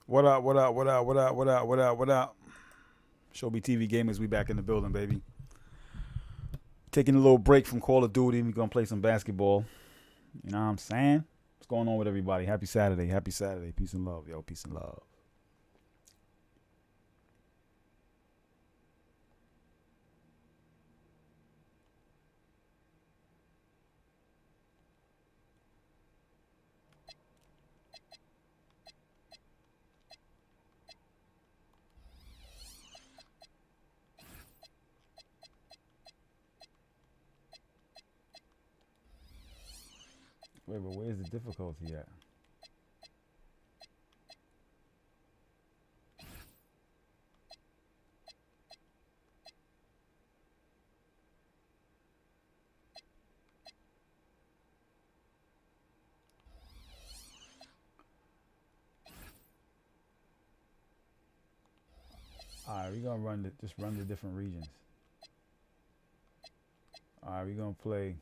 What up? What up? What up? What up? What up? What up? What up? Showbie TV Gamers, we back in the building, baby. Taking a little break from Call of Duty. We're gonna play some basketball. You know what I'm saying? What's going on with everybody? Happy Saturday. Happy Saturday. Peace and love, yo. Peace and love. Wait, but where's the difficulty at? Alright, we're gonna just run the different regions. Alright, we're gonna play.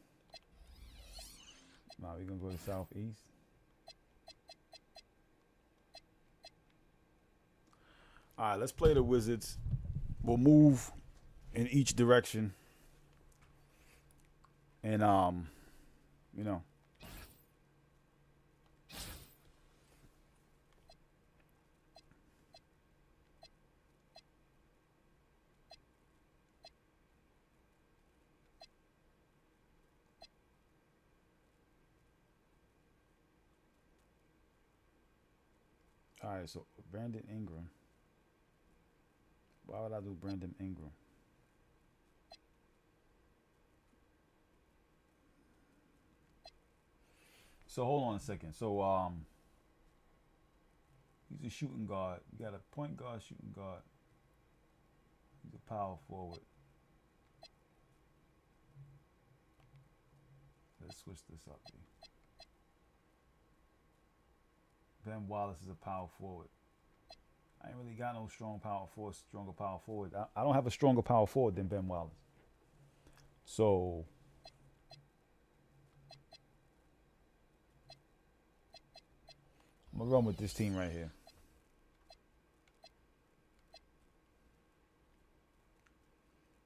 Nah, we're gonna go to Southeast. Alright, let's play the Wizards. We'll move in each direction. And you know. Alright, so Brandon Ingram. Why would I do Brandon Ingram? So hold on a second. So he's a shooting guard. You got a point guard, shooting guard. He's a power forward. Let's switch this up here. Ben Wallace is a power forward. I ain't really got no stronger power forward. I don't have a stronger power forward than Ben Wallace. So I'm gonna run with this team right here.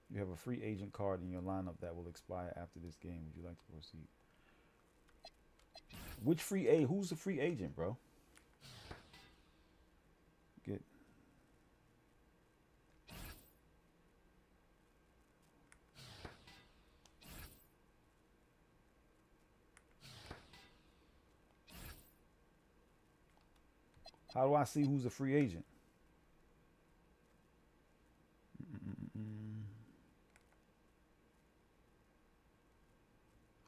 You have a free agent card in your lineup that will expire after this game. Would you like to proceed? Which who's the free agent, bro? Get How do I see who's a free agent?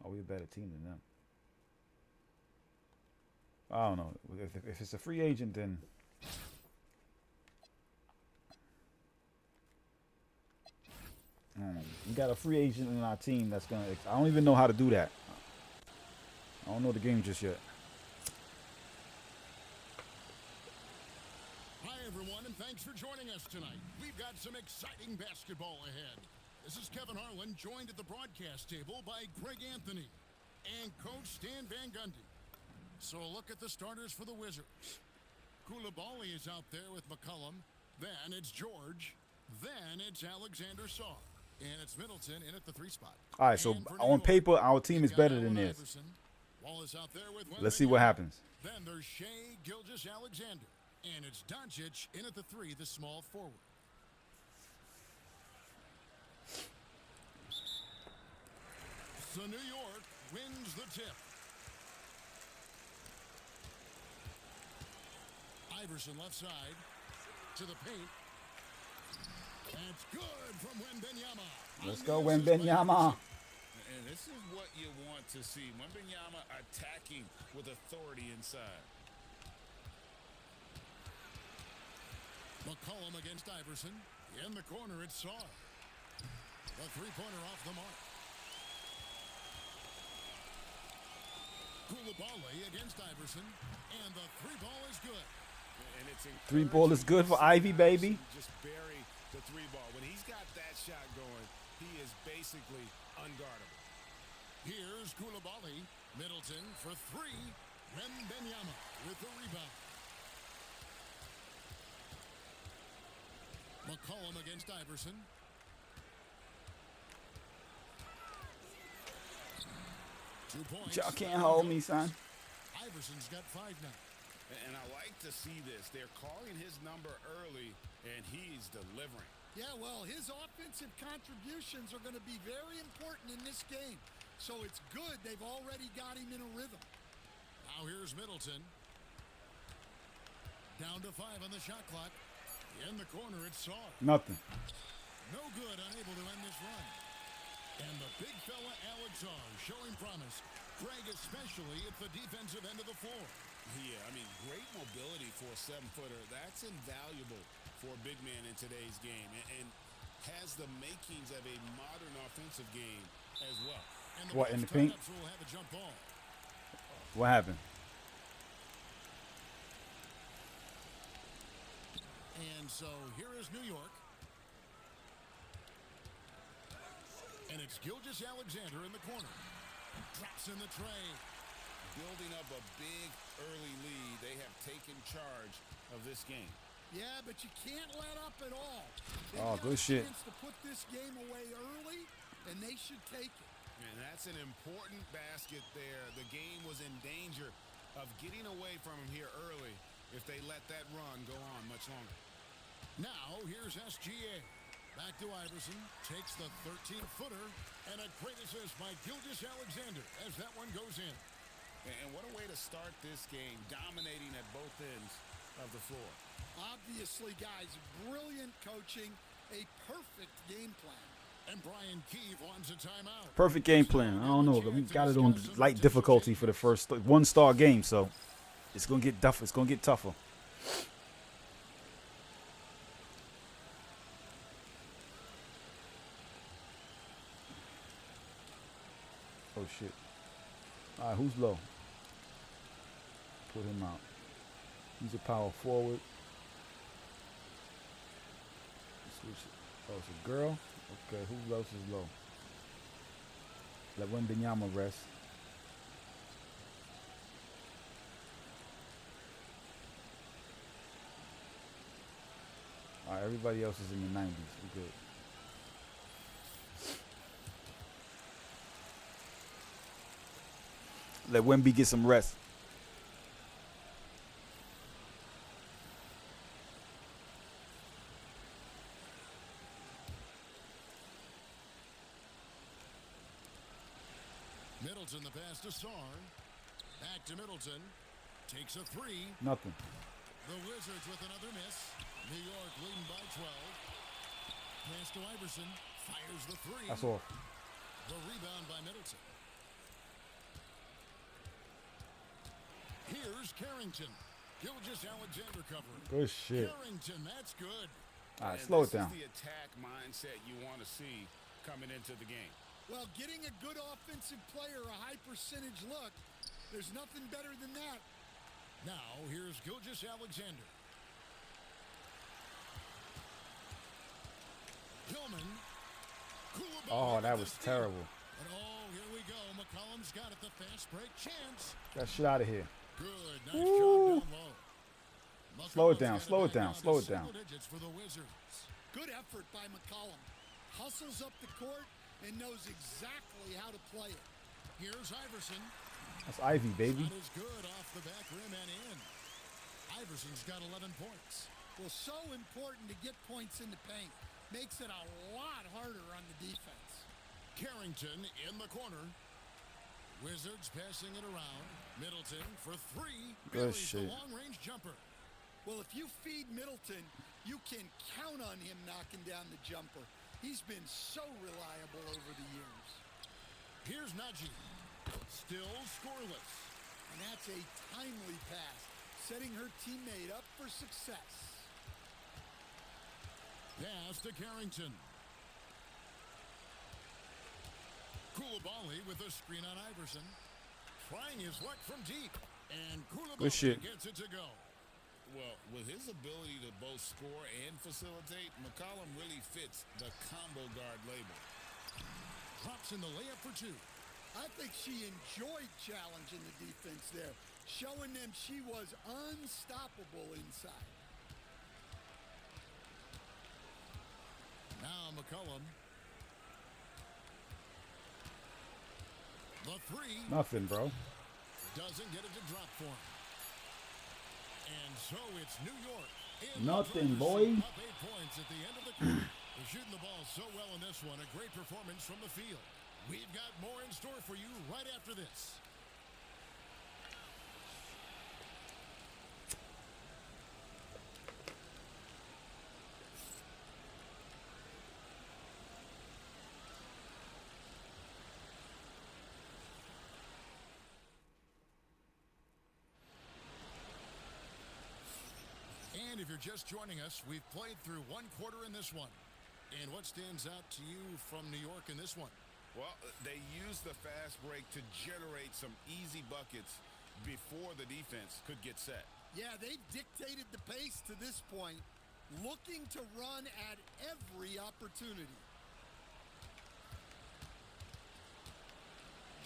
Oh, we're a better team than them. I don't know. If it's a free agent, then we got a free agent in our team that's gonna. I don't even know how to do that. I don't know the game just yet. Hi, everyone, and thanks for joining us tonight. We've got some exciting basketball ahead. This is Kevin Harlan, joined at the broadcast table by Greg Anthony and Coach Stan Van Gundy. So a look at the starters for the Wizards. Koulibaly is out there with McCollum. Then it's George. Then it's Alexander Sarr. And it's Middleton in at the 3 spot. All right, so on paper, our team is better than this. Let's see what happens. Then there's Shea Gilgeous-Alexander. And it's Doncic in at the 3, the small forward. So New York wins the tip. Iverson left side to the paint. That's good from Wembanyama. Let's go, Wembanyama. And this is what you want to see. Wembanyama attacking with authority inside. McCollum against Iverson. In the corner, it's Sarr. The three-pointer off the mark. Koulibaly against Iverson. And the three-ball is good. And it's Three ball is good for Ivy, baby. Just bury the 3-ball. When he's got that shot going, he is basically unguardable. Here's Koulibaly. Middleton for 3. Wembanyama with the rebound. McCollum against Iverson. Points. Y'all can't hold me, son. Iverson's got 5 now. And I like to see this. They're calling his number early, and he's delivering. Yeah, well, his offensive contributions are going to be very important in this game. So it's good they've already got him in a rhythm. Now here's Middleton. Down to 5 on the shot clock. In the corner, it's Saw. Nothing. No good, unable to end this run. And the big fella, Alex Saw, showing promise. Greg especially at the defensive end of the floor. Yeah, I mean, great mobility for a 7-footer. That's invaluable for a big man in today's game, and has the makings of a modern offensive game as well. And What, in the Bucks paint? will have a jump ball. What happened? And so here is New York. And it's Gilgeous Alexander in the corner. Drops in the tray. Building up a big early lead. They have taken charge of this game. Yeah, but you can't let up at all. Oh, good shit. Chance to put this game away early, and they should take it. And that's an important basket there. The game was in danger of getting away from him here early if they let that run go on much longer. Now here's SGA. Back to Iverson. Takes the 13-footer. And a great assist by Gilgeous Alexander as that one goes in. And what a way to start this game, dominating at both ends of the floor. Obviously, guys, brilliant coaching, a perfect game plan. And Brian Keefe wants a timeout. Perfect game plan. I don't know. We got it on light difficulty for the first 1-star game, so it's gonna get tough. It's gonna get tougher. Oh shit! All right, who's low? Put him out. He's a power forward. Switch. Oh, it's a girl. Okay, who else is low? Let Wembanyama rest. All right, everybody else is in the 90s. We're good. Let Wemby get some rest. Middleton, the pass to Sarr. Back to Middleton. Takes a 3. Nothing. The Wizards with another miss. New York leading by 12. Pass to Iverson. Fires the 3. That's off. The rebound by Middleton. Here's Carrington. Gilgeous Alexander covering. Good shit. Carrington, that's good. All right, And slow it down. This is the attack mindset you want to see coming into the game. Well, getting a good offensive player a high percentage look, there's nothing better than that. Now, here's Gilgeous Alexander. Hillman. Oh, that was terrible. And oh, here we go. McCollum's got it. The fast break chance. Get that shit out of here. Good. Nice job down low. Slow it McCollum's down, got slow it back down, to slow it down. single digits for the Wizards. Good effort by McCollum. Hustles up the court and knows exactly how to play it. Here's Iverson. That's Ivy, baby. Shot is good off the back rim and in. Iverson's got 11 points. Well, so important to get points in the paint. Makes it a lot harder on the defense. Carrington in the corner. Wizards passing it around. Middleton for 3. Good Buries shit. the long-range jumper. Well, if you feed Middleton, you can count on him knocking down the jumper. He's been so reliable over the years. Here's Najee. Still scoreless. And that's a timely pass, setting her teammate up for success. Pass to Carrington. Koulibaly with a screen on Iverson. Trying his luck from deep. And Good shit. Koulibaly gets it to go. Well, with his ability to both score and facilitate, McCollum really fits the combo guard label. Drops in the layup for 2. I think she enjoyed challenging the defense there, showing them she was unstoppable inside. Now McCollum. The three. Nothing, bro. Doesn't get it to drop for him. And so it's New York. Nothing, boy. Up 8 points at the end of the quarter. They're shooting the ball so well in this one. A great performance from the field. We've got more in store for you right after this. And if you're just joining us, we've played through 1 quarter in this one. And what stands out to you from New York in this one? Well, they used the fast break to generate some easy buckets before the defense could get set. Yeah, they've dictated the pace to this point, looking to run at every opportunity.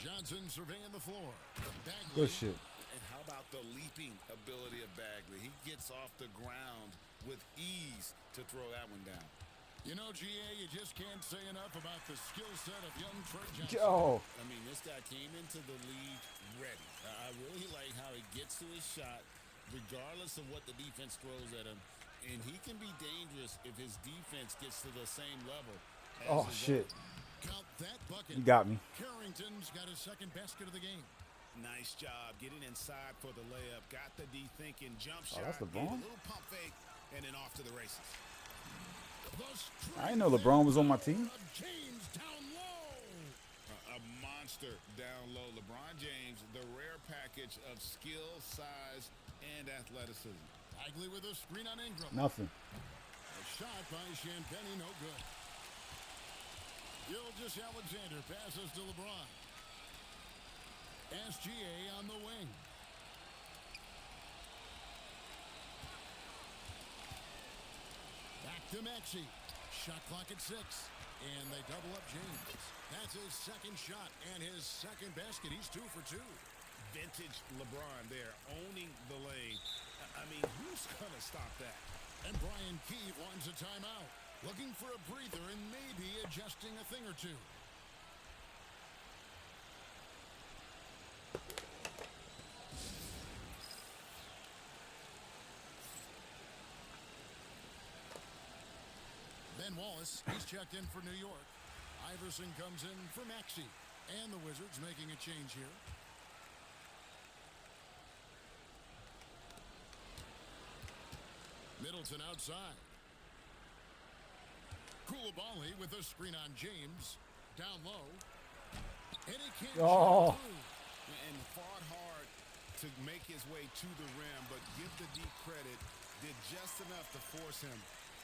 Johnson surveying the floor. Bagley. Good shit. And how about the leaping ability of Bagley? He gets off the ground with ease to throw that one down. You know, GA, you just can't say enough about the skill set of young Trey Johnson. Yo. I mean, this guy came into the league ready. I really like how he gets to his shot, regardless of what the defense throws at him. And he can be dangerous if his defense gets to the same level. Oh, shit. Count that bucket. You got me. Carrington's got his second basket of the game. Nice job getting inside for the layup. Got the D thinking jump Oh, shot. that's LeBron? A little pump fake, and then off to the races. I didn't know LeBron was on my team. James down low. A monster down low. LeBron James, the rare package of skill, size, and athleticism. Bagley with a screen on Ingram. Nothing. A shot by Champagny, no good. Gilgeous Alexander passes to LeBron. SGA on the wing. Back to Maxey. Shot clock at 6. And they double up James. That's his second shot and his second basket. He's 2 for 2. Vintage LeBron there, owning the lane. I mean, who's going to stop that? And Brian Key wants a timeout. Looking for a breather and maybe adjusting a thing or two. Ben Wallace, he's checked in for New York. Iverson comes in for Maxey. And the Wizards making a change here. Middleton outside. Koulibaly with a screen on James. Down low. And he can't shoot through. And fought hard to make his way to the rim, but give the deep credit. Did just enough to force him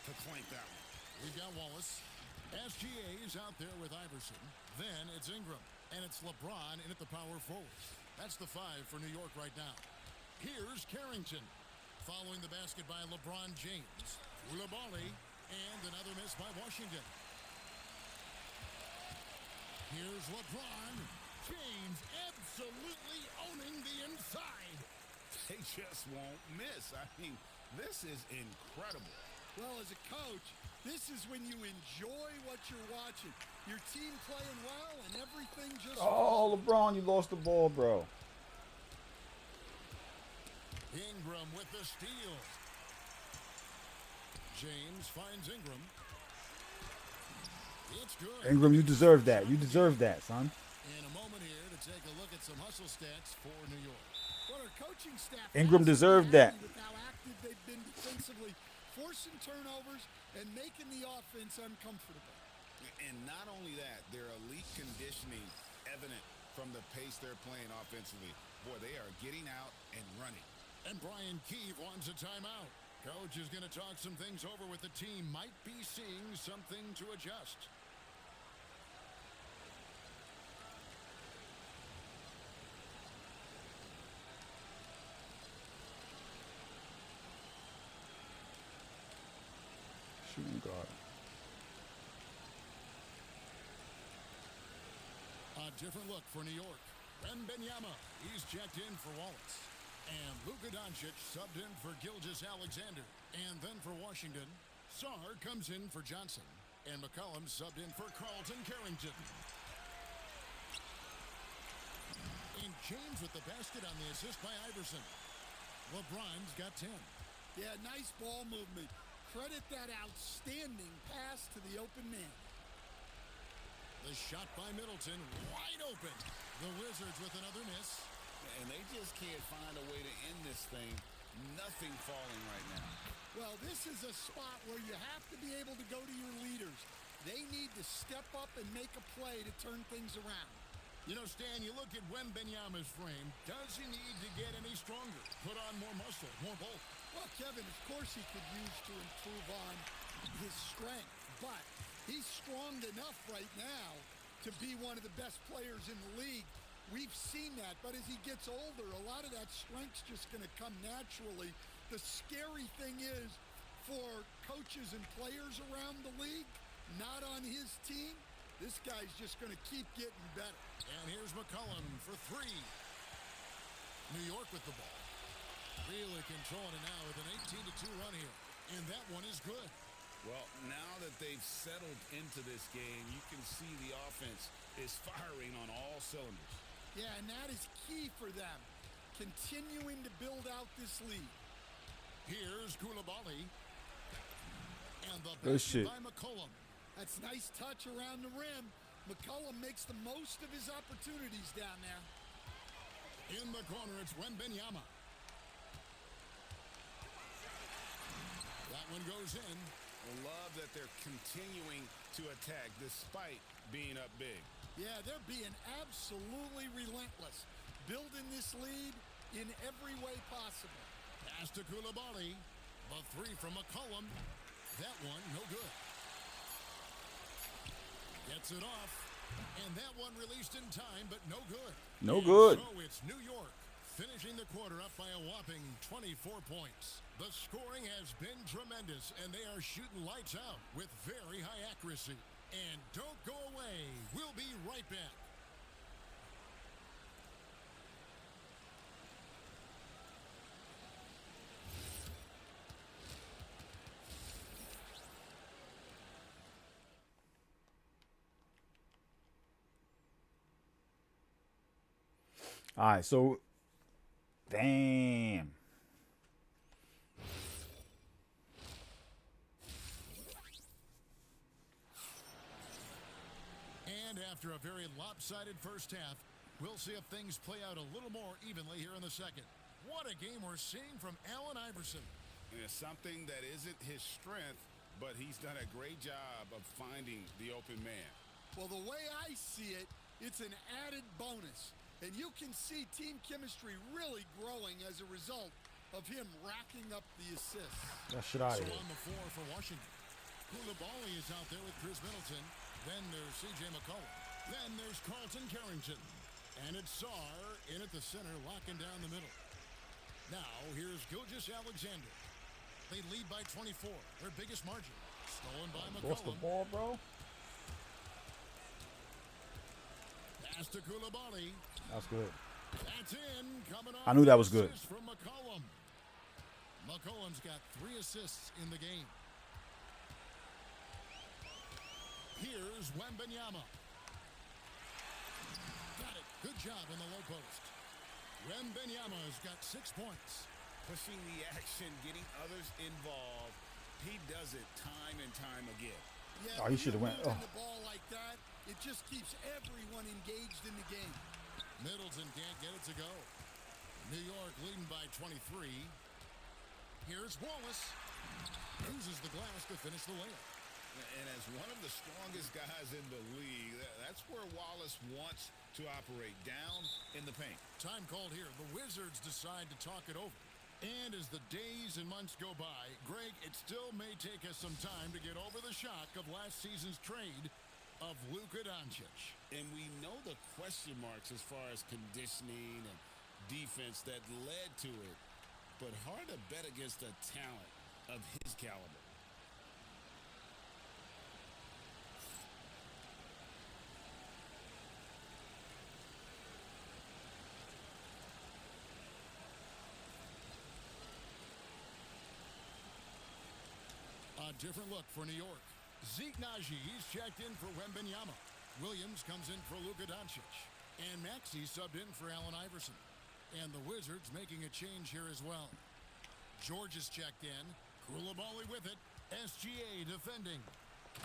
to clank that one. We've got Wallace. SGA is out there with Iverson. Then it's Ingram. And it's LeBron in at the power forward. That's the 5 for New York right now. Here's Carrington. Following the basket by LeBron James. Koulibaly. And another miss by Washington. Here's LeBron. James absolutely owning the inside. They just won't miss. I mean, this is incredible. Well, as a coach, this is when you enjoy what you're watching. Your team playing well and everything just... Oh, LeBron, you lost the ball, bro. Ingram with the steal. James finds Ingram. It's good. Ingram, you deserve that. You deserve that, son. In a moment here to take a look at some hustle stats for New York. Well, our coaching staff Ingram has to be deserved happy that. with how active they've been defensively, forcing turnovers and making the offense uncomfortable. And not only that, their elite conditioning evident from the pace they're playing offensively. Boy, they are getting out and running. And Brian Keefe wants a timeout. Coach is going to talk some things over with the team. Might be seeing something to adjust. Shooting guard. A different look for New York. Wembanyama, he's checked in for Wallace. And Luka Doncic subbed in for Gilgeous Alexander. And then for Washington, Sarr comes in for Johnson. And McCollum subbed in for Carlton Carrington. And James with the basket on the assist by Iverson. LeBron's got 10. Yeah, nice ball movement. Credit that outstanding pass to the open man. The shot by Middleton, wide open. The Wizards with another miss. And they just can't find a way to end this thing. Nothing falling right now. Well, this is a spot where you have to be able to go to your leaders. They need to step up and make a play to turn things around. You know, Stan, you look at Wembanyama's frame. Does he need to get any stronger? Put on more muscle, more bulk? Well, Kevin, of course he could use to improve on his strength, but he's strong enough right now to be one of the best players in the league. We've seen that, but as he gets older, a lot of that strength's just going to come naturally. The scary thing is for coaches and players around the league, not on his team, this guy's just going to keep getting better. And here's McCollum for three. New York with the ball. Really controlling it now with an 18-2 run here. And that one is good. Well, now that they've settled into this game, you can see the offense is firing on all cylinders. Yeah, and that is key for them, continuing to build out this lead. Here's Koulibaly. And the Good basket shit. by McCollum. That's a nice touch around the rim. McCollum makes the most of his opportunities down there. In the corner, it's Wembanyama. That one goes in. I love that they're continuing to attack despite being up big. Yeah, they're being absolutely relentless, building this lead in every way possible. Pass to Koulibaly. The three from McCollum. That one, no good. Gets it off. And that one released in time, but no good. No And good. So it's New York finishing the quarter up by a whopping 24 points. The scoring has been tremendous, and they are shooting lights out with very high accuracy. And don't go away. We'll be right back. All right, so damn. And after a very lopsided first half, we'll see if things play out a little more evenly here in the second. What a game we're seeing from Allen Iverson. It's something that isn't his strength, but he's done a great job of finding the open man. Well, the way I see it, it's an added bonus. And you can see team chemistry really growing as a result of him racking up the assists. That shit out So of here. on the floor for Washington. Koulibaly is out there with Chris Middleton. Then there's C.J. McCollum. Then there's Carlton Carrington. And it's Sarr in at the center, locking down the middle. Now, here's Gilgeous-Alexander. They lead by 24, their biggest margin. Stolen by Lost the McCollum. ball, bro. Pass to Koulibaly. That's good. That's in. Coming off I knew that was good. assist from McCollum. McCollum's got 3 assists in the game. Here's Wembanyama. Got it. Good job in the low post. Wembanyama's got 6 points. Pushing the action, getting others involved. He does it time and time again. Yeah, Oh, he should have went. moving Oh. the ball like that, it just keeps everyone engaged in the game. Middleton can't get it to go. New York leading by 23. Here's Wallace. Uses the glass to finish the layup. And as one of the strongest guys in the league, that's where Wallace wants to operate, down in the paint. Time called here. The Wizards decide to talk it over. And as the days and months go by, Greg, it still may take us some time to get over the shock of last season's trade of Luka Doncic. And we know the question marks as far as conditioning and defense that led to it. But hard to bet against a talent of his caliber. A different look for New York. Zeke Naji, he's checked in for Wembenyama. Williams comes in for Luka Doncic. And Maxey subbed in for Allen Iverson. And the Wizards making a change here as well. George is checked in. Koulibaly with it. SGA defending.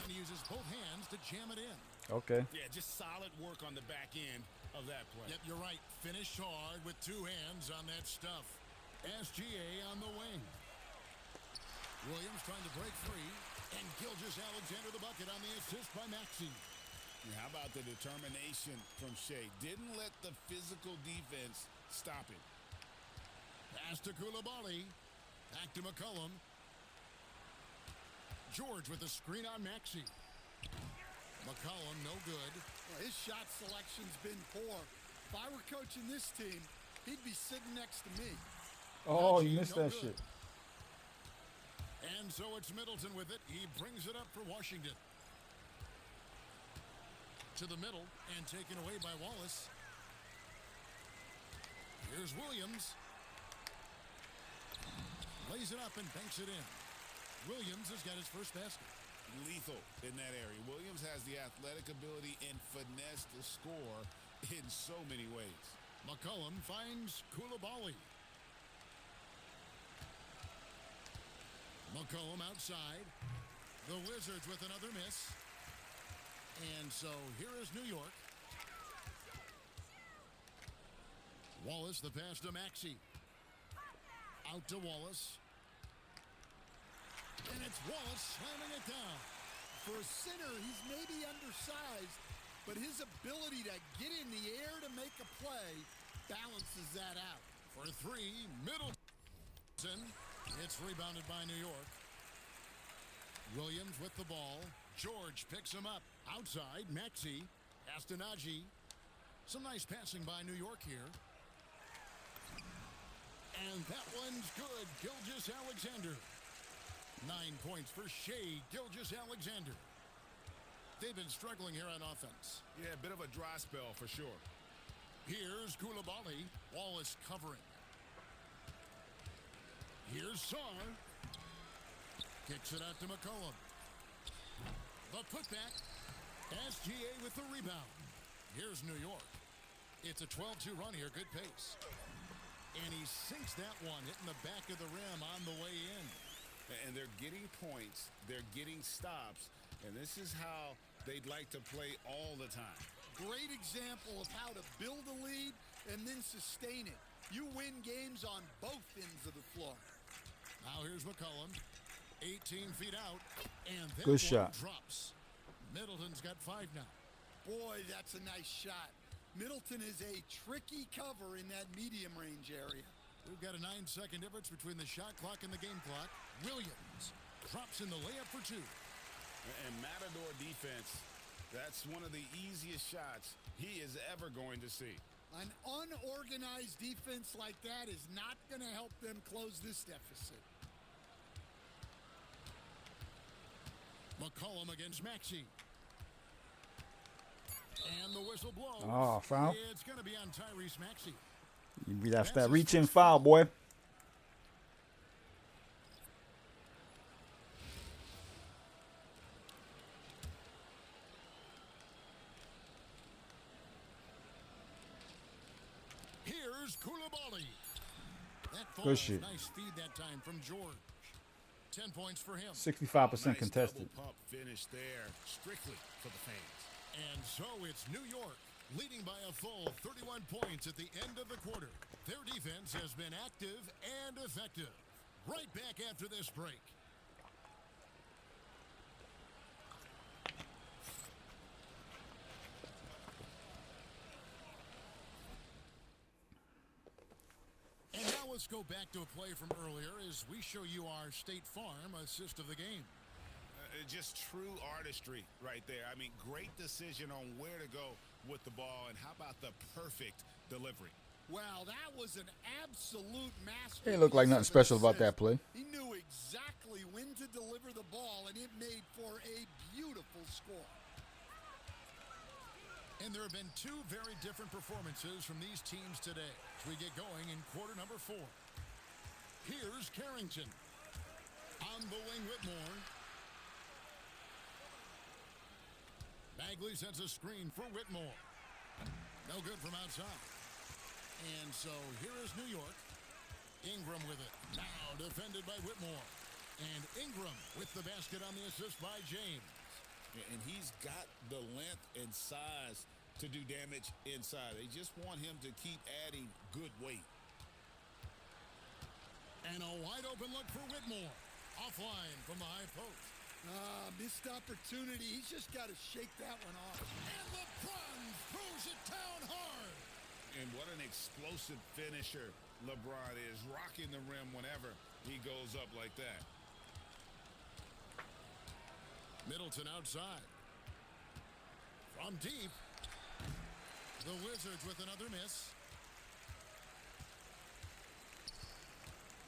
And he uses both hands to jam it in. Okay. Yeah, just solid work on the back end of that play. Yep, you're right. Finished hard with two hands on that stuff. SGA on the wing. Williams trying to break free. And Gilgeous-Alexander the bucket on the assist by Maxey. How about the determination from Shea? Didn't let the physical defense stop him. Pass to Koulibaly. Back to McCollum. George with the screen on Maxey. McCollum, no good. Well, his shot selection's been poor. If I were coaching this team, he'd be sitting next to me. Oh, Maxey, you missed no that good. shit. And so it's Middleton with it. He brings it up for Washington. To the middle and taken away by Wallace. Here's Williams. Lays it up and banks it in. Williams has got his first basket. Lethal in that area. Williams has the athletic ability and finesse to score in so many ways. McCollum finds Koulibaly. McCollum outside. The Wizards with another miss. And so here is New York. Wallace, the pass to Maxey. Out to Wallace. And it's Wallace slamming it down. For a center, he's maybe undersized, but his ability to get in the air to make a play balances that out. For three, Middleton. It's rebounded by New York. Williams with the ball. George picks him up. Outside, Maxey. Naji. Some nice passing by New York here. And that one's good. Gilgeous-Alexander. 9 points for Shea Gilgeous-Alexander. They've been struggling here on offense. Yeah, a bit of a dry spell for sure. Here's Koulibaly. Wallace covering. Here's Sarr. Kicks it out to McCollum. The putback. SGA with the rebound. Here's New York. It's a 12-2 run here. Good pace. And he sinks that one, hitting the back of the rim on the way in. And they're getting points. They're getting stops. And this is how they'd like to play all the time. Great example of how to build a lead and then sustain it. You win games on both ends of the floor. Now here's McCollum. 18 feet out. And that Good one shot. drops. Middleton's got 5 now. Boy, that's a nice shot. Middleton is a tricky cover in that medium range area. We've got a 9-second difference between the shot clock and the game clock. Williams drops in the layup for 2. And Matador defense, that's one of the easiest shots he is ever going to see. An unorganized defense like that is not going to help them close this deficit. McCollum against Maxey. And the whistle blows. Oh, foul. It's going to be on Tyrese Maxey. That's that reaching foul, boy. Here's Koulibaly. That Good falls. shit. Nice feed that time from George. 10 points for him. 65% Nice contested. double pump finish there, strictly for the fans. And so it's New York leading by a full 31 points at the end of the quarter. Their defense has been active and effective. Right back after this break. And now let's go back to a play from earlier as we show you our State Farm assist of the game. Just true artistry right there. I mean, great decision on where to go with the ball, and how about the perfect delivery? Well, that was an absolute masterpiece. It looked like nothing of an special about that assist. play. He knew exactly when to deliver the ball, and it made for a beautiful score. And there have been 2 very different performances from these teams today as we get going in quarter number 4. Here's Carrington. On the wing, Whitmore. Bagley sets a screen for Whitmore. No good from outside. And so here is New York. Ingram with it. Now defended by Whitmore. And Ingram with the basket on the assist by James. And he's got the length and size to do damage inside. They just want him to keep adding good weight. And a wide open look for Whitmore. Offline from the high post. Missed opportunity. He's just got to shake that one off. And LeBron throws it down hard. And what an explosive finisher LeBron is, rocking the rim whenever he goes up like that. Middleton outside. From deep. The Wizards with another miss.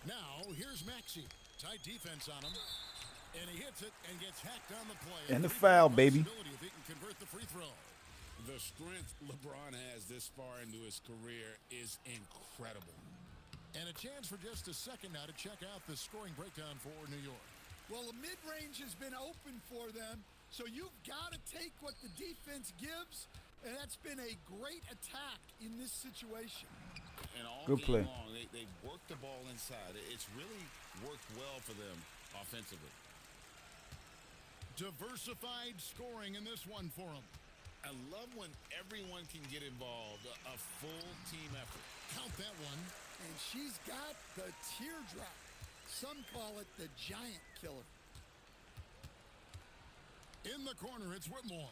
Now, here's Maxey. Tight defense on him. And he hits it and gets hacked on the play. And the foul, baby. If he can convert the free throw. The strength LeBron has this far into his career is incredible. And a chance for just a second now to check out the scoring breakdown for New York. Well, the mid-range has been open for them, so you've got to take what the defense gives, and that's been a great attack in this situation. And all Good play. game long, they've worked the ball inside. It's really worked well for them offensively. Diversified scoring in this one for them. I love when everyone can get involved, a full team effort. Count that one. And she's got the teardrop. Some call it the giant killer. In the corner, it's Whitmore.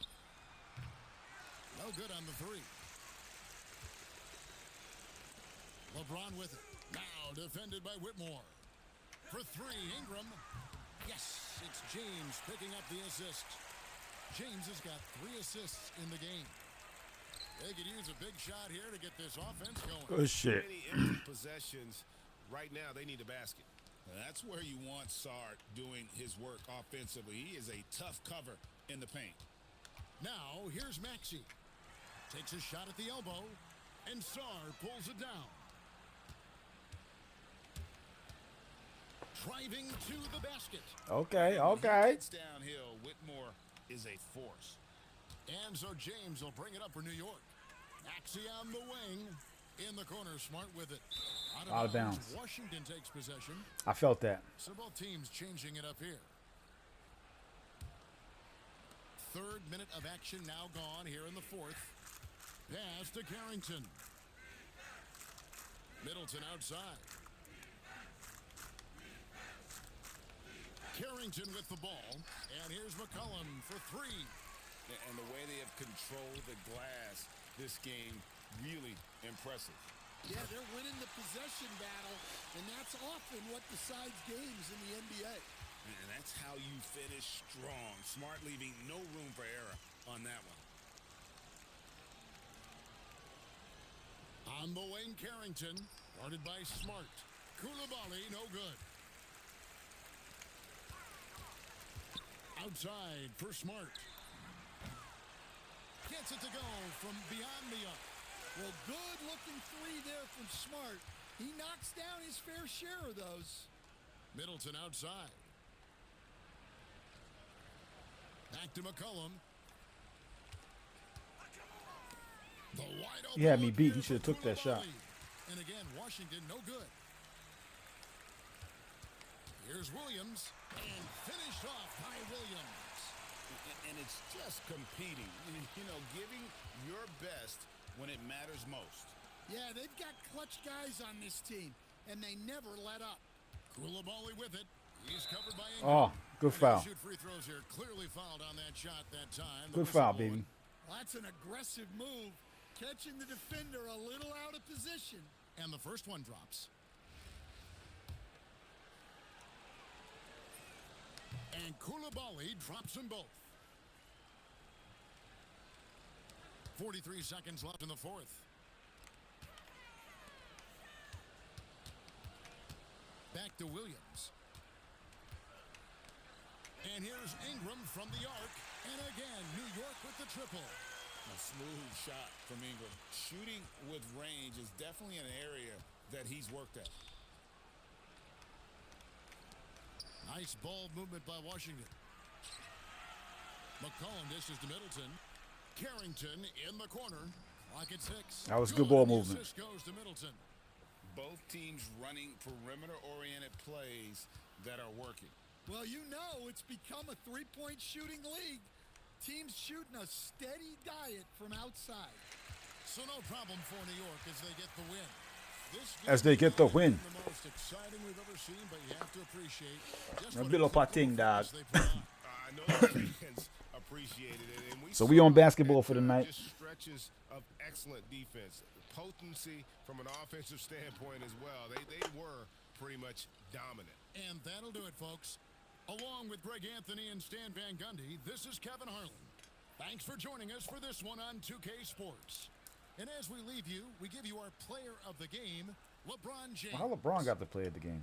No good on the three. LeBron with it. Now defended by Whitmore. For three, Ingram. Yes, it's James picking up the assist. James has got 3 assists in the game. They could use a big shot here to get this offense going. Good shit. Many empty possessions. Right now, they need a basket. That's where you want Sard doing his work offensively. He is a tough cover in the paint. Now, here's Maxey. Takes a shot at the elbow, and Sard pulls it down. Driving to the basket. Okay, When he okay. gets downhill, Whitmore is a force. And so James will bring it up for New York. Maxey on the wing. In the corner, Smart with it. Out of bounds. Washington takes possession. I felt that. So both teams changing it up here. 3rd minute of action now gone here in the 4th. Pass to Carrington. Middleton outside. Carrington with the ball. And here's McCollum for 3. And the way they have controlled the glass this game, really impressive. Yeah, they're winning the possession battle, and that's often what decides games in the NBA. And that's how you finish strong. Smart leaving no room for error on that one. On the wing, Carrington. Guarded by Smart. Koulibaly, no good. Outside for Smart. Gets it to go from beyond the arc. Well, good-looking 3 there from Smart. He knocks down his fair share of those. Middleton outside. Back to McCollum. The wide open. He had me look beat. here He should have for took that shot. Koulibaly. And again, Washington no good. Here's Williams. And finished off by Williams. And it's just competing, you know, giving your best when it matters most. Yeah, they've got clutch guys on this team, and they never let up. Koulibaly with it. He's covered by Ingram. Oh, good foul. Shoot free throws here. Clearly fouled on that shot that time. Good foul, baby. Well, that's an aggressive move, catching the defender a little out of position. And the first one drops. And Koulibaly drops them both. 43 seconds left in the 4th. Back to Williams. And here's Ingram from the arc. And again, New York with the triple. A smooth shot from Ingram. Shooting with range is definitely an area that he's worked at. Nice ball movement by Washington. McCollum dishes to Middleton. Carrington in the corner. Clock at 6. That was good ball and the movement. assist goes to Middleton. Both teams running perimeter-oriented plays that are working. Well, you know it's become a three-point shooting league. Teams shooting a steady diet from outside. So no problem for New York as they get the win. As they get the win. The most exciting we've ever seen, but you have to appreciate just A what bit of a thing, dog. I know the fans appreciated it. And So we on basketball for the night. Just stretches of excellent defense. Potency from an offensive standpoint as well. They were pretty much dominant. And that'll do it, folks. Along with Greg Anthony and Stan Van Gundy, this is Kevin Harlan. Thanks for joining us for this one on 2K Sports. And as we leave you, we give you our player of the game, LeBron James. How LeBron got to play at the game?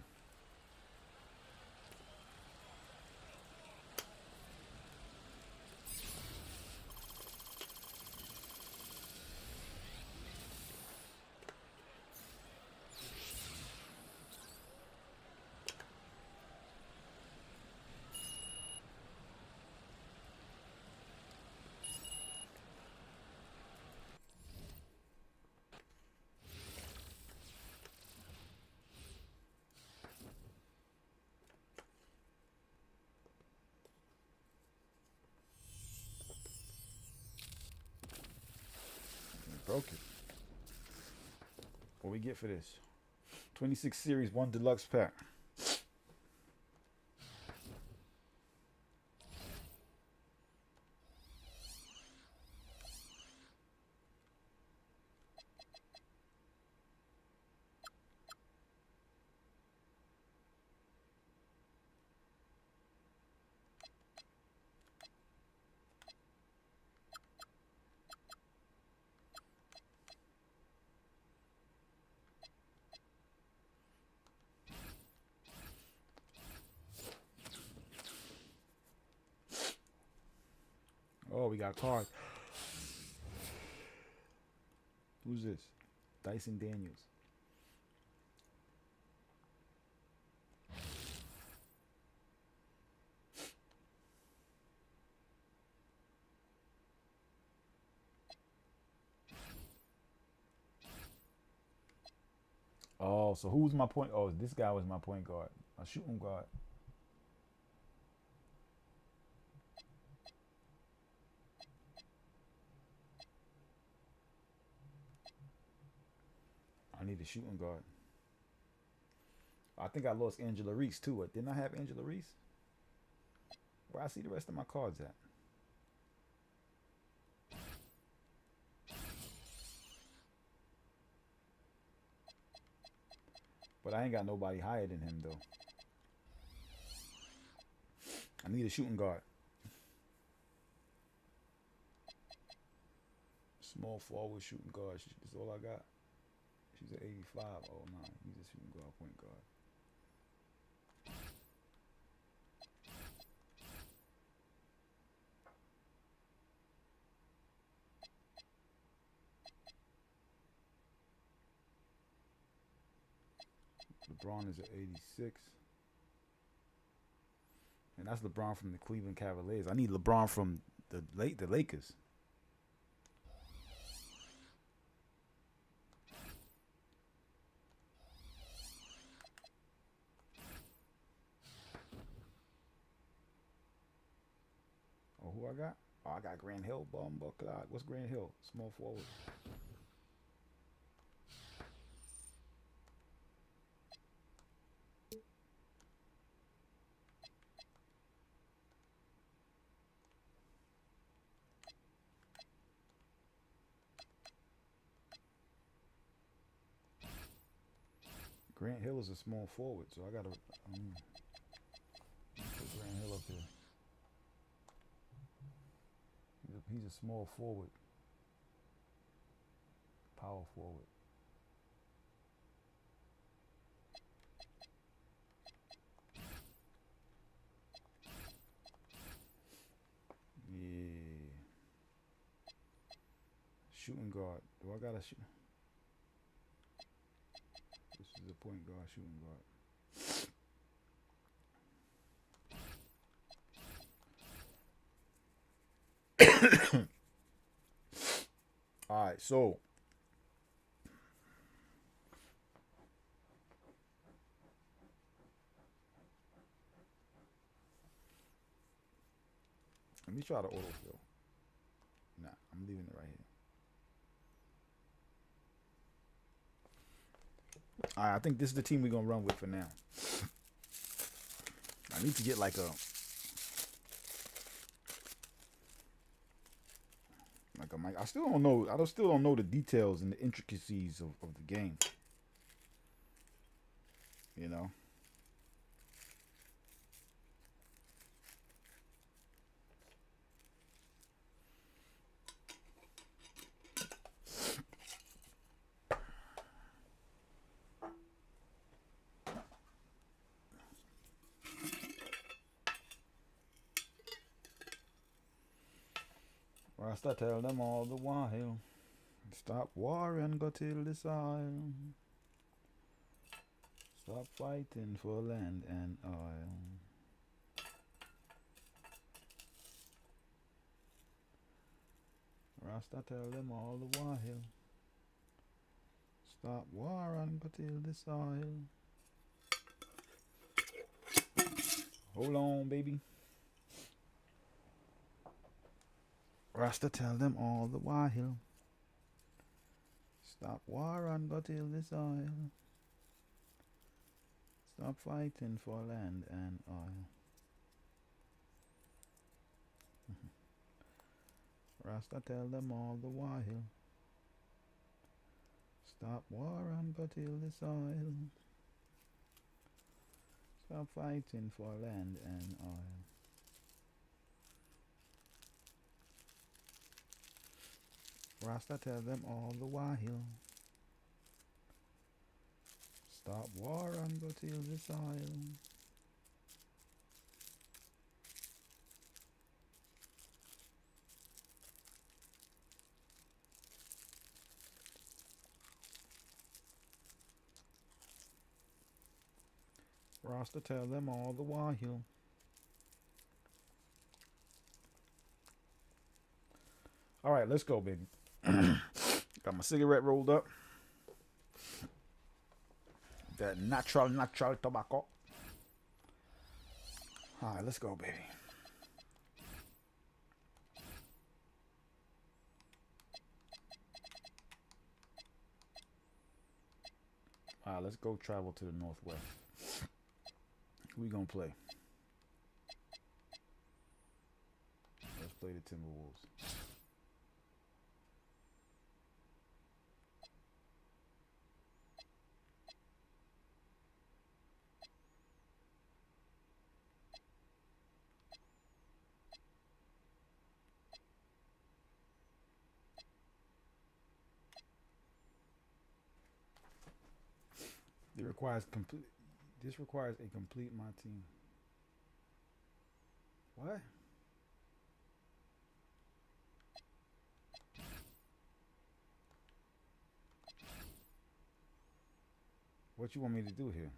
Broke it. What we get for this? 26 series, 1 deluxe pack. Oh, we got cards. Who's this? Dyson Daniels. Oh, so who's my point? Oh, this guy was my point guard. A shooting guard. I need a shooting guard. I think I lost Angela Reese too. Didn't I have Angela Reese? Where I see the rest of my cards at? But I ain't got nobody higher than him though. I need a shooting guard. Small forward shooting guard. That's all I got. She's an 85. Oh no, he's a shooting guard, point guard. LeBron is an 86. And that's LeBron from the Cleveland Cavaliers. I need LeBron from the Lakers. Oh, who I got? Oh, I got Grant Hill, Clyde. What's Grant Hill? Small forward. Grant Hill is a small forward, so I gotta put Grant Hill up here. He's a small forward, power forward. Yeah. Shooting guard. Do I got a shoot? This is a point guard, shooting guard. So, let me try the autofill. Nah, I'm leaving it right here. All right, I think this is the team we're gonna run with for now. I need to get like a mic. I still don't know. Still don't know the details and the intricacies of the game. You know. Rasta tell them all the while, stop war and go till this isle. Stop fighting for land and oil. Rasta tell them all the while, stop war and go till this isle. Hold on, baby. Rasta tell them all the while, stop war and go till this isle. Stop fighting for land and oil. Rasta tell them all the while, stop war and go till this isle. Stop fighting for land and oil. Rasta tell them all the while, stop war and go till this isle. Rasta tell them all the while. All right, let's go, baby. Got my cigarette rolled up. That natural tobacco. All right, let's go, baby. All right, let's go travel to the northwest. Who we gonna play? Let's play the Timberwolves. This requires a complete my team. What? What you want me to do here?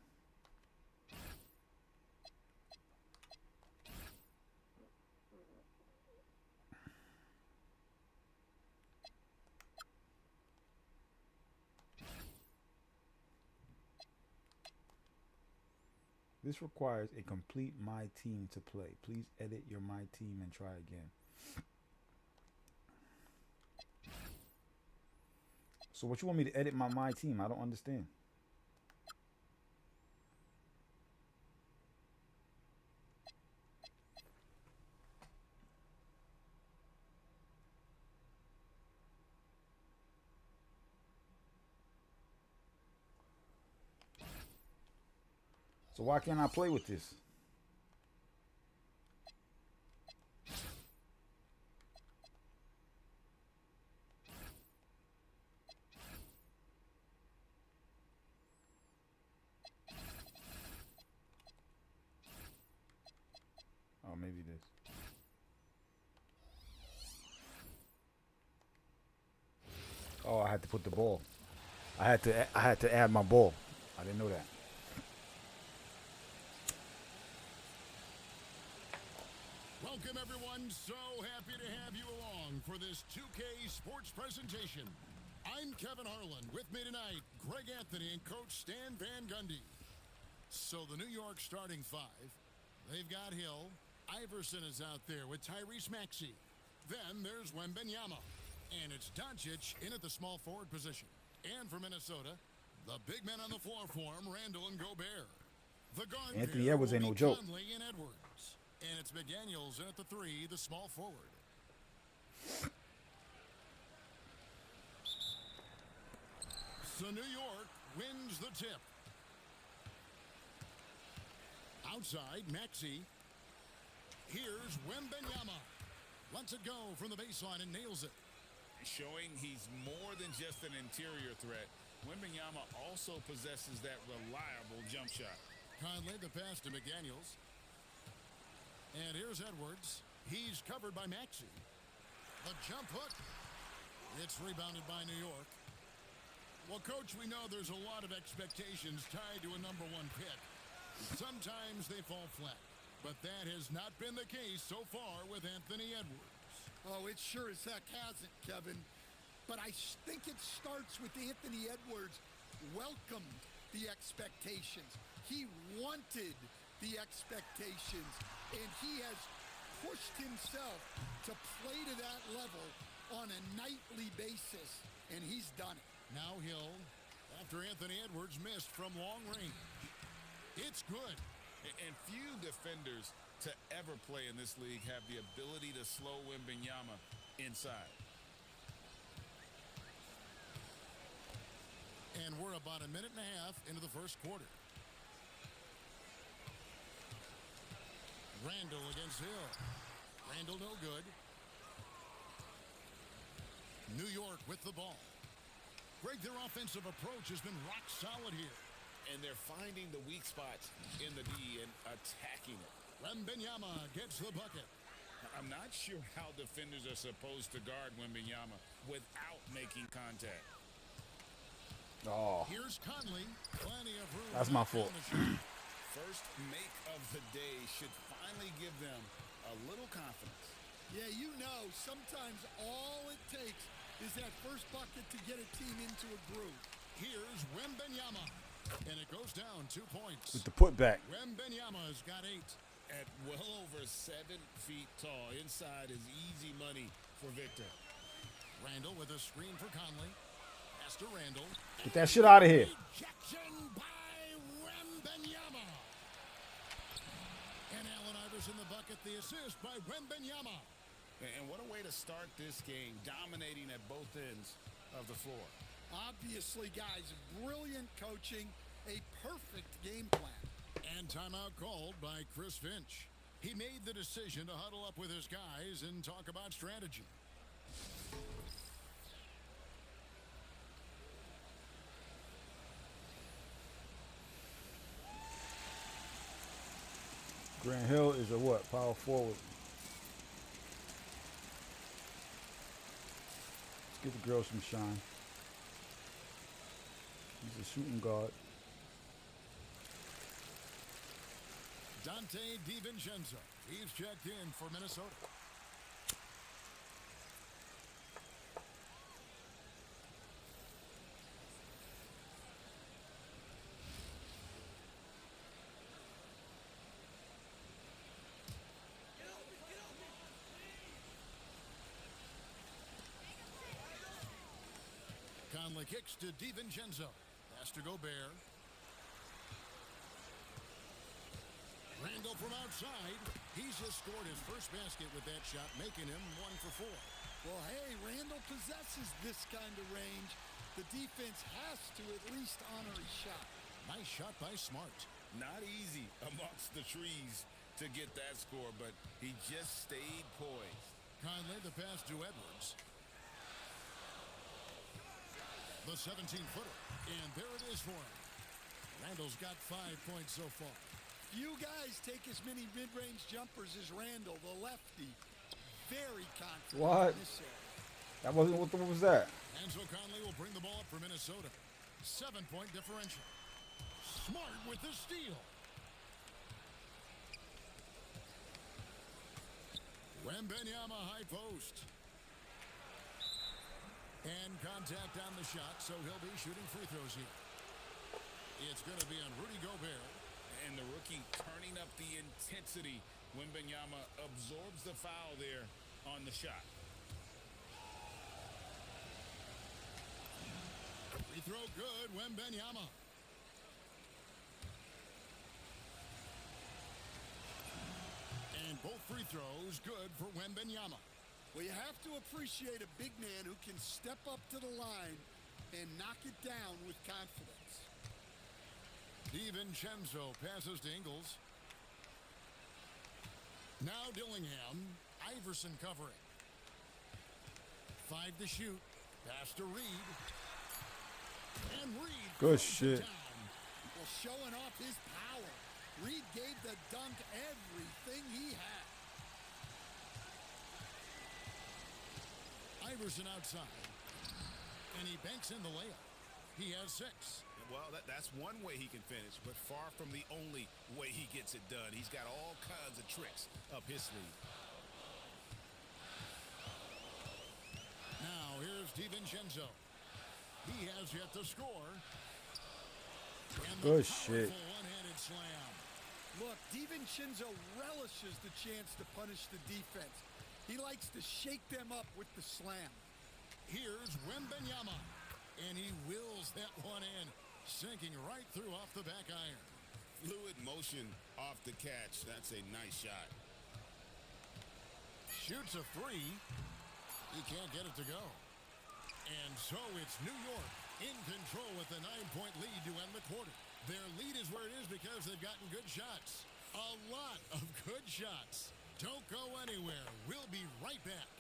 This requires a complete my team to play. Please edit your my team and try again. So what you want me to edit my team? I don't understand. So why can't I play with this? Oh, maybe this. Oh, I had to put the ball. I had to add my ball. I didn't know that. Welcome, everyone. So happy to have you along for this 2K sports presentation. I'm Kevin Harlan. With me tonight, Greg Anthony and Coach Stan Van Gundy. So the New York starting five, they've got Hill. Iverson is out there with Tyrese Maxey. Then there's Wembanyama. And it's Doncic in at the small forward position. And for Minnesota, the big men on the floor for him, Randall and Gobert. The guard Anthony pair Edwards ain't will no be joke. Conley and Edwards. And it's McDaniels in at the three, the small forward. So New York wins the tip. Outside, Maxey. Here's Wembanyama. Lets it go from the baseline and nails it. Showing he's more than just an interior threat. Wembanyama also possesses that reliable jump shot. Conley the pass to McDaniels. And here's Edwards. He's covered by Maxey. The jump hook. It's rebounded by New York. Well, Coach, we know there's a lot of expectations tied to a number one pick. Sometimes they fall flat. But that has not been the case so far with Anthony Edwards. Oh, it sure as heck hasn't, Kevin. But I think it starts with Anthony Edwards welcomed the expectations. He wanted the expectations, and he has pushed himself to play to that level on a nightly basis, and he's done it. Now Hill, after Anthony Edwards missed from long range. It's good. And few defenders to ever play in this league have the ability to slow Wembanyama inside. And we're about a minute and a half into the first quarter. Randall against Hill. Randall no good. New York with the ball. Greg, their offensive approach has been rock solid here. And they're finding the weak spots in the D and attacking it. Wembanyama gets the bucket. I'm not sure how defenders are supposed to guard Wembanyama without making contact. Oh, Here's Conley. Plenty of room. that's my fault. First make of the day should finally give them a little confidence. Yeah, you know, sometimes all it takes is that first bucket to get a team into a groove. Here's Wembanyama. And it goes down 2 points. With the putback. Wembanyama's got 8. At well over 7 feet tall, inside is easy money for Victor. Randall with a screen for Conley. Pass to Randall. Get that shit out of here. Rejection by Wembanyama. And Allen Iverson the bucket, the assist by Wembanyama. And what a way to start this game, dominating at both ends of the floor. Obviously, guys, brilliant coaching, a perfect game plan. And timeout called by Chris Finch. He made the decision to huddle up with his guys and talk about strategy. Grant Hill is a what? Power forward. Let's give the girls some shine. He's a shooting guard. Dante DiVincenzo. He's checked in for Minnesota. Conley kicks to DiVincenzo. Pass to Gobert. Randall from outside. He's just scored his first basket with that shot, making him 1 for 4. Well, hey, Randall possesses this kind of range. The defense has to at least honor his shot. Nice shot by Smart. Not easy amongst the trees to get that score, but he just stayed poised. Conley the pass to Edwards. The 17-footer. And there it is for him. Randall's got 5 points so far. Few guys take as many mid-range jumpers as Randall, the lefty. Very confident What? in this area. That wasn't what was that? And so Conley will bring the ball up for Minnesota. 7-point differential. Smart with the steal. Wembanyama high post. And contact on the shot, so he'll be shooting free throws here. It's going to be on Rudy Gobert. And the rookie turning up the intensity when Wembanyama absorbs the foul there on the shot. Free throw good, Wembanyama. And both free throws good for Wembanyama. Well, you have to appreciate a big man who can step up to the line and knock it down with confidence. DiVincenzo passes to Ingles. Now Dillingham. Iverson covering. 5 to shoot. Pass to Reed. And Reed. Good throws it shit. down. Well, showing off his power. Reed gave the dunk everything he had. Iverson outside. And he banks in the layup. He has 6. Well, that's one way he can finish, but far from the only way he gets it done. He's got all kinds of tricks up his sleeve. Now here's DiVincenzo. He has yet to score. And the Good shit. powerful one-handed slam. Look, DiVincenzo relishes the chance to punish the defense. He likes to shake them up with the slam. Here's Wembanyama. And he wills that one in, sinking right through off the back iron. Fluid motion off the catch. That's a nice shot. Shoots a 3. He can't get it to go. And so it's New York in control with a 9-point lead to end the quarter. Their lead is where it is because they've gotten good shots. A lot of good shots. Don't go anywhere. We'll be right back.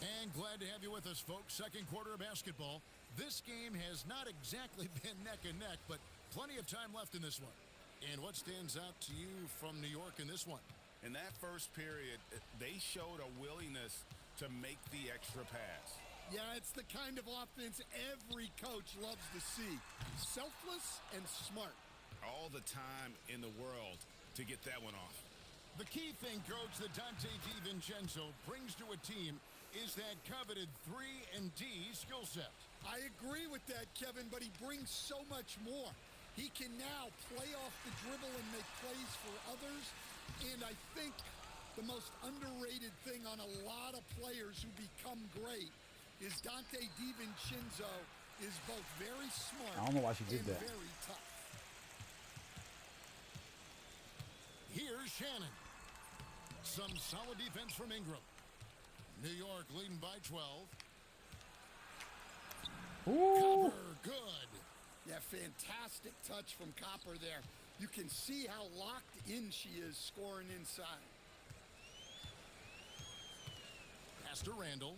And glad to have you with us, folks. Second quarter of basketball. This game has not exactly been neck and neck, but plenty of time left in this one. And what stands out to you from New York in this one? In that first period, they showed a willingness to make the extra pass. Yeah, it's the kind of offense every coach loves to see. Selfless and smart. All the time in the world to get that one off. The key thing, Coach, that Dante DiVincenzo brings to a team is that coveted 3-and-D skill set. I agree with that, Kevin, but he brings so much more. He can now play off the dribble and make plays for others. And I think the most underrated thing on a lot of players who become great is Dante DiVincenzo is both very smart I don't know why she did and that. very tough. Here's Shannon. Some solid defense from Ingram. New York leading by 12. Ooh. Copper, good. Yeah, fantastic touch from Copper there. You can see how locked in she is scoring inside. Pass to Randall.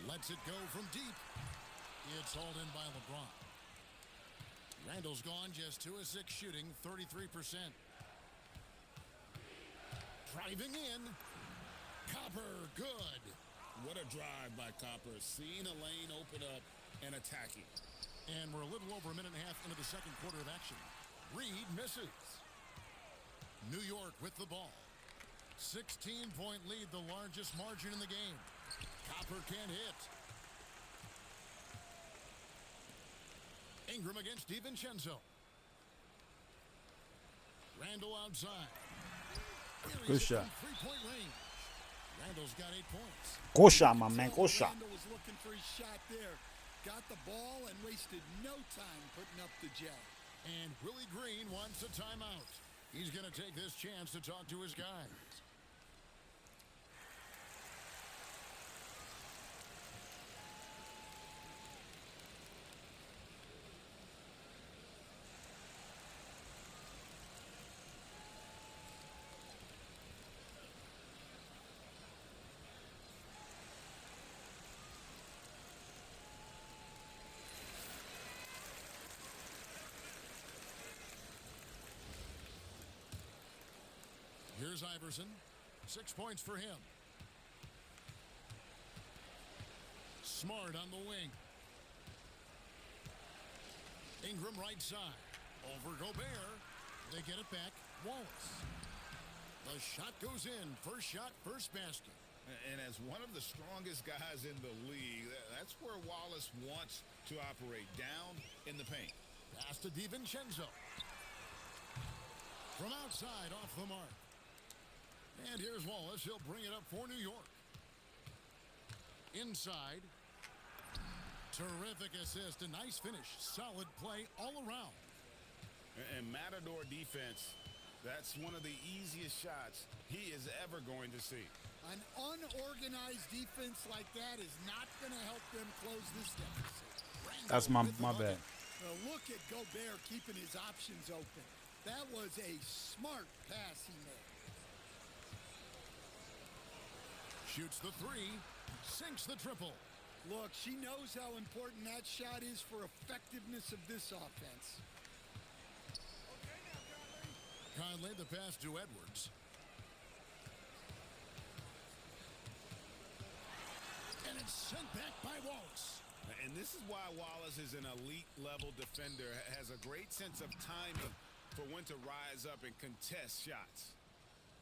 Lets it go from deep. It's hauled in by LeBron. Randall's gone just 2 of 6 shooting, 33%. Driving in. Copper, good. What a drive by Copper. Seeing a lane open up and attacking. And we're a little over a minute and a half into the second quarter of action. Reed misses. New York with the ball. 16-point lead, the largest margin in the game. Copper can't hit. Ingram against DiVincenzo. Randall outside. Good shot. 3-point range. Randall's got 8 points. Go shot, my man. Go shot. Randall was looking for his shot there. Got the ball and wasted no time putting up the jab. And Willie Green wants a timeout. He's going to take this chance to talk to his guys. Here's Iverson. 6 points for him. Smart on the wing. Ingram right side. Over Gobert. They get it back. Wallace. The shot goes in. First shot, first basket. And as one of the strongest guys in the league, that's where Wallace wants to operate, down in the paint. Pass to DiVincenzo. From outside, off the mark. And here's Wallace. He'll bring it up for New York. Inside. Terrific assist. A nice finish. Solid play all around. And Matador defense, that's one of the easiest shots he is ever going to see. An unorganized defense like that is not going to help them close this deficit. That's my bad. Look at Gobert keeping his options open. That was a smart pass he made. Shoots the three. Sinks the triple. Look, she knows how important that shot is for effectiveness of this offense. Conley, the pass to Edwards. And it's sent back by Wallace. And this is why Wallace is an elite-level defender, has a great sense of timing for when to rise up and contest shots.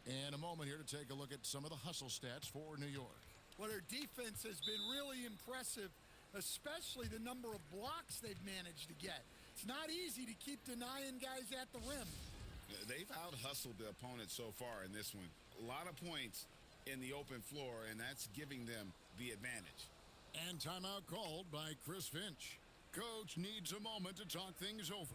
And a moment here to take a look at some of the hustle stats for New York. Well, their defense has been really impressive, especially the number of blocks they've managed to get. It's not easy to keep denying guys at the rim. They've out-hustled the opponent so far in this one. A lot of points in the open floor, and that's giving them the advantage. And timeout called by Chris Finch. Coach needs a moment to talk things over.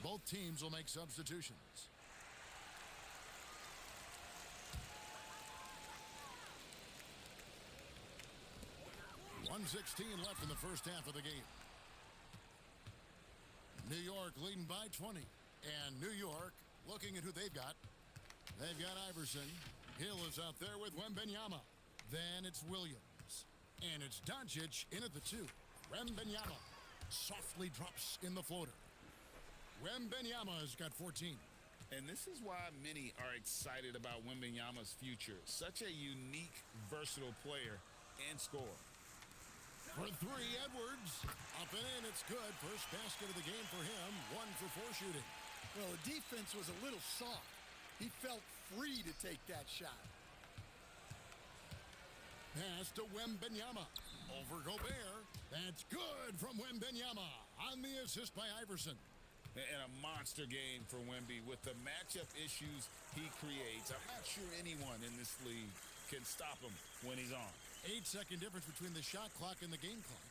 Both teams will make substitutions. .116 left in the first half of the game. New York leading by 20. And New York looking at who they've got. They've got Iverson. Hill is out there with Wembanyama. Then it's Williams. And it's Doncic in at the 2. Wembanyama softly drops in the floater. Wembanyama has got 14. And this is why many are excited about Wembanyama's future. Such a unique, versatile player and scorer. For three, Edwards. Up and in, it's good. First basket of the game for him. 1 for 4 shooting. Well, the defense was a little soft. He felt free to take that shot. Pass to Wembanyama. Over Gobert. That's good from Wembanyama. On the assist by Iverson. And a monster game for Wemby with the matchup issues he creates. I'm not sure anyone in this league can stop him when he's on. 8-second difference between the shot clock and the game clock.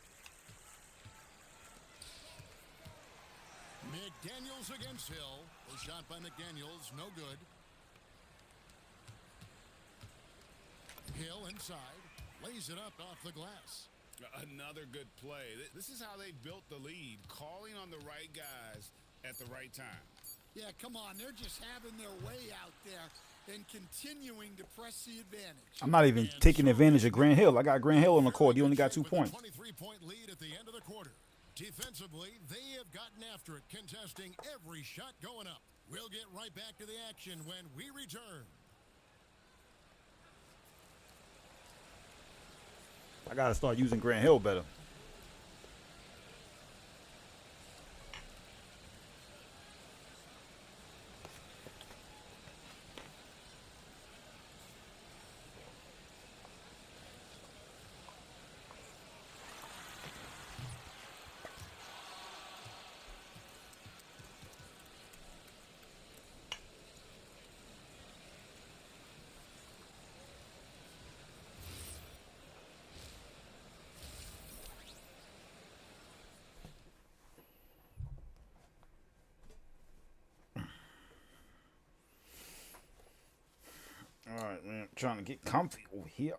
McDaniels against Hill. The shot by McDaniels, no good. Hill inside. Lays it up off the glass. Another good play. This is how they built the lead, calling on the right guys at the right time. Yeah, come on. They're just having their way out there and continuing to press the advantage. I'm not even taking advantage of Grant Hill. I got Grant Hill on the court. He only got 2 points. 23-point lead at the end of the quarter. Defensively, they have gotten after it, contesting every shot going up. We'll get right back to the action when we return. I got to start using Grant Hill better. All right, man. Trying to get comfy over here.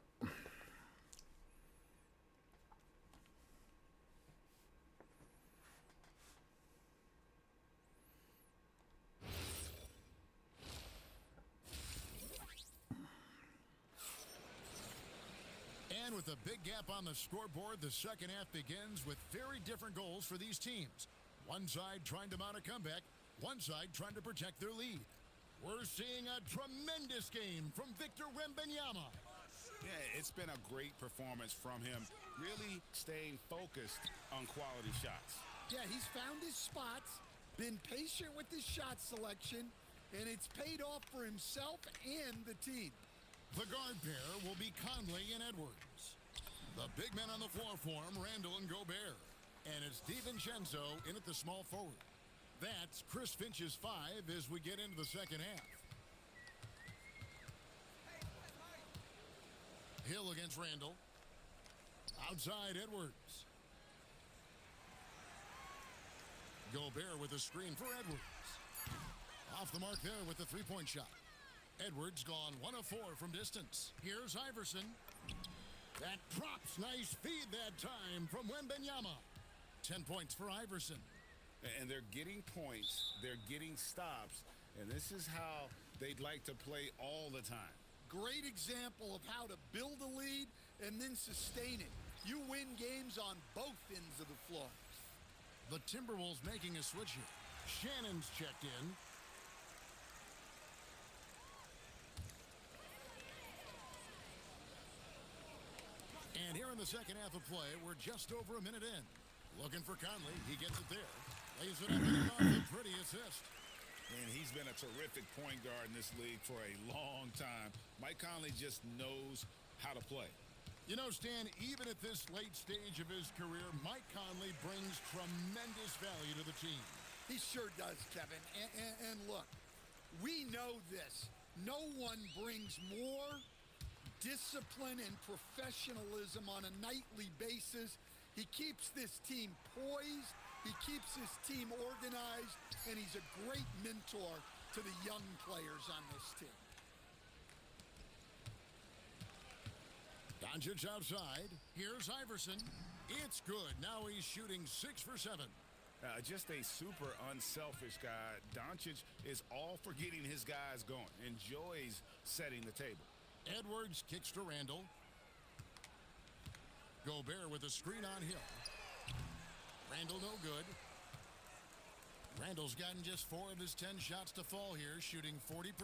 And with a big gap on the scoreboard, the second half begins with very different goals for these teams. One side trying to mount a comeback, One side trying to protect their lead. We're seeing a tremendous game from Victor Wembanyama. Yeah, it's been a great performance from him, really staying focused on quality shots. Yeah, he's found his spots, been patient with his shot selection, and it's paid off for himself and the team. The guard pair will be Conley and Edwards. The big men on the floor for him, Randall and Gobert. And it's DiVincenzo in at the small forward. That's Chris Finch's 5 as we get into the second half. Hill against Randall. Outside Edwards. Gobert with a screen for Edwards. Off the mark there with the three-point shot. Edwards gone 1 of 4 from distance. Here's Iverson. That drops. Nice feed that time from Wembanyama. 10 points for Iverson. And they're getting points, they're getting stops, and this is how they'd like to play all the time. Great example of how to build a lead and then sustain it. You win games on both ends of the floor. The Timberwolves making a switch here. Shannon's checked in. And here in the second half of play, we're just over a minute in. Looking for Conley. He gets it there. Lays it up and off. A pretty assist. And he's been a terrific point guard in this league for a long time. Mike Conley just knows how to play. You know, Stan, even at this late stage of his career, Mike Conley brings tremendous value to the team. He sure does, Kevin. And look, we know this. No one brings more discipline and professionalism on a nightly basis. He keeps this team poised, he keeps his team organized, and he's a great mentor to the young players on this team. Doncic outside. Here's Iverson. It's good. Now he's shooting 6 for 7. Just a super unselfish guy. Doncic is all for getting his guys going. Enjoys setting the table. Edwards kicks to Randall. Gobert with a screen on Hill. Randall no good. Randall's gotten just 4 of his 10 shots to fall here, shooting 40%.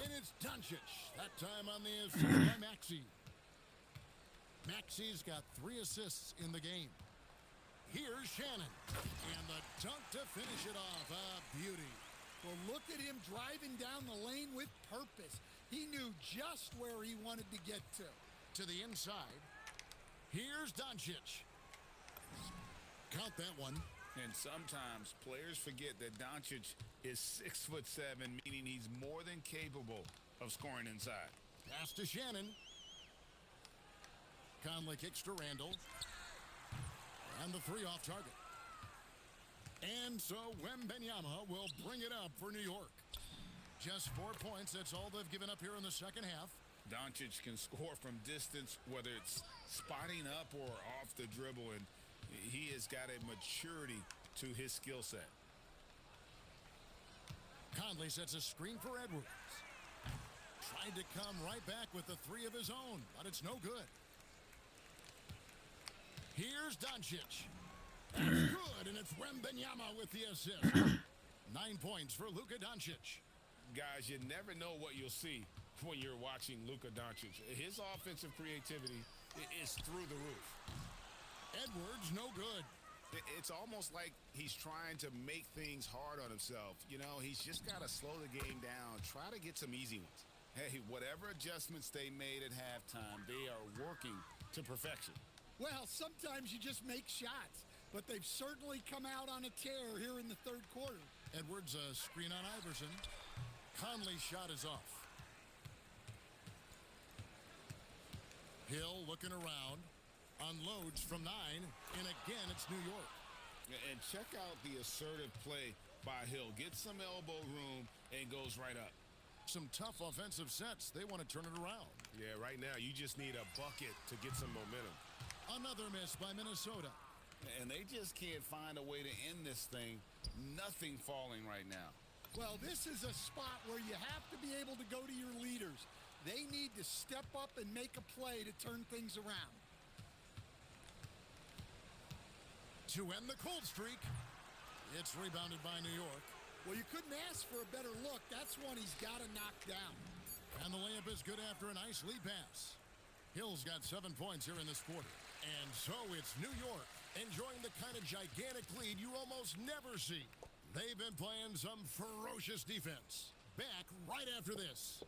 And it's Doncic. That time on the assist by Maxey. Maxey's got 3 assists in the game. Here's Shannon. And the dunk to finish it off. A beauty. Well, look at him driving down the lane with purpose. He knew just where he wanted to get to. To the inside. Here's Doncic. Count that one. And sometimes players forget that Doncic is 6'7", meaning he's more than capable of scoring inside. Pass to Shannon. Conley kicks to Randall. And the 3 off target. And so Wembanyama will bring it up for New York. Just 4 points. That's all they've given up here in the second half. Doncic can score from distance, whether it's spotting up or off the dribble, and he has got a maturity to his skill set. Conley sets a screen for Edwards. Tried to come right back with the 3 of his own, but it's no good. Here's Doncic. That's good, and it's Wembanyama with the assist. 9 points for Luka Doncic. Guys, you never know what you'll see when you're watching Luka Doncic. His offensive creativity is through the roof. Edwards, no good. It's almost like he's trying to make things hard on himself. You know, he's just got to slow the game down, try to get some easy ones. Hey, whatever adjustments they made at halftime, they are working to perfection. Well, sometimes you just make shots, but they've certainly come out on a tear here in the third quarter. Edwards, a screen on Iverson. Conley's shot is off. Hill looking around. Unloads from 9, and again it's New York. And check out the assertive play by Hill. Gets some elbow room and goes right up. Some tough offensive sets. They want to turn it around. Yeah, right now you just need a bucket to get some momentum. Another miss by Minnesota. And they just can't find a way to end this thing. Nothing falling right now. Well, this is a spot where you have to be able to go to your leaders. They need to step up and make a play to turn things To end the cold streak, It's rebounded by New York. Well, you couldn't ask for a better look. That's one he's got to knock down. And the layup is good after a nice lead pass. Hill's got 7 points here in this quarter. And so it's New York enjoying the kind of gigantic lead you almost never see. They've been playing some ferocious defense. Back right after this.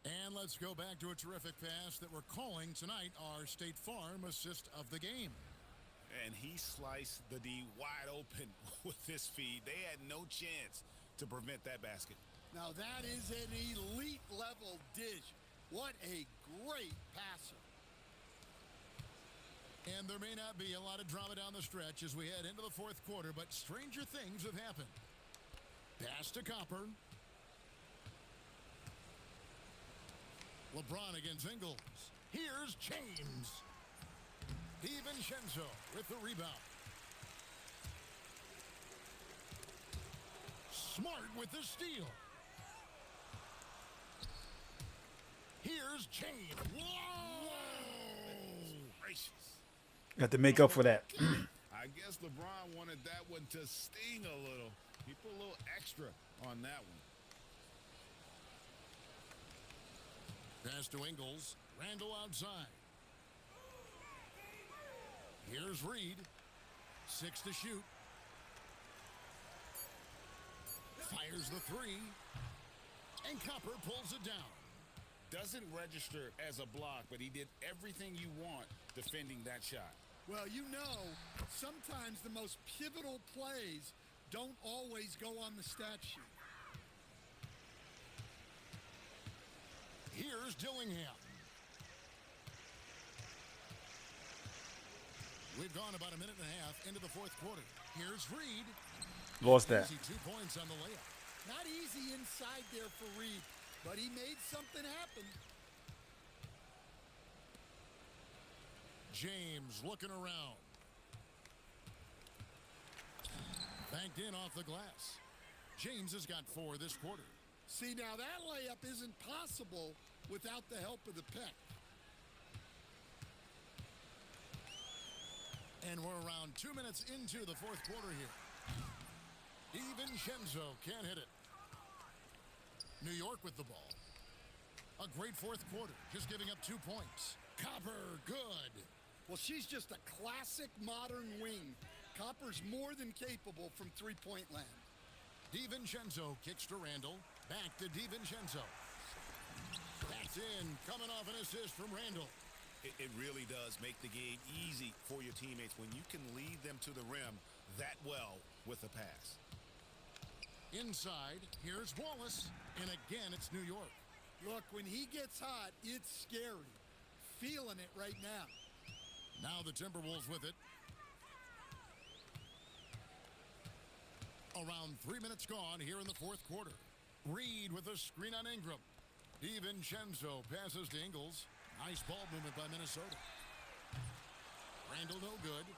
And let's go back to a terrific pass that we're calling tonight our State Farm assist of the game. And he sliced the D wide open with this feed. They had no chance to prevent that basket. Now that is an elite level dish. What a great passer. And there may not be a lot of drama down the stretch as we head into the fourth quarter, but stranger things have happened. Pass to Copper. LeBron against Ingles. Here's James. DiVincenzo with the rebound. Smart with the steal. Here's James. Whoa! Gracious. Got to make up for that. I guess LeBron wanted that one to sting a little. He put a little extra on that one. Pass to Ingles. Randall outside. Here's Reed. 6 to shoot. Fires the 3. And Copper pulls it down. Doesn't register as a block, but he did everything you want defending that shot. Well, you know, sometimes the most pivotal plays don't always go on the stat sheet. Here's Dillingham. We've gone about a minute and a half into the fourth quarter. Here's Reed. Lost that. Easy 2 points on the layup. Not easy inside there for Reed, but he made something happen. James looking around. Banked in off the glass. James has got 4 this quarter. See, now that layup isn't possible without the help of the pick. And we're around 2 minutes into the fourth quarter here. DiVincenzo can't hit it. New York with the ball. A great fourth quarter, just giving up 2 points. Copper, good. Well, she's just a classic modern wing. Copper's more than capable from three-point land. DiVincenzo kicks to Randall. Back to DiVincenzo. That's in, coming off an assist from Randall. It really does make the game easy for your teammates when you can lead them to the rim that well with a pass. Inside, here's Wallace. And again, it's New York. Look, when he gets hot, it's scary. Feeling it right now. Now the Timberwolves with it. Around 3 minutes gone here in the fourth quarter. Reed with a screen on Ingram. DiVincenzo passes to Ingles. Nice ball movement by Minnesota. Randall no good.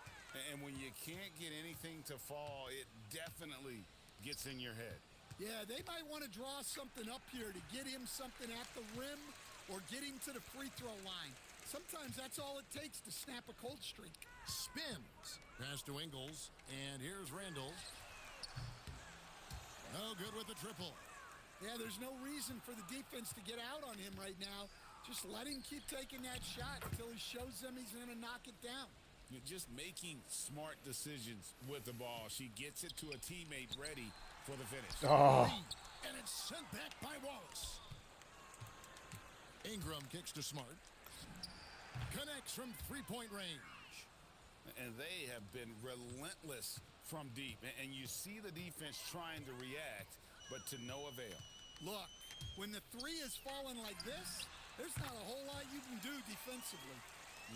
And when you can't get anything to fall, it definitely gets in your head. Yeah, they might want to draw something up here to get him something at the rim or get him to the free throw line. Sometimes that's all it takes to snap a cold streak. Spins. Pass to Ingles. And here's Randall. No good with the triple. Yeah, there's no reason for the defense to get out on him right now. Just let him keep taking that shot until he shows them he's going to knock it down. You're just making smart decisions with the ball. She gets it to a teammate ready for the finish. Oh. And it's sent back by Wallace. Ingram kicks to Smart. Connects from three-point range. And they have been relentless from deep. And you see the defense trying to react, but to no avail. Look, when the three is falling like this, there's not a whole lot you can do defensively.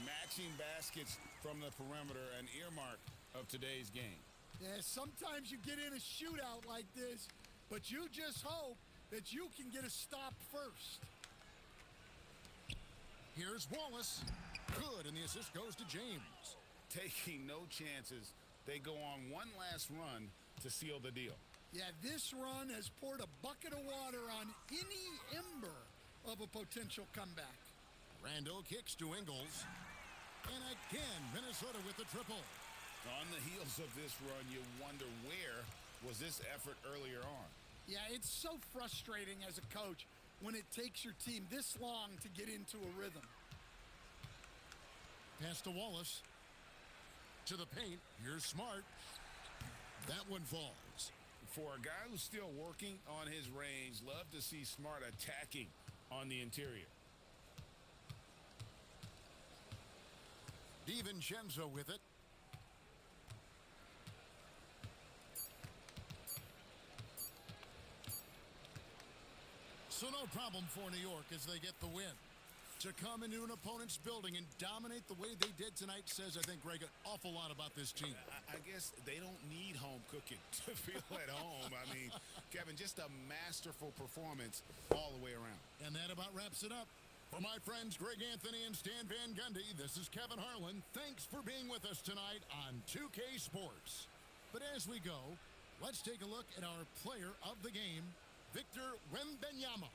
Matching baskets from the perimeter, an earmark of today's game. Yeah, sometimes you get in a shootout like this, but you just hope that you can get a stop first. Here's Wallace. Good, and the assist goes to James. Taking no chances, they go on one last run to seal the deal. Yeah, this run has poured a bucket of water on any ember of a potential comeback. Randall kicks to Ingles. And again, Minnesota with the triple. On the heels of this run, you wonder where was this effort earlier on. Yeah, it's so frustrating as a coach when it takes your team this long to get into a rhythm. Pass to Wallace. To the paint. Here's Smart. That one falls. For a guy who's still working on his range, love to see Smart attacking on the interior. DiVincenzo with it. So no problem for New York as they get the win. To come into an opponent's building and dominate the way they did tonight says, I think, Greg, an awful lot about this team. I guess they don't need home cooking to feel at home. I mean, Kevin, just a masterful performance all the way around. And that about wraps it up. For my friends Greg Anthony and Stan Van Gundy, this is Kevin Harlan. Thanks for being with us tonight on 2K Sports. But as we go, let's take a look at our player of the game, Victor Wembanyama.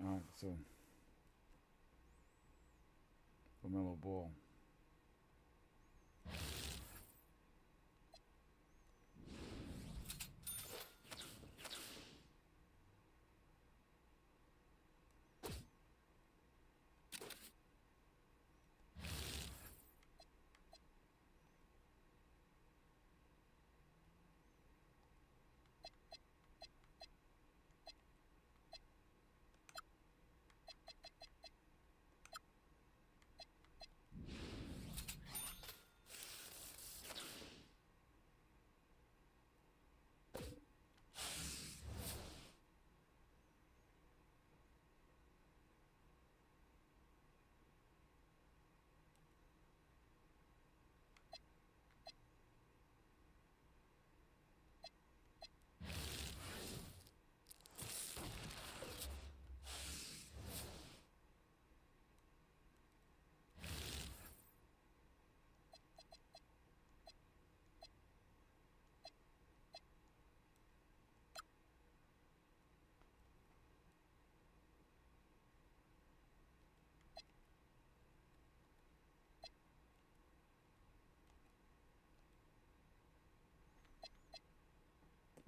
All right, so LaMelo Ball.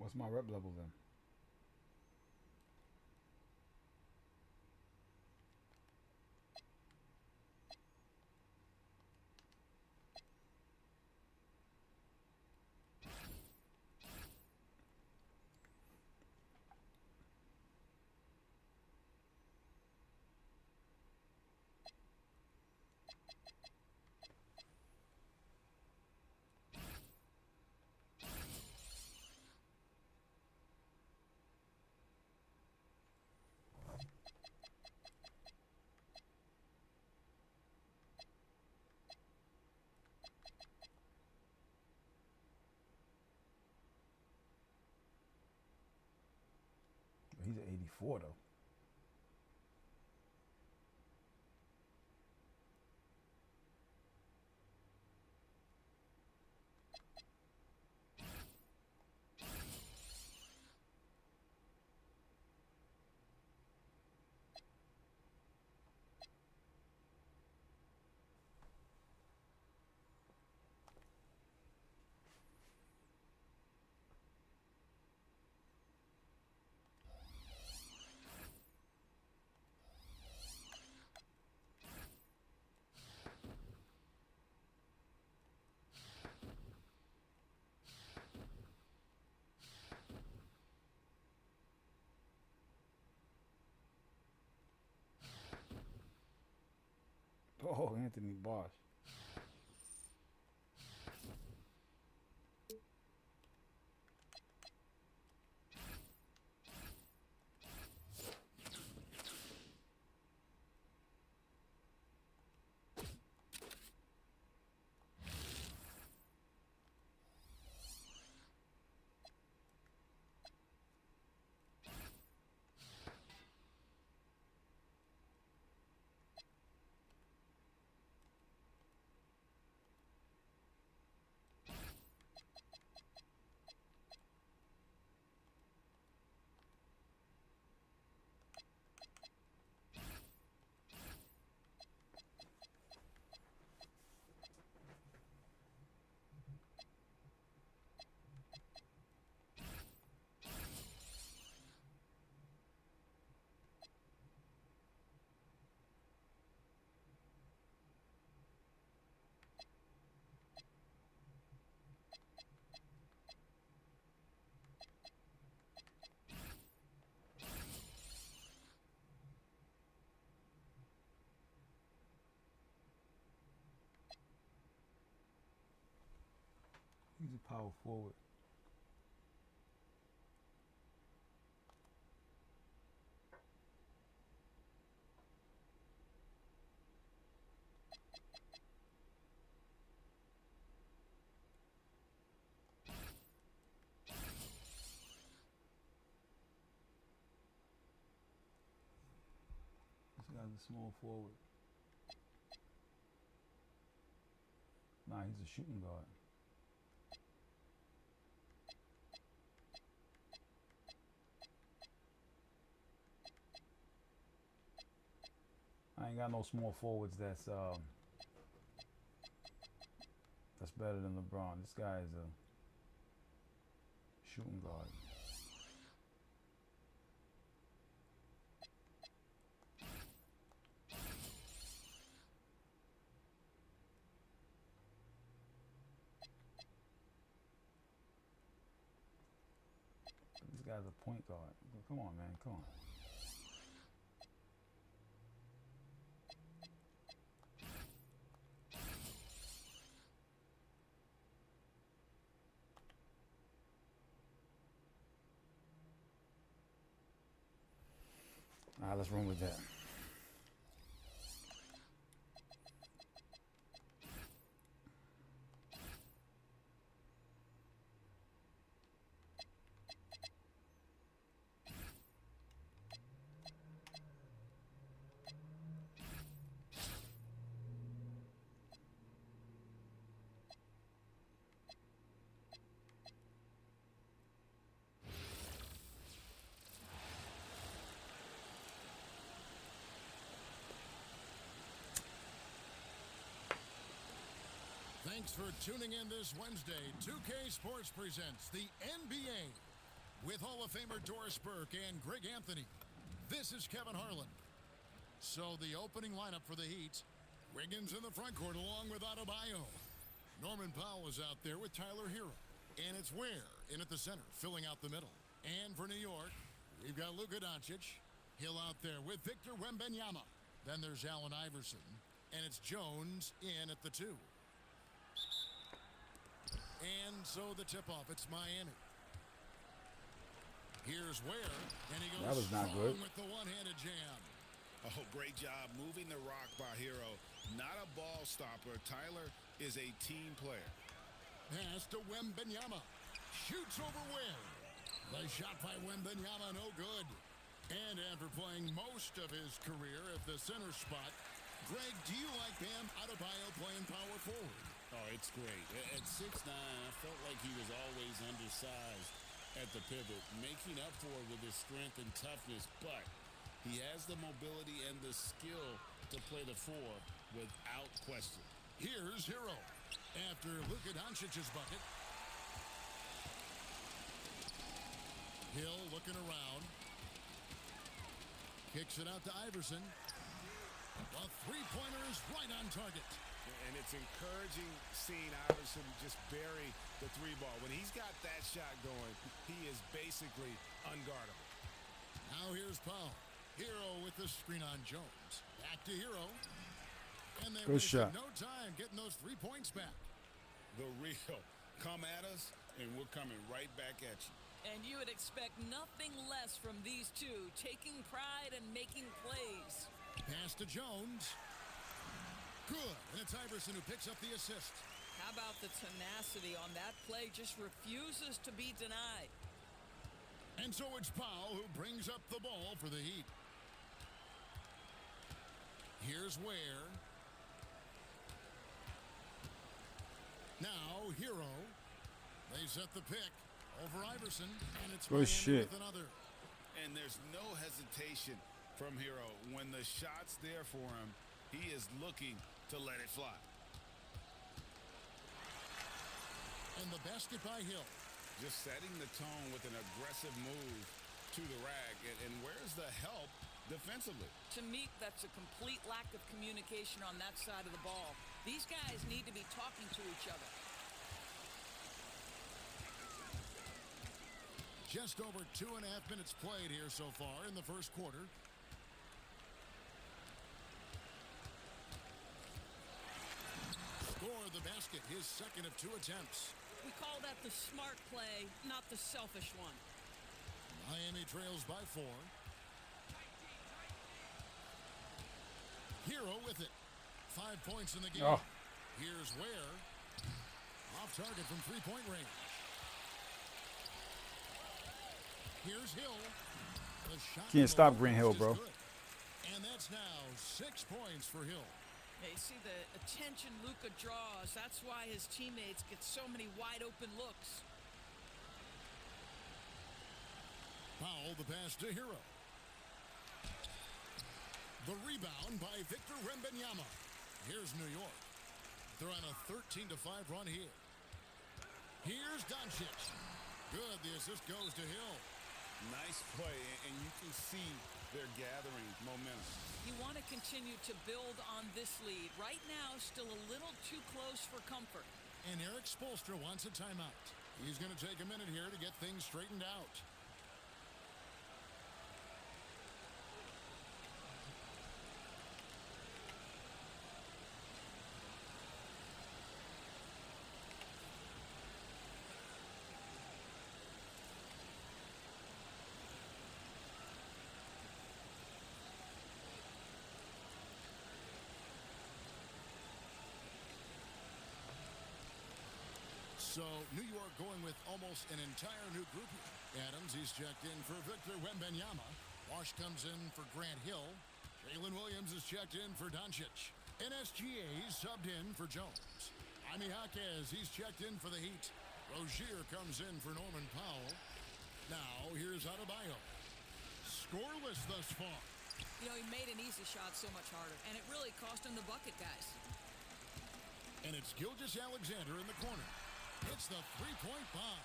What's my rep level then? He's at 84 though. Oh, Anthony Bosch. He's a power forward. This guy's a small forward. Nah, he's a shooting guard. I ain't got no small forwards that's better than LeBron. This guy is a shooting guard. This guy's a point guard. Come on, man. Come on. All right, let's run with that. Thanks for tuning in this Wednesday. 2K Sports presents the NBA with Hall of Famer Doris Burke and Greg Anthony. This is Kevin Harlan. So the opening lineup for the Heat, Wiggins in the front court along with Adebayo. Norman Powell is out there with Tyler Hero. And it's Ware in at the center, filling out the middle. And for New York, we've got Luka Doncic. Hill out there with Victor Wembanyama. Then there's Allen Iverson. And it's Jones in at the 2. And so the tip-off, it's Miami. Here's Ware, and he goes That was not strong good. with the one-handed jam. Oh, great job moving the rock by Hero. Not a ball stopper. Tyler is a team player. Pass to Wembanyama. Shoots over Ware. The shot by Wembanyama, no good. And after playing most of his career at the center spot, Greg, do you like Bam Adebayo playing power forward? Oh, it's great. At 6'9", I felt like he was always undersized at the pivot, making up for it with his strength and toughness, but he has the mobility and the skill to play the 4 without question. Here's Hero after Luka Doncic's bucket. Hill looking around. Kicks it out to Iverson. The three-pointer is right on target. And it's encouraging seeing Iverson just bury the 3-ball. When he's got that shot going, he is basically unguardable. Now here's Powell. Hero with the screen on Jones. Back to Hero. And they Good wasted shot. no time getting those 3 points back. The real come at us, and we're coming right back at you. And you would expect nothing less from these two, taking pride and making plays. Pass to Jones. Good. And it's Iverson who picks up the assist. How about the tenacity on that play? Just refuses to be denied. And so it's Powell who brings up the ball for the Heat. Here's Ware. Now Hero. They set the pick over Iverson, and it's Good Miami shit. with another. And there's no hesitation from Hero. When the shot's there for him, he is looking to let it fly. And the basket by Hill. Just setting the tone with an aggressive move to the rack. And where's the help defensively? To me, that's a complete lack of communication on that side of the ball. These guys need to be talking to each other. Just over 2.5 minutes played here so far in the first quarter. Score the basket, his second of 2 attempts. We call that the smart play, not the selfish one. Miami trails by 4. Hero with it. 5 points in the game. Oh. Here's Ware. Off target from 3-point range. Here's Hill. The shot Can't from stop the Green Hill, post is bro. good. And that's now 6 points for Hill. Hey, see the attention Luka draws. That's why his teammates get so many wide open looks. Powell, the pass to Hero. The rebound by Victor Wembanyama. Here's New York. They're on a 13-5 run here. Here's Doncic. Good. The assist goes to Hill. Nice play, and you can see they're gathering momentum. You want to continue to build on this lead. Right now, still a little too close for comfort. And Eric Spoelstra wants a timeout. He's going to take a minute here to get things straightened out. So New York going with almost an entire new group here. Adams, he's checked in for Victor Wembanyama. Wash comes in for Grant Hill. Jalen Williams is checked in for Doncic. NSGA's subbed in for Jones. Jaime Jaquez, he's checked in for the Heat. Rozier comes in for Norman Powell. Now here's Adebayo. Scoreless thus far. You know, he made an easy shot so much harder, and it really cost him the bucket, guys. And it's Gilgeous-Alexander in the corner. It's the three-point bomb.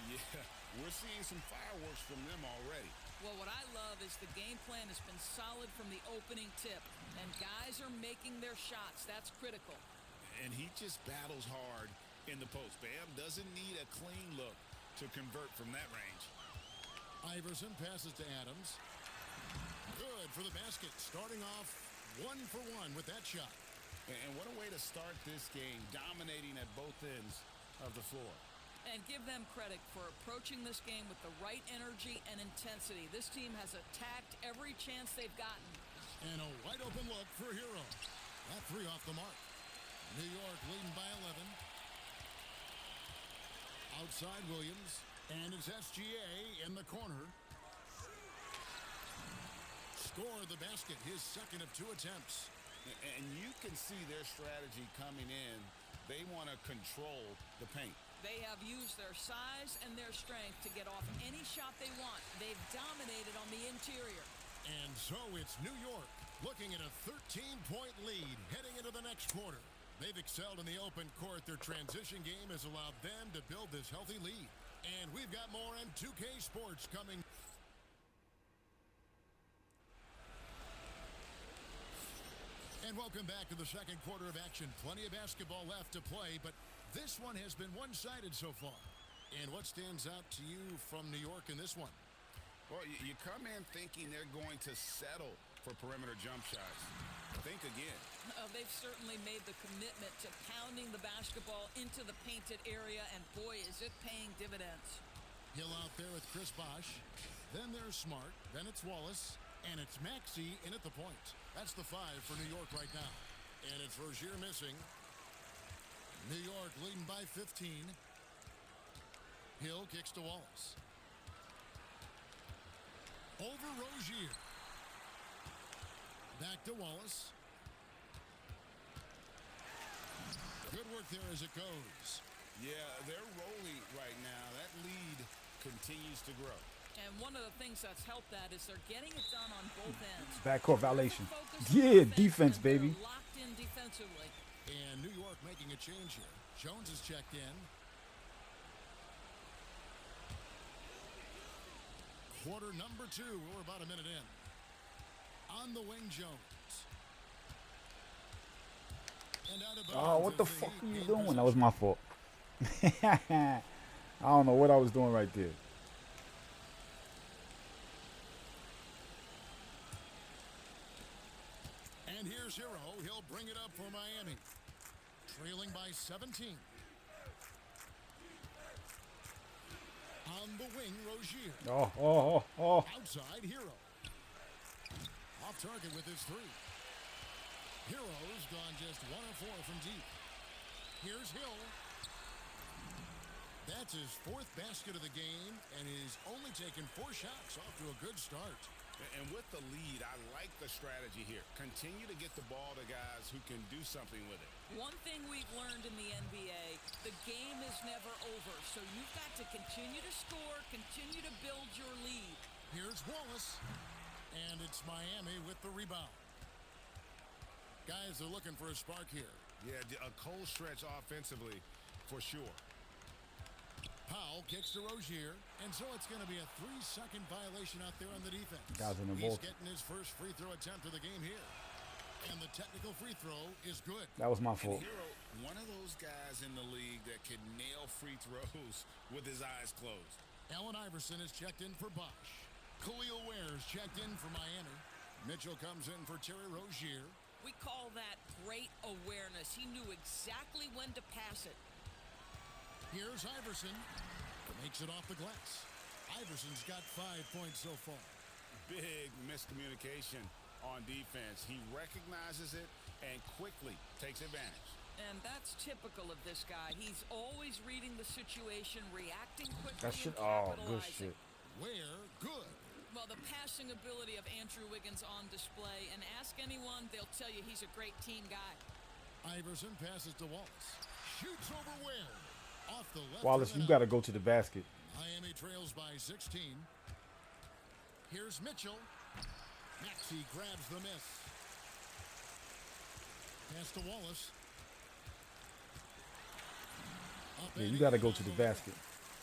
Yeah, we're seeing some fireworks from them already. Well, what I love is the game plan has been solid from the opening tip, and guys are making their shots. That's critical. And he just battles hard in the post. Bam doesn't need a clean look to convert from that range. Iverson passes to Adams. Good for the basket. Starting off 1 for 1 with that shot. And what a way to start this game, dominating at both ends of the floor. And give them credit for approaching this game with the right energy and intensity. This team has attacked every chance they've gotten. And a wide open look for Hero. That 3 off the mark. New York leading by 11. Outside Williams. And it's SGA in the corner. Score the basket, his second of 2 attempts. And you can see their strategy coming in. They want to control the paint. They have used their size and their strength to get off any shot they want. They've dominated on the interior. And so it's New York looking at a 13-point lead heading into the next quarter. They've excelled in the open court. Their transition game has allowed them to build this healthy lead. And we've got more on 2K Sports coming. And welcome back to the second quarter of action. Plenty of basketball left to play, but this one has been one-sided so far. And what stands out to you from New York in this one? Well, you come in thinking they're going to settle for perimeter jump shots. think again. They've certainly made the commitment to pounding the basketball into the painted area, and boy, is it paying dividends. Hill out there with Chris Bosh. Then there's Smart. Then it's Wallace. And it's Maxey in at the point. That's the 5 for New York right now. And it's Rozier missing. New York leading by 15. Hill kicks to Wallace. Over Rozier. Back to Wallace. Good work there as it goes. Yeah, they're rolling right now. That lead continues to grow. And one of the things that's helped that is they're getting it done on both ends. Backcourt violation. Focus on Yeah, offense, defense, and they're baby. Locked in defensively. And New York making a change here. Jones is checked in. Quarter number 2. We're about a minute in. On the wing, Jones. And out of Oh, bounds what the as fuck Heat are you gain doing? possession. That was my fault. I don't know what I was doing right there. And here's Hero. He'll bring it up for Miami. Trailing by 17. On the wing, Rozier. Oh. Outside, Hero. Off target with his 3. Hero's gone just 1 of 4 from deep. Here's Hill. That's his 4th basket of the game, and he's only taken 4 shots. Off to a good start. And with the lead, I like the strategy here. Continue to get the ball to guys who can do something with it. One thing we've learned in the NBA, the game is never over. So you've got to continue to score, continue to build your lead. Here's Wallace. And it's Miami with the rebound. Guys are looking for a spark here. Yeah, a cold stretch offensively for sure. Powell kicks to Rozier, and so it's going to be a 3-second violation out there on the defense. Guys in the He's ball. getting his first free throw attempt of the game here. And the technical free throw is good. That was my And fault. Hero, one of those guys in the league that can nail free throws with his eyes closed. Allen Iverson is checked in for Bosh. Khalil Ware's checked in for Miami. Mitchell comes in for Terry Rozier. We call that great awareness. He knew exactly when to pass it. Here's Iverson. Makes it off the glass. Iverson's got 5 points so far. Big miscommunication on defense. He recognizes it and quickly takes advantage. And that's typical of this guy. He's always reading the situation, reacting quickly, That shit. and Oh, good capitalizing. shit. Ware, good. Well, the passing ability of Andrew Wiggins on display, and ask anyone, they'll tell you he's a great team guy. Iverson passes to Wallace. Shoots over Ware. Off the left. Wallace, of the you net. got to go to the basket. Miami trails by 16. Here's Mitchell. Maxey grabs the miss. Pass to Wallace. Up Yeah, and you got to in go on to the the layup. basket.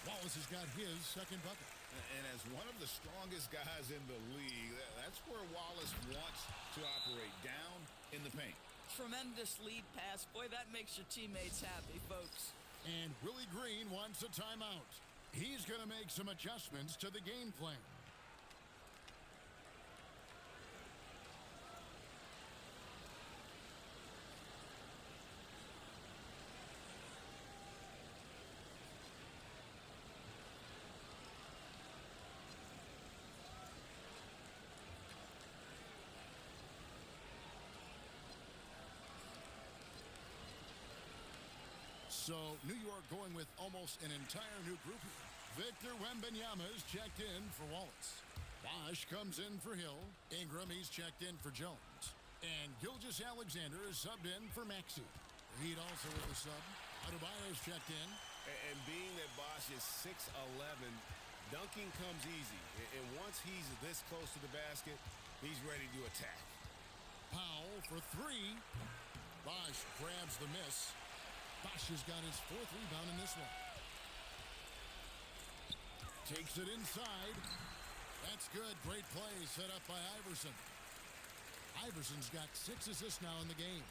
Wallace has got his second bucket. And as one of the strongest guys in the league, that's where Wallace wants to operate, down in the paint. Tremendous lead pass. Boy, that makes your teammates happy, folks. And Willie Green wants a timeout. He's going to make some adjustments to the game plan. So New York going with almost an entire new group here. Victor Wembanyama is checked in for Wallace. Bosh comes in for Hill. Ingram, he's checked in for Jones. And Gilgeous Alexander is subbed in for Maxey. Heat also with the sub. Adebayo's checked in. And being that Bosh is 6'11", dunking comes easy. And once he's this close to the basket, he's ready to attack. Powell for 3. Bosh grabs the miss. Bosh has got his 4th rebound in this one. Takes it inside. That's good. Great play set up by Iverson. Iverson's got 6 assists now in the game.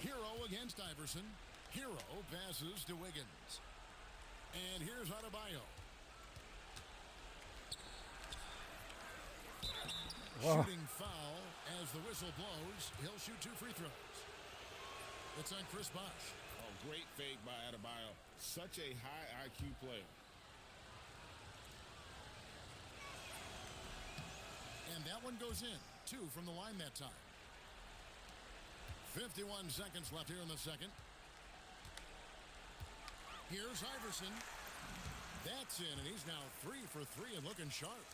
Hero against Iverson. Hero passes to Wiggins. And here's Adebayo. Whoa. Shooting foul as the whistle blows. He'll shoot 2 free throws. It's on Chris Bosh. Oh, great fake by Adebayo. Such a high IQ player. And that one goes in. 2 from the line that time. 51 seconds left here in the second. Here's Iverson. That's in, and he's now 3 for 3 and looking sharp.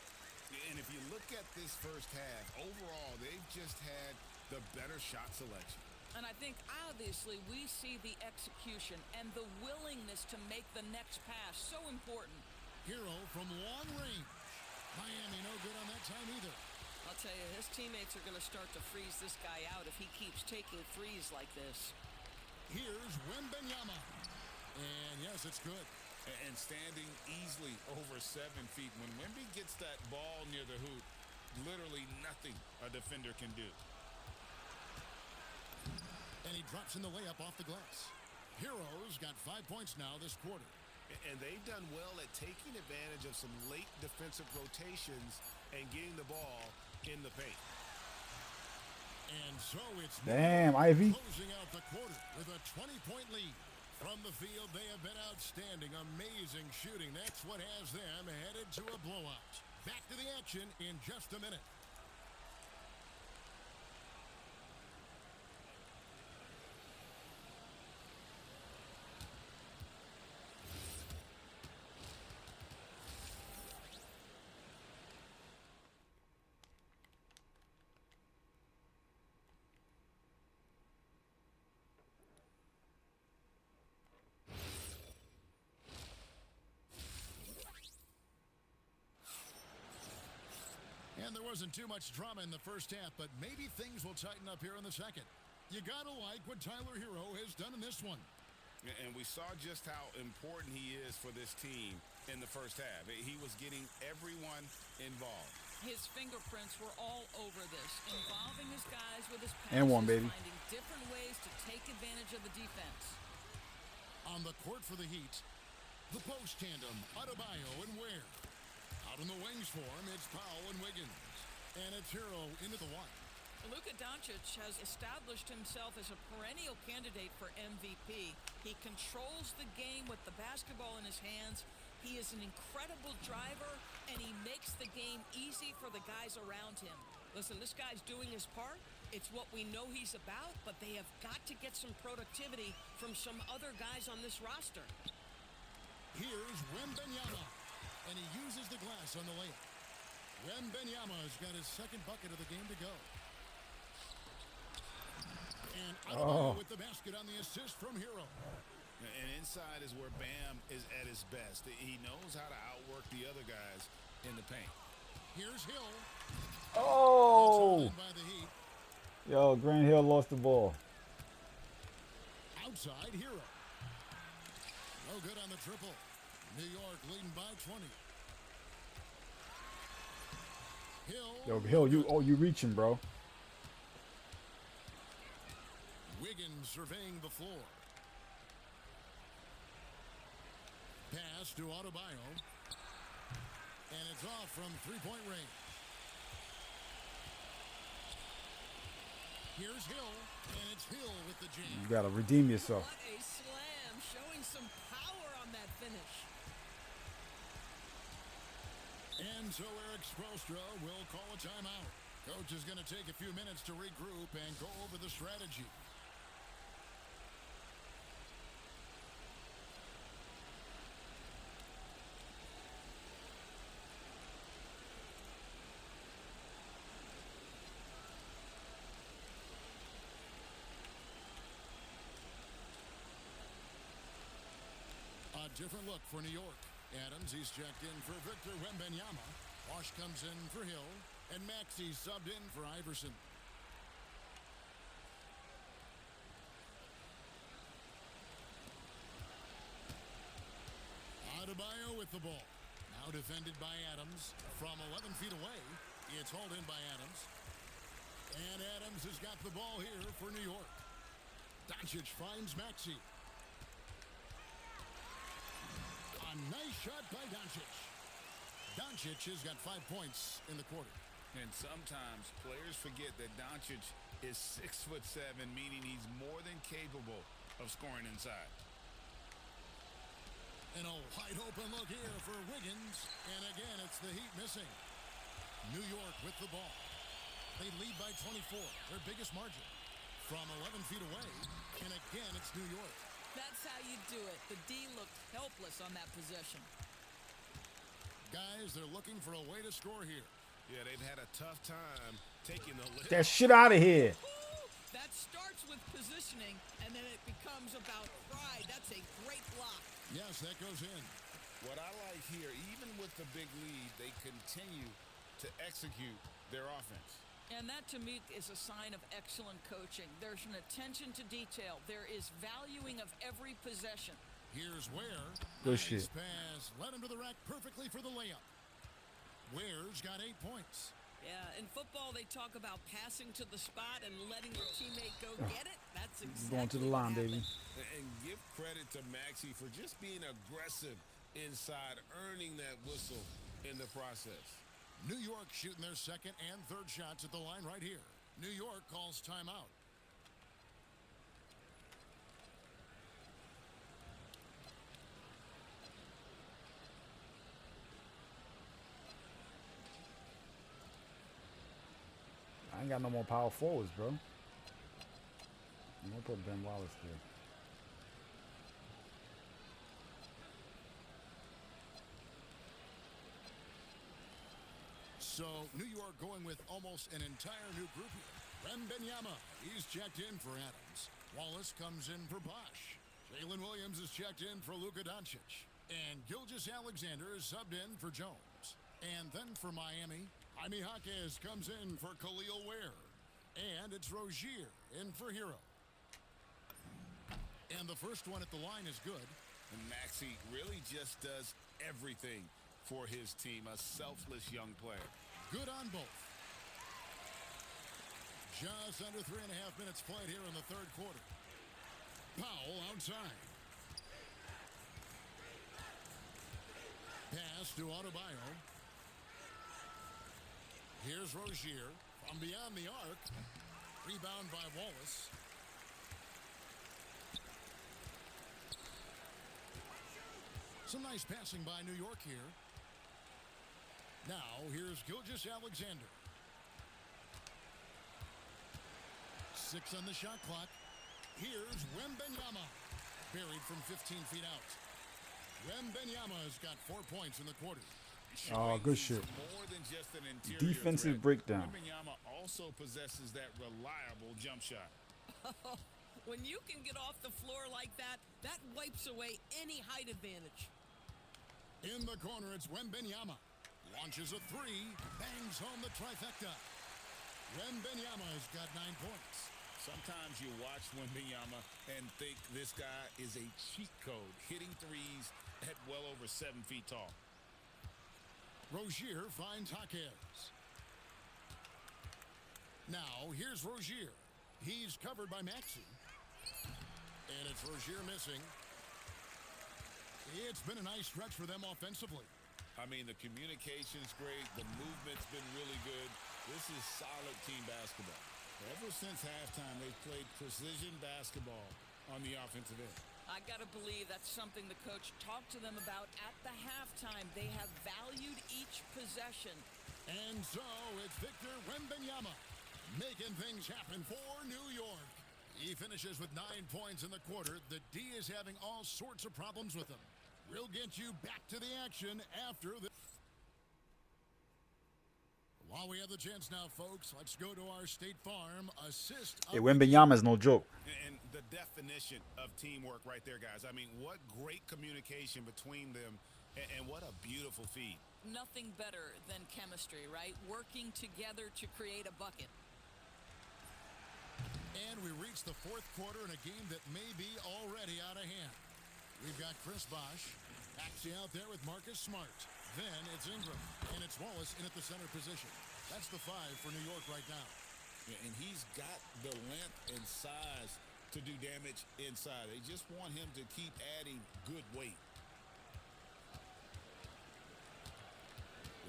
And if you look at this first half, overall, they've just had the better shot selection. And I think, obviously, we see the execution and the willingness to make the next pass so important. Hero from long range. Miami no good on that time either. I'll tell you, his teammates are going to start to freeze this guy out if he keeps taking threes like this. Here's Wembanyama. And yes, it's good. And standing easily over 7 feet. When Wemby gets that ball near the hoop, literally nothing a defender can do. And he drops in the layup off the glass. Hero's got 5 points now this quarter. And they've done well at taking advantage of some late defensive rotations and getting the ball in the paint. And so it's Damn, Ivy. closing out the quarter with a 20-point lead. From the field, they have been outstanding. Amazing shooting. That's what has them headed to a blowout. Back to the action in just a minute. And there wasn't too much drama in the first half, but maybe things will tighten up here in the second. You got to like what Tyler Hero has done in this one. And we saw just how important he is for this team in the first half. He was getting everyone involved. His fingerprints were all over this, involving his guys with his passes, And one, baby. finding different ways to take advantage of the defense. On the court for the Heat, the post tandem, Adebayo and Ware. Out in the wings for him, it's Powell and Wiggins. And it's Hero into the one. Luka Doncic has established himself as a perennial candidate for MVP. He controls the game with the basketball in his hands. He is an incredible driver, and he makes the game easy for the guys around him. Listen, this guy's doing his part. It's what we know he's about, but they have got to get some productivity from some other guys on this roster. Here's Wembanyama. And he uses the glass on the layup. Wembanyama's got his second bucket of the game to go. And Adebayo with the basket on the assist from Hero. And inside is where Bam is at his best. He knows how to outwork the other guys in the paint. Here's Hill. Oh! By the Heat. Yo, Grant Hill lost the ball. Outside Hero. No good on the triple. New York leading by 20. Hill. Yo, Hill, you reaching, bro. Wiggins surveying the floor. Pass to Adebayo. And it's off from three-point range. Here's Hill. And it's Hill with the jam. You gotta redeem yourself. What a slam, showing some power on that finish. And so Eric Spoelstra will call a timeout. Coach is going to take a few minutes to regroup and go over the strategy. A different look for New York. Adams, he's checked in for Victor Wembanyama. Bosh comes in for Hill. And Maxey subbed in for Iverson. Adebayo with the ball. Now defended by Adams. From 11 feet away, it's hauled in by Adams. And Adams has got the ball here for New York. Doncic finds Maxey. A nice shot by Doncic. Doncic has got 5 points in the quarter. And sometimes players forget that Doncic is 6'7", meaning he's more than capable of scoring inside. And a wide open look here for Wiggins. And again, it's the Heat missing. New York with the ball. They lead by 24, their biggest margin. From 11 feet away, and again, it's New York. That's how you do it. The D looked helpless on that possession. Guys, they're looking for a way to score here. Yeah, they've had a tough time taking the lift. That shit out of here. Ooh, that starts with positioning, and then it becomes about pride. That's a great block. Yes, that goes in. What I like here, even with the big lead, they continue to execute their offense. And that, to me, is a sign of excellent coaching. There's an attention to detail. There is valuing of every possession. Here's Ware. Good Nice shit. pass. Led him to the rack perfectly for the layup. Ware's got 8 points. Yeah, in football, they talk about passing to the spot and letting your teammate go get it. That's exactly Going to the line, what baby. happened. And give credit to Maxey for just being aggressive inside, earning that whistle in the process. New York shooting their second and third shots at the line right here. New York calls timeout. I ain't got no more power forwards, bro. I'm gonna put Ben Wallace there. So, New York going with almost an entire new group here. Wembanyama, he's checked in for Adams. Wallace comes in for Bosh. Jalen Williams is checked in for Luka Doncic. And Gilgeous-Alexander is subbed in for Jones. And then for Miami, Jaime Jaquez comes in for Khalil Ware. And it's Rozier in for Hero. And the first one at the line is good. And Maxey really just does everything for his team, a selfless young player. Good on both. Just under 3.5 minutes played here in the third quarter. Powell outside. Pass to Adebayo. Here's Rozier from beyond the arc. Rebound by Wallace. Some nice passing by New York here. Now, here's Gilgeous-Alexander. 6 on the shot clock. Here's Wembanyama. Buried from 15 feet out. Wembanyama's got 4 points in the quarter. Oh, good shit. More than just an interior Defensive threat. breakdown. Wembanyama also possesses that reliable jump shot. When you can get off the floor like that, that wipes away any height advantage. In the corner, it's Wembanyama. Launches a 3. Bangs home the trifecta. Wembanyama's got 9 points. Sometimes you watch Wembanyama and think this guy is a cheat code, hitting threes at well over 7 feet tall. Rozier finds Jaquez. Now, here's Rozier. He's covered by Maxey. And it's Rozier missing. It's been a nice stretch for them offensively. I mean, the communication's great. The movement's been really good. This is solid team basketball. Ever since halftime, they've played precision basketball on the offensive end. I got to believe that's something the coach talked to them about at the halftime. They have valued each possession. And so it's Victor Wembanyama making things happen for New York. He finishes with 9 points in the quarter. The D is having all sorts of problems with him. We'll get you back to the action after this. While we have the chance now, folks, let's go to our State Farm assist. Hey, Wembanyama is no joke. And the definition of teamwork right there, guys. I mean, what great communication between them, and what a beautiful feed. Nothing better than chemistry, right? Working together to create a bucket. And we reach the fourth quarter in a game that may be already out of hand. We've got Chris Bosh. Maxey out there with Marcus Smart. Then it's Ingram. And it's Wallace in at the center position. That's the 5 for New York right now. Yeah, and he's got the length and size to do damage inside. They just want him to keep adding good weight.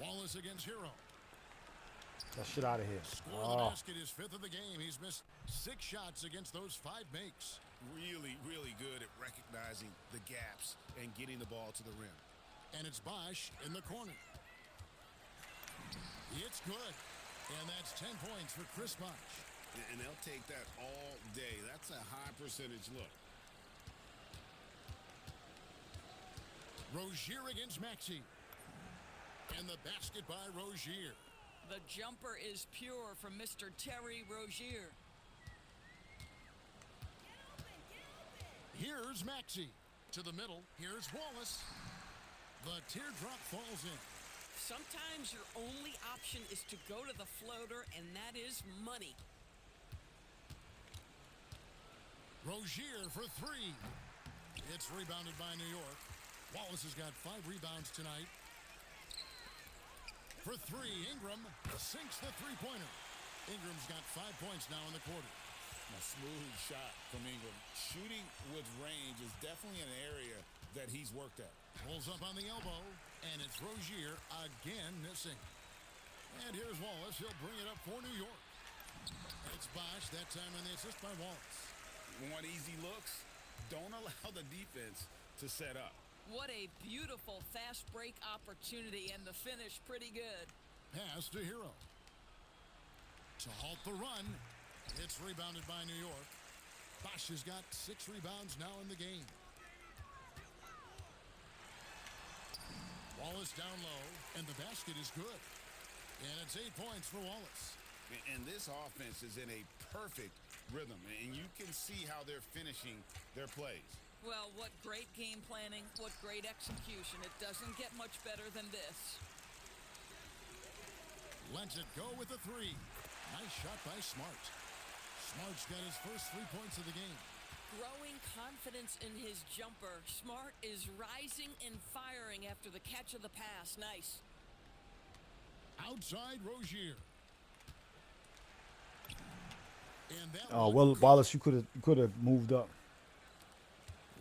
Wallace against Hero. That shit out of here. Score of the basket is 5th of the game. He's missed 6 shots against those 5 makes. Really, really good at recognizing the gaps and getting the ball to the rim. And it's Bosch in the corner. It's good. And that's 10 points for Chris Bosch. And they'll take that all day. That's a high percentage look. Rozier against Maxey. And the basket by Rozier. The jumper is pure from Mr. Terry Rozier. Here's Maxey to the middle. Here's Wallace. The teardrop falls in. Sometimes your only option is to go to the floater, and that is money. Rozier for 3. It's rebounded by New York. Wallace has got 5 rebounds tonight. For 3, Ingram sinks the three-pointer. Ingram's got 5 points now in the quarter. A smooth shot from Ingram. Shooting with range is definitely an area that he's worked at. Pulls up on the elbow, and it's Rozier again missing. And here's Wallace. He'll bring it up for New York. It's Bosch, that time on the assist by Wallace. Want easy looks? Don't allow the defense to set up. What a beautiful fast break opportunity, and the finish pretty good. Pass to Hero. To halt the run. It's rebounded by New York. Bosch has got 6 rebounds now in the game. Wallace down low, and the basket is good. And it's 8 points for Wallace. And this offense is in a perfect rhythm, and you can see how they're finishing their plays. Well, what great game planning, what great execution. It doesn't get much better than this. Lets it go with the 3. Nice shot by Smart. Smart's got his first 3 points of the game. Growing confidence in his jumper. Smart is rising and firing after the catch of the pass. Nice. Outside Rozier. And that Oh, well, Wallace, you could have moved up.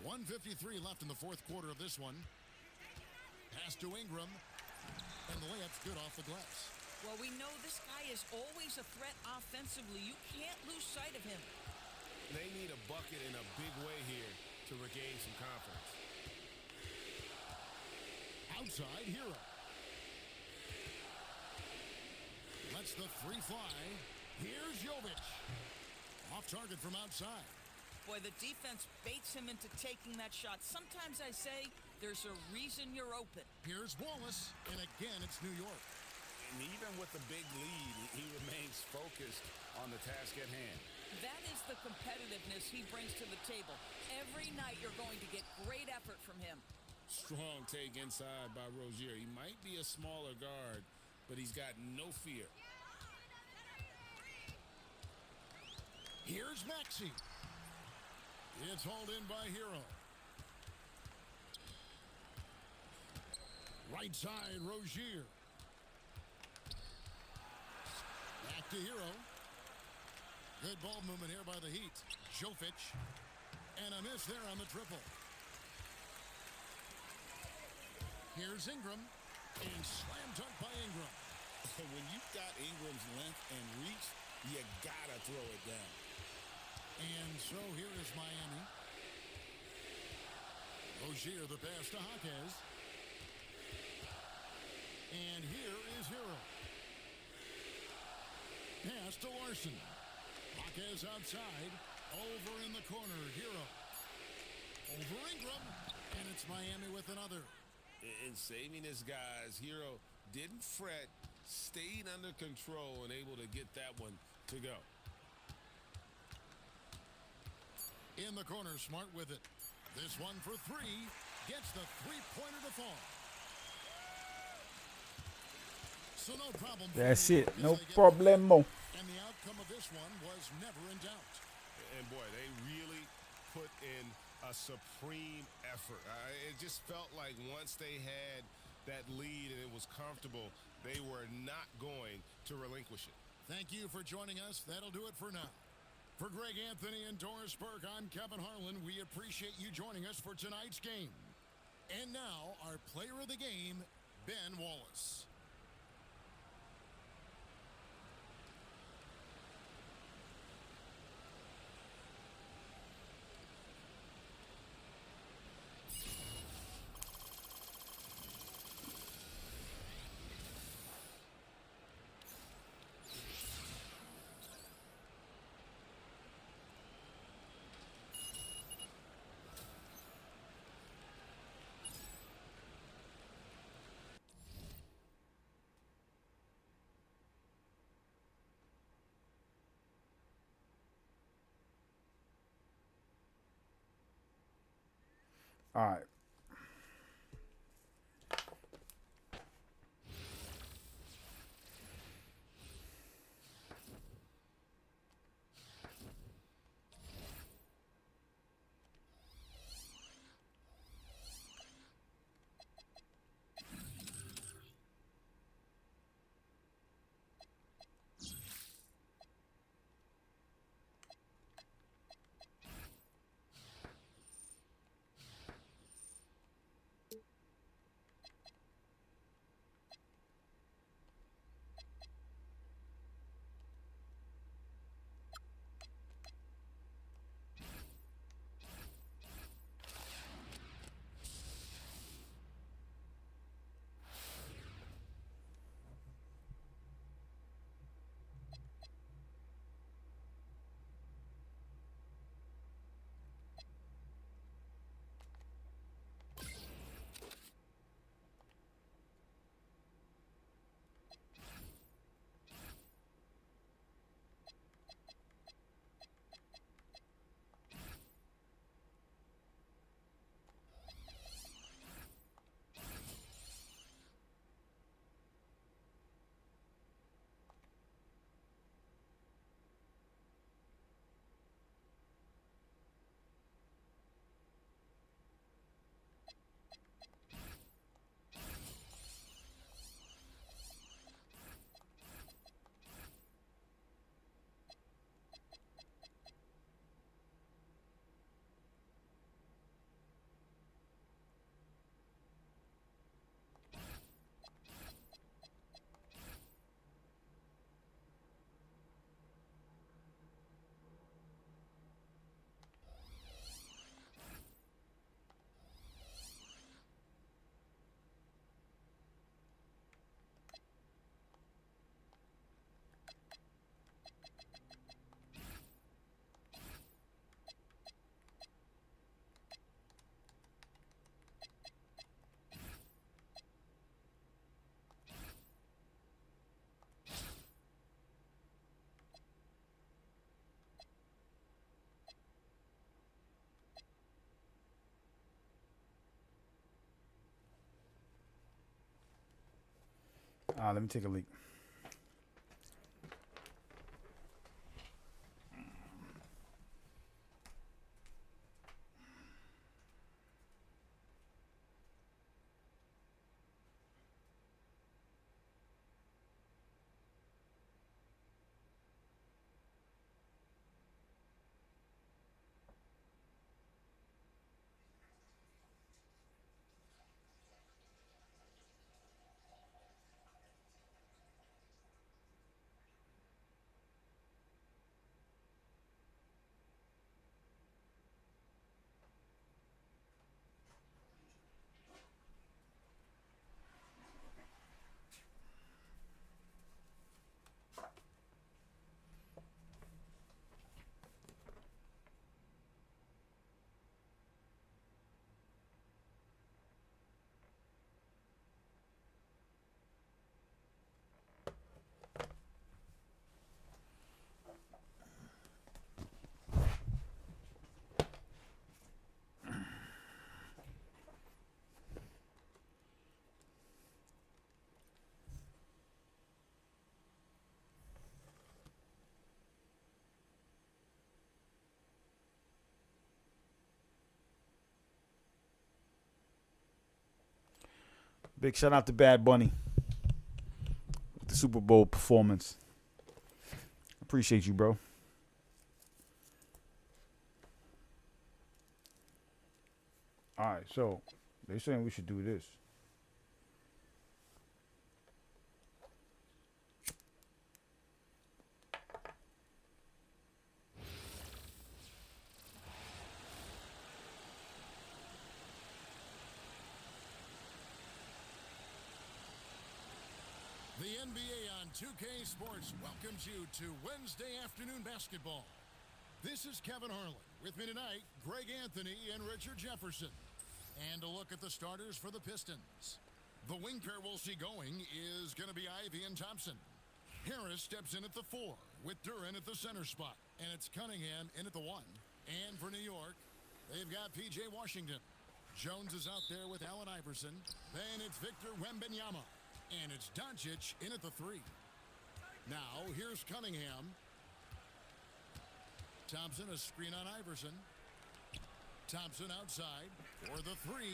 1:53 left in the 4th quarter of this one. Pass to Ingram. And the layup's good off the glass. Well, we know this guy is always a threat offensively. You can't lose sight of him. They need a bucket in a big way here to regain some confidence. Outside Hero. Lets the 3 fly. Here's Jovic. Off target from outside. Boy, the defense baits him into taking that shot. Sometimes I say there's a reason you're open. Here's Wallace, and again it's New York. And even with the big lead, he remains focused on the task at hand. That is the competitiveness he brings to the table. Every night you're going to get great effort from him. Strong take inside by Rozier. He might be a smaller guard, but he's got no fear. Here's Maxey. It's hauled in by Hero. Right side, Rozier. Back to Hero. Good ball movement here by the Heat. Jovic. And a miss there on the triple. Here's Ingram. And slam dunk by Ingram. When you've got Ingram's length and reach, you gotta throw it down. And so here is Miami. Rozier the pass to Jaquez. And here is Hero. Pass to Larson. Jaquez outside. Over in the corner. Hero. Over Ingram. And it's Miami with another. And saving his guys, Hero didn't fret, stayed under control, and able to get that one to go. In the corner, Smart with it. This one for 3. Gets the 3-pointer to fall. So no problem. That's it. No problemo. And the outcome of this one was never in doubt. And boy, they really put in a supreme effort. It just felt like once they had that lead and it was comfortable, they were not going to relinquish it. Thank you for joining us. That'll do it for now. For Greg Anthony and Doris Burke, I'm Kevin Harlan. We appreciate you joining us for tonight's game. And now, our player of the game, Ben Wallace. All right. Let me take a leak. Big shout out to Bad Bunny with the Super Bowl performance. Appreciate you, bro. All right, so they're saying we should do this. The NBA on 2K Sports welcomes you to Wednesday afternoon basketball. This is Kevin Harlan. With me tonight, Greg Anthony and Richard Jefferson. And a look at the starters for the Pistons. The wing pair we'll see going is going to be Ivy and Thompson. Harris steps in at the 4 with Duran at the center spot. And it's Cunningham in at the 1. And for New York, they've got P.J. Washington. Jones is out there with Allen Iverson. Then it's Victor Wembanyama. And it's Doncic in at the 3. Now, here's Cunningham. Thompson, a screen on Iverson. Thompson outside for the 3.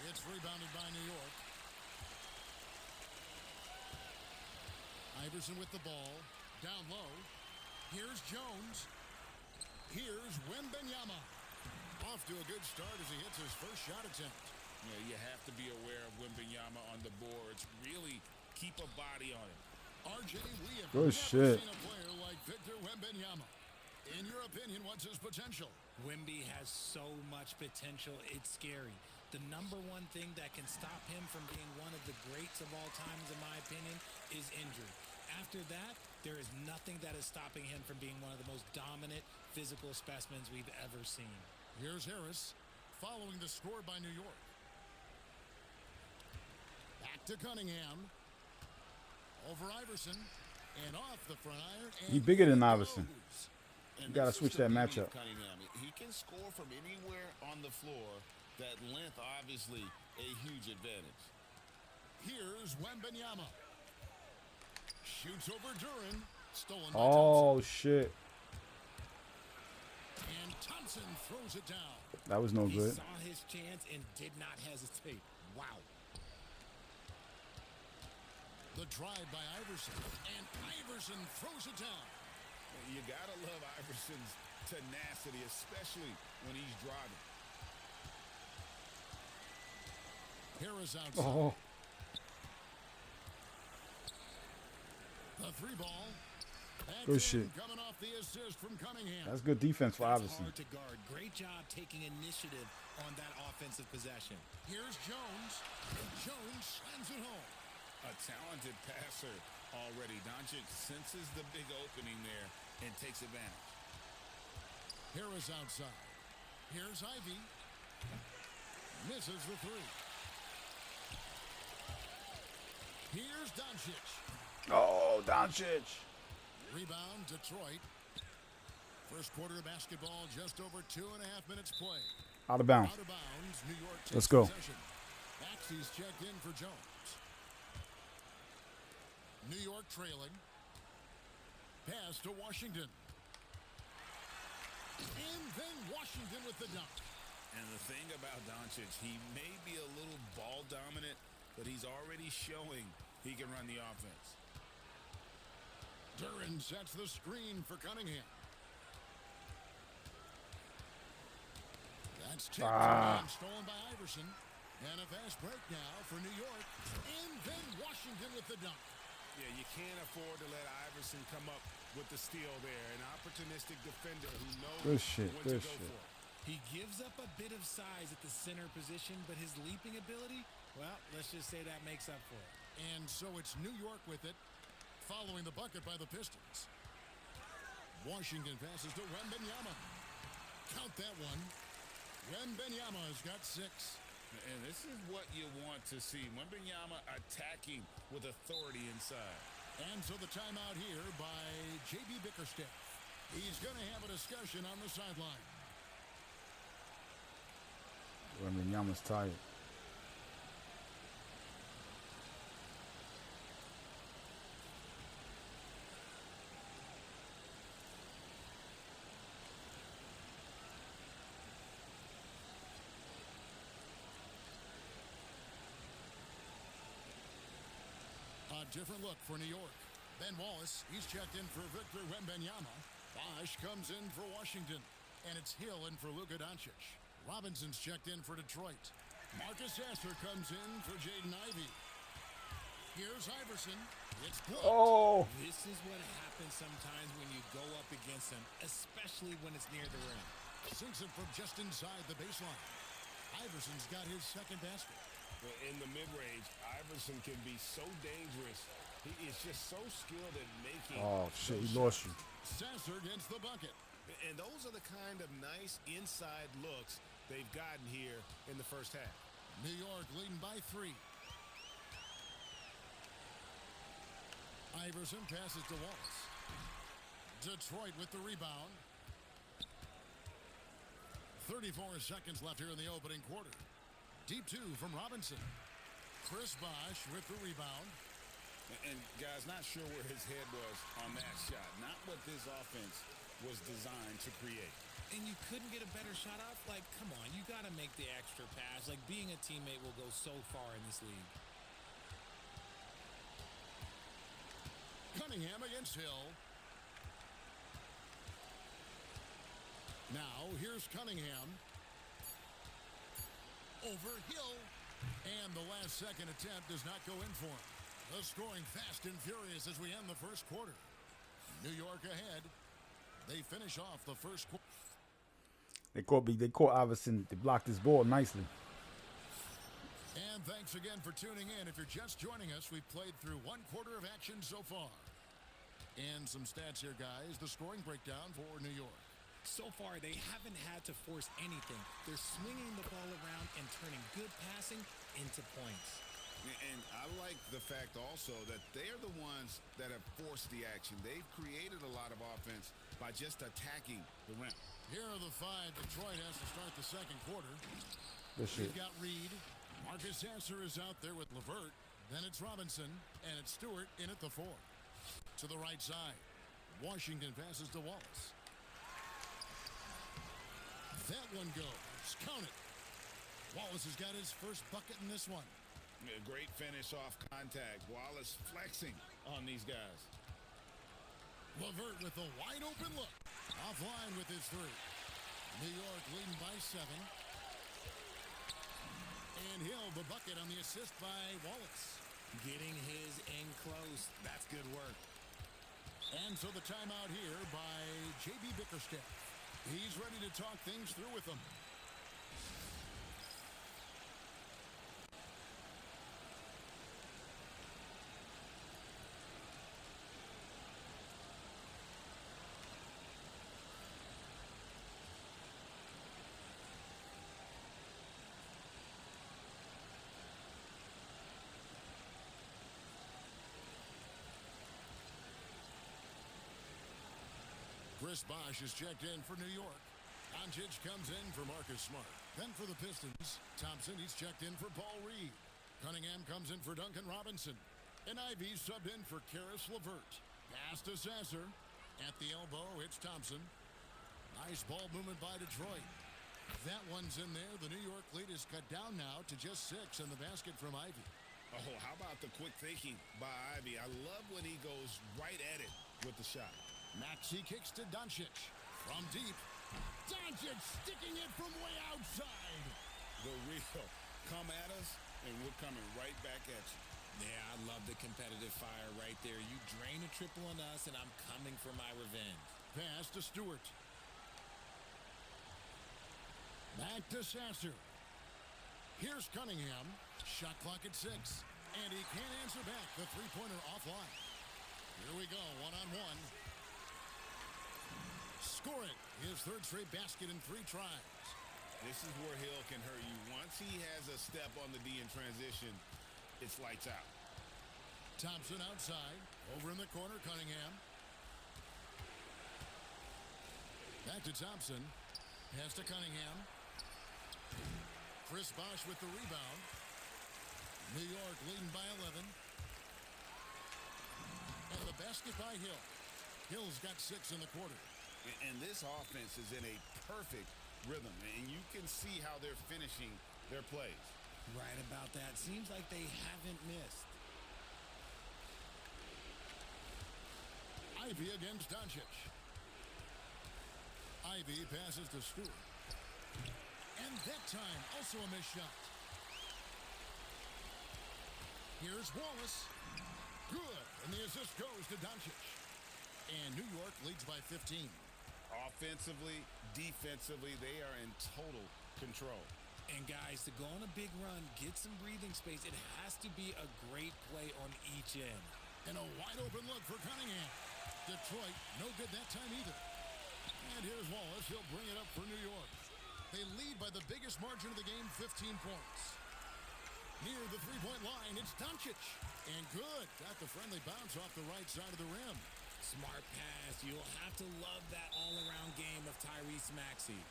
It's rebounded by New York. Iverson with the ball. Down low. Here's Jones. Here's Wembanyama. Off to a good start as he hits his first shot attempt. Yeah, you have to be aware of Wembanyama on the boards. Really keep a body on him. RJ, we have Good never shit. seen a player like Victor Wembanyama. In your opinion, what's his potential? Wemby has so much potential, it's scary. The number one thing that can stop him from being one of the greats of all times, in my opinion, is injury. After that, there is nothing that is stopping him from being one of the most dominant physical specimens we've ever seen. Here's Harris following the score by New York. Back to Cunningham. Over Iverson. And off the front iron. He bigger than Iverson. You gotta switch that matchup. Cunningham. He can score from anywhere on the floor. That length, obviously, a huge advantage. Here's Wembanyama. Shoots over Duran. Stolen by Oh shit. Thompson. And Thompson throws it down. That was no He good. saw his chance and did not hesitate. Wow. The drive by Iverson. And Iverson throws it down. You gotta love Iverson's tenacity, especially when he's driving. Harris outside. Oh, The 3 ball. Back Good in, shit. Coming off the assist from Cunningham. that's good defense for That's Iverson. hard to guard. Great job taking initiative on that offensive possession. Here's Jones. And Jones slams it home. A talented passer already. Doncic senses the big opening there and takes advantage. Harris outside. Here's Ivy. Misses the 3. Here's Doncic. Oh, Doncic. Rebound, Detroit. First quarter of basketball, just over 2.5 minutes play. Out of bounds. Out of bounds, New York takes Let's go. possession. Maxey's checked in for Jones. New York trailing. Pass to Washington. And then Washington with the dunk. And the thing about Doncic, he may be a little ball dominant, but he's already showing he can run the offense. Duran sets the screen for Cunningham. That's tipped and stolen by Iverson. And a fast break now for New York. And then Washington with the dunk. Yeah, you can't afford to let Iverson come up with the steal there. An opportunistic defender who knows Good shit, when good to go shit. for it. He gives up a bit of size at the center position, but his leaping ability, well, let's just say that makes up for it. And so it's New York with it, following the bucket by the Pistons. Washington passes to Wembanyama. Count that one. Wembanyama has got 6. And this is what you want to see. Wembanyama attacking with authority inside. And so the timeout here by J.B. Bickerstaff. He's going to have a discussion on the sideline. Wembanyama's tired. A different look for New York. Ben Wallace, he's checked in for Victor Wembanyama. Bosch comes in for Washington. And it's Hill in for Luka Doncic. Robinson's checked in for Detroit. Marcus Sasser comes in for Jaden Ivey. Here's Iverson. It's blocked. Oh, This is what happens sometimes when you go up against him, especially when it's near the rim. Sinks it from just inside the baseline. Iverson's got his second basket. In the mid-range, Iverson can be so dangerous. He is just so skilled at making. oh shit, he those lost shots. you. Sasser gets the bucket. And those are the kind of nice inside looks they've gotten here in the first half. New York leading by 3. Iverson passes to Wallace. Detroit with the rebound. 34 seconds left here in the opening quarter. Deep two from Robinson. Chris Bosh with the rebound. And guys, not sure where his head was on that shot. Not what this offense was designed to create. And you couldn't get a better shot off? Like, come on, you got to make the extra pass. Like, being a teammate will go so far in this league. Cunningham against Hill. Now, here's Cunningham. Over Hill. And the last second attempt does not go in for him. The scoring fast and furious as we end the first quarter. New York ahead. They finish off the first quarter. They caught Iverson. They blocked his ball nicely. And thanks again for tuning in. If you're just joining us, we've played through one quarter of action so far. And some stats here, guys. The scoring breakdown for New York. So far, they haven't had to force anything. They're swinging the ball around and turning good passing into points. And I like the fact also that they're the ones that have forced the action. They've created a lot of offense by just attacking the rim. Here are the five. Detroit has to start the second quarter. This shit. They've got Reed. Marcus Sasser is out there with LeVert. Then it's Robinson. And it's Stewart in at the 4. To the right side. Washington passes to Wallace. That one goes. Count it. Wallace has got his first bucket in this one. A great finish off contact. Wallace flexing on these guys. LeVert with a wide open look. Offline with his 3. New York leading by 7. And Hill the bucket on the assist by Wallace. Getting his in close. That's good work. And so the timeout here by J.B. Bickerstaff. He's ready to talk things through with them. Chris Bosh is checked in for New York. Doncic comes in for Marcus Smart. Then for the Pistons, Thompson, he's checked in for Paul Reed. Cunningham comes in for Duncan Robinson. And Ivy subbed in for Karis LeVert. Pass to Sasser. At the elbow, it's Thompson. Nice ball movement by Detroit. That one's in there. The New York lead is cut down now to just 6 in the basket from Ivy. Oh, how about the quick thinking by Ivy? I love when he goes right at it with the shot. Maxey kicks to Doncic. From deep. Doncic sticking it from way outside. The real. Come at us, and we're coming right back at you. Yeah, I love the competitive fire right there. You drain a triple on us, and I'm coming for my revenge. Pass to Stewart. Back to Sasser. Here's Cunningham. Shot clock at 6. And he can't answer back. The three-pointer offline. Here we go, one-on-one. Score it. His third straight basket in 3 tries. This is where Hill can hurt you. Once he has a step on the D in transition, it's lights out. Thompson outside. Over in the corner, Cunningham. Back to Thompson. Pass to Cunningham. Chris Bosh with the rebound. New York leading by 11. And the basket by Hill. Hill's got 6 in the quarter. And this offense is in a perfect rhythm, and you can see how they're finishing their plays. Right about that. Seems like they haven't missed. Ivy against Doncic. Ivy passes to Stewart. And that time, also a missed shot. Here's Wallace. Good. And the assist goes to Doncic. And New York leads by 15. Offensively, defensively, they are in total control. And guys, to go on a big run, get some breathing space, it has to be a great play on each end. And a wide open look for Cunningham. Detroit, no good that time either. And here's Wallace. He'll bring it up for New York. They lead by the biggest margin of the game, 15 points. Near the three-point line, it's Doncic. And good. Got the friendly bounce off the right side of the rim. Smart pass. You'll have to love that all-around game of Tyrese Maxey.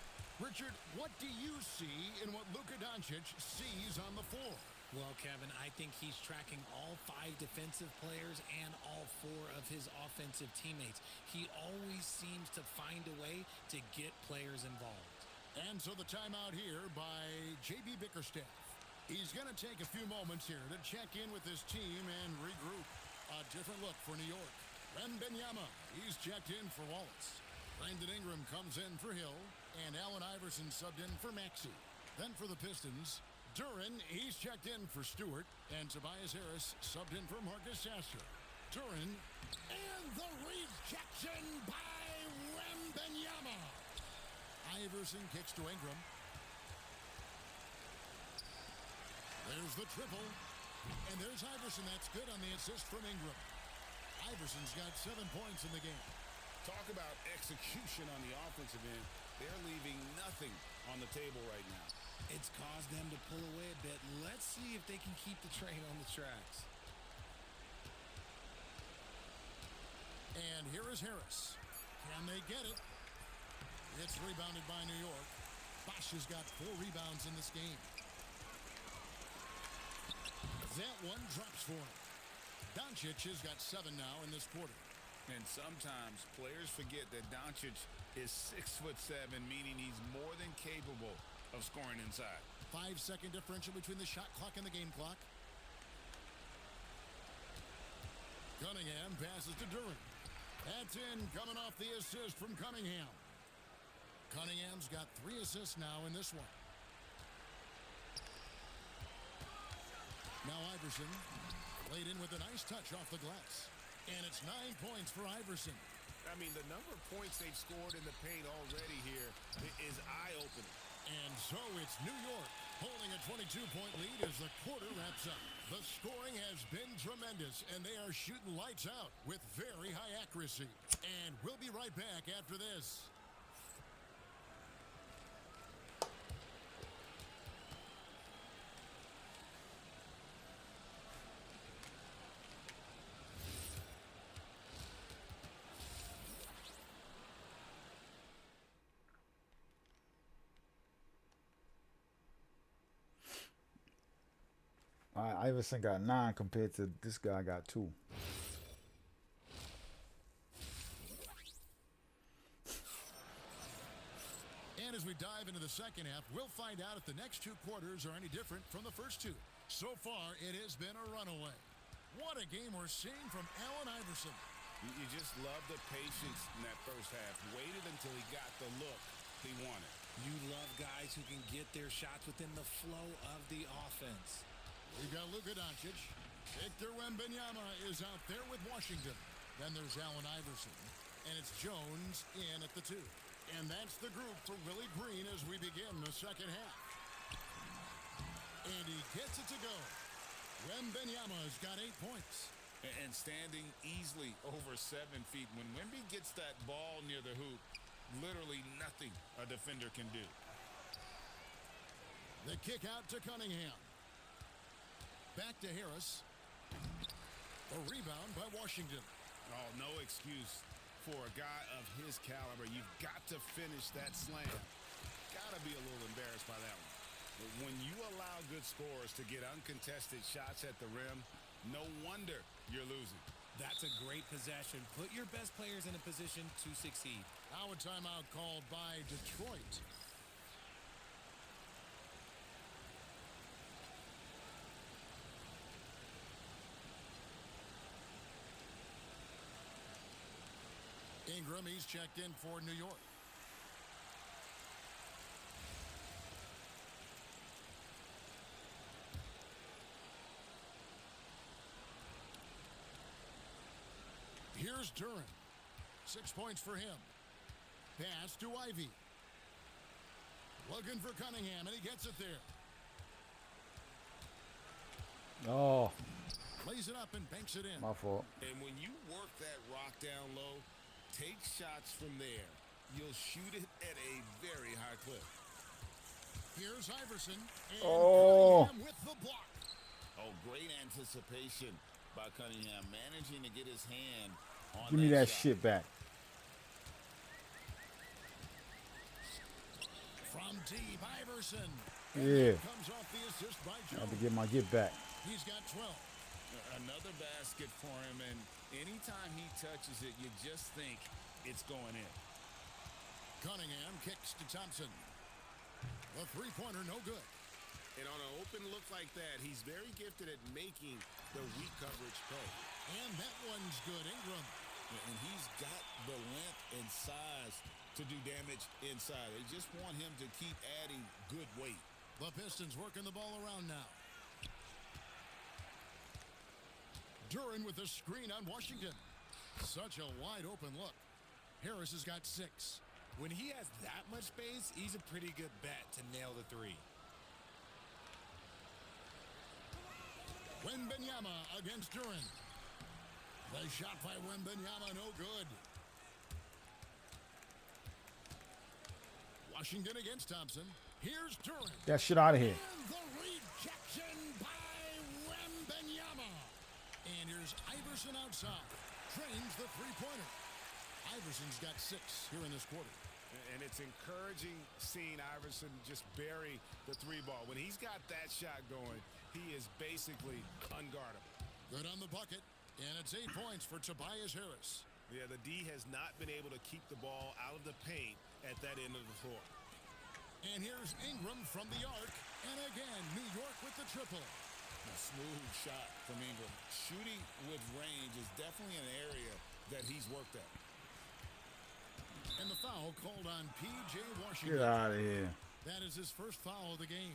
Richard, what do you see in what Luka Doncic sees on the floor? Well, Kevin, I think he's tracking all 5 defensive players and all 4 of his offensive teammates. He always seems to find a way to get players involved. And so the timeout here by J.B. Bickerstaff. He's going to take a few moments here to check in with his team and regroup. A different look for New York. Wembanyama, he's checked in for Wallace. Brandon Ingram comes in for Hill, and Allen Iverson subbed in for Maxey. Then for the Pistons, Duran, he's checked in for Stewart, and Tobias Harris subbed in for Marcus Sasser. Duran, and the rejection by Wembanyama. Iverson kicks to Ingram. There's the triple, and there's Iverson. That's good on the assist from Ingram. Iverson's got 7 points in the game. Talk about execution on the offensive end. They're leaving nothing on the table right now. It's caused them to pull away a bit. Let's see if they can keep the train on the tracks. And here is Harris. Can they get it? It's rebounded by New York. Bosch has got 4 rebounds in this game. That one drops for him. Doncic has got 7 now in this quarter. And sometimes players forget that Doncic is 6'7", meaning he's more than capable of scoring inside. 5-second differential between the shot clock and the game clock. Cunningham passes to Duran. That's in, coming off the assist from Cunningham. Cunningham's got 3 assists now in this one. Now Iverson laid in with a nice touch off the glass. And it's 9 points for Iverson. I mean, the number of points they've scored in the paint already here is eye-opening. And so it's New York holding a 22-point lead as the quarter wraps up. The scoring has been tremendous, and they are shooting lights out with very high accuracy. And we'll be right back after this. Iverson got 9 compared to this guy got 2. And as we dive into the second half, we'll find out if the next 2 quarters are any different from the first 2. So far, it has been a runaway. What a game we're seeing from Allen Iverson. You just love the patience in that first half. Waited until he got the look he wanted. You love guys who can get their shots within the flow of the offense. We've got Luka Doncic. Victor Wembanyama is out there with Washington. Then there's Allen Iverson. And it's Jones in at the 2. And that's the group for Willie Green as we begin the second half. And he gets it to go. Wembanyama's got 8 points. And standing easily over 7 feet. When Wemby gets that ball near the hoop, literally nothing a defender can do. The kick out to Cunningham. Back to Harris. A rebound by Washington. Oh, no excuse for a guy of his caliber. You've got to finish that slam. Got to be a little embarrassed by that one. But when you allow good scorers to get uncontested shots at the rim, no wonder you're losing. That's a great possession. Put your best players in a position to succeed. Now a timeout called by Detroit. Ingram, he's checked in for New York. Here's Duran. 6 points for him. Pass to Ivy. Looking for Cunningham, and he gets it there. Oh, Lays it up and banks it in. my fault. And when you work that rock down low, take shots from there. You'll shoot it at a very high clip. Here's Iverson. And Oh. Cunningham with the block. Oh, great anticipation by Cunningham, managing to get his hand on Give me that shot. shit back. From deep, Iverson. Yeah. Comes off the assist by I have to Jones. get my get back. He's got 12. Another basket for him, and anytime he touches it, you just think it's going in. Cunningham kicks to Thompson. The three-pointer, no good. And on an open look like that, he's very gifted at making the weak coverage pay. And that one's good. Ingram. And he's got the length and size to do damage inside. They just want him to keep adding good weight. The Pistons working the ball around now. Duran with the screen on Washington. Such a wide open look. Harris has got 6. When he has that much space, he's a pretty good bet to nail the three. Wembanyama against Duran. The shot by Wembanyama, no good. Washington against Thompson. Here's Duran. That shit out of here. And the rejection by Wembanyama. And here's Iverson outside. Drains the three-pointer. Iverson's got 6 here in this quarter. And it's encouraging seeing Iverson just bury the three ball. When he's got that shot going, he is basically unguardable. Good on the bucket. And it's 8 points for Tobias Harris. Yeah, the D has not been able to keep the ball out of the paint at that end of the floor. And here's Ingram from the arc. And again, New York with the triple. A smooth shot from Ingram. Shooting with range is definitely an area that he's worked at. And the foul called on P.J. Washington. Get out of here. That is his first foul of the game.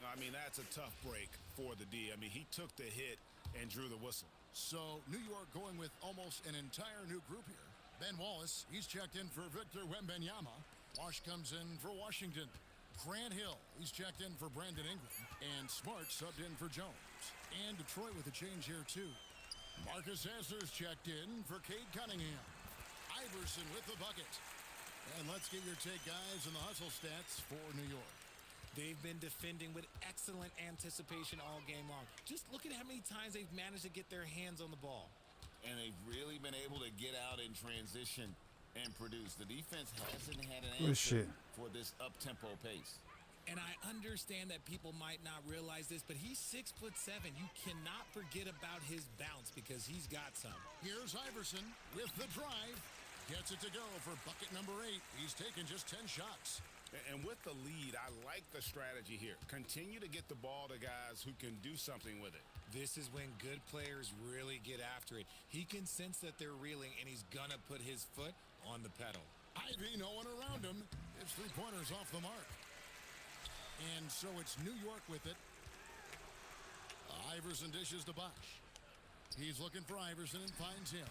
I mean, that's a tough break for the D. I mean, he took the hit and drew the whistle. So New York going with almost an entire new group here. Ben Wallace, he's checked in for Victor Wembanyama. Wash comes in for Washington. Grant Hill, he's checked in for Brandon Ingram. And Smart subbed in for Jones. And Detroit with a change here too. Marcus Hasler's checked in for Cade Cunningham. Iverson with the bucket. And let's get your take, guys, on the hustle stats for New York. They've been defending with excellent anticipation all game long. Just look at how many times they've managed to get their hands on the ball. And they've really been able to get out in transition and produce. The defense hasn't had an answer for this up-tempo pace. And I understand that people might not realize this, but he's 6'7". You cannot forget about his bounce because he's got some. Here's Iverson with the drive. Gets it to go for bucket number 8. He's taken just 10 shots. And with the lead, I like the strategy here. Continue to get the ball to guys who can do something with it. This is when good players really get after it. He can sense that they're reeling, and he's going to put his foot on the pedal. Ivy, no one around him. His three-pointer's off the mark. And so it's New York with it. Iverson dishes to Bosch. He's looking for Iverson and finds him.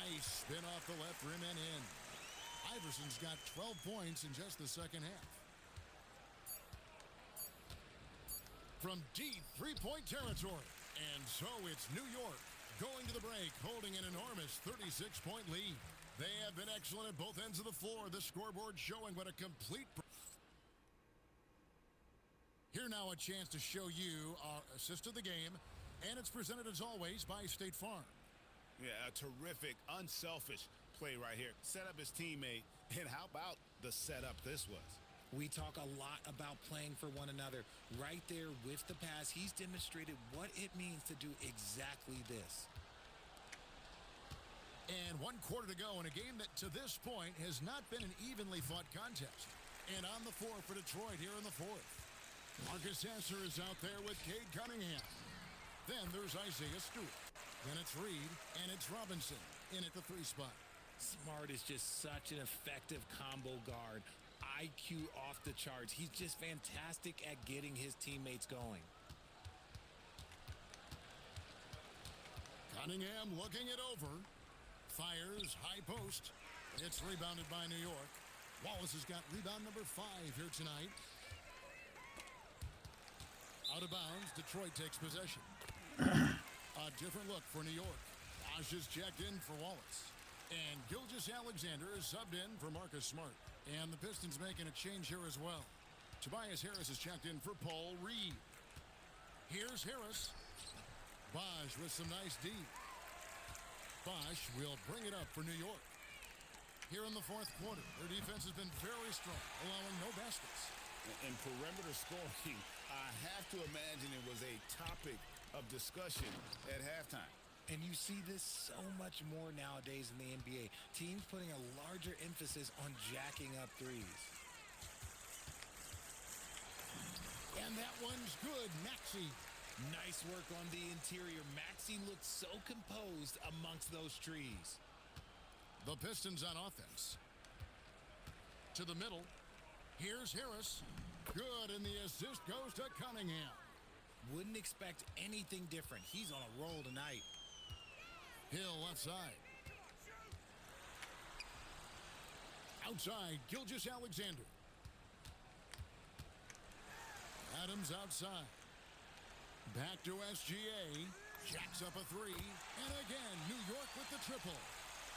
Nice spin off the left rim and in. Iverson's got 12 points in just the second half. From deep three-point territory. And so it's New York going to the break, holding an enormous 36-point lead. They have been excellent at both ends of the floor. The scoreboard showing what a complete... Here now a chance to show you our assist of the game. And it's presented as always by State Farm. Yeah, a terrific, unselfish play right here. Set up his teammate, and how about the setup this was? We talk a lot about playing for one another. Right there with the pass, he's demonstrated what it means to do exactly this. And 1 quarter to go in a game that to this point has not been an evenly fought contest. And on the floor for Detroit here in the fourth. Marcus Hasler is out there with Cade Cunningham. Then there's Isaiah Stewart. Then it's Reed, and it's Robinson in at the 3 spot. Smart is just such an effective combo guard. IQ off the charts. He's just fantastic at getting his teammates going. Cunningham looking it over. Fires, high post. It's rebounded by New York. Wallace has got rebound number 5 here tonight. Out of bounds, Detroit takes possession. A different look for New York. Bosch is checked in for Wallace. And Gilgeous-Alexander is subbed in for Marcus Smart. And the Pistons making a change here as well. Tobias Harris is checked in for Paul Reed. Here's Harris. Bosch with some nice D. Bosch will bring it up for New York. Here in the fourth quarter, their defense has been very strong, allowing no baskets. And perimeter scoring, I have to imagine it was a topic of discussion at halftime. And you see this so much more nowadays in the NBA. Teams putting a larger emphasis on jacking up threes. And that one's good. Maxey. Nice work on the interior. Maxey looked so composed amongst those trees. The Pistons on offense. To the middle. Here's Harris. Good, and the assist goes to Cunningham. Wouldn't expect anything different. He's on a roll tonight. Hill left side. Outside, Gilgeous-Alexander. Adams outside. Back to SGA. Jacks up a three. And again, New York with the triple.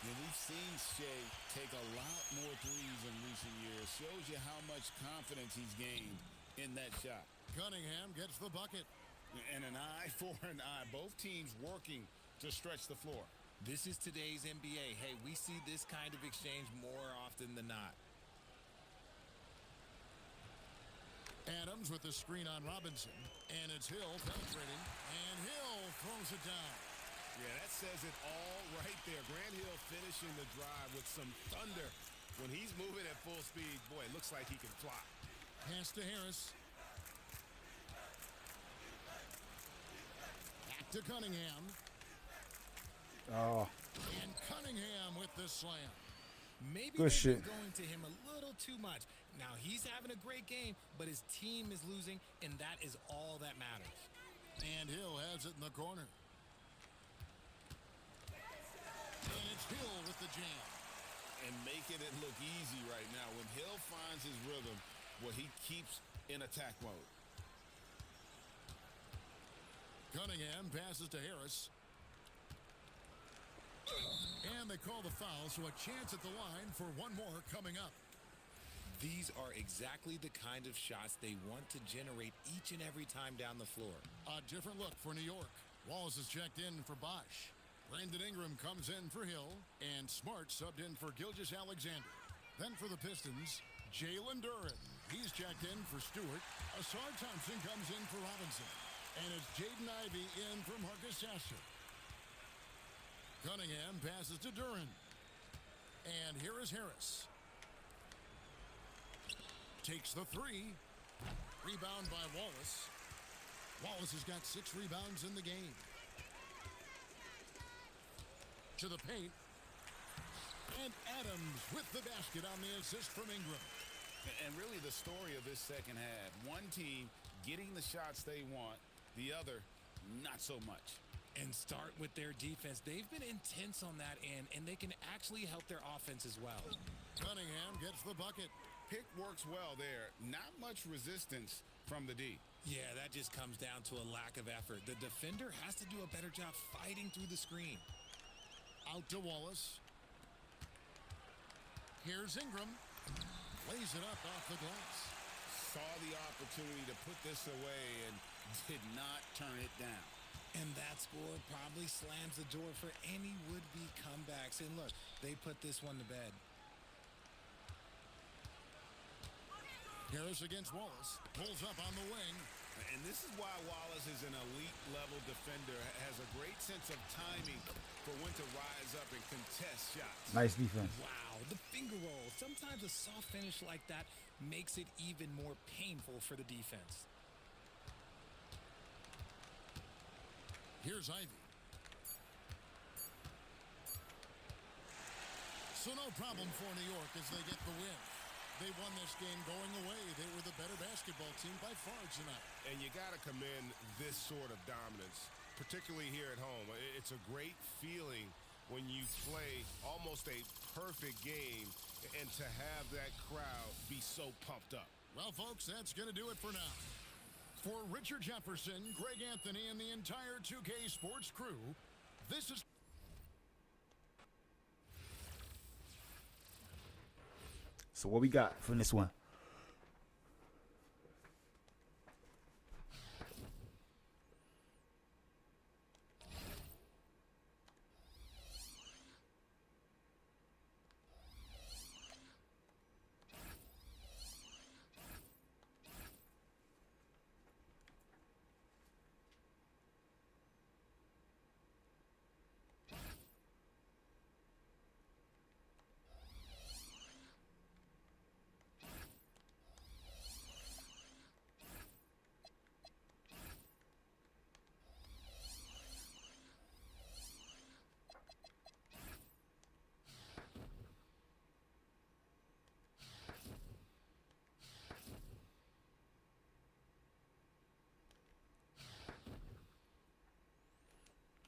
And we've seen Shea take a lot more threes in recent years. Shows you how much confidence he's gained in that shot. Cunningham gets the bucket. And an eye for an eye. Both teams working to stretch the floor. This is today's NBA. Hey, we see this kind of exchange more often than not. Adams with the screen on Robinson. And it's Hill penetrating. And Hill throws it down. Yeah, that says it all right there. Grant Hill finishing the drive with some thunder. When he's moving at full speed, boy, it looks like he can fly. Pass to Harris. Back to Cunningham. Oh, And Cunningham with the slam. Maybe Good they've shit. been going to him a little too much. Now, he's having a great game, but his team is losing, and that is all that matters. And Hill has it in the corner. And it's Hill with the jam. And making it look easy right now. When Hill finds his rhythm, well, he keeps in attack mode. Cunningham passes to Harris. And they call the foul, so a chance at the line for one more coming up. These are exactly the kind of shots they want to generate each and every time down the floor. A different look for New York. Wallace is checked in for Bosch. Brandon Ingram comes in for Hill, and Smart subbed in for Gilgeous-Alexander. Then for the Pistons, Jalen Duren. He's checked in for Stewart. Asar Thompson comes in for Robinson. And it's Jaden Ivey in for Marcus Sasser. Cunningham passes to Duren. And here is Harris. Takes the three. Rebound by Wallace. Wallace has got 6 rebounds in the game. To the paint. And Adams with the basket on the assist from Ingram. And really the story of this second half. One team getting the shots they want, the other not so much. And start with their defense. They've been intense on that end, and they can actually help their offense as well. Cunningham gets the bucket. Pick works well there. Not much resistance from the D. Yeah, that just comes down to a lack of effort. The defender has to do a better job fighting through the screen. Out to Wallace. Here's Ingram. Lays it up off the glass. Saw the opportunity to put this away and did not turn it down. And that score probably slams the door for any would-be comebacks. And look, they put this one to bed. Harris against Wallace. Pulls up on the wing. And this is why Wallace is an elite-level defender. Has a great sense of timing for when to rise up and contest shots. nice defense. Wow, the finger roll. Sometimes a soft finish like that makes it even more painful for the defense. Here's Ivy. So no problem for New York as they get the win. They won this game going away. They were the better basketball team by far tonight. And you got to commend this sort of dominance, particularly here at home. It's a great feeling when you play almost a perfect game and to have that crowd be so pumped up. Well, folks, that's going to do it for now. For Richard Jefferson, Greg Anthony, and the entire 2K Sports crew, this is... So what we got from this one?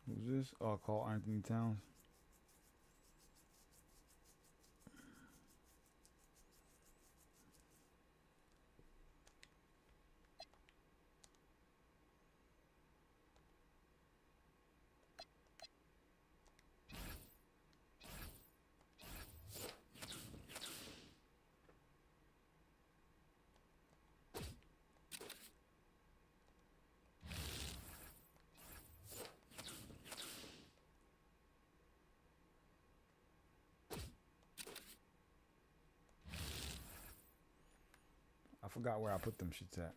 Who's this? Oh, call Anthony Towns. I forgot where I put them shits at.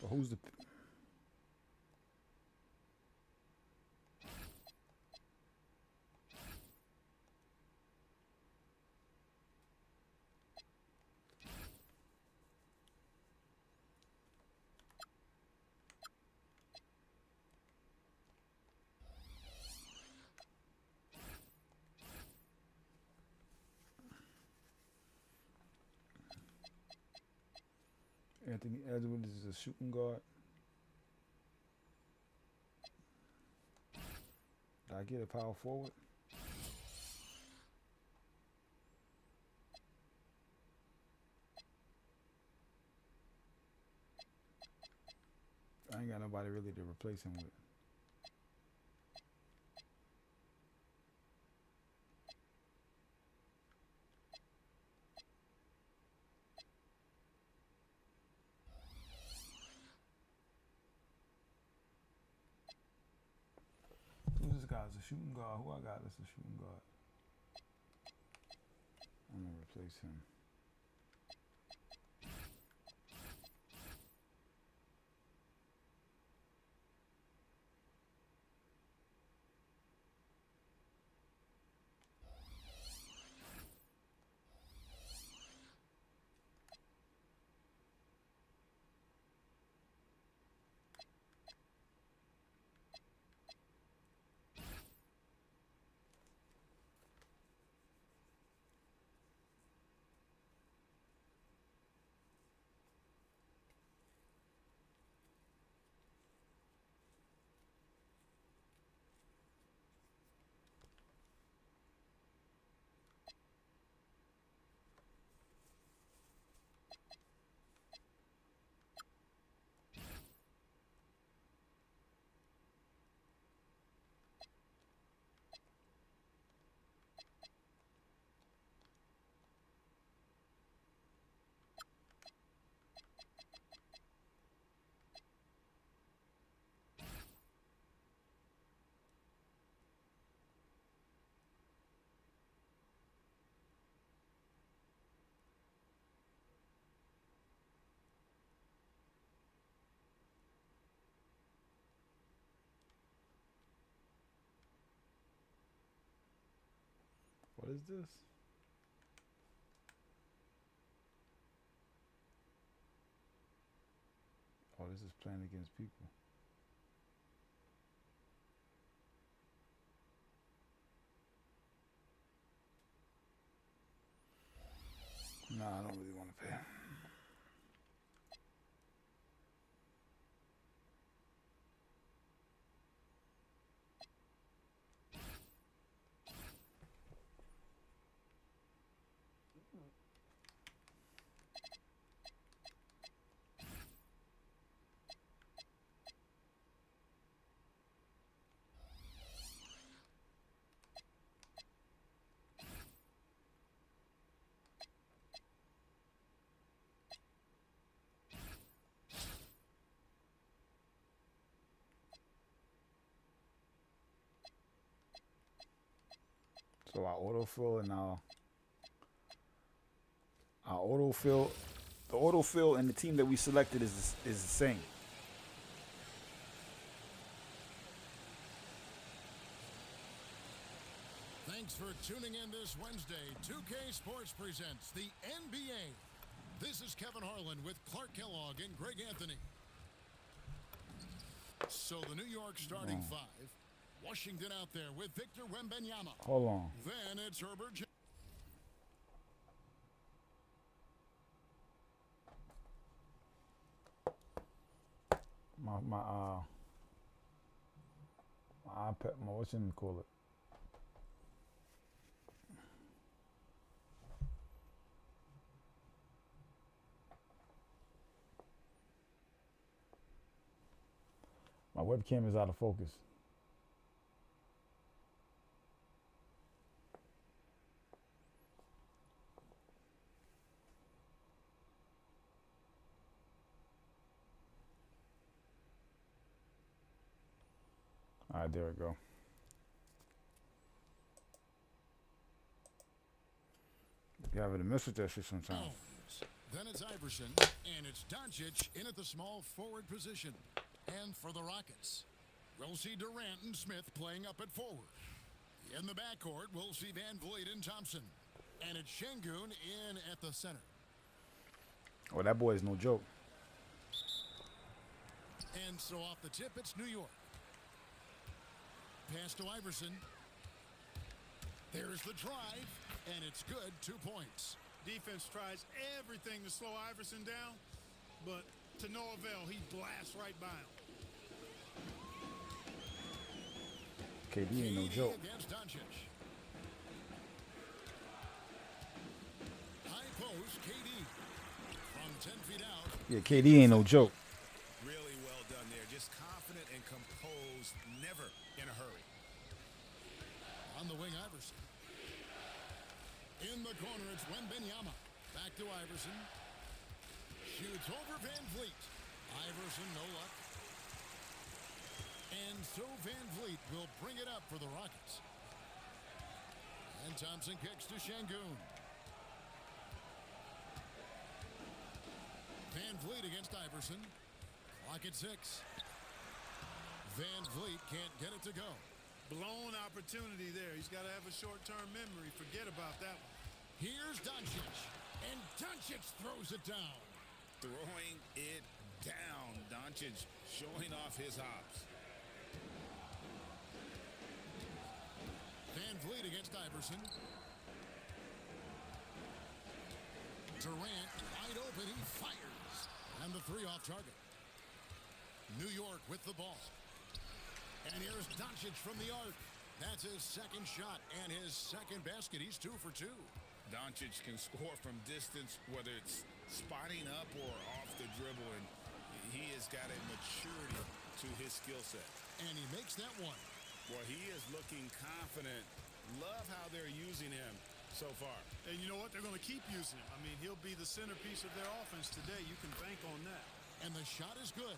But who's the... Anthony Edwards is a shooting guard. Did I get a power forward? I ain't got nobody really to replace him with. Who's this guy? Is a shooting guard. Who I got that's a shooting guard? I'm gonna replace him. What is this? Oh, this is playing against people. Nah, I don't really want to pay. So our autofill and our autofill, the autofill and the team that we selected is the same. Thanks for tuning in this Wednesday. 2K Sports presents the NBA. This is Kevin Harlan with Clark Kellogg and Greg Anthony. So the New York starting five. Washington out there with Victor Wembanyama. Hold on. Then it's Herbert. My iPad, what's you call it? My webcam is out of focus. All right, there we go. You have to mess with that shit sometimes. Then it's Iverson, and it's Doncic in at the small forward position. And for the Rockets, we'll see Durant and Smith playing up at forward. In the backcourt, we'll see Van Vliet and Thompson. And it's Şengün in at the center. Oh, that boy is no joke. And so off the tip, it's New York. Pass to Iverson. There's the drive, and it's good. 2 points. Defense tries everything to slow Iverson down, but to no avail. He blasts right by him. KD ain't no joke. Against Doncic. High post, KD. From 10 feet out. Yeah, KD ain't no joke. Really well done there. Just confident and composed, never in a hurry. On the wing, Iverson. In the corner, it's Wembanyama. Back to Iverson. Shoots over Van Vliet. Iverson, no luck. And so Van Vliet will bring it up for the Rockets. And Thompson kicks to Şengün. Van Vliet against Iverson. Clock at 6. Van Vliet can't get it to go. Blown opportunity there. He's got to have a short-term memory. Forget about that one. Here's Doncic. And Doncic throws it down. Throwing it down. Doncic showing off his hops. Van Vliet against Iverson. Durant wide open. He fires. And the three off target. New York with the ball. And here's Doncic from the arc. That's his second shot and his second basket. He's 2 for 2. Doncic can score from distance, whether it's spotting up or off the dribble, and he has got a maturity to his skill set. And he makes that one. Well, he is looking confident. Love how they're using him so far. And you know what? They're going to keep using him. I mean, he'll be the centerpiece of their offense today. You can bank on that. And the shot is good.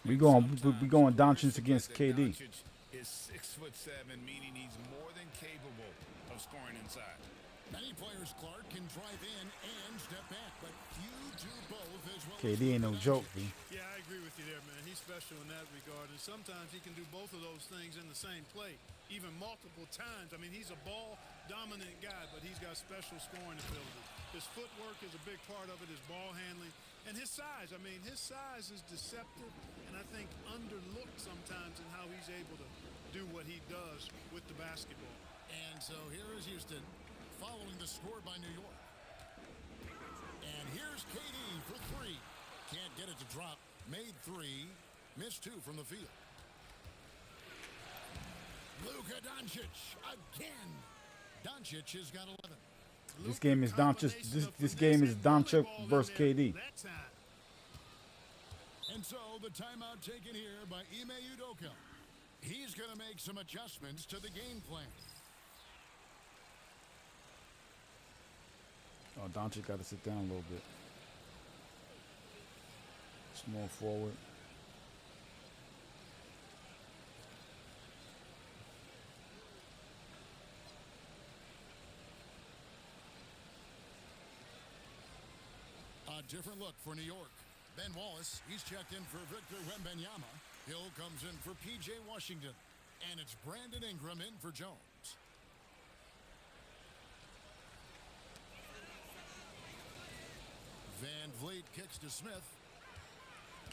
We going Doncic against KD. Doncic is 6'7", meaning he's more than capable of scoring inside. Many players, Clark, can drive in and step back, but few do both as well. KD ain't no joke, B. Yeah, I agree with you there, man. He's special in that regard, and sometimes he can do both of those things in the same play, even multiple times. I mean, he's a ball-dominant guy, but he's got special scoring ability. His footwork is a big part of it, his ball handling, and his size. I mean, his size is deceptive, and I think underlooked sometimes in how he's able to do what he does with the basketball. And so here is Houston, following the score by New York. And here's KD for 3. Can't get it to drop. Made 3. Missed 2 from the field. Luka Doncic again. Doncic has got 11. This game is Doncic. This game is Doncic versus KD. And so the timeout taken here by Ime Udoka. He's going to make some adjustments to the game plan. Oh, Doncic got to sit down a little bit. Small forward. different look for New York. Ben Wallace, he's checked in for Victor Wembanyama. Hill comes in for P.J. Washington. And it's Brandon Ingram in for Jones. Van Vliet kicks to Smith.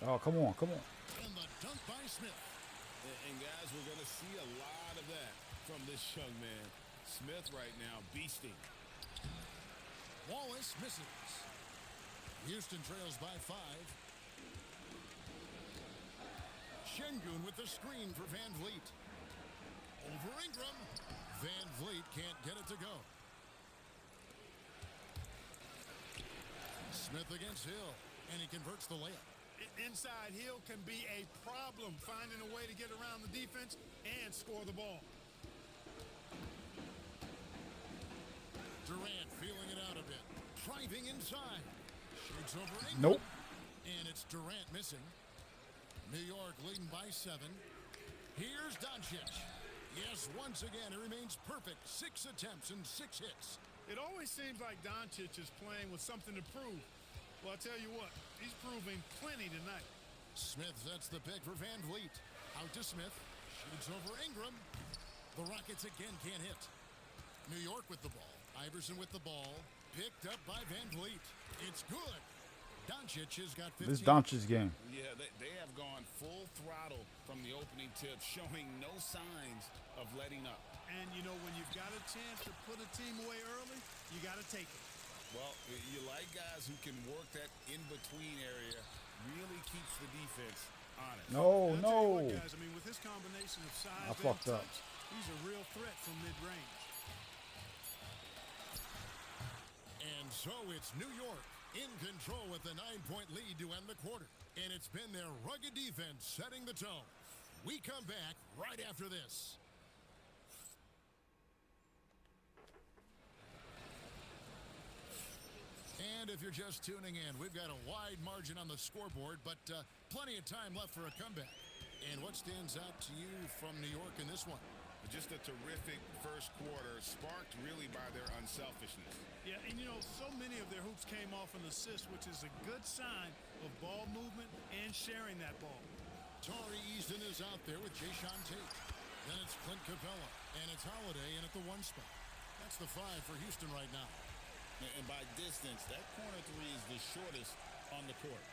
Oh, come on, come on. And the dunk by Smith. And guys, we're going to see a lot of that from this young man. Smith right now beasting. Wallace misses. Houston trails by 5. Şengün with the screen for Van Vliet. Over Ingram. Van Vliet can't get it to go. Smith against Hill, and he converts the layup. Inside, Hill can be a problem finding a way to get around the defense and score the ball. Durant feeling it out a bit. Driving inside. Shoots over Ingram. Nope. And it's Durant missing. New York leading by 7. Here's Doncic. Yes, once again, he remains perfect. 6 attempts and 6 hits. It always seems like Doncic is playing with something to prove. Well, I'll tell you what, he's proving plenty tonight. Smith sets the pick for Van Vliet. Out to Smith. Shoots over Ingram. The Rockets again can't hit. New York with the ball. Iverson with the ball. Picked up by Van Vliet. It's good. Doncic has got 15. This Doncic game. Yeah, they have gone full throttle from the opening tip, showing no signs of letting up. And, you know, when you've got a chance to put a team away early, you got to take it. Well, you like guys who can work that in-between area, really keeps the defense honest. No, And I'll tell you no. what, guys, I mean, with his combination of size I and fucked up. touch, he's a real threat from mid-range. And so it's New York in control with a 9-point lead to end the quarter. And it's been their rugged defense setting the tone. We come back right after this. And if you're just tuning in, we've got a wide margin on the scoreboard, but plenty of time left for a comeback. And what stands out to you from New York in this one? Just a terrific first quarter, sparked really by their unselfishness. Yeah, and you know, so many of their hoops came off an assist, which is a good sign of ball movement and sharing that ball. Tari Easton is out there with Jayshawn Tate. Then it's Clint Capella, and it's Holiday in at the 1 spot. That's the 5 for Houston right now. And by distance, that corner 3 is the shortest on the court.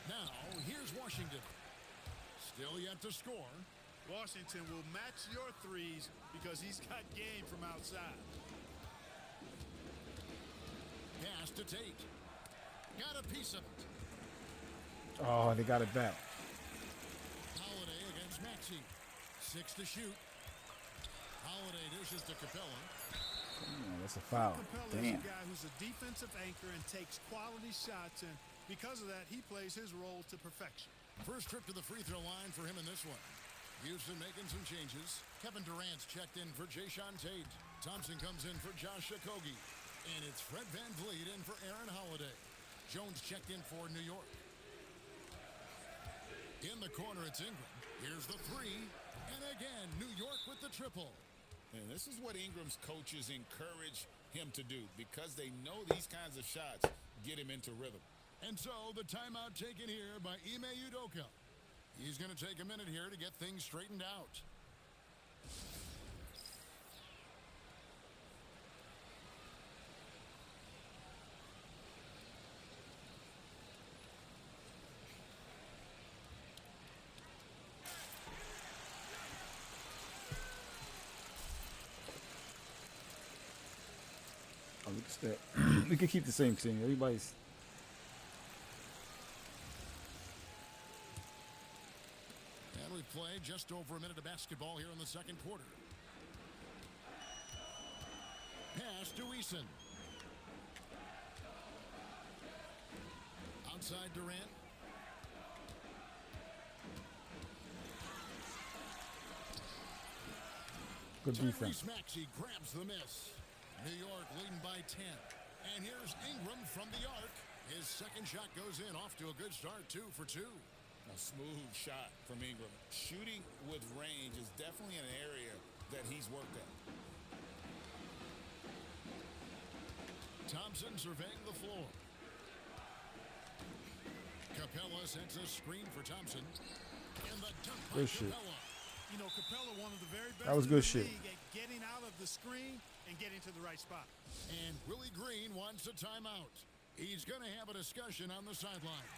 Now, here's Washington. Still yet to score. Washington will match your threes because he's got game from outside. Pass to Tate. Got a piece of it. Oh, they got it back. Holiday against Maxey. 6 to shoot. Holiday dishes to Capella. Oh, that's a foul. Capella is Damn. a guy who's a defensive anchor and takes quality shots, and because of that, he plays his role to perfection. First trip to the free throw line for him in this one. Houston making some changes. Kevin Durant's checked in for Jayshawn Tate. Thompson comes in for Josh Okogie. And it's Fred Van Vliet in for Aaron Holiday. Jones checked in for New York. In the corner, it's Ingram. Here's the 3. And again, New York with the triple. And this is what Ingram's coaches encourage him to do because they know these kinds of shots get him into rhythm. And so the timeout taken here by Ime Udoka. He's going to take a minute here to get things straightened out. Oh, we can stay. We can keep the same thing. Everybody's. And we play just over a minute of basketball here in the second quarter. Pass to Eason. Outside Durant. Good defense. Tyrese Maxey grabs the miss. New York leading by 10. And here's Ingram from the arc. His second shot goes in, off to a good start, 2 for 2. A smooth shot from Ingram. Shooting with range is definitely an area that he's worked at. Thompson surveying the floor. Capella sets a screen for Thompson. And the dunk by Good shit. Capella. You know, Capella, one of the very best That was in good the shit. league at getting out of the screen and getting to the right spot. And Willie Green wants a timeout. He's going to have a discussion on the sideline.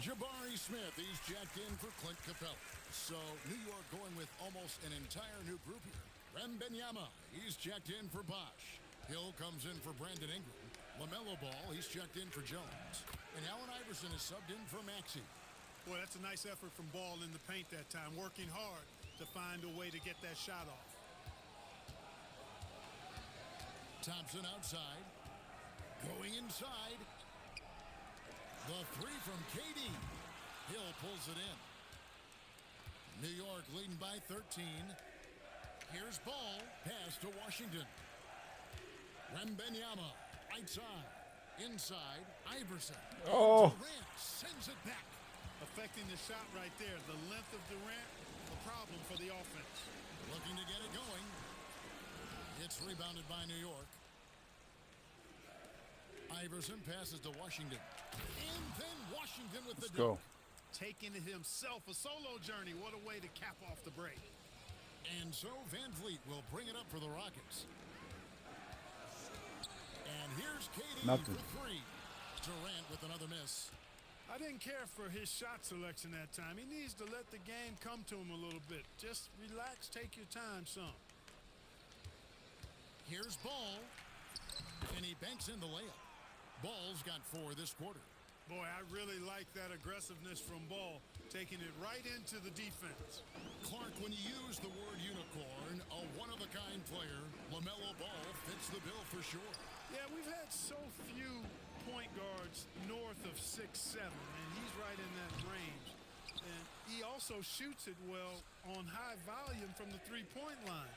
Jabari Smith, he's checked in for Clint Capella. So New York going with almost an entire new group here. Wembanyama, he's checked in for Bosch. Hill comes in for Brandon Ingram. LaMelo Ball, he's checked in for Jones. And Allen Iverson is subbed in for Maxey. Boy, that's a nice effort from Ball in the paint that time, working hard to find a way to get that shot off. Thompson outside. Going inside. The three from KD. Hill pulls it in. New York leading by 13. Here's Ball. Pass to Washington. Wembanyama. Right side. Inside. Iverson. Oh. Durant sends it back. Affecting the shot right there. The length of Durant, a problem for the offense. Looking to get it going. It's rebounded by New York. Iverson passes to Washington. And then Washington with the Let's go. dunk. Taking it himself, a solo journey. What a way to cap off the break. And so Van Vliet will bring it up for the Rockets. And here's KD Nothing. for three. Durant with another miss. I didn't care for his shot selection that time. He needs to let the game come to him a little bit. Just relax, take your time some. Here's Ball. And he banks in the layup. Ball's got 4 this quarter. Boy, I really like that aggressiveness from Ball, taking it right into the defense. Clark, when you use the word unicorn, a one-of-a-kind player, LaMelo Ball fits the bill for sure. Yeah, we've had so few point guards north of 6'7", and he's right in that range. And he also shoots it well on high volume from the three-point line.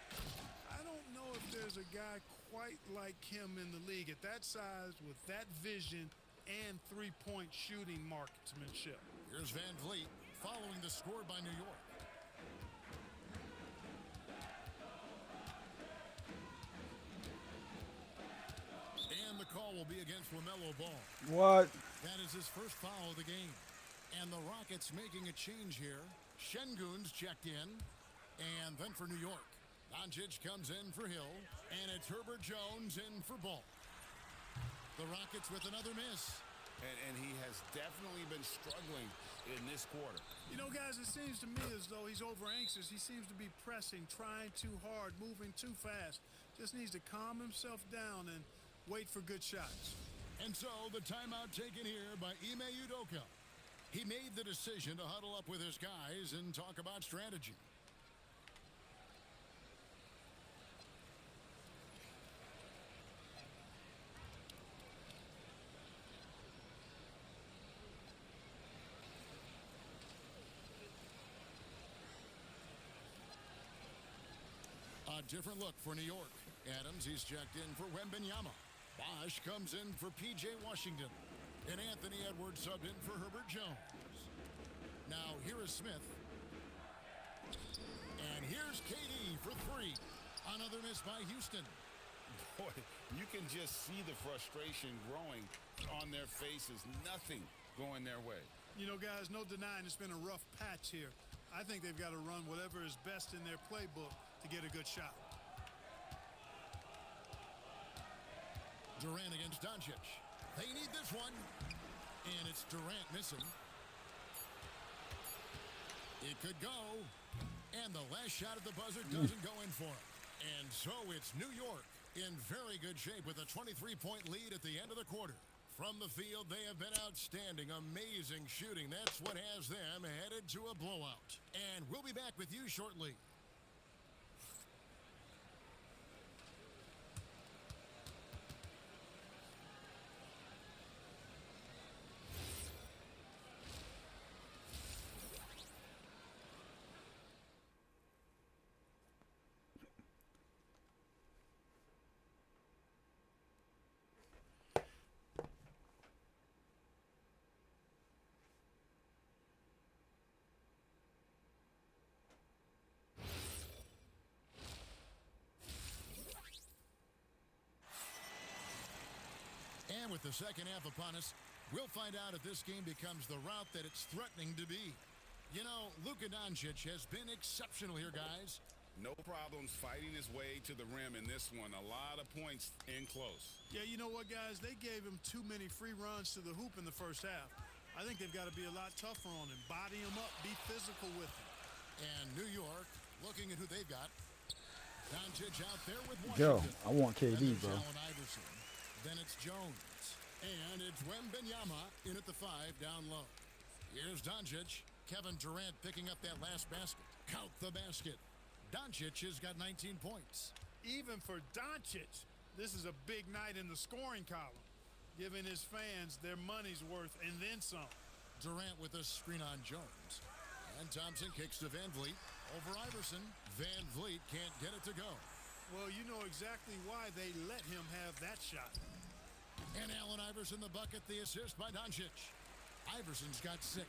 I don't know if there's a guy quite like him in the league at that size with that vision and three-point shooting marksmanship. Here's Van Vliet following the score by New York. And the call will be against LaMelo Ball. What? That is his first foul of the game. And the Rockets making a change here. Şengün's checked in. And then for New York, Doncic comes in for Hill. And it's Herbert Jones in for Ball. The Rockets with another miss. And he has definitely been struggling in this quarter. You know, guys, it seems to me as though he's over anxious. He seems to be pressing, trying too hard, moving too fast. Just needs to calm himself down and wait for good shots. And so the timeout taken here by Ime Udoka. He made the decision to huddle up with his guys and talk about strategy. A different look for New York. Adams, he's checked in for Wembanyama. Bosch comes in for P.J. Washington. And Anthony Edwards subbed in for Herbert Jones. Now here is Smith. And here's KD for 3. Another miss by Houston. Boy, you can just see the frustration growing on their faces. Nothing going their way. You know, guys, no denying it's been a rough patch here. I think they've got to run whatever is best in their playbook to get a good shot. Durant against Doncic. They need this one. And it's Durant missing. It could go. And the last shot at the buzzer doesn't go in for him. And so it's New York in very good shape with a 23-point lead at the end of the quarter. From the field, they have been outstanding. Amazing shooting. That's what has them headed to a blowout. And we'll be back with you shortly. And with the second half upon us, we'll find out if this game becomes the route that it's threatening to be. You know, Luka Doncic has been exceptional here, guys. No problems fighting his way to the rim in this one. A lot of points in close. Yeah, you know what, guys? They gave him too many free runs to the hoop in the first half. I think they've got to be a lot tougher on him. Body him up. Be physical with him. And New York, looking at who they've got. Doncic out there with Yo, Washington. I want Then KD, it's bro. Allen Iverson. Then it's Jones. And it's Wembanyama in at the 5 down low. Here's Doncic. Kevin Durant picking up that last basket. Count the basket. Doncic has got 19 points. Even for Doncic, this is a big night in the scoring column, giving his fans their money's worth and then some. Durant with a screen on Jones. And Thompson kicks to Van Vliet. Over Iverson. Van Vliet can't get it to go. Well, you know exactly why they let him have that shot. And Allen Iverson the bucket, the assist by Doncic. Iverson's got 6.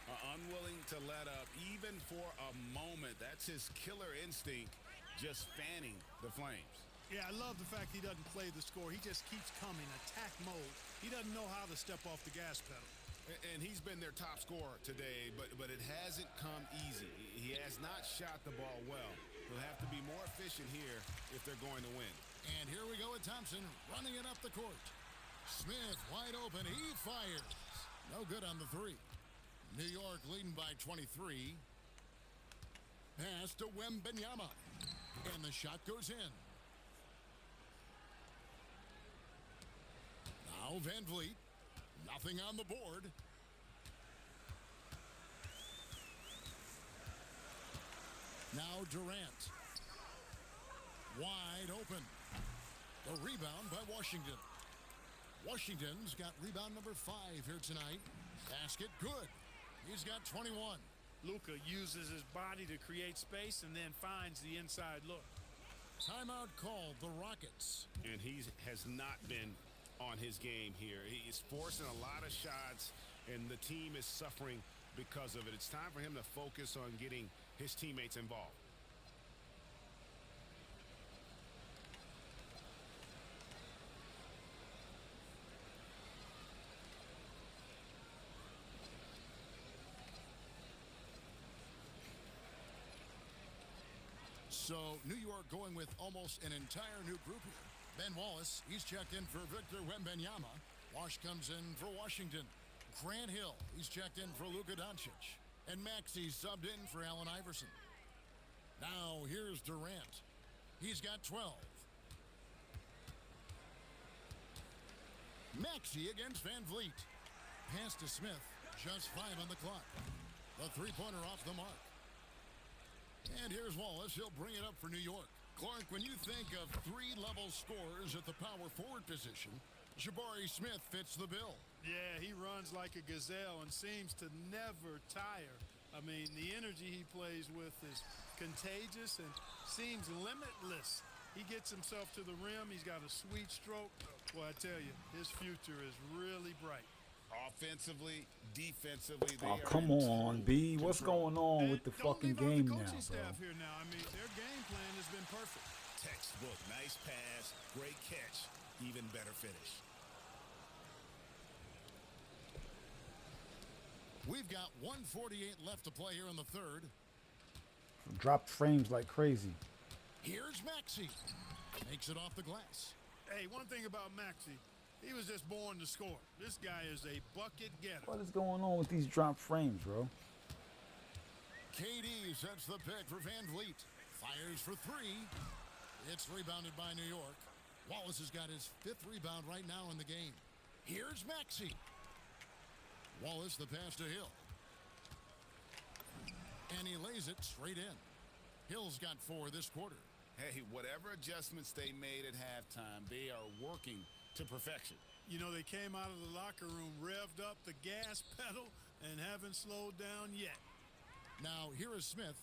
Unwilling to let up even for a moment. That's his killer instinct, just fanning the flames. Yeah, I love the fact he doesn't play the score. He just keeps coming, attack mode. He doesn't know how to step off the gas pedal. And he's been their top scorer today, but it hasn't come easy. He has not shot the ball well. He'll have to be more efficient here if they're going to win. And here we go with Thompson running it up the court. Smith wide open. He fires. No good on the 3. New York leading by 23. Pass to Wembanyama. And the shot goes in. Now Van Vliet. Nothing on the board. Now Durant. Wide open. The rebound by Washington. Washington's got rebound number 5 here tonight. Basket good. He's got 21. Luka uses his body to create space and then finds the inside look. Timeout called, the Rockets. And he has not been on his game here. He's forcing a lot of shots, and the team is suffering because of it. It's time for him to focus on getting his teammates involved. So New York going with almost an entire new group here. Ben Wallace, he's checked in for Victor Wembanyama. Wash comes in for Washington. Grant Hill, he's checked in for Luka Doncic. And Maxey subbed in for Allen Iverson. Now here's Durant. He's got 12. Maxey against Van Vliet. Pass to Smith. Just 5 on the clock. The three-pointer off the mark. And here's Wallace. He'll bring it up for New York. Clark, when you think of 3-level scorers at the power forward position, Jabari Smith fits the bill. Yeah, he runs like a gazelle and seems to never tire. I mean, the energy he plays with is contagious and seems limitless. He gets himself to the rim. He's got a sweet stroke. Well, I tell you, his future is really bright. Offensively, defensively, they Oh, are come in on, B. What's going on with the fucking game now, bro? Staff here now. I mean, their game plan has been perfect. textbook. Nice pass, great catch, even better finish. We've got 1:48 left to play here in the third. Dropped frames like crazy. Here's Maxey. Makes it off the glass. Hey, one thing about Maxey, he was just born to score. This guy is a bucket getter. What is going on with these dropped frames, bro? KD sets the pick for Van Vliet. Fires for 3. It's rebounded by New York. Wallace has got his 5th rebound right now in the game. Here's Maxey. Wallace the pass to Hill. And he lays it straight in. Hill's got 4 this quarter. Hey, whatever adjustments they made at halftime, they are working to perfection. You know, they came out of the locker room, revved up the gas pedal, and haven't slowed down yet. Now, here is Smith.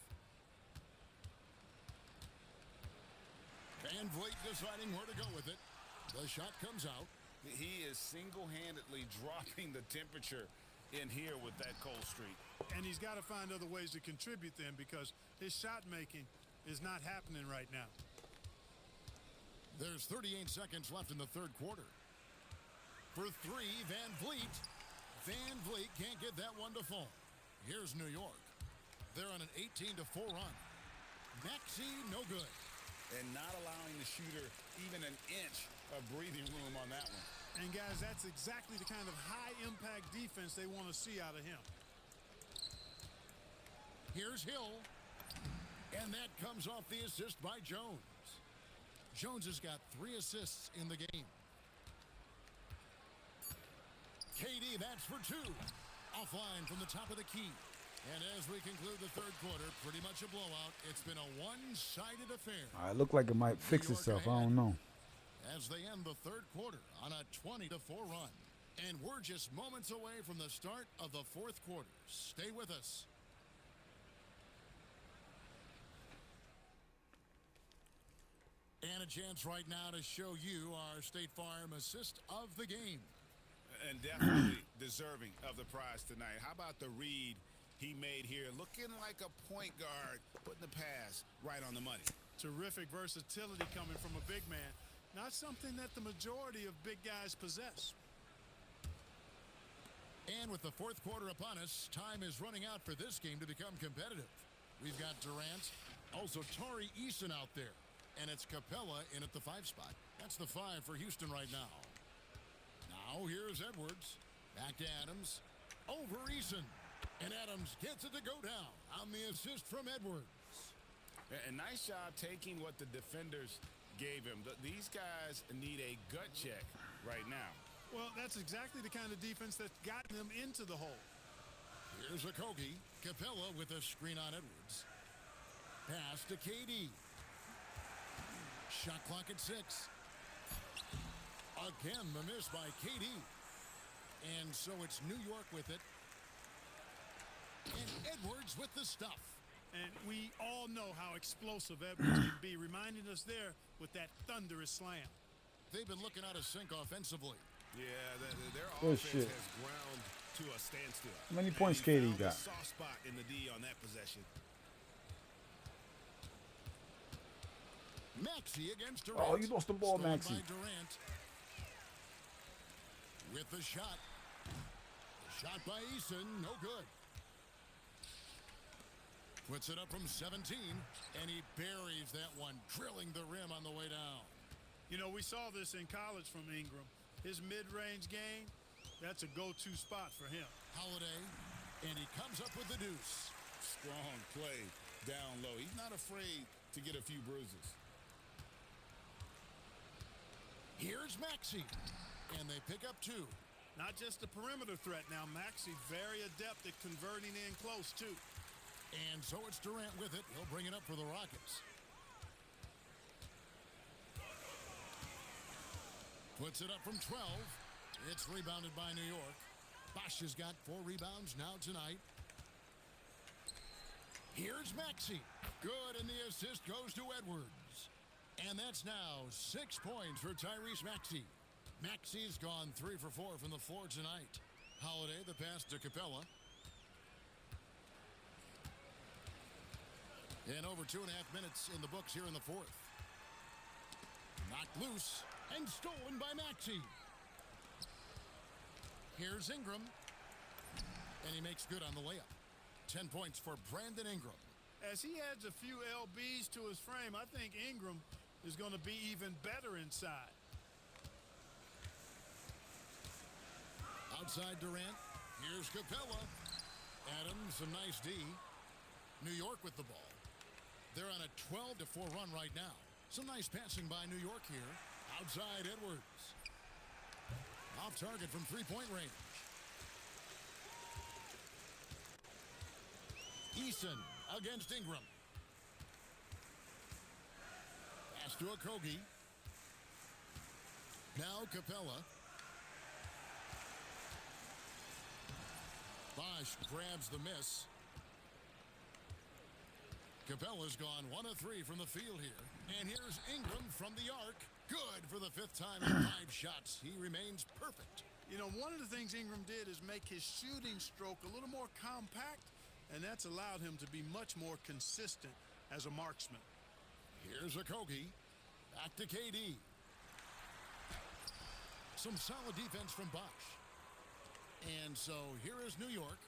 Van Vliet deciding where to go with it. The shot comes out. He is single-handedly dropping the temperature in here with that cold streak. And he's got to find other ways to contribute then, because his shot making is not happening right now. There's 38 seconds left in the third quarter. For three, Van Vliet. Van Vliet can't get that one to fall. Here's New York. They're on an 18-4 run. Maxey, no good. And not allowing the shooter even an inch of breathing room on that one. And, guys, that's exactly the kind of high-impact defense they want to see out of him. Here's Hill. And that comes off the assist by Jones. Jones has got 3 assists in the game. KD, that's for 2. Offline from the top of the key. And as we conclude the third quarter, pretty much a blowout. It's been a one-sided affair. It looked like it might fix itself. I don't know. As they end the third quarter on a 20-4 run. And we're just moments away from the start of the fourth quarter. Stay with us. And a chance right now to show you our State Farm assist of the game. And definitely deserving of the prize tonight. How about the read he made here? Looking like a point guard, putting the pass right on the money. Terrific versatility coming from a big man. Not something that the majority of big guys possess. And with the fourth quarter upon us, time is running out for this game to become competitive. We've got Durant, also Tari Eason out there. And it's Capella in at the 5 spot. That's the 5 for Houston right now. Now here's Edwards. Back to Adams. Over Eason. And Adams gets it to go down on the assist from Edwards. A nice job taking what the defenders gave him. These guys need a gut check right now. Well, that's exactly the kind of defense that's gotten them into the hole. Here's Okogie. Capella with a screen on Edwards. Pass to KD. Shot clock at 6. Again, the miss by KD. And so it's New York with it. And Edwards with the stuff. And we all know how explosive Edwards can be, reminding us there with that thunderous slam. They've been looking out of sync offensively. Yeah, their Good offense shit. has ground to a standstill. How many points And he KD found got? a soft spot in the D on that possession. Maxey against Durant. Oh, you lost the ball, Stolen Maxey. by Durant. With the shot. The shot by Eason, no good. Puts it up from 17, and he buries that one, drilling the rim on the way down. You know, we saw this in college from Ingram. His mid-range game, that's a go-to spot for him. Holiday, and he comes up with the deuce. Strong play down low. He's not afraid to get a few bruises. Here's Maxey, and they pick up 2. Not just a perimeter threat now. Maxey very adept at converting in close, too. And so it's Durant with it. He'll bring it up for the Rockets. Puts it up from 12. It's rebounded by New York. Bosch has got 4 rebounds now tonight. Here's Maxey. Good, and the assist goes to Edwards. And that's now 6 points for Tyrese Maxey. Maxey's gone 3 for 4 from the floor tonight. Holiday, the pass to Capella. And over 2.5 minutes in the books here in the fourth. Knocked loose and stolen by Maxey. Here's Ingram. And he makes good on the layup. 10 points for Brandon Ingram. As he adds a few LBs to his frame, I think Ingram is going to be even better inside. Outside Durant. Here's Capella. Adams, a nice D. New York with the ball. They're on a 12-4 run right now. Some nice passing by New York here. Outside Edwards. Off target from three-point range. Eason against Ingram. Pass to Okogie. Now Capella. Bosch grabs the miss. Capella's gone 1 of 3 from the field here. And here's Ingram from the arc. Good for the 5th time in 5 shots. He remains perfect. You know, one of the things Ingram did is make his shooting stroke a little more compact, and that's allowed him to be much more consistent as a marksman. Here's Okogie. Back to KD. Some solid defense from Bosch. And so here is New York.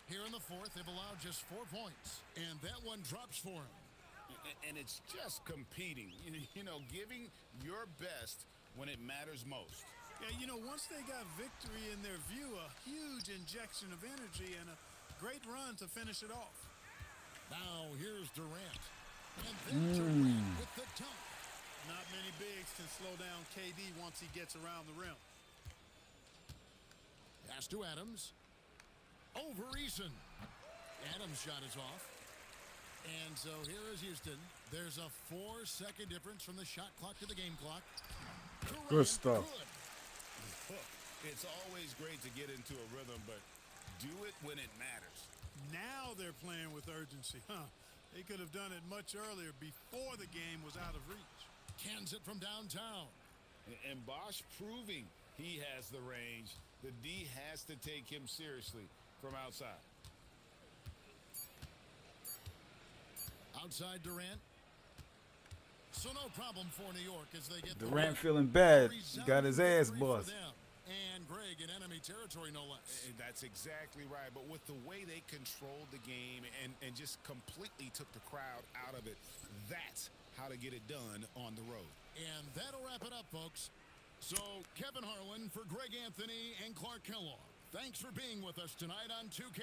Here in the fourth, they've allowed just 4 points. And that one drops for him. And it's just competing, you know, giving your best when it matters most. Yeah, you know, once they got victory in their view, a huge injection of energy and a great run to finish it off. Now here's Durant. And then Durant with the dunk. Not many bigs can slow down KD once he gets around the rim. Pass to Adams. Over Eason. Adams' shot is off. And so here is Houston. There's a 4-second difference from the shot clock to the game clock. Good stuff. Look, it's always great to get into a rhythm, but do it when it matters. Now they're playing with urgency, huh? They could have done it much earlier before the game was out of reach. Cans it from downtown. And Bosch proving he has the range. The D has to take him seriously from outside. Outside Durant. So no problem for New York as they get Durant feeling bad. Got his ass bust. And Greg in enemy territory, no less. That's exactly right. But with the way they controlled the game and just completely took the crowd out of it, that's how to get it done on the road. And that'll wrap it up, folks. So Kevin Harlan for Greg Anthony and Clark Kellogg. Thanks for being with us tonight on 2K.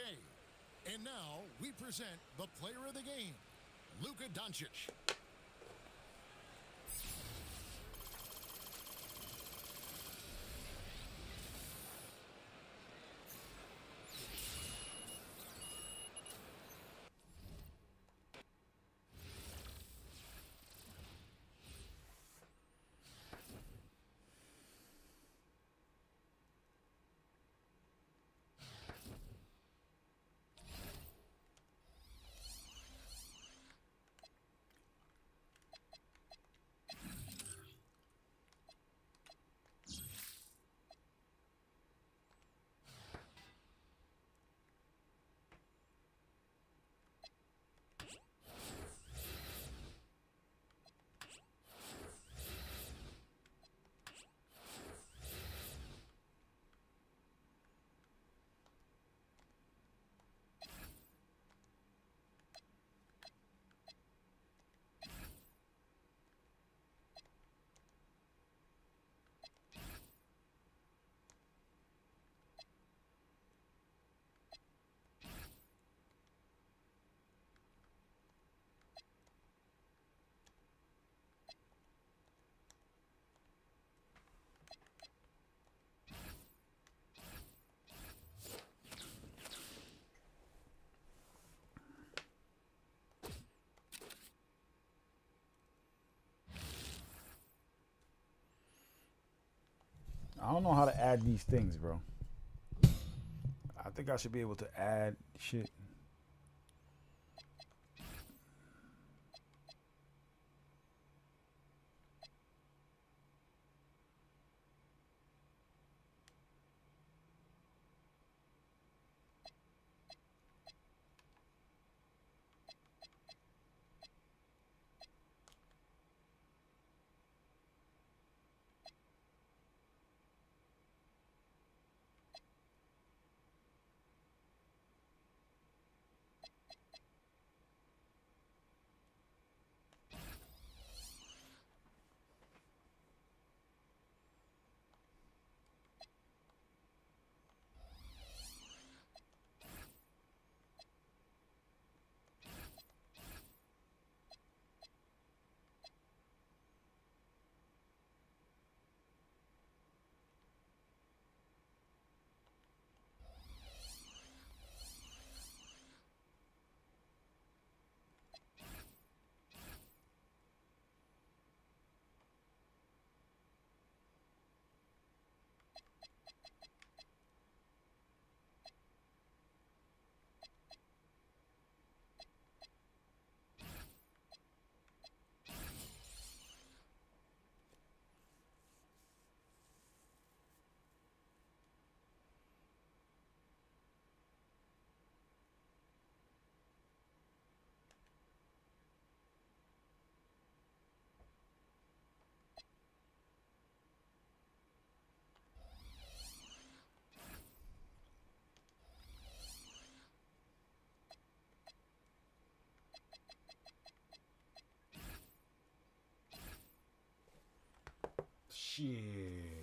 And now we present the player of the game, Luka Doncic. I don't know how to add these things, bro. I think I should be able to add shit. Shit.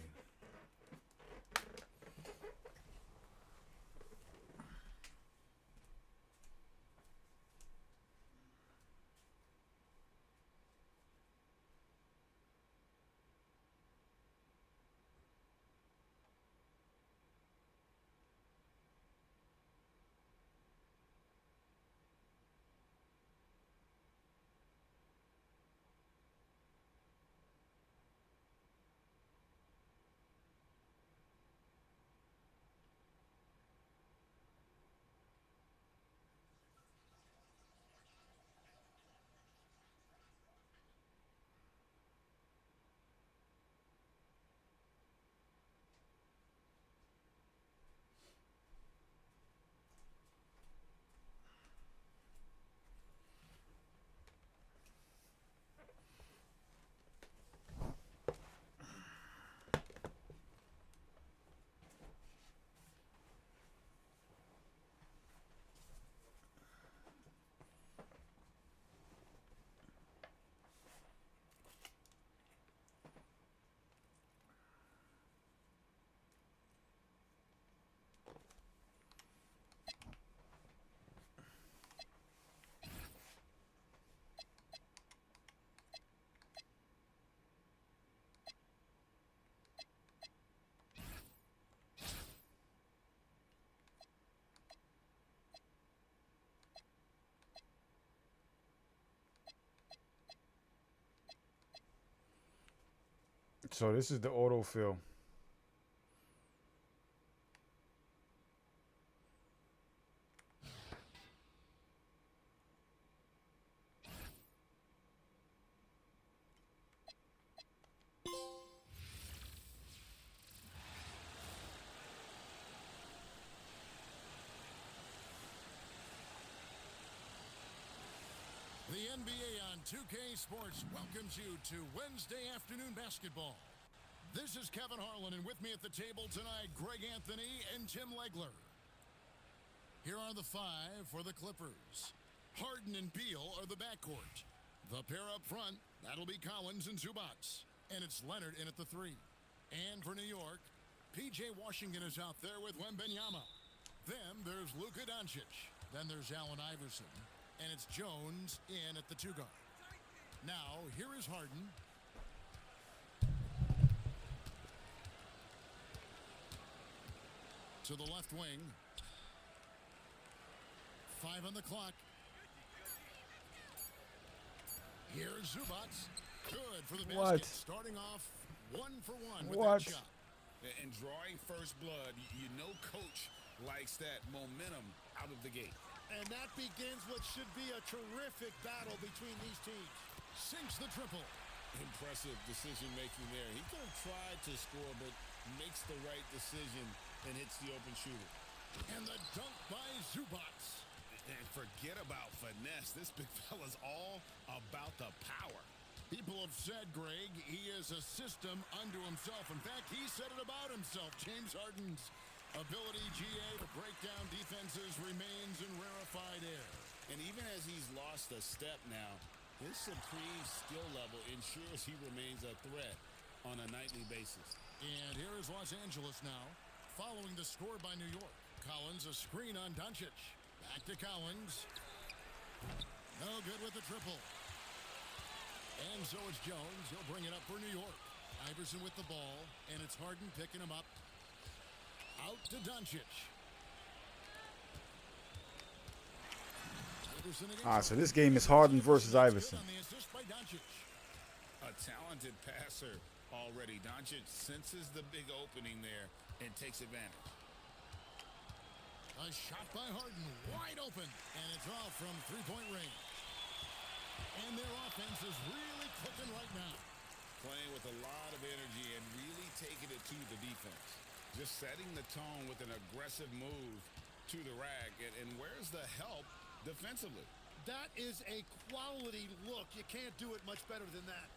So this is the autofill. The NBA on 2K Sports welcomes you to Wednesday afternoon basketball. This is Kevin Harlan, and with me at the table tonight, Greg Anthony and Tim Legler. Here are the five for the Clippers. Harden and Beal are the backcourt. The pair up front, that'll be Collins and Zubats. And it's Leonard in at the three. And for New York, P.J. Washington is out there with Wembanyama. Then there's Luka Doncic. Then there's Allen Iverson. And it's Jones in at the two guard. Now, here is Harden. To the left wing. 5 on the clock. Here's Zubats. Good for the basket. What? Starting off 1 for 1 with What? that shot. And drawing first blood, you know coach likes that momentum out of the gate. And that begins what should be a terrific battle between these teams. Sinks the triple. Impressive decision making there. He could have tried to score, but makes the right decision and hits the open shooter. And the dunk by Zubats. And forget about finesse. This big fella's all about the power. People have said, Greg, he is a system unto himself. In fact, he said it about himself. James Harden's ability, GA, to break down defenses remains in rarefied air. And even as he's lost a step now, his supreme skill level ensures he remains a threat on a nightly basis. And here is Los Angeles now, following the score by New York. Collins, a screen on Doncic. Back to Collins. No good with the triple. And so it's Jones. He'll bring it up for New York. Iverson with the ball, and it's Harden picking him up. Out to Doncic. Iverson against So this game is Harden versus Iverson. On the assist by Doncic. A talented passer already. Doncic senses the big opening there and takes advantage. A shot by Harden, wide open, and it's off from three-point range. And their offense is really cooking right now. Playing with a lot of energy and really taking it to the defense. Just setting the tone with an aggressive move to the rack. And where's the help defensively? That is a quality look. You can't do it much better than that.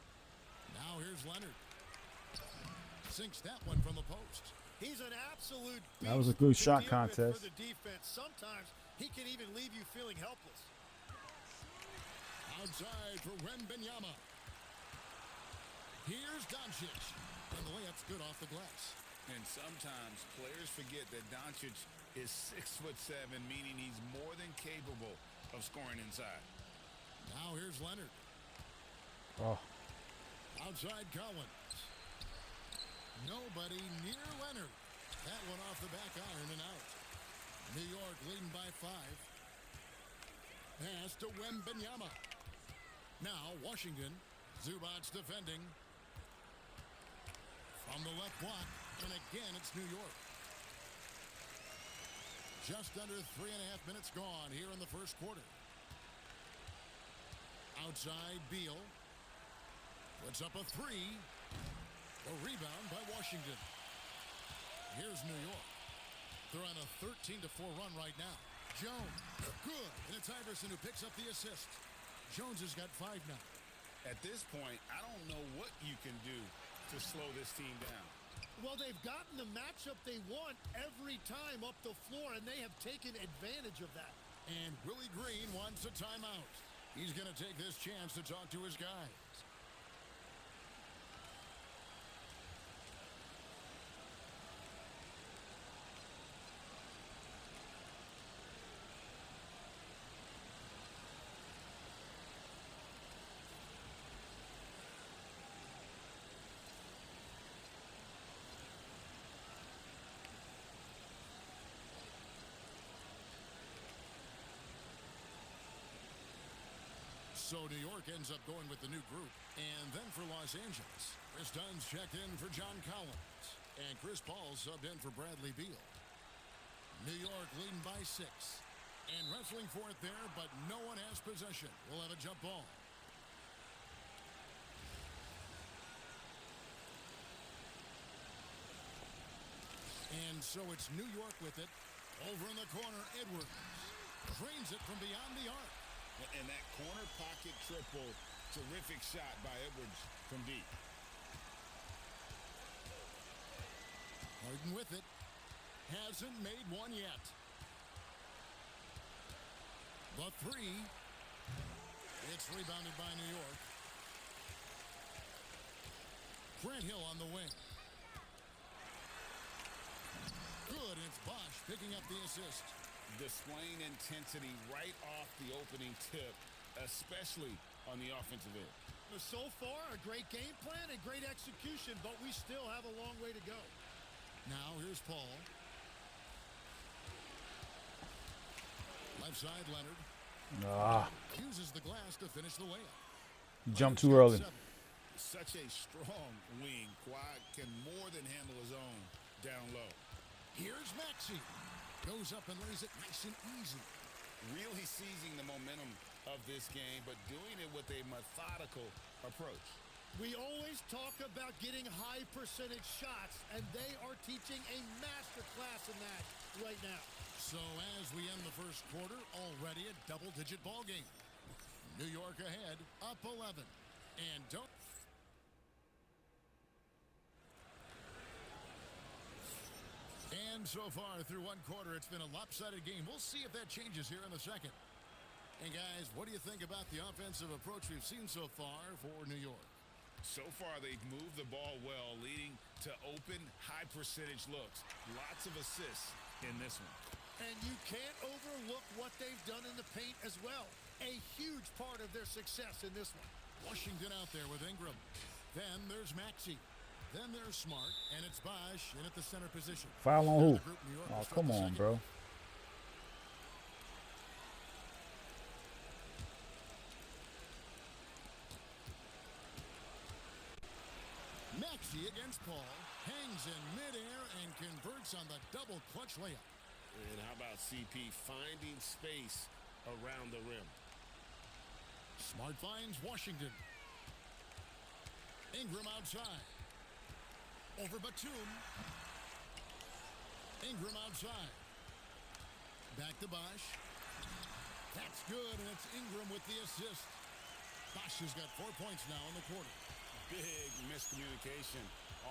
Now here's Leonard. Sinks that one from the post. He's an absolute beast. That was a good to shot deal with contest. For the defense. Sometimes he can even leave you feeling helpless. Outside for Wembanyama. Here's Doncic. And the layup's good off the glass. And sometimes players forget that Doncic is 6'7", meaning he's more than capable of scoring inside. Now here's Leonard. Oh, Outside Collins. Nobody near Leonard. That one off the back iron and out. New York leading by 5. Pass to Wembanyama. Now Washington. Zubac's defending. From the left block. And again, it's New York. Just under 3.5 minutes gone here in the first quarter. Outside Beal. Puts up a 3. A rebound by Washington. Here's New York. They're on a 13-4 run right now. Jones. Good. And it's Iverson who picks up the assist. Jones has got 5 now. At this point, I don't know what you can do to slow this team down. Well, they've gotten the matchup they want every time up the floor, and they have taken advantage of that. And Willie Green wants a timeout. He's going to take this chance to talk to his guys. So New York ends up going with the new group. And then for Los Angeles, Chris Dunn's checked in for John Collins. And Chris Paul subbed in for Bradley Beal. New York leading by 6. And wrestling for it there, but no one has possession. We'll have a jump ball. And so it's New York with it. Over in the corner, Edwards drains it from beyond the arc. And that corner pocket triple, terrific shot by Edwards from deep. Harden with it. Hasn't made one yet. The 3. It's rebounded by New York. Grant Hill on the wing. Good. It's Bosch picking up the assist. Displaying intensity right off the opening tip, especially on the offensive end. So far, a great game plan and great execution, but we still have a long way to go. Now here's Paul. Left side, Leonard. Uses the glass to finish the layup. Jump too early. Such a strong wing. Quad can more than handle his own down low. Here's Maxey. Goes up and lays it nice and easy. Really seizing the momentum of this game, but doing it with a methodical approach. We always talk about getting high percentage shots, and they are teaching a master class in that right now. So as we end the first quarter, already a double-digit ball game. New York ahead, up 11. And don't... And so far through one quarter, it's been a lopsided game. We'll see if that changes here in the second. And guys, what do you think about the offensive approach we've seen so far for New York? So far, they've moved the ball well, leading to open, high-percentage looks. Lots of assists in this one. And you can't overlook what they've done in the paint as well. A huge part of their success in this one. Washington out there with Ingram. Then there's Maxey. Then there's Smart, and it's Bosch in at the center position. Foul on who? Oh, come on, bro. Maxey against Paul. Hangs in midair and converts on the double clutch layup. And how about CP finding space around the rim? Smart finds Washington. Ingram outside. Over Batum. Ingram outside. Back to Bosch. That's good, and it's Ingram with the assist. Bosch has got 4 points now in the quarter. Big miscommunication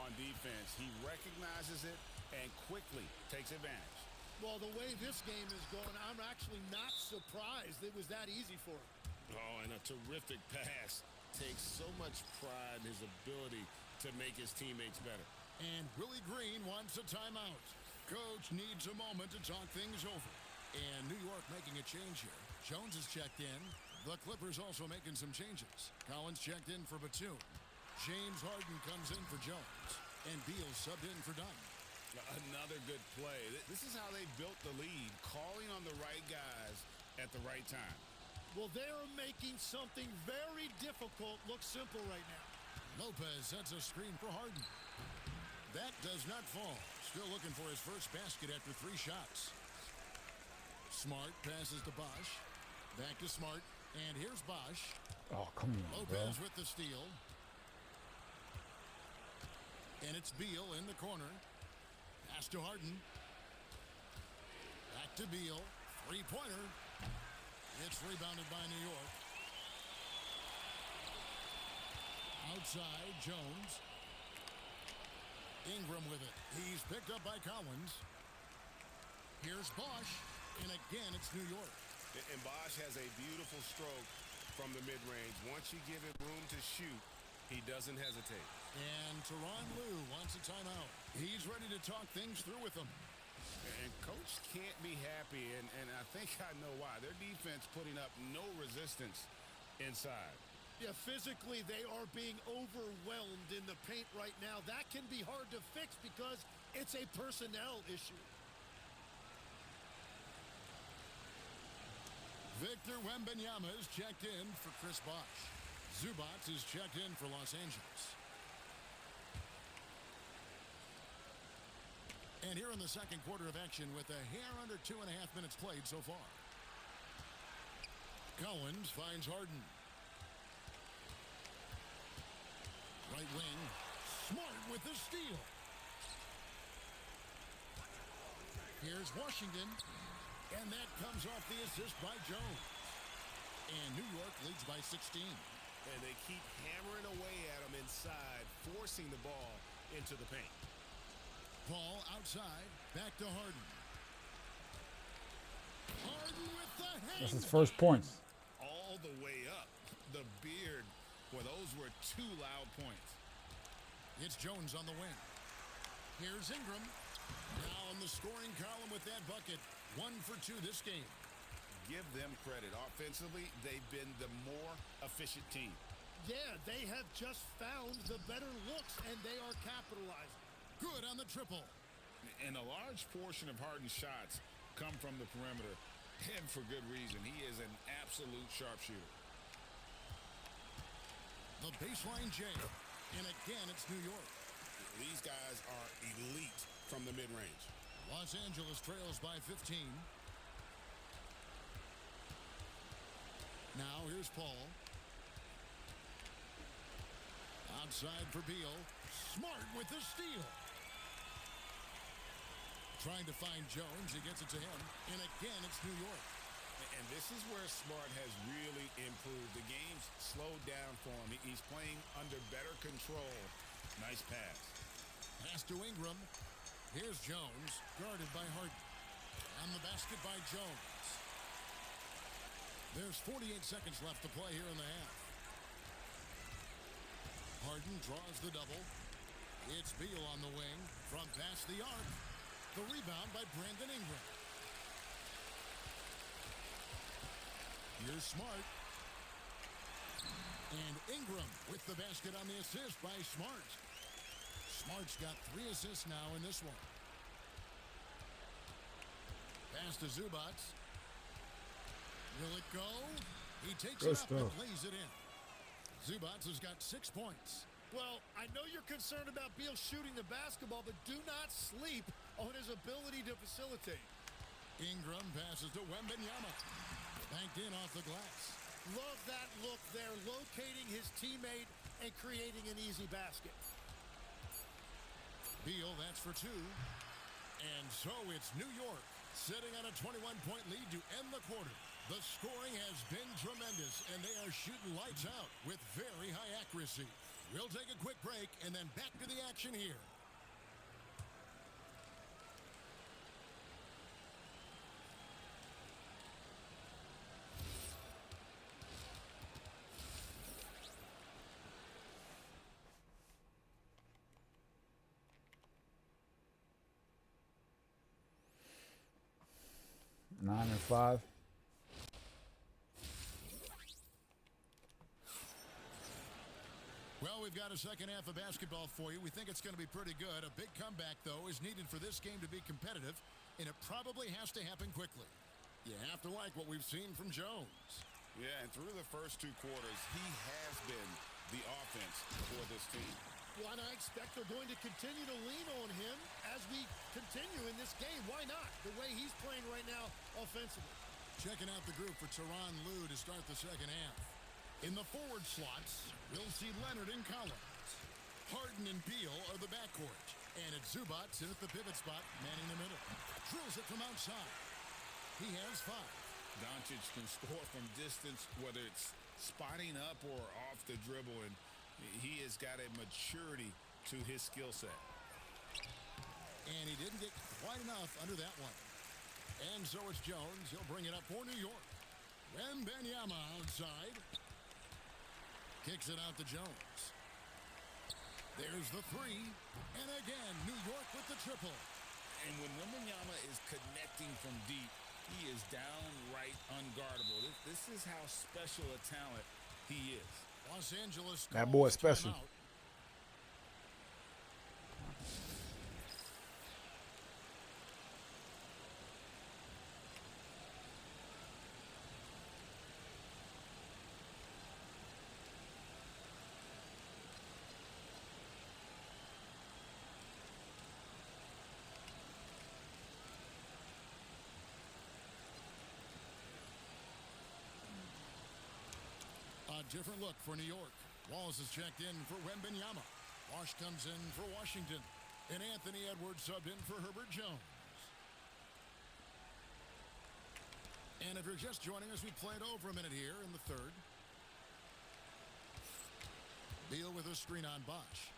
on defense. He recognizes it and quickly takes advantage. Well, the way this game is going, I'm actually not surprised it was that easy for him. Oh, and a terrific pass. Takes so much pride in his ability to make his teammates better. And Willie Green wants a timeout. Coach needs a moment to talk things over. And New York making a change here. Jones is checked in. The Clippers also making some changes. Collins checked in for Batum. James Harden comes in for Jones. And Beal subbed in for Dunn. Another good play. This is how they built the lead, calling on the right guys at the right time. Well, they're making something very difficult look simple right now. Lopez sets a screen for Harden. That does not fall. Still looking for his first basket after 3 shots. Smart passes to Bosch. Back to Smart. And here's Bosch. Oh, come on, Lopez bro. with the steal. And it's Beal in the corner. Pass to Harden. Back to Beal. 3-pointer. It's rebounded by New York. Outside, Jones. Ingram with it. He's picked up by Collins. Here's Bosch. And again, it's New York. And Bosch has a beautiful stroke from the mid-range. Once you give him room to shoot, he doesn't hesitate. And Tyronn Lue wants a timeout. He's ready to talk things through with them. And Coach can't be happy, and I think I know why. Their defense putting up no resistance inside. Yeah, physically they are being overwhelmed in the paint right now. That can be hard to fix because it's a personnel issue. Victor Wembanyama is checked in for Chris Bosh. Zubac is checked in for Los Angeles. And here in the second quarter of action with a hair under 2.5 minutes played so far. Collins finds Harden. Right wing. Smart with the steal. Here's Washington. And that comes off the assist by Jones. And New York leads by 16. And they keep hammering away at him inside, forcing the ball into the paint. Ball outside. Back to Harden. Harden with the hand. That's his first points. All the way up. The beard. Well, those were 2 loud points. It's Jones on the wing. Here's Ingram. Now in the scoring column with that bucket. 1 for 2 this game. Give them credit. Offensively, they've been the more efficient team. Yeah, they have just found the better looks, and they are capitalizing. Good on the triple. And a large portion of Harden's shots come from the perimeter, and for good reason. He is an absolute sharpshooter. The baseline J. And again, it's New York. These guys are elite from the mid-range. Los Angeles trails by 15. Now here's Paul. Outside for Beal. Smart with the steal. Trying to find Jones. He gets it to him. And again, it's New York. And this is where Smart has really improved. The game's slowed down for him. He's playing under better control. Nice pass. Pass to Ingram. Here's Jones, guarded by Harden. On the basket by Jones. There's 48 seconds left to play here in the half. Harden draws the double. It's Beal on the wing from past the arc. The rebound by Brandon Ingram. Here's Smart. And Ingram with the basket on the assist by Smart. Smart's got 3 assists now in this one. Pass to Zubac. Will it go? He takes it up and lays it in. Zubac has got 6 points. Well, I know you're concerned about Beal shooting the basketball, but do not sleep on his ability to facilitate. Ingram passes to Wembanyama. Banked in off the glass. Love that look there, locating his teammate and creating an easy basket. Beal, that's for 2. And so it's New York sitting on a 21-point lead to end the quarter. The scoring has been tremendous, and they are shooting lights out with very high accuracy. We'll take a quick break and then back to the action here. 9-5. Well, we've got a second half of basketball for you. We think it's going to be pretty good. A big comeback, though, is needed for this game to be competitive, and it probably has to happen quickly. You have to like what we've seen from Jones. Yeah, and through the first 2 quarters, he has been the offense for this team. Well, and I expect they're going to continue to lean on him as we continue in this game. Why not? The way he's playing right now offensively. Checking out the group for Tyronn Lue to start the second half. In the forward slots, we'll see Leonard and Collins. Harden and Beal are the backcourt. And it's Zubac in at the pivot spot, manning the middle. Drills it from outside. He has 5. Doncic can score from distance, whether it's spotting up or off the dribble, and he has got a maturity to his skill set. And he didn't get quite enough under that one. And so it's Jones. He'll bring it up for New York. Wembanyama outside. Kicks it out to Jones. There's the 3. And again, New York with the triple. And when Wembanyama is connecting from deep, he is downright unguardable. This is how special a talent he is. Los Angeles. That boy is special. Timeout. A different look for New York. Wallace is checked in for Wembanyama. Wash comes in for Washington. And Anthony Edwards subbed in for Herbert Jones. And if you're just joining us, we played over a minute here in the third. Beal with a screen on Bosch.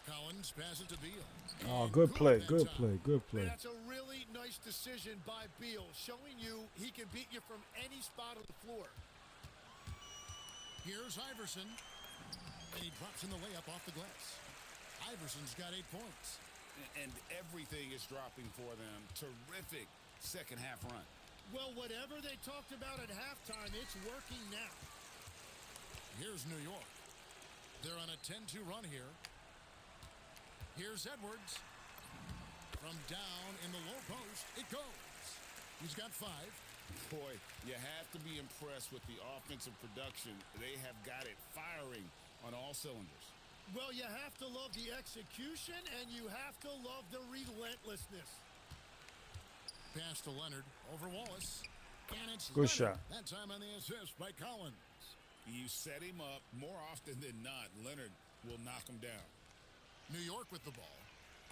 Collins passes to Beal. Oh, good play, good play, good play. That's a really nice decision by Beal, showing you he can beat you from any spot on the floor. Here's Iverson, and he drops in the layup off the glass. Iverson's got 8 points. And everything is dropping for them. Terrific second half run. Well, whatever they talked about at halftime, it's working now. Here's New York. They're on a 10-2 run here. Here's Edwards. From down in the low post, it goes. He's got 5. Boy, you have to be impressed with the offensive production. They have got it firing on all cylinders. Well, you have to love the execution, and you have to love the relentlessness. Pass to Leonard over Wallace. And it's Good Leonard. shot. That time on the assist by Collins. You set him up more often than not. Leonard will knock him down. New York with the ball.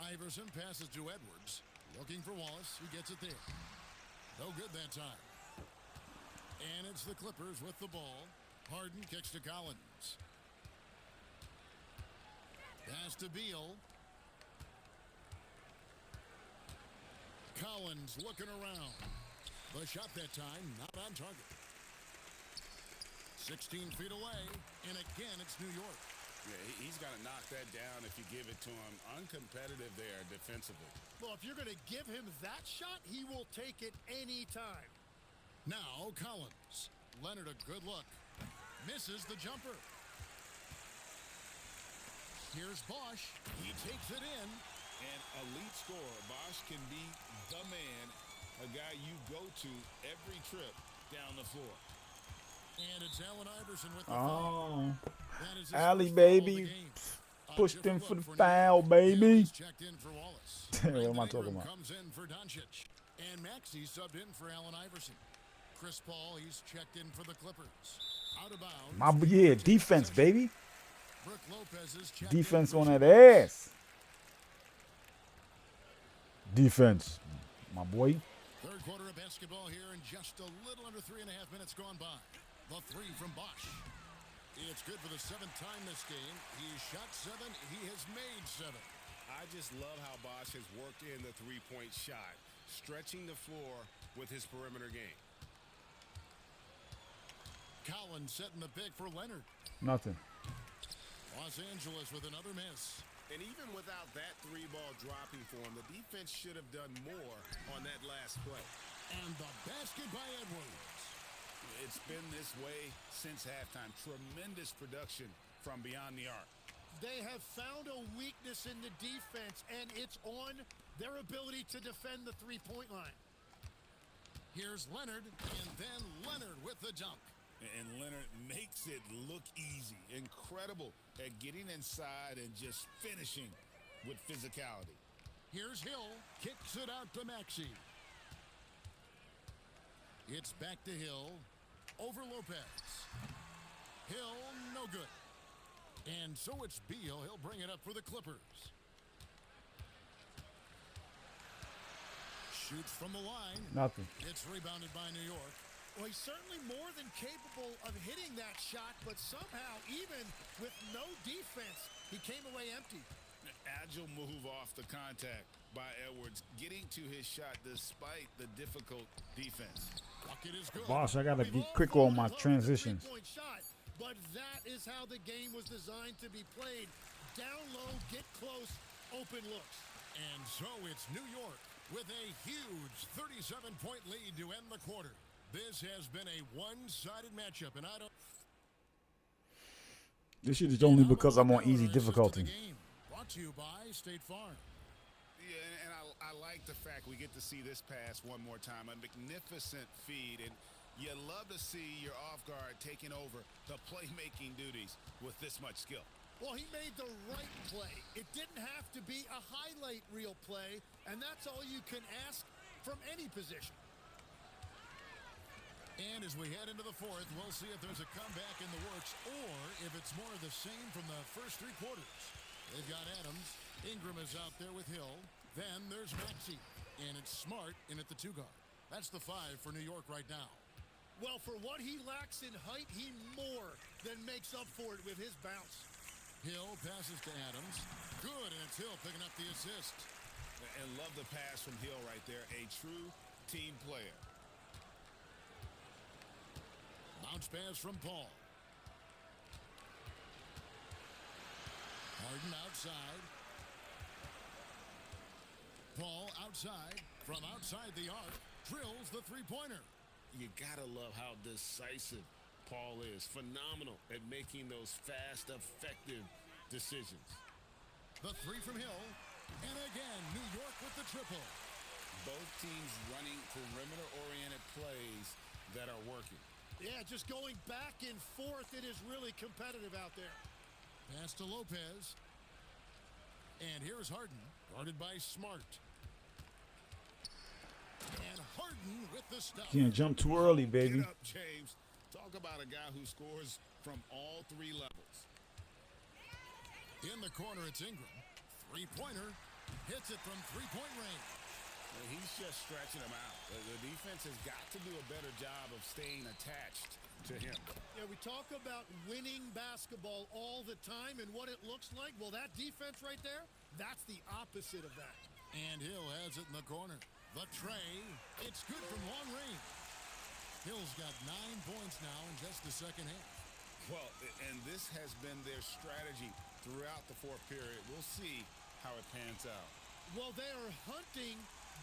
Iverson passes to Edwards. Looking for Wallace. He gets it there. No good that time. And it's the Clippers with the ball. Harden kicks to Collins. Pass to Beal. Collins looking around. The shot that time, not on target. 16 feet away, and again it's New York. Yeah, he's got to knock that down if you give it to him. Uncompetitive there defensively. Well, if you're going to give him that shot, he will take it any time. Now Collins. Leonard a good look. Misses the jumper. Here's Bosch. He takes it in. And elite scorer, Bosch can be the man, a guy you go to every trip down the floor. And it's Allen Iverson with the Oh, That is his Alley, first foul of the baby. game. A Pushed different in for look the New foul, York. baby. He's checked in for Wallace. What am I Brandon talking Ingram about? comes in for Doncic. And Maxey subbed in for Allen Iverson. Chris Paul, he's checked in for the Clippers. Out of bounds. Yeah, defense, baby. Brook Lopez is checked Defense in for on that Chicago. ass. Defense, my boy. Third quarter of basketball here in just a little under 3.5 minutes gone by. The 3 from Bosch. It's good for the 7th time this game. He's shot 7. He has made 7. I just love how Bosch has worked in the three-point shot, stretching the floor with his perimeter game. Collins setting the pick for Leonard. Nothing. Los Angeles with another miss. And even without that 3-ball dropping for him, the defense should have done more on that last play. And the basket by Edwards. It's been this way since halftime. Tremendous production from beyond the arc. They have found a weakness in the defense, and it's on their ability to defend the three-point line. Here's Leonard, and then Leonard with the dunk. And Leonard makes it look easy. Incredible at getting inside and just finishing with physicality. Here's Hill, kicks it out to Maxey. It's back to Hill, over Lopez. Hill, no good. And so it's Beal. He'll bring it up for the Clippers. Shoots from the line. Nothing. It's rebounded by New York. Well, he's certainly more than capable of hitting that shot, but somehow, even with no defense, he came away empty. Agile move off the contact by Edwards, getting to his shot despite the difficult defense. Bucket is good. Boss, I gotta We've be all quick on fallen my in love with the transitions. three-point shot, but that is how the game was designed to be played. Down low, get close, open looks. And so it's New York with a huge 37-point lead to end the quarter. This has been a one-sided matchup, and I don't... This shit is only because I'm on easy difficulty. Brought to you by State Farm. Yeah, and I like the fact we get to see this pass one more time. A magnificent feed, and you love to see your off guard taking over the playmaking duties with this much skill. Well, he made the right play. It didn't have to be a highlight reel play, and that's all you can ask from any position. And as we head into the fourth, we'll see if there's a comeback in the works or if it's more of the same from the first three quarters. They've got Adams. Ingram is out there with Hill. Then there's Maxey. And it's Smart in at the two guard. That's the 5 for New York right now. Well, for what he lacks in height, he more than makes up for it with his bounce. Hill passes to Adams. Good, and it's Hill picking up the assist. And love the pass from Hill right there. A true team player. Bounce pass from Paul. Harden outside. Paul outside. From outside the arc, drills the three-pointer. You gotta love how decisive Paul is. Phenomenal at making those fast, effective decisions. The 3 from Hill. And again, New York with the triple. Both teams running perimeter-oriented plays that are working. Yeah, just going back and forth, it is really competitive out there. Pass to Lopez. And here's Harden, guarded by Smart. And Harden with the stop. Can't jump too early, baby. Get up, James. Talk about a guy who scores from all 3 levels. In the corner, it's Ingram. Three-pointer. Hits it from three-point range. And he's just stretching him out. The defense has got to do a better job of staying attached to him. Yeah, we talk about winning basketball all the time and what it looks like. Well, that defense right there, that's the opposite of that. And Hill has it in the corner. The tray. It's good from long range. Hill's got 9 points now in just the second half. Well, and this has been their strategy throughout the fourth period. We'll see how it pans out. Well, they are hunting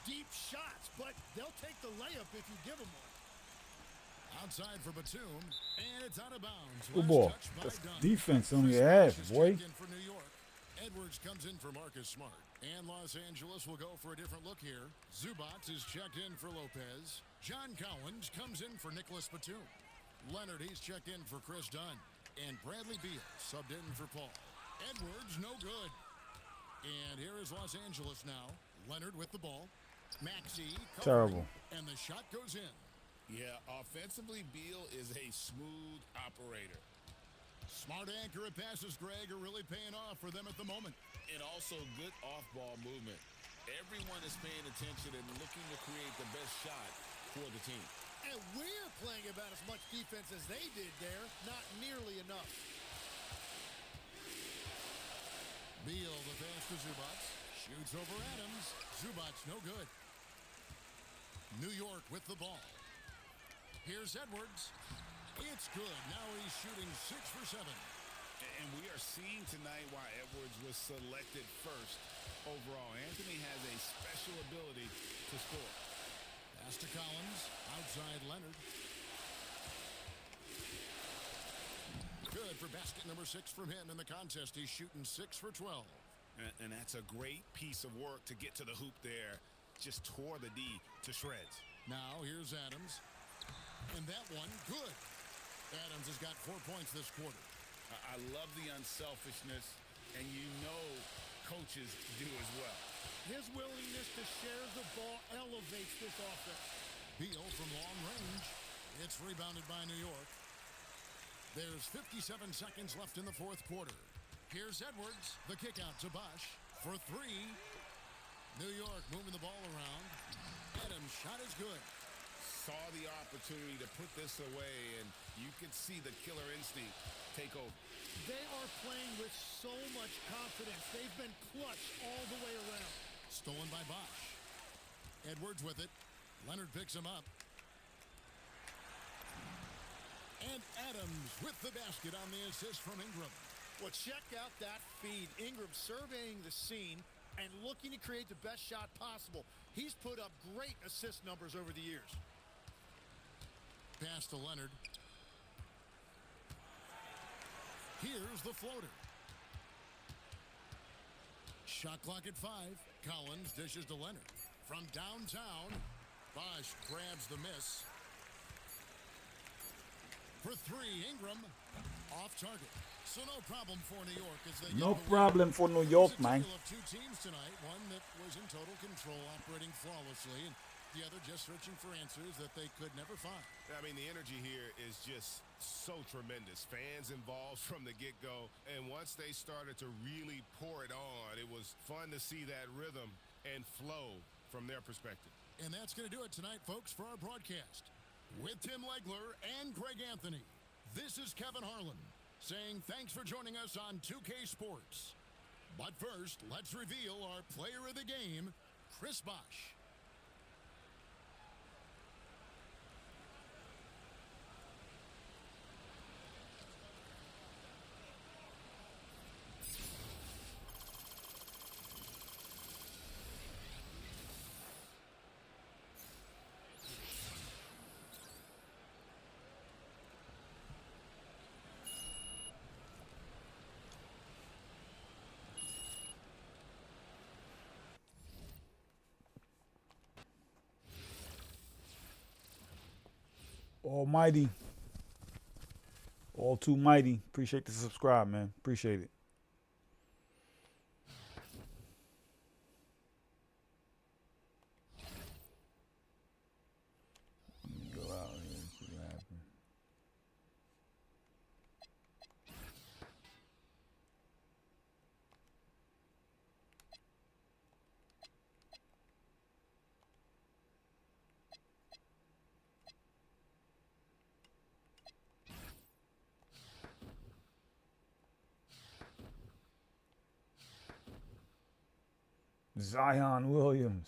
deep shots, but they'll take the layup if you give them one. Outside for Batum, and it's out of bounds. Good ball. That's defense on your ass, boy. For New York. Edwards comes in for Marcus Smart. And Los Angeles will go for a different look here. Zubac is checked in for Lopez. John Collins comes in for Nicholas Batum. Leonard, he's checked in for Chris Dunn. And Bradley Beal subbed in for Paul. Edwards, no good. And here is Los Angeles now. Leonard with the ball. Maxey Terrible. And the shot goes in. Yeah, offensively, Beal is a smooth operator. Smart accurate passes, Greg, are really paying off for them at the moment. And also good off-ball movement. Everyone is paying attention and looking to create the best shot for the team. And we're playing about as much defense as they did there. Not nearly enough. Beal, the pass to Zubac. Shoots over Adams. Zubac, no good. New York with the ball. Here's Edwards. It's good. Now he's shooting 6 for 7. And we are seeing tonight why Edwards was selected first overall. Anthony has a special ability to score. Pass to Collins. Outside Leonard. Good for basket number 6 from him in the contest. He's shooting 6 for 12. And that's a great piece of work to get to the hoop there. Just tore the D to shreds. Now here's Adams. And that one, good. Adams has got 4 points this quarter. I love the unselfishness, and you know coaches do as well. His willingness to share the ball elevates this offense. Beal from long range. It's rebounded by New York. There's 57 seconds left in the fourth quarter. Here's Edwards. The kick out to Bosch for 3. New York moving the ball around. Adams' shot is good. Saw the opportunity to put this away, and you could see the killer instinct take over. They are playing with so much confidence. They've been clutch all the way around. Stolen by Bosch. Edwards with it. Leonard picks him up. And Adams with the basket on the assist from Ingram. Well, check out that feed. Ingram surveying the scene and looking to create the best shot possible. He's put up great assist numbers over the years. Pass to Leonard. Here's the floater. Shot clock at 5. Collins dishes to Leonard. From downtown, Bosch grabs the miss. For 3, Ingram off target. So no problem for New York as they No problem for New York, man. of 2 teams tonight. One that was in total control, operating flawlessly, and the other just searching for answers that they could never find. I mean, the energy here is just so tremendous. Fans involved from the get-go, and once they started to really pour it on, it was fun to see that rhythm and flow from their perspective. And that's going to do it tonight, folks, for our broadcast. With Tim Legler and Greg Anthony, this is Kevin Harlan saying thanks for joining us on 2K Sports. But first, let's reveal our player of the game, Chris Bosch. Almighty. All too mighty. Appreciate the subscribe, man. Appreciate it. Let me go out here and see what happens. Zion Williams.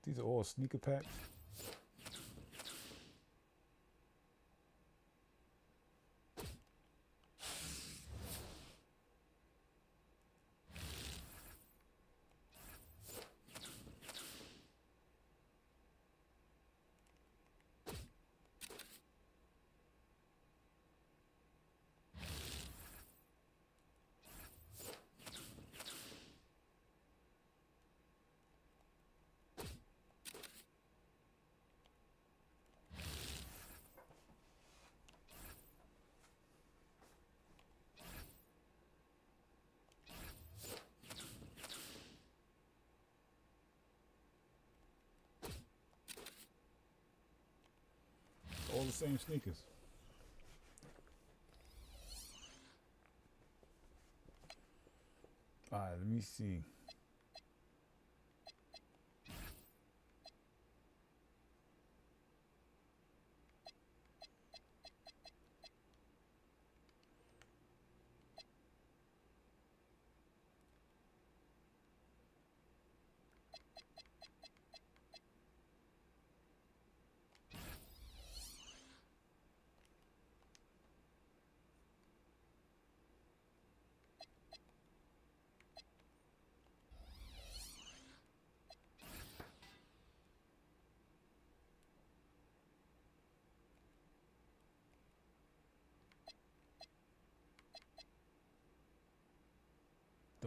These are all sneaker packs. All the same sneakers. All right, let me see.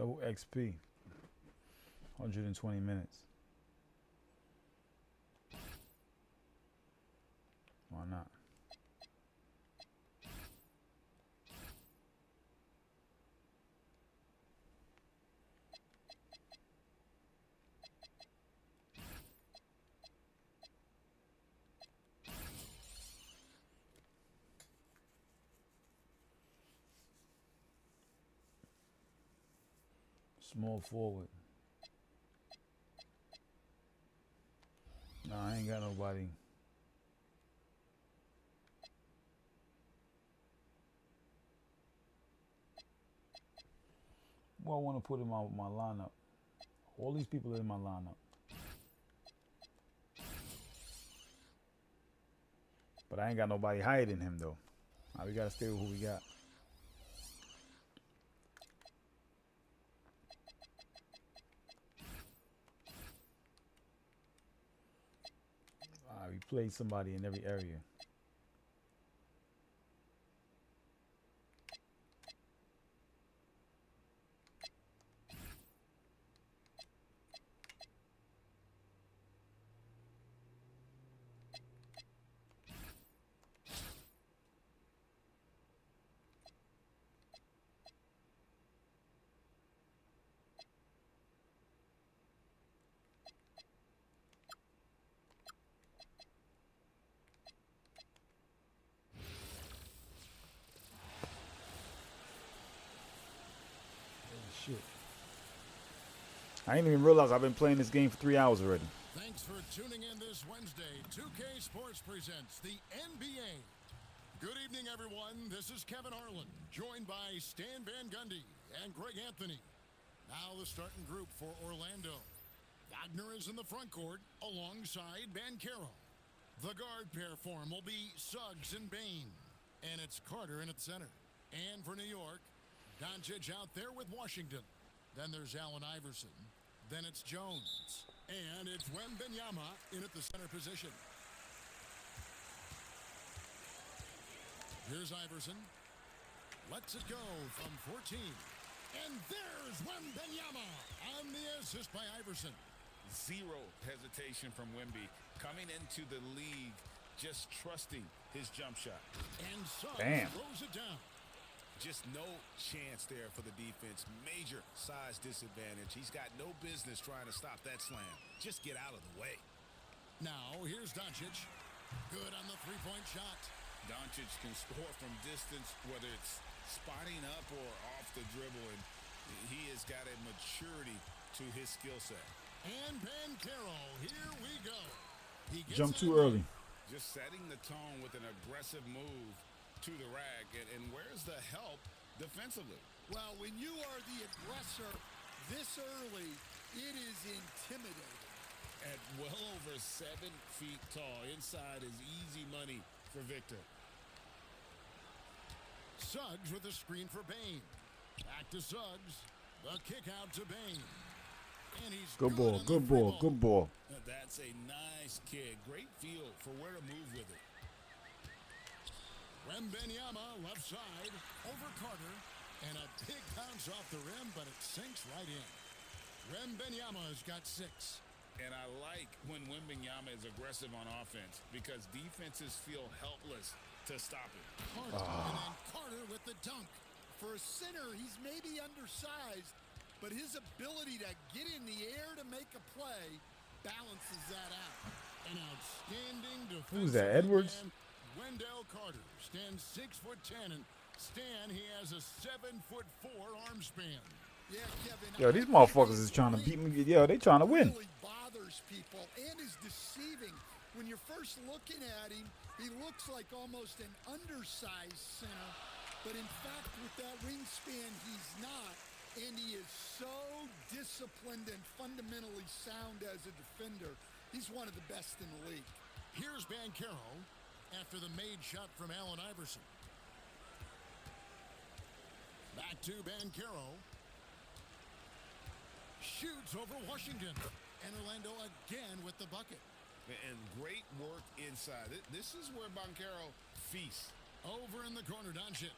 Double XP. 120 minutes. Why not? Small forward. Nah, I ain't got nobody. Well, I want to put in my lineup. All these people are in my lineup. But I ain't got nobody higher than him, though. We got to stay with who we got. We played somebody in every area. Shit. I ain't even realized I've been playing this game for 3 hours already. Thanks for tuning in this Wednesday. 2K Sports presents the NBA. Good evening, everyone. This is Kevin Harlan, joined by Stan Van Gundy and Greg Anthony. Now the starting group for Orlando. Wagner is in the front court alongside Banchero. The guard pair form will be Suggs and Bain. And it's Carter in at center. And for New York, Doncic out there with Washington. Then there's Allen Iverson. Then it's Jones. And it's Wembanyama in at the center position. Here's Iverson. Lets it go from 14. And there's Wembanyama on the assist by Iverson. Zero hesitation from Wemby. Coming into the league, just trusting his jump shot. And Suggs throws it down. Just no chance there for the defense. Major size disadvantage. He's got no business trying to stop that slam. Just get out of the way. Now, here's Doncic. Good on the three-point shot. Doncic can score from distance, whether it's spotting up or off the dribble, and he has got a maturity to his skill set. And Banchero, here we go. He gets Jump too early. Just setting the tone with an aggressive move to the rack, and where's the help defensively? Well, when you are the aggressor this early, it is intimidating. At well over 7 feet tall, inside is easy money for Victor. Suggs with a screen for Bain. Back to Suggs. The kick out to Bain. And he's Good ball, good ball, good ball. That's a nice kick. Great feel for where to move with it. Wembanyama left side over Carter, and a big bounce off the rim, but it sinks right in. Wembanyama's got 6. And I like when Wembanyama is aggressive on offense because defenses feel helpless to stop it. Carter, and then Carter with the dunk. For a center, he's maybe undersized, but his ability to get in the air to make a play balances that out. An outstanding defense. Who's that, Edwards? Wendell Carter stands 6'10", and Stan, he has a 7'4" arm span. Yeah, Kevin. Yo, these motherfuckers is trying to beat me. Yo, they trying to win. Really bothers people and is deceiving. When you're first looking at him, he looks like almost an undersized center, but in fact, with that wingspan, he's not. And he is so disciplined and fundamentally sound as a defender. He's one of the best in the league. Here's Banchero after the made shot from Allen Iverson. Back to Banchero. Shoots over Washington. And Orlando again with the bucket. And great work inside. This is where Banchero feasts. Over in the corner, Doncic.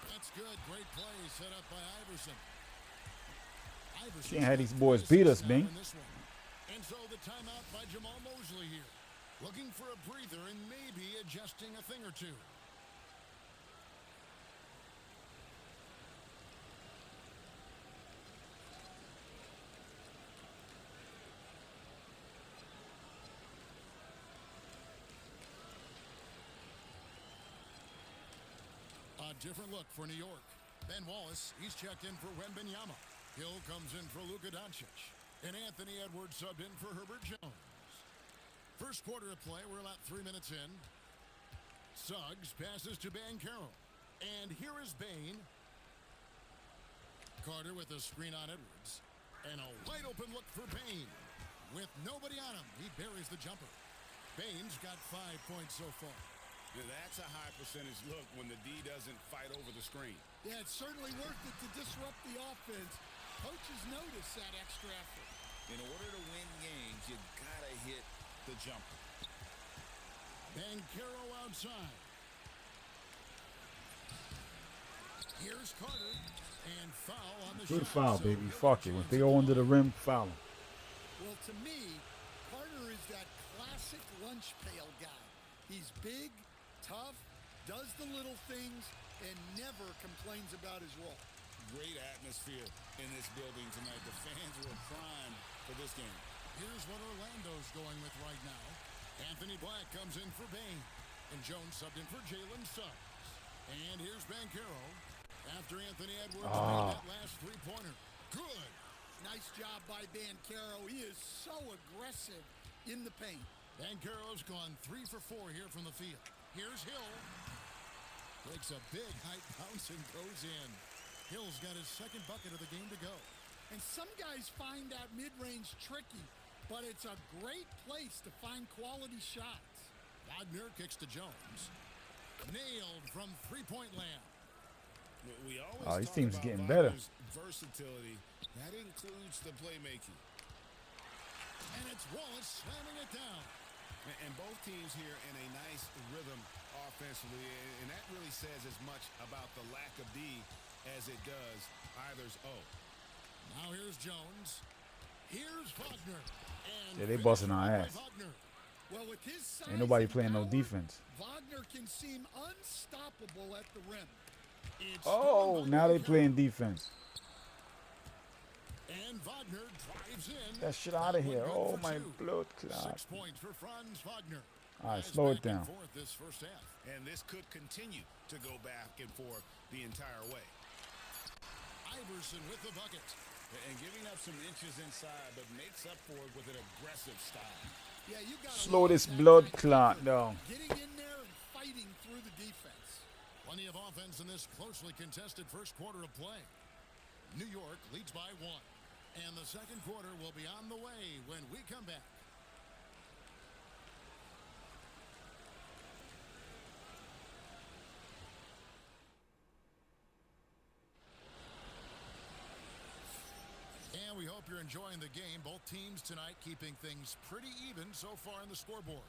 That's good. Great play set up by Iverson. Iverson Can't have these boys beat us, Bing. And so the timeout by Jamal Mosley here. Looking for a breather and maybe adjusting a thing or two. A different look for New York. Ben Wallace, he's checked in for Wembanyama. Hill comes in for Luka Doncic. And Anthony Edwards subbed in for Herbert Jones. First quarter of play, we're about 3 minutes in. Suggs passes to Banchero. And here is Bane. Carter with a screen on Edwards. And a wide open look for Bane. With nobody on him, he buries the jumper. Bane's got 5 points so far. Yeah, that's a high percentage look when the D doesn't fight over the screen. Yeah, it's certainly worth it to disrupt the offense. Coaches notice that extra effort. In order to win games, you gotta hit the jumper. Banchero outside. Here's Carter. And foul on the Good shot. foul, So baby. he'll Fuck get it. When a they chance go to under the rim, foul 'em. Well, to me, Carter is that classic lunch pail guy. He's big, tough, does the little things, and never complains about his role. Great atmosphere in this building tonight. The fans were primed for this game. Here's what Orlando's going with right now. Anthony Black comes in for Bane. And Jones subbed in for Jalen Suggs. And here's Banchero. After Anthony Edwards made that last three-pointer. Good. Nice job by Banchero. He is so aggressive in the paint. Banchero's gone 3 for 4 here from the field. Here's Hill. Takes a big height bounce and goes in. Hill's got his second bucket of the game to go. And some guys find that mid-range tricky, but it's a great place to find quality shots. Wagner kicks to Jones. Nailed from three-point land. We always Oh, these talk teams about getting better. Wagner's versatility. That includes the playmaking. And it's Wallace slamming it down. And both teams here in a nice rhythm offensively, and that really says as much about the lack of D as it does either's O. Now here's Jones. Here's Wagner. And Yeah, they busting our ass. Wagner. Well, with his size Ain't nobody and playing no power, defense. Wagner can seem unstoppable at the rim. It's Oh, stolen by now they Banchero. playing defense. And Wagner drives in. That shit out of here. Good Oh, for my 2. blood clot. 6 points for Franz Wagner. All right, Guys slow it back and down. forth this first half. And this could continue to go back and forth the entire way. Iverson with the bucket. And giving up some inches inside, but makes up for it with an aggressive style. Yeah, you got Slow this blood clot down. getting in there and fighting through the defense. Plenty of offense in this closely contested first quarter of play. New York leads by 1. And the second quarter will be on the way when we come back. And we hope you're enjoying the game. Both teams tonight keeping things pretty even so far in the scoreboard.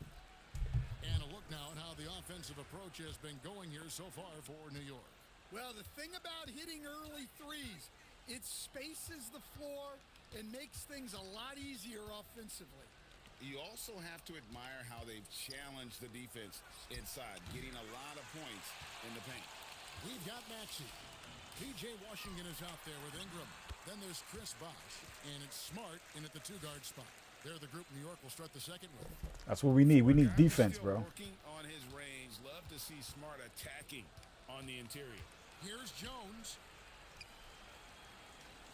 And a look now at how the offensive approach has been going here so far for New York. Well, the thing about hitting early threes, it spaces the floor and makes things a lot easier offensively. You also have to admire how they've challenged the defense inside, getting a lot of points in the paint. We've got Maxey. P.J. Washington is out there with Ingram. Then there's Chris Bosh, and it's Smart in at the two-guard spot. They're the group New York will start the second with. That's what we need. We need Smart defense, still bro. Working on his range. Love to see Smart attacking on the interior. Here's Jones.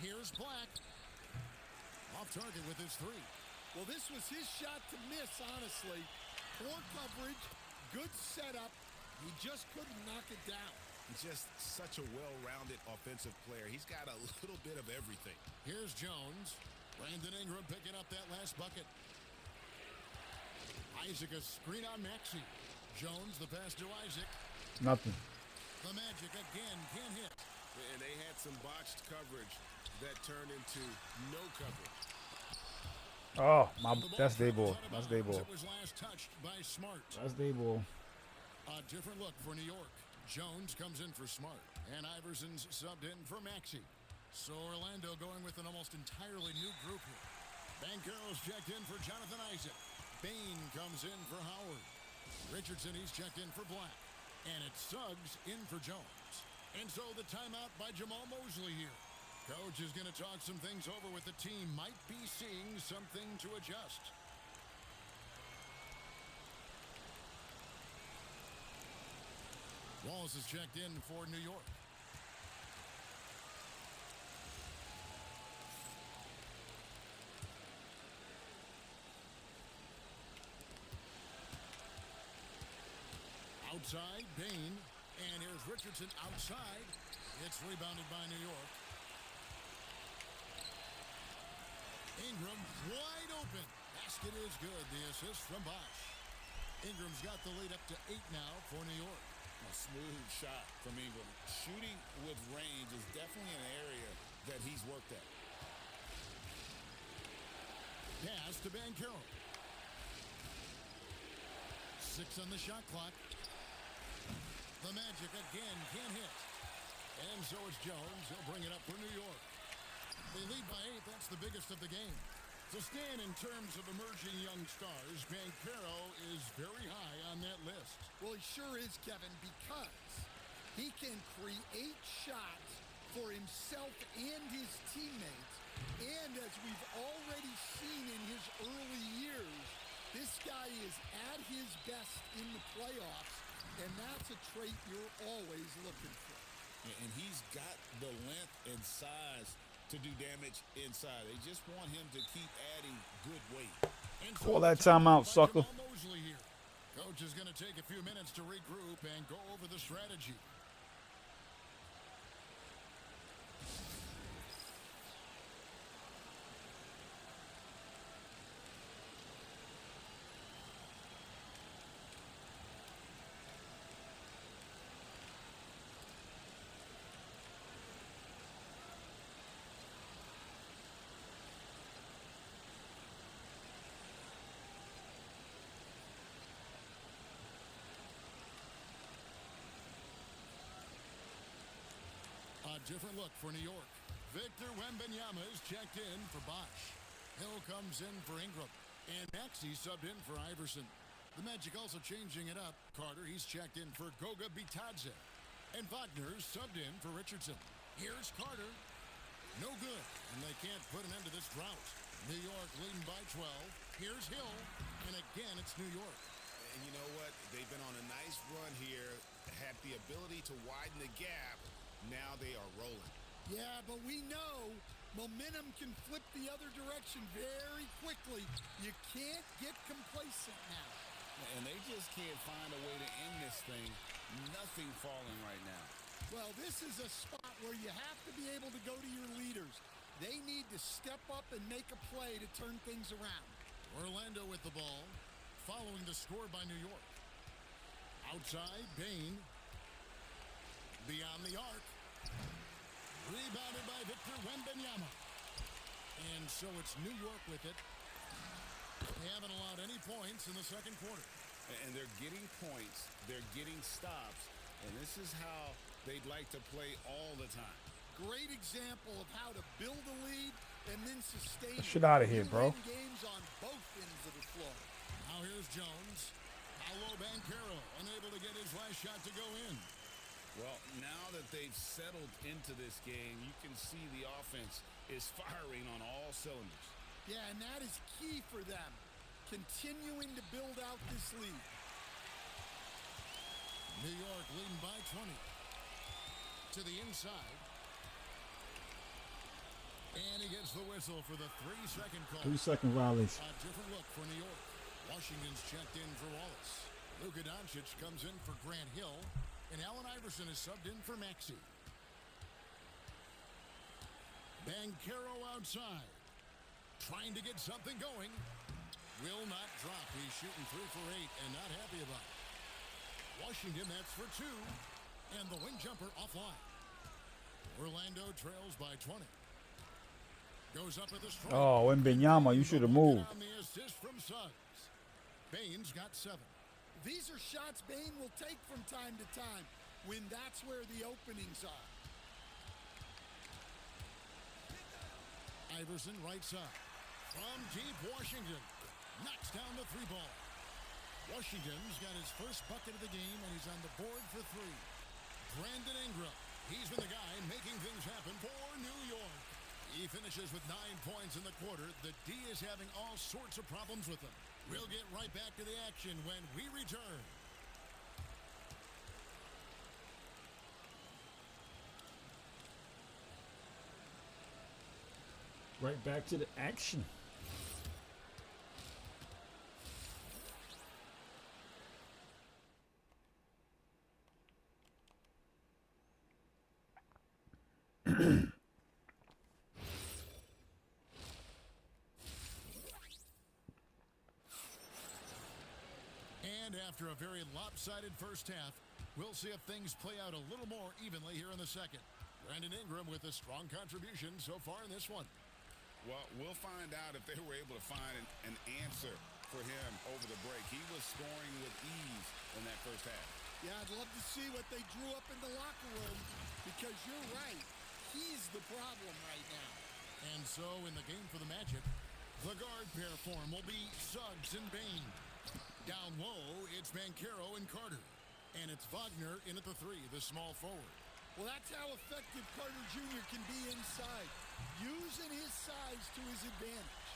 Here's Black. Off target with his three. Well, this was his shot to miss, honestly. Poor coverage, good setup. He just couldn't knock it down. He's just such a well-rounded offensive player. He's got a little bit of everything. Here's Jones. Brandon Ingram picking up that last bucket. Isaac a screen on Maxey. Jones the pass to Isaac. Nothing. The Magic again can't hit. And they had some botched coverage that turned into no coverage. Oh, my. The ball That's their travels ball. out of That's their bounds. ball. It was last touched by Smart. That's their ball. A different look for New York. Jones comes in for Smart. And Iverson's subbed in for Maxey. So Orlando going with an almost entirely new group here. Banchero's checked in for Jonathan Isaac. Bain comes in for Howard. Richardson, he's checked in for Black. And it's Suggs in for Jones. And so the timeout by Jamal Mosley here. Coach is going to talk some things over with the team. Might be seeing something to adjust. Wallace is checked in for New York. Outside, Bain. And here's Richardson outside. It's rebounded by New York. Ingram wide open. Basket is good. The assist from Bosch. Ingram's got the lead up to 8 now for New York. A smooth shot from Ingram. Shooting with range is definitely an area that he's worked at. Pass to Banchero. 6 on the shot clock. The Magic again can't hit. And so it's Jones. He'll bring it up for New York. They lead by 8. That's the biggest of the game. So Stan, in terms of emerging young stars, Banchero is very high on that list. Well, he sure is, Kevin, because he can create shots for himself and his teammates. And as we've already seen in his early years, this guy is at his best in the playoffs, and that's a trait you're always looking for. And he's got the length and size to do damage inside. They just want him to keep adding good weight. Call that timeout, sucker. Coach is going to take a few minutes to regroup and go over the strategy. A different look for New York. Victor Wembanyama is checked in for Bosch. Hill comes in for Ingram. And Maxey subbed in for Iverson. The Magic also changing it up. Carter, he's checked in for Goga Bitadze. And Wagner subbed in for Richardson. Here's Carter. No good. And they can't put an end to this drought. New York leading by 12. Here's Hill. And again, it's New York. And you know what? They've been on a nice run here. Had the ability to widen the gap. Now they are rolling. Yeah, but we know momentum can flip the other direction very quickly. You can't get complacent now. And they just can't find a way to end this thing. Nothing falling right now. Well, this is a spot where you have to be able to go to your leaders. They need to step up and make a play to turn things around. Orlando with the ball, following the score by New York. Outside, Bain. Beyond the arc. Rebounded by Victor Wembanyama. And so it's New York with it. They haven't allowed any points in the second quarter. And they're getting points. They're getting stops. And this is how they'd like to play all the time. Great example of how to build a lead and then sustain Get shit out of here, bro. Games on both ends of the floor. Now here's Jones. Paolo Banchero unable to get his last shot to go in. Well, now that they've settled into this game, you can see the offense is firing on all cylinders. Yeah, and that is key for them, continuing to build out this lead. New York leading by 20. To the inside. And he gets the whistle for the 3-second call. 3-second violation. A different look for New York. Washington's checked in for Wallace. Luka Doncic comes in for Grant Hill. And Allen Iverson is subbed in for Maxey. Banchero outside. Trying to get something going. Will not drop. He's shooting 3 for 8 and not happy about it. Washington, that's for 2. And the wing jumper offline. Orlando trails by 20. Goes up at the strike. Oh, Wembanyama, you should have moved. On the assist from Suggs. Bain's got 7. These are shots Bain will take from time to time when that's where the openings are. Iverson right side. From deep, Washington knocks down the three ball. Washington's got his first bucket of the game, and he's on the board for three. Brandon Ingram, he's been the guy making things happen for New York. He finishes with 9 points in the quarter. The D is having all sorts of problems with him. We'll get right back to the action when we return. Right back to the action. And after a very lopsided first half, we'll see if things play out a little more evenly here in the second. Brandon Ingram with a strong contribution so far in this one. Well, we'll find out if they were able to find an answer for him over the break. He was scoring with ease in that first half. Yeah, I'd love to see what they drew up in the locker room because you're right. He's the problem right now. And so in the game for the Magic, the guard pair form will be Suggs and Bain. Down low, it's Banchero and Carter. And it's Wagner in at the three, the small forward. Well, that's how effective Carter Jr. can be inside, using his size to his advantage.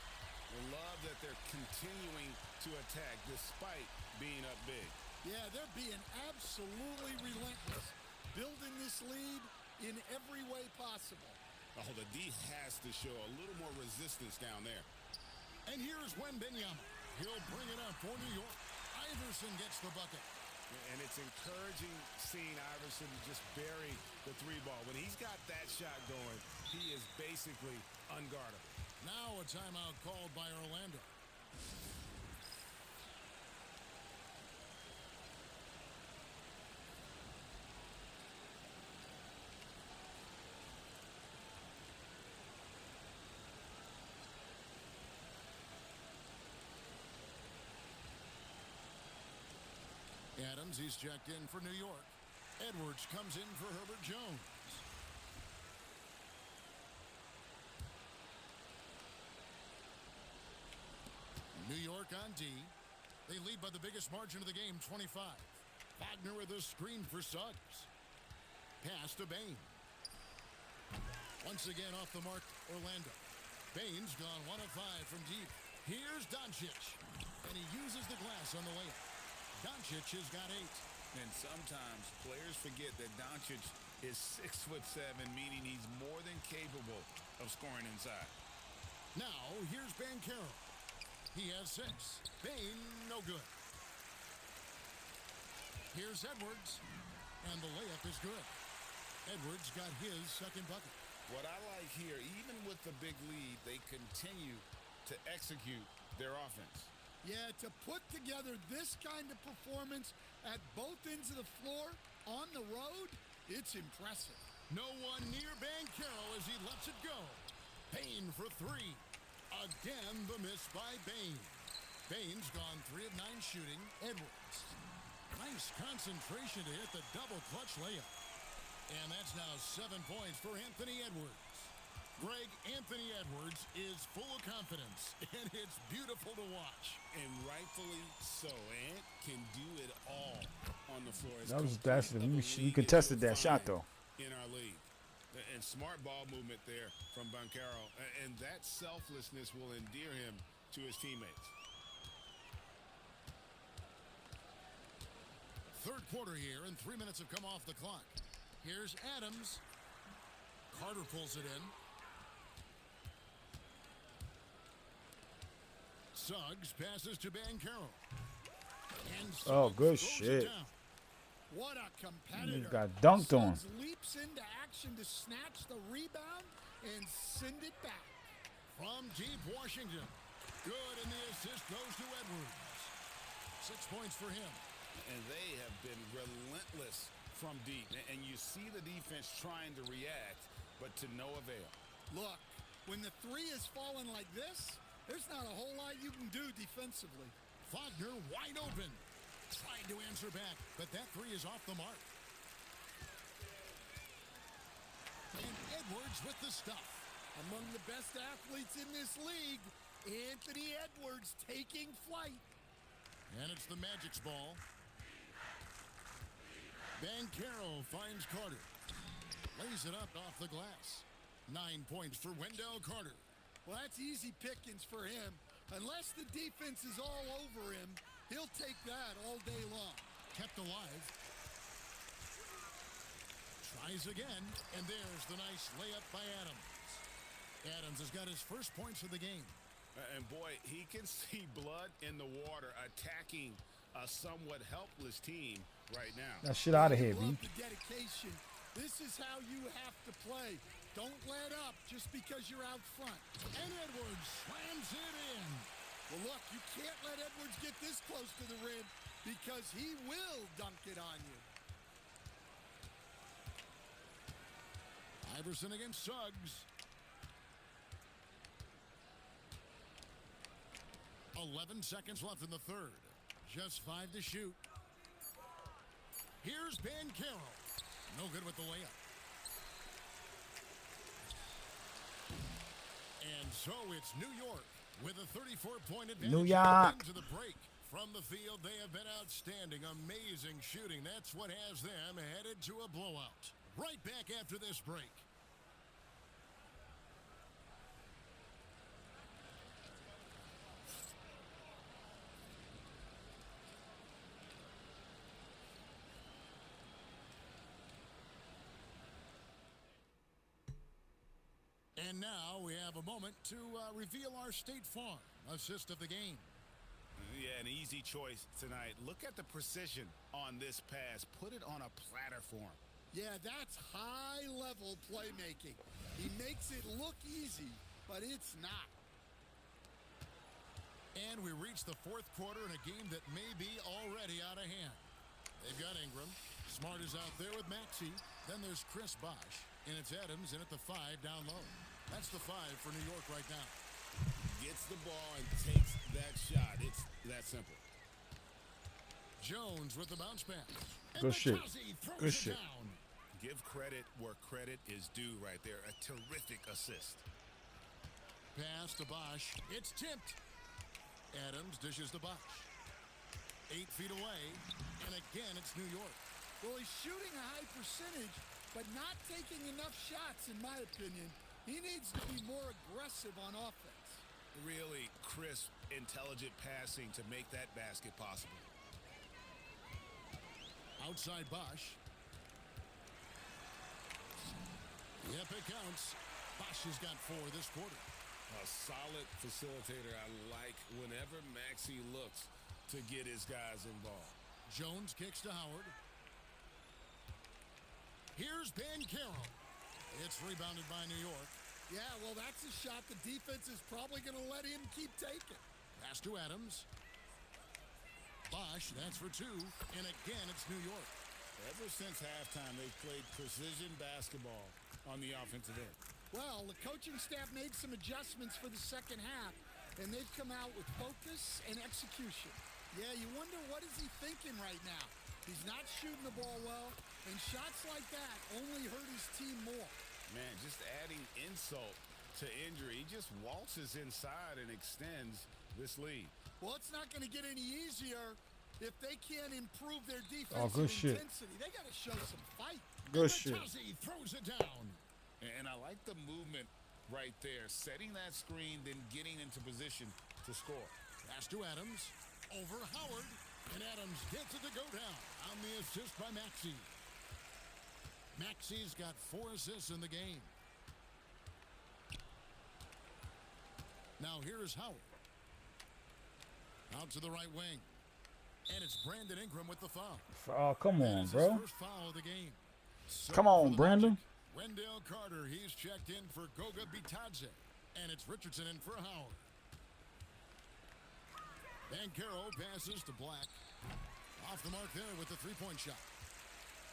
We love that they're continuing to attack despite being up big. Yeah, they're being absolutely relentless, building this lead in every way possible. Oh, the D has to show a little more resistance down there. And here's Wembanyama. He'll bring it up for New York. Iverson gets the bucket. And it's encouraging seeing Iverson just bury the three ball. When he's got that shot going, he is basically unguardable. Now a timeout called by Orlando. Adams, he's checked in for New York. Edwards comes in for Herbert Jones. New York on D. They lead by the biggest margin of the game, 25. Wagner with a screen for Suggs. Pass to Bain. Once again off the mark, Orlando. Bain's gone 1 of 5 from deep. Here's Doncic. And he uses the glass on the layup. Doncic has got 8. And sometimes players forget that Doncic is 6'7", meaning he's more than capable of scoring inside. Now, here's Banchero. He has 6. Bain, no good. Here's Edwards. And the layup is good. Edwards got his second bucket. What I like here, even with the big lead, they continue to execute their offense. Yeah, to put together this kind of performance at both ends of the floor on the road, it's impressive. No one near Banchero as he lets it go. Bain for 3. Again, the miss by Bain. Bain's gone 3 of 9 shooting. Edwards. Nice concentration to hit the double clutch layup. And that's now 7 points for Anthony Edwards. Greg, Anthony Edwards is full of confidence, and it's beautiful to watch. And rightfully so. Ant can do it all on the floor. That's you contested that shot though. In our league. And smart ball movement there from Banchero. And that selflessness will endear him to his teammates. Third quarter here, and 3 minutes have come off the clock. Here's Adams. Carter pulls it in. Suggs passes to Banchero. Oh, good shit. What a competitor. He got dunked on. Suggs leaps into action to snatch the rebound and send it back. From deep, Washington. Good, and the assist goes to Edwards. 6 points for him. And they have been relentless from deep. And you see the defense trying to react, but to no avail. Look, when the three is falling like this, there's not a whole lot you can do defensively. Wagner wide open. Tried to answer back, but that 3 is off the mark. And Edwards with the stuff. Among the best athletes in this league, Anthony Edwards taking flight. And it's the Magic's ball. Banchero finds Carter. Lays it up off the glass. 9 points for Wendell Carter. Well, that's easy pickings for him. Unless the defense is all over him, he'll take that all day long. Kept alive. Tries again, and there's the nice layup by Adams. Adams has got his first points of the game. And boy, he can see blood in the water attacking a somewhat helpless team right now. That shit out of here, B. Love the dedication. This is how you have to play. Don't let up just because you're out front. And Edwards slams it in. Well, look, you can't let Edwards get this close to the rim because he will dunk it on you. Iverson against Suggs. 11 seconds left in the third. Just 5 to shoot. Here's Banchero. No good with the layup. And so it's New York with a 34-point advantage. New York. Into the break. From the field, they have been outstanding. Amazing shooting. That's what has them headed to a blowout. Right back after this break. And now we have a moment to reveal our State Farm assist of the game. Yeah, an easy choice tonight. Look at the precision on this pass. Put it on a platter for him. Yeah, that's high-level playmaking. He makes it look easy, but it's not. And we reach the fourth quarter in a game that may be already out of hand. They've got Ingram. Smart is out there with Maxey. Then there's Chris Bosh. And it's Adams in at the 5 down low. That's the 5 for New York right now. Gets the ball and takes that shot. It's that simple. Jones with the bounce pass. Good shit. Good shit. Down. Give credit where credit is due right there. A terrific assist. Pass to Bosh. It's tipped. Adams dishes to Bosh. 8 feet away. And again, it's New York. Well, he's shooting a high percentage, but not taking enough shots, in my opinion. He needs to be more aggressive on offense. Really crisp, intelligent passing to make that basket possible. Outside Bosh. Yep, it counts. Bosh has got 4 this quarter. A solid facilitator. I like whenever Maxey looks to get his guys involved. Jones kicks to Howard. Here's Banchero. It's rebounded by New York. Yeah, well, that's a shot the defense is probably going to let him keep taking. Pass to Adams. Bosh, that's for 2. And again, it's New York. Ever since halftime, they've played precision basketball on the offensive end. Well, the coaching staff made some adjustments for the second half, and they've come out with focus and execution. Yeah, you wonder what is he thinking right now. He's not shooting the ball well, and shots like that only hurt his team more. Man, just adding insult to injury. He just waltzes inside and extends this lead. Well, it's not going to get any easier if they can't improve their defensive good shit. intensity. They got to show some fight. Good shit. Tazzy throws it down. And I like the movement right there. Setting that screen, then getting into position to score. Pass to Adams. Over Howard. And Adams gets it to go down on the assist by Maxey. Maxey's got 4 assists in the game. Now here's Howard. Out to the right wing. And it's Brandon Ingram with the foul. Oh, come on, That's bro. his first foul of the game. So Come on, for the Brandon. Magic, Wendell Carter, he's checked in for Goga Bitadze. And it's Richardson in for Howard. Banchero passes to Black. Off the mark there with the 3-point shot.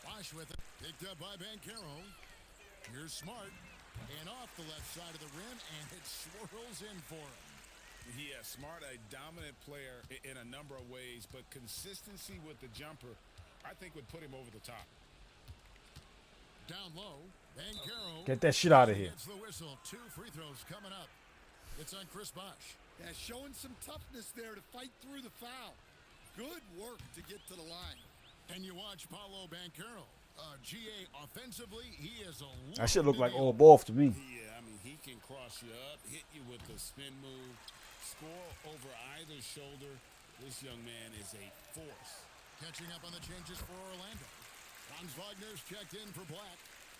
Bosh with it. Picked up by Banchero. Here's Smart. And off the left side of the rim, and it swirls in for him. Yeah, Smart, a dominant player in a number of ways, but consistency with the jumper, I think, would put him over the top. Down low, Bancaro Get that shit out of here. gets the whistle. 2 free throws coming up. It's on Chris Bosh. Yeah, showing some toughness there to fight through the foul. Good work to get to the line. And you watch Paulo Bancaro. GA offensively, he is a That shit look like all. all ball to me. Yeah, I mean, he can cross you up, hit you with the spin move, score over either shoulder. This young man is a force. Catching up on the changes for Orlando. Franz Wagner's checked in for Black.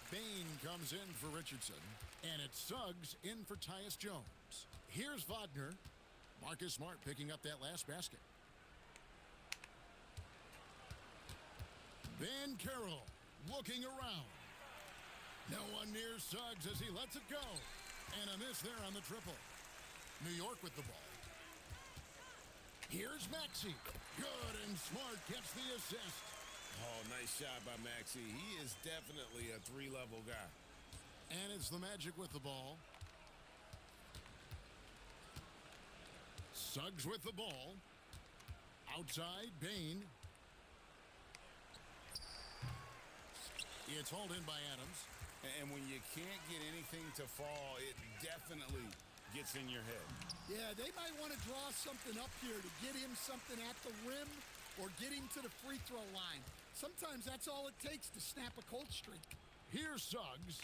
Bain comes in for Richardson. And it's Suggs in for Tyus Jones. Here's Wagner. Marcus Smart picking up that last basket. Bancaro looking around. No one near Suggs as he lets it go. And a miss there on the triple. New York with the ball. Here's Maxey. Good, and Smart gets the assist. Oh, nice shot by Maxey. He is definitely a 3-level guy. And it's the Magic with the ball. Suggs with the ball. Outside, Bain. It's hauled in by Adams. And when you can't get anything to fall, it definitely gets in your head. Yeah, they might want to draw something up here to get him something at the rim or get him to the free throw line. Sometimes that's all it takes to snap a cold streak. Here's Suggs.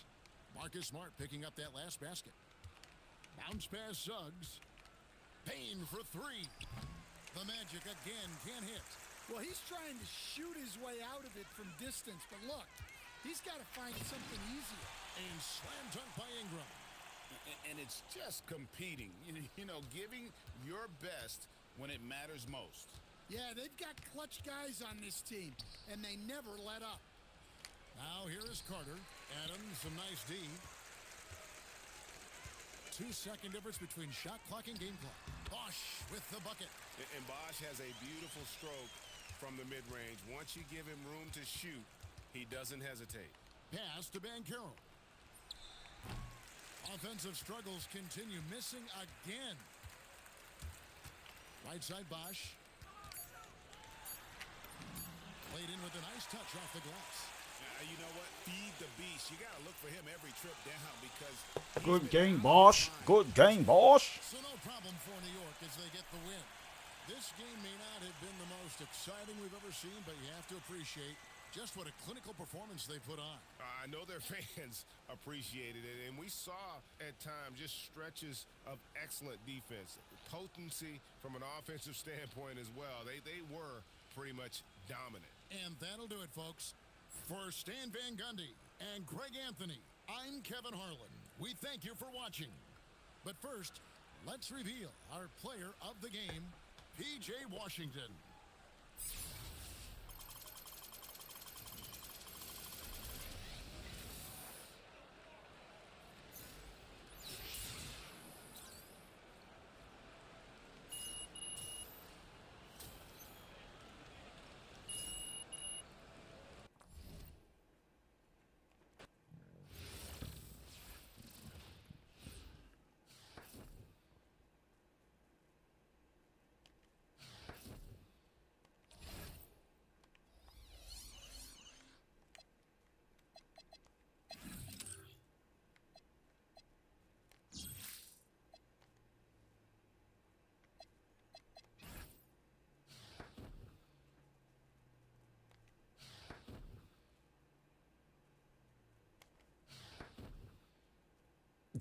Marcus Smart picking up that last basket. Bounce pass Suggs. Payne for 3. The Magic again can't hit. Well, he's trying to shoot his way out of it from distance, but look, he's got to find something easier. And slam dunk by Ingram. And it's just competing, you know, giving your best when it matters most. Yeah, they've got clutch guys on this team, and they never let up. Now here is Carter. Adams, some nice D. 2-second difference between shot clock and game clock. Bosh with the bucket. And Bosh has a beautiful stroke from the mid-range. Once you give him room to shoot, he doesn't hesitate. Pass to Bancaro. Offensive struggles continue. Missing again. Right side Bosh. Played in with a nice touch off the glass. You know what? Feed the beast. You got to look for him every trip down because... Good game, Bosh. Good game, Bosh. So no problem for New York as they get the win. This game may not have been the most exciting we've ever seen, but you have to appreciate just what a clinical performance they put on. I know their fans appreciated it, and we saw at times just stretches of excellent defense. Potency from an offensive standpoint as well. They were pretty much dominant. And that'll do it, folks. For Stan Van Gundy and Greg Anthony, I'm Kevin Harlan. We thank you for watching. But first, let's reveal our player of the game, P.J. Washington.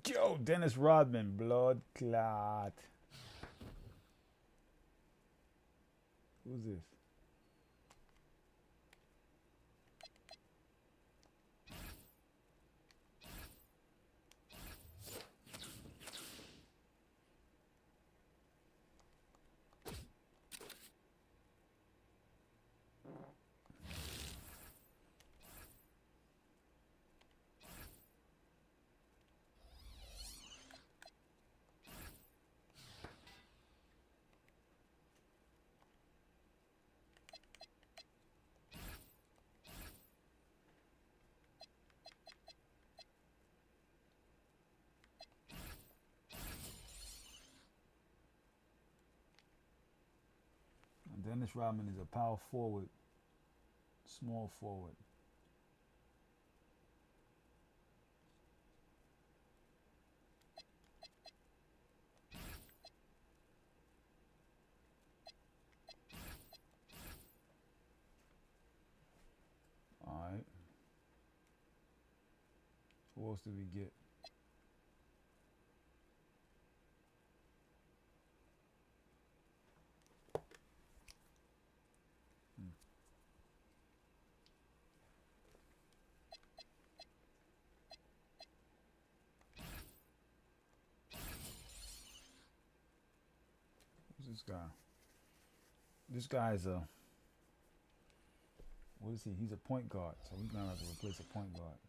Yo, Dennis Rodman, blood clot. Who's this? Dennis Rodman is a power forward, small forward. post did we get? Who's this guy? This guy's a, what is he? He's a point guard, so we're gonna have to replace a point guard.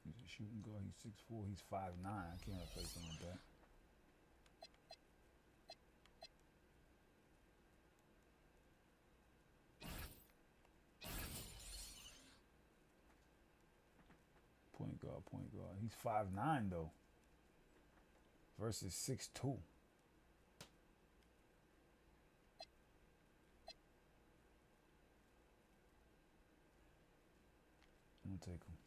He's a shooting guard. He's 6'4". He's 5'9". I can't replace him with that. Point guard, point guard. He's 5'9" though. Versus 6'2". I'm gonna take him.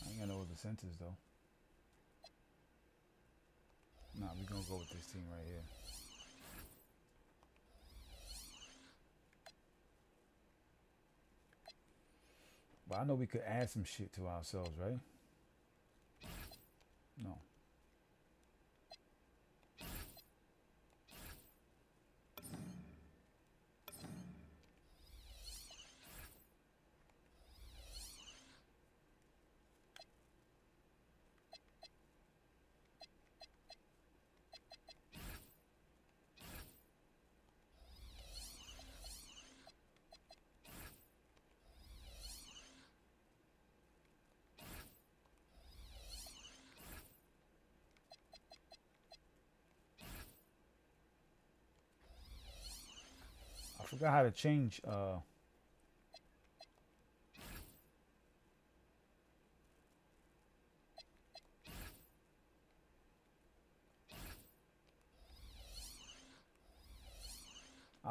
I ain't got no other centers though. Nah, we're gonna go with this team right here. But I know we could add some shit to ourselves, right? No. I forgot how to change I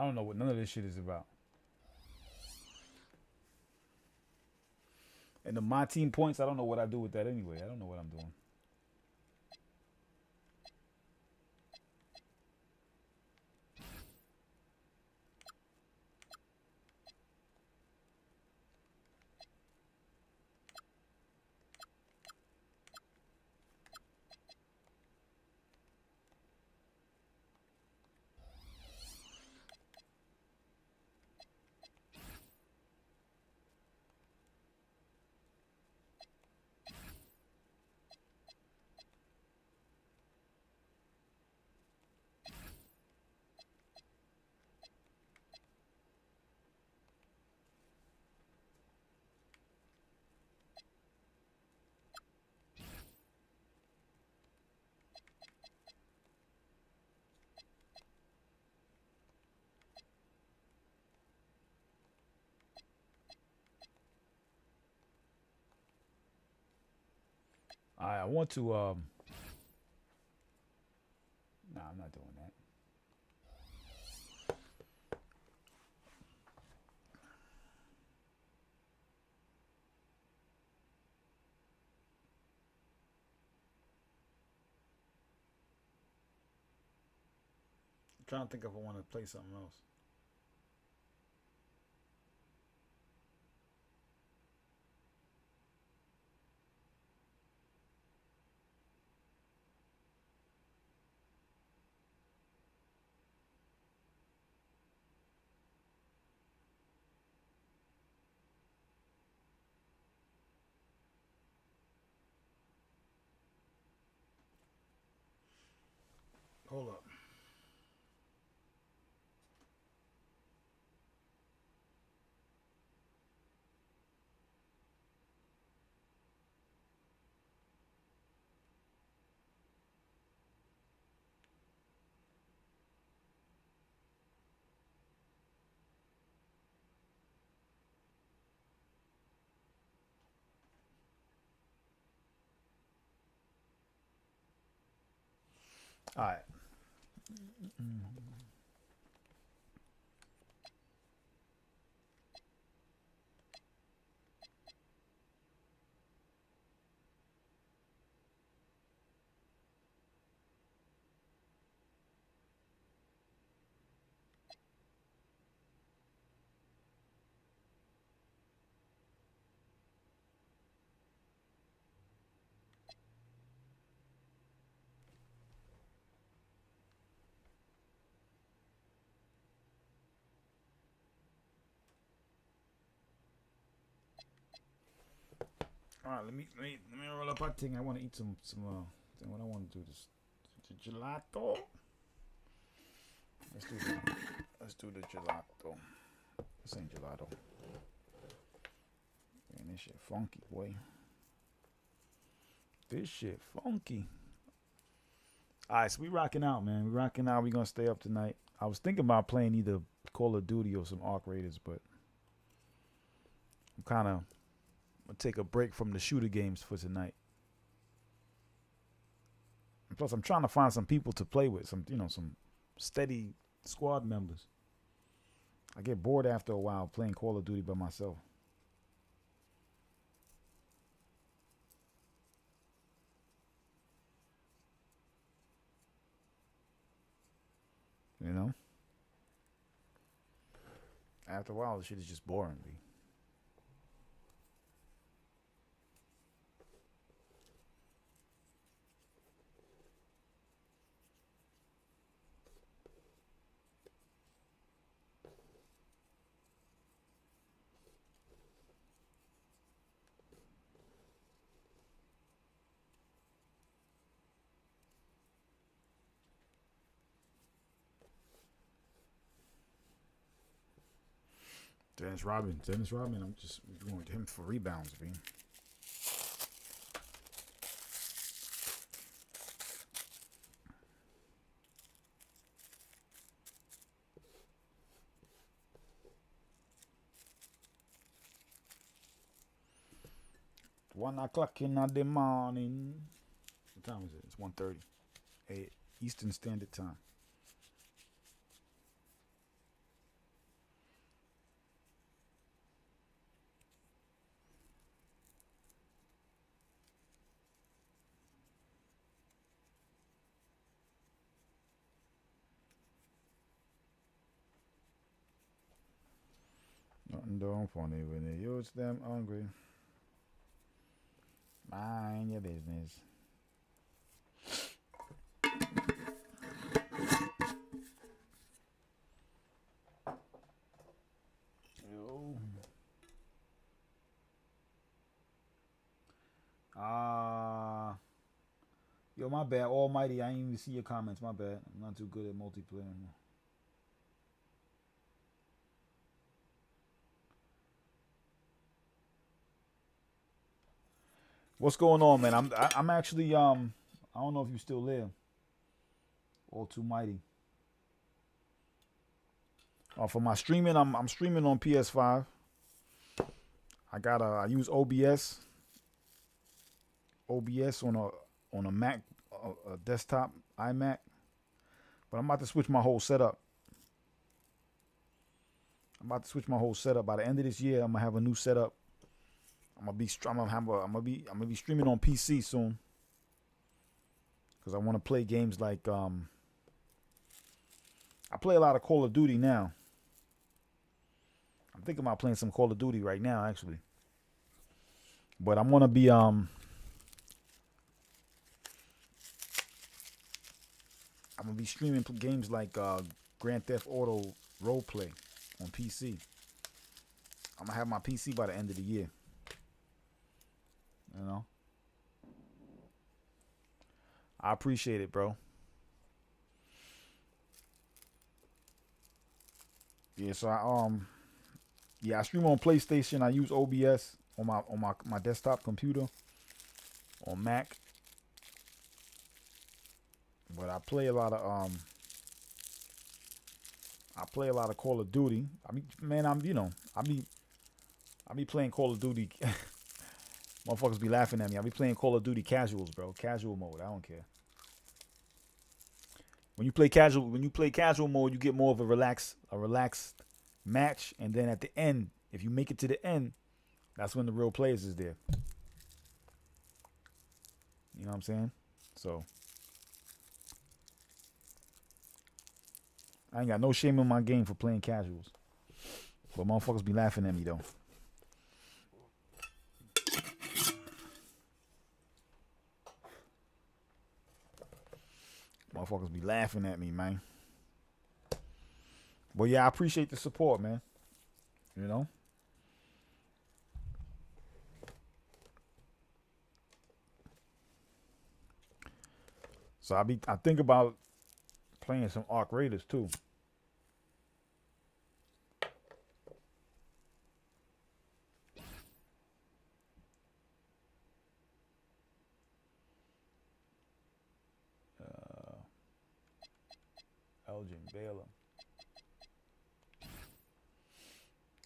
don't know what none of this shit is about. And the my team points, I don't know what I do with that anyway. I don't know what I'm doing. I want to nah, I'm not doing that. I'm trying to think if I want to play something else. Hold up. All right. All right, let me roll up our thing. I want to eat some what I want to do this gelato. Let's do the gelato. This ain't gelato. Man, this shit funky, boy. This shit funky. All right, so we rocking out, man. We rocking out. We gonna stay up tonight. I was thinking about playing either Call of Duty or some Arc Raiders, but I'm kind of gonna take a break from the shooter games for tonight. And plus, I'm trying to find some people to play with, some steady squad members. I get bored after a while playing Call of Duty by myself. You know? After a while, the shit is just boring, B. Dennis Rodman. I'm just going with him for rebounds, man. $1:00 in the morning. What time is it? It's 1:30. 8 Eastern Standard Time. Nothing doing funny when they use them hungry. Mind your business. Yo. Yo, my bad. Almighty, I ain't even see your comments. My bad. I'm not too good at multiplayer anymore. What's going on, man? I'm actually I don't know if you still there. All too mighty. For my streaming, I'm streaming on PS5. I use OBS on a Mac, a desktop iMac, but I'm about to switch my whole setup. By the end of this year, I'm gonna have a new setup. I'm gonna be streaming on PC soon, because I want to play games like I play a lot of Call of Duty now. I'm thinking about playing some Call of Duty right now, actually. But I'm gonna be streaming games like Grand Theft Auto Roleplay on PC. I'm gonna have my PC by the end of the year. You know, I appreciate it, bro. Yeah, so I stream on PlayStation. I use OBS on my desktop computer on Mac. But I play a lot of Call of Duty. I be playing Call of Duty. Motherfuckers be laughing at me. I be playing Call of Duty casuals, bro. Casual mode. I don't care. When you play casual mode, you get more of a relaxed match, and then at the end, if you make it to the end, that's when the real players is there. You know what I'm saying? So I ain't got no shame in my game for playing casuals. But motherfuckers be laughing at me though. Motherfuckers be laughing at me, man. But yeah, I appreciate the support, man. You know? So I think about playing some Arc Raiders too. Elgin Baylor.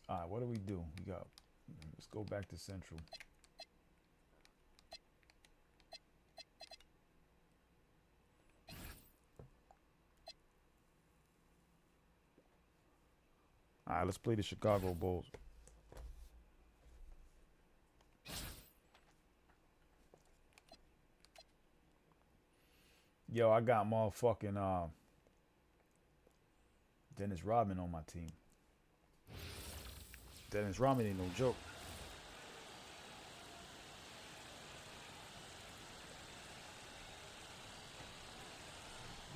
All right, what do? We got. Let's go back to Central. All right, let's play the Chicago Bulls. Yo, I got motherfucking Dennis Rodman on my team. Dennis Rodman ain't no joke.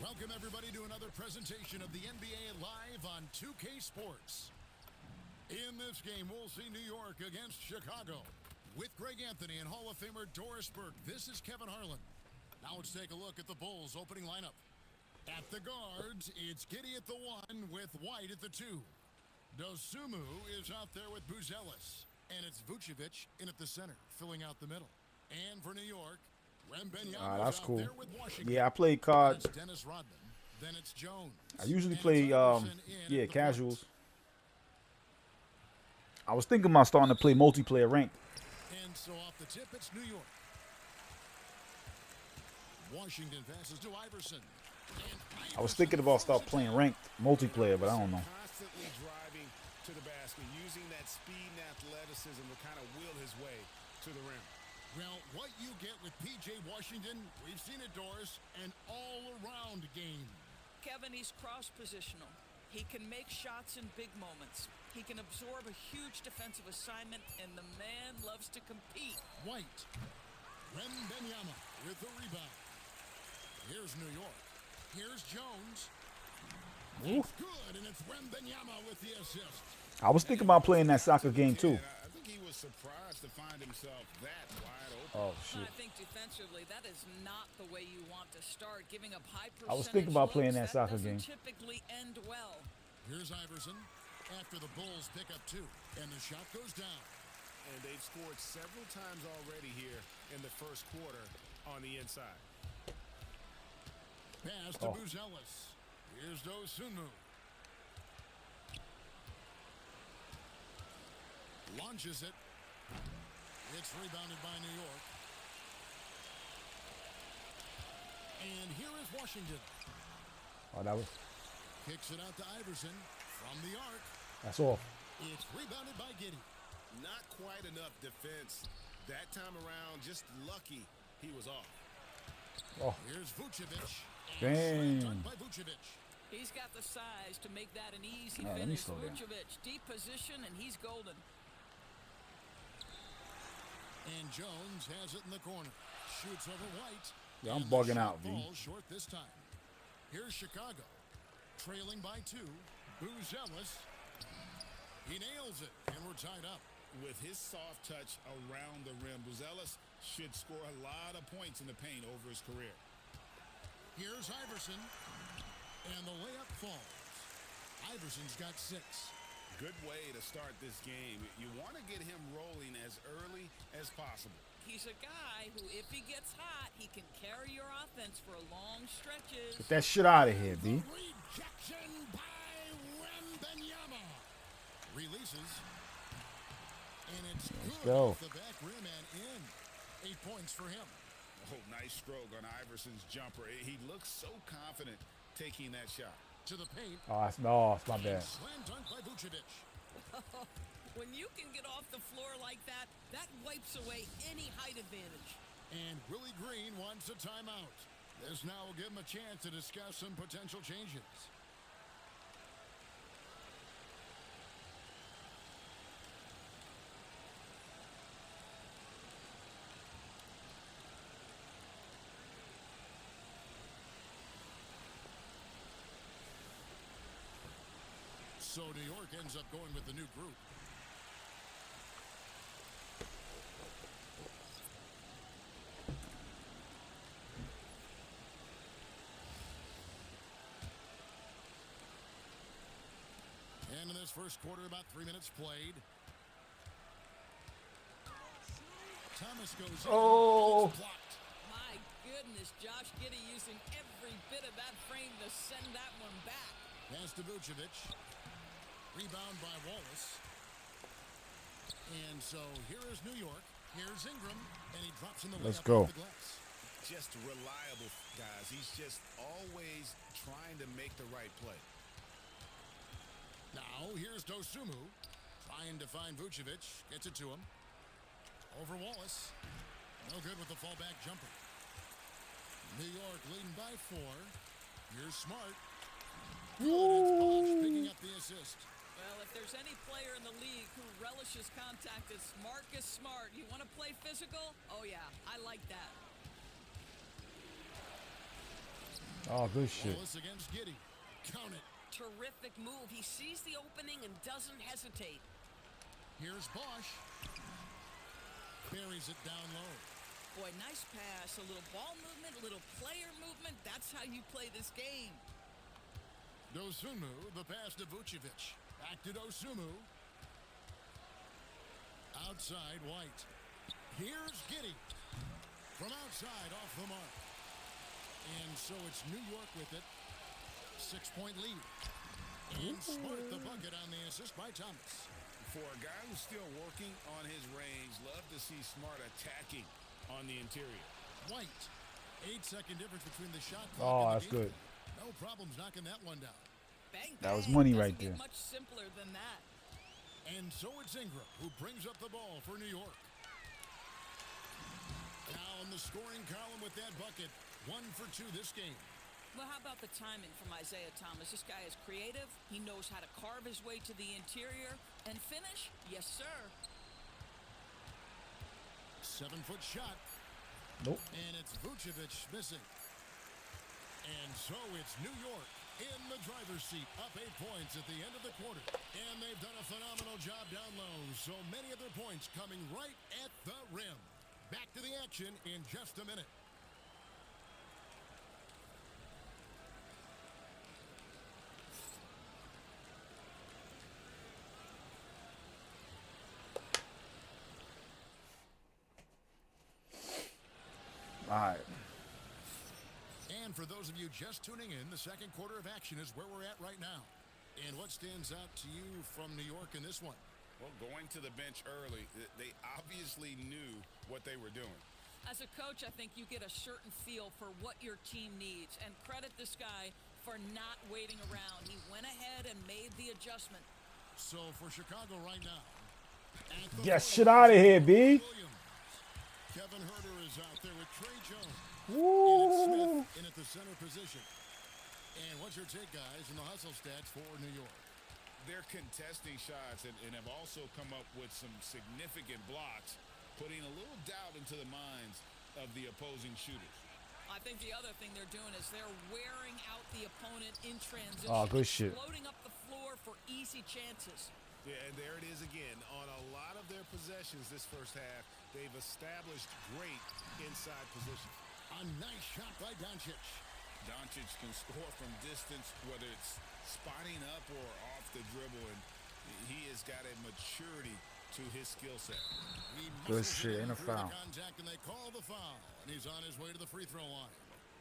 Welcome, everybody, to another presentation of the NBA Live on 2K Sports. In this game, we'll see New York against Chicago. With Greg Anthony and Hall of Famer Doris Burke, this is Kevin Harlan. Now let's take a look at the Bulls' opening lineup. At the guards, it's Giddey at the 1 with White at the 2. Dosumu is out there with Buzelis. And it's Vucevic in at the center, filling out the middle. And for New York, Wembanyama That's out cool. there with Washington. Yeah, I play cards. It's Dennis Rodman. Then it's Jones. I usually And play it's Iverson in yeah, at the casuals. point. I was thinking about starting to play multiplayer ranked. And so off the tip, it's New York. Washington passes to Iverson. And I was thinking about start playing ranked multiplayer, but I don't know. Constantly driving to the basket, using that speed and athleticism to kind of wheel his way to the rim. Well, what you get with P.J. Washington, we've seen it, Doris, an all-around game. Kevin, he's cross-positional. He can make shots in big moments. He can absorb a huge defensive assignment, and the man loves to compete. White. Wembanyama with the rebound. Here's New York. Here's Jones. Ooh. It's good, and it's Wembanyama with the assist. I was thinking about playing that soccer game too. I think he was surprised to find himself that wide open. Oh shit! I think defensively, that is not the way you want to start. Giving up high percentage I was thinking about playing looks, that soccer doesn't game. typically end well. Here's Iverson after the Bulls pick up 2, and the shot goes down. And they've scored several times already here in the first quarter on the inside. Pass to Buzelis. Here's Dosumu. Launches it. It's rebounded by New York. And here is Washington. Oh, that was Kicks it out to Iverson from the arc. that's off. It's rebounded by Giddey. Not quite enough defense that time around. Just lucky he was off. Oh, Here's Vucevic. Damn. Done by Vucevic. He's got the size to make that an easy Let me finish. slow down. Vucevic, deep position, and he's golden. And Jones has it in the corner. Shoots over White. Yeah, I'm And the bugging shot out, V. falls short this time. Here's Chicago. Trailing by 2. Buzelis. He nails it, and we're tied up. With his soft touch around the rim, Buzelis should score a lot of points in the paint over his career. Here's Iverson. And the layup falls. Iverson's got 6. Good way to start this game. You want to get him rolling as early as possible. He's a guy who, if he gets hot, he can carry your offense for long stretches. Get that shit out of here, B. Rejection by Wembanyama. Releases. And it's good go. off the back rim and in. 8 points for him. Oh, nice stroke on Iverson's jumper. He looks so confident taking that shot. To the paint. Oh, it's my bad. Slam dunk by Vucevic. When you can get off the floor like that, that wipes away any height advantage. And Willie Green wants a timeout. This now will give him a chance to discuss some potential changes. So New York ends up going with the new group. this first quarter, about 3 minutes played. Thomas goes in. Oh. It's blocked. My goodness, Josh Giddey using every bit of that frame to send that one back. Pass to Vucevic. Rebound by Wallace. And so here is New York. Here's Ingram. And he drops in the Let's layup go. off the glass. Just reliable, guys. He's just always trying to make the right play. Now here's Dosumu. Trying to find Vucevic. Gets it to him. Over Wallace. No good with the fallback jumper. New York leading by 4. Here's Smart. Good. It's Bosh picking up the assist. Well, if there's any player in the league who relishes contact, it's Marcus Smart. You want to play physical? Oh, yeah, I like that. Oh, good shit. Wallace against Giddey. Count it. Terrific move. He sees the opening and doesn't hesitate. Here's Bosh. Buries it down low. Boy, nice pass. A little ball movement, a little player movement. That's how you play this game. Dosumu, the pass to Vucevic. Back to Dosumu. Outside, White. Here's Giddey. From outside, off the mark. And so it's New York with it. 6-point lead. And Smart the bucket on the assist by Thomas. For a guy who's still working on his range, love to see Smart attacking on the interior. White. 8-second difference between the shot clock Oh, and that's the game. good. No problems knocking that one down. Bang, That was bang. money Doesn't right get there. Much simpler than that. And so it's Ingram who brings up the ball for New York. Now in the scoring column with that bucket. 1 for 2 this game. Well, how about the timing from Isaiah Thomas? This guy is creative. He knows how to carve his way to the interior. And finish? Yes, sir. 7-foot shot. Nope. And it's Vucevic missing. And so it's New York in the driver's seat, up 8 points at the end of the quarter. And they've done a phenomenal job down low. So many of their points coming right at the rim. Back to the action in just a minute. All right. And for those of you just tuning in, the second quarter of action is where we're at right now. And what stands out to you from New York in this one? Well, going to the bench early, they obviously knew what they were doing. As a coach, I think you get a certain feel for what your team needs. And credit this guy for not waiting around. He went ahead and made the adjustment. So for Chicago right now. Get shit out of here, B. Kevin Herter is out there with Trey Jones. Woo. And it's Smith in at the center position. And what's your take, guys, in the hustle stats for New York? They're contesting shots and have also come up with some significant blocks, putting a little doubt into the minds of the opposing shooters. I think the other thing they're doing is they're wearing out the opponent in transition. Oh, good shit. Loading up the floor for easy chances. Yeah, and there it is again. On a lot of their possessions this first half, they've established great inside position. A nice shot by Doncic. Doncic can score from distance, whether it's spotting up or off the dribble, and he has got a maturity to his skill set. Good shit, ain't a foul. Contact and they call the foul, and he's on his way to the free throw line.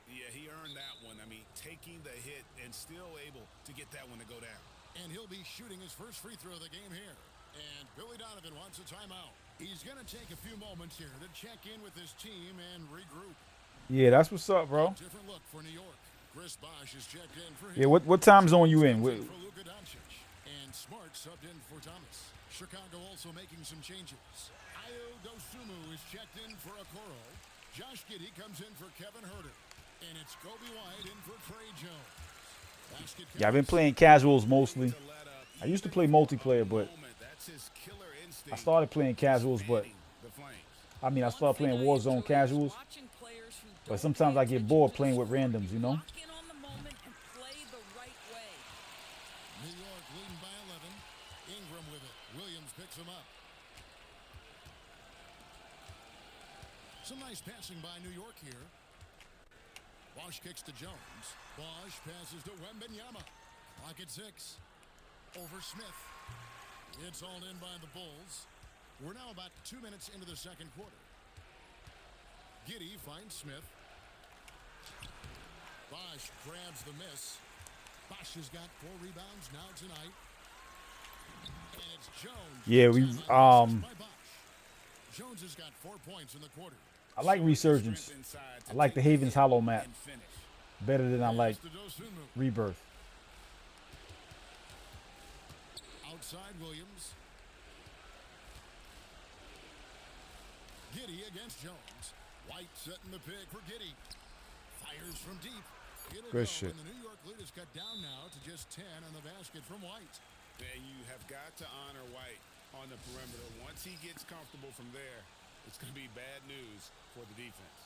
Yeah, he earned that one. I mean, taking the hit and still able to get that one to go down. And he'll be shooting his first free throw of the game here. And Billy Donovan wants a timeout. He's going to take a few moments here to check in with his team and regroup. Yeah, that's what's up, bro. Different look for New York. Chris Bosh is checked in for him. Yeah, what time zone you in? For Luka Doncic. And Smart subbed in for Thomas. Chicago also making some changes. Ayo Dosumu is checked in for Okoro. Josh Giddey comes in for Kevin Herter. And it's Kobe White in for Trey Jones. Yeah, I've been playing casuals mostly. I used to play multiplayer, but I started playing casuals, but I mean, I started playing Warzone casuals. But sometimes I get bored playing with randoms, you know? Lock in on the moment and play the right way. New York leading by 11. Ingram with it. Williams picks him up. Some nice passing by New York here. Bosh kicks to Jones. Bosh passes to Wembanyama. Clock at 6. Over Smith. It's all in by the Bulls. We're now about 2 minutes into the second quarter. Giddey finds Smith. Bosch grabs the miss. Bosch has got 4 rebounds now tonight. And it's Jones. Yeah, we Jones has got 4 points in the quarter. I like Resurgence. I like the Havens Hollow map better than I like Rebirth. Outside Williams. Giddey against Jones. White setting the pick for Giddey. Fires from deep. It'll Good go, shit. and the New York lead is cut down now to just 10 on the basket from White. And you have got to honor White on the perimeter. Once he gets comfortable from there, it's going to be bad news for the defense.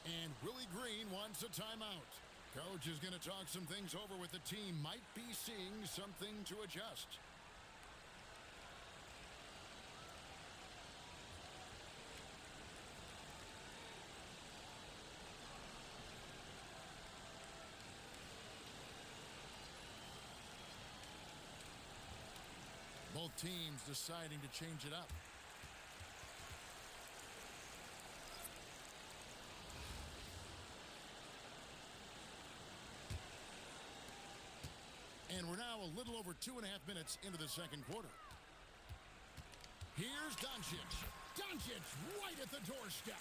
And Willie Green wants a timeout. Coach is going to talk some things over with the team. Might be seeing something to adjust. Both teams deciding to change it up. And we're now a little over 2.5 minutes into the second quarter. Here's Doncic. Doncic right at the doorstep.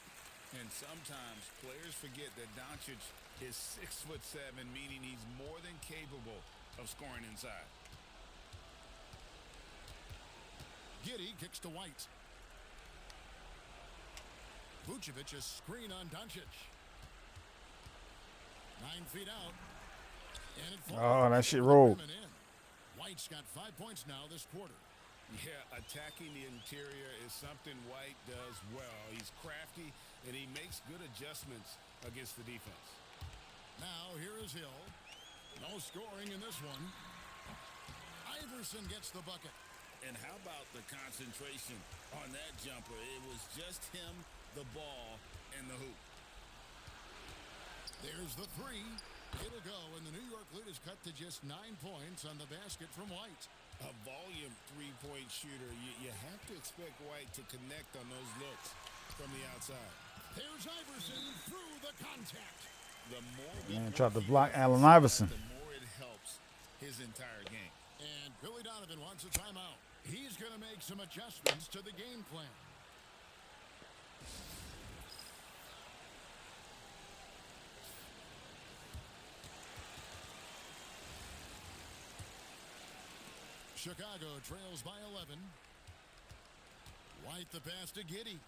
And sometimes players forget that Doncic is 6'7", meaning he's more than capable of scoring inside. Giddey kicks to White. Vucevic a screen on Doncic. 9 feet out. And it Oh, that shit rolled. White's got 5 points now this quarter. Yeah, attacking the interior is something White does well. He's crafty, and he makes good adjustments against the defense. Now here is Hill. No scoring in this one. Iverson gets the bucket. And how about the concentration on that jumper? It was just him, the ball, and the hoop. There's the three. It'll go, and the New York lead is cut to just 9 points on the basket from White. A volume three-point shooter. You have to expect White to connect on those looks from the outside. There's Iverson through the contact. The more Man, tried to block Allen Iverson. the more it helps his entire game. And Billy Donovan wants a timeout. He's going to make some adjustments to the game plan. Chicago trails by 11. White the pass to Giddey.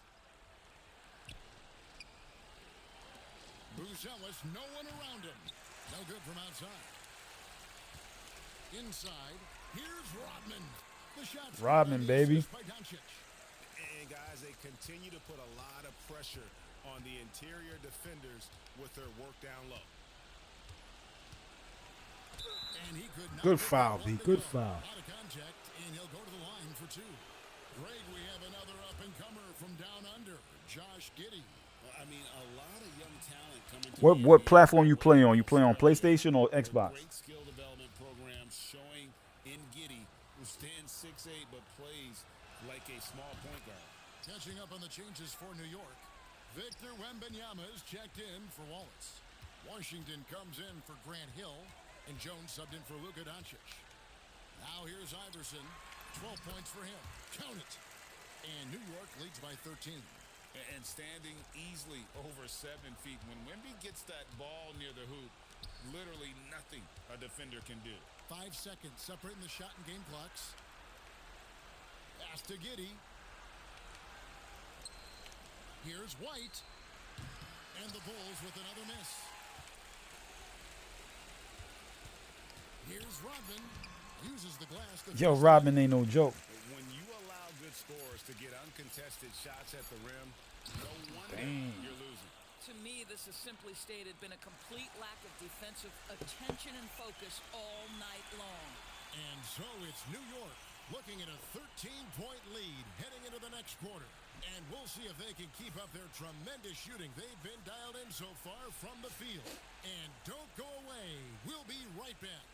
Buzelis, no one around him. No good from outside. Inside, here's Rodman. The shot Rodman, baby. by Doncic. And guys, they continue to put a lot of pressure on the interior defenders with their work down low. And he could not Good get foul, that one B. to Good go. foul. Out of contact, and he'll go to the line for 2. Greg, we have another up-and-comer from down under, Josh Giddey. I mean, a lot of young talent coming to What the platform you play on? You play on PlayStation or Xbox? Great skill development programs showing in Giddey, who stands 6'8" but plays like a small point guard. Catching up on the changes for New York, Victor Wembanyama is checked in for Wallace. Washington comes in for Grant Hill, and Jones subbed in for Luka Doncic. Now here's Iverson, 12 points for him. Count it. And New York leads by 13. And standing easily over 7 feet. When Wemby gets that ball near the hoop, literally nothing a defender can do. 5 seconds separating the shot and game clocks. Pass to Giddey. Here's White. And the Bulls with another miss. Here's Rodman. Uses the glass. Yo, Rodman ain't no joke. When you allow good scorers to get uncontested shots at the rim, no wonder you're losing. To me, this has simply stated been a complete lack of defensive attention and focus all night long. And so it's New York looking at a 13-point lead heading into the next quarter. And we'll see if they can keep up their tremendous shooting they've been dialed in so far from the field. And don't go away. We'll be right back.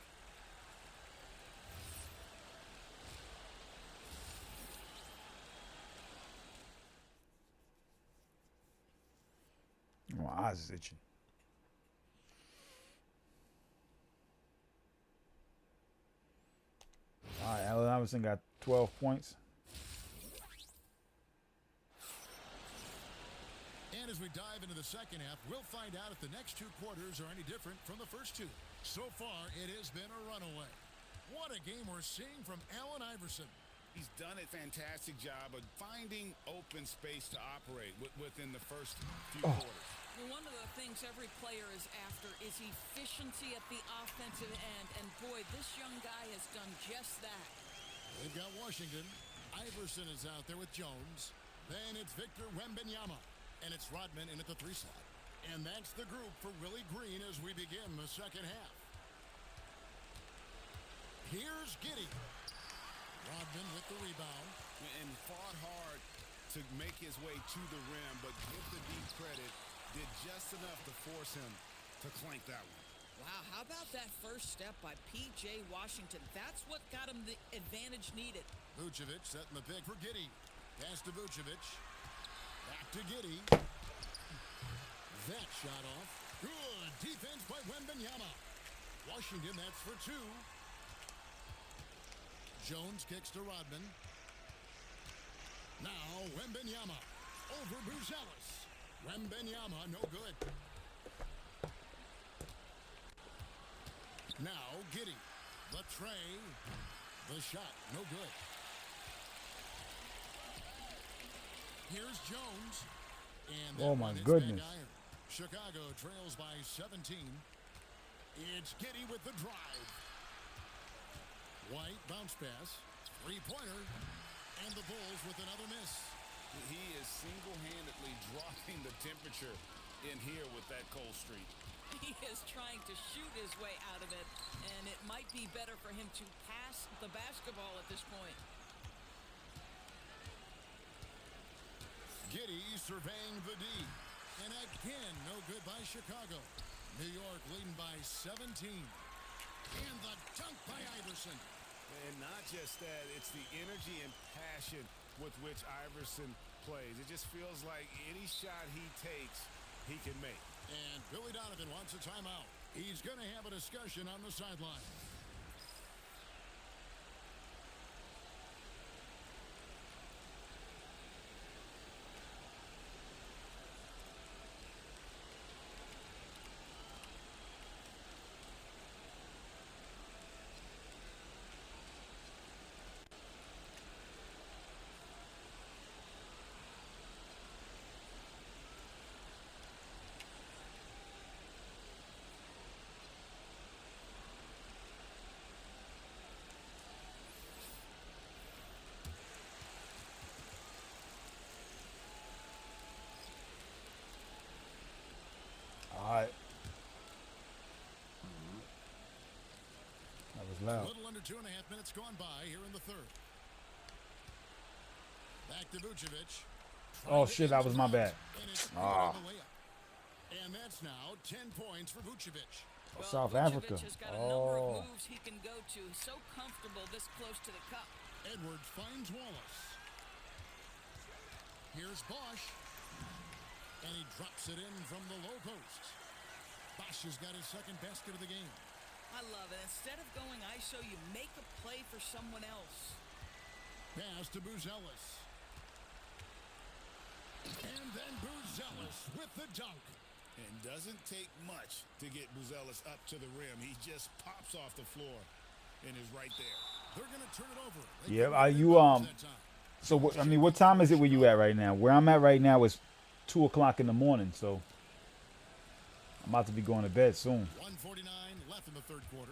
My eyes is itching. All right, Allen Iverson got 12 points. And as we dive into the second half, we'll find out if the next two quarters are any different from the first two. So far, it has been a runaway. What a game we're seeing from Allen Iverson. He's done a fantastic job of finding open space to operate within the first few quarters. Well, one of the things every player is after is efficiency at the offensive end. And boy, this young guy has done just that. They've got Washington. Iverson is out there with Jones. Then it's Victor Wembanyama. And it's Rodman in at the 3 slot. And that's the group for Willie Green as we begin the second half. Here's Giddey. Rodman with the rebound. And fought hard to make his way to the rim, but give the deep credit, did just enough to force him to clank that one. Wow, how about that first step by P.J. Washington? That's what got him the advantage needed. Vucevic setting the pick for Giddey. Pass to Vucevic. Back to Giddey. That shot off. Good defense by Wembanyama. Washington, that's for 2. Jones kicks to Rodman. Now Wembanyama over Buzelis. Wembanyama, no good. Now Giddey. The tray. The shot, no good. Here's Jones. And that Oh, my one is goodness. back iron. Chicago trails by 17. It's Giddey with the drive. White bounce pass. 3-pointer. And the Bulls with another miss. He is single-handedly dropping the temperature in here with that cold streak. He is trying to shoot his way out of it, and it might be better for him to pass the basketball at this point. Giddey surveying the D. And again, no good by Chicago. New York leading by 17. And the dunk by Iverson. And not just that, it's the energy and passion with which Iverson plays. It just feels like any shot he takes, he can make. And Billy Donovan wants a timeout. He's going to have a discussion on the sideline. All right. That was A loud. little under 2.5 minutes gone by here in the third. Back to Vucevic. Oh, shit, that was my bad. And it's good Ah. on the layup. And that's now 10 points for Vucevic. Well, South Vucevic Africa. has got a number Oh. of moves he can go to. He's so comfortable this close to the cup. Edwards finds Wallace. Here's Bosch. And he drops it in from the low post. Bosch has got his second basket of the game. I love it. Instead of going ISO, you make a play for someone else. Pass to Buzelis. And then Buzelis with the dunk. And doesn't take much to get Buzelis up to the rim. He just pops off the floor and is right there. They're going to turn it over. They Yeah, can't are get you that time. So what, I mean, what time is it where you at right now? Where I'm at right now is 2 o'clock in the morning, so I'm about to be going to bed soon. 1:49 left in the third quarter.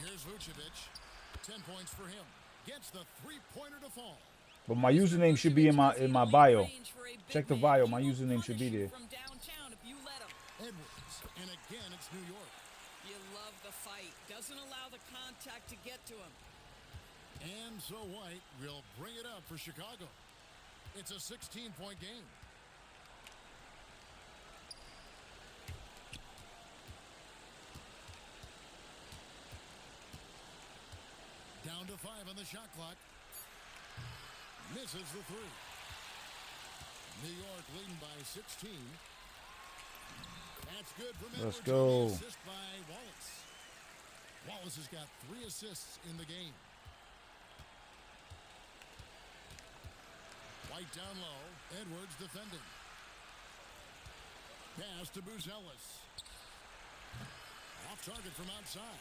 Here's Vucevic. 10 points for him. Gets the 3-pointer to fall. But my username should be in my bio. Check the bio. My username should be there. From downtown if you let him. Edwards. And again, it's New York. You love the fight. Doesn't allow the contact to get to him. And so White will bring it up for Chicago. It's a 16-point game. Down to 5 on the shot clock. Misses the 3. New York leading by 16. That's good from Let's Edwards. go. On the assist by Wallace. Wallace has got 3 assists in the game. White down low. Edwards defending. Pass to Buzelis. Off target from outside.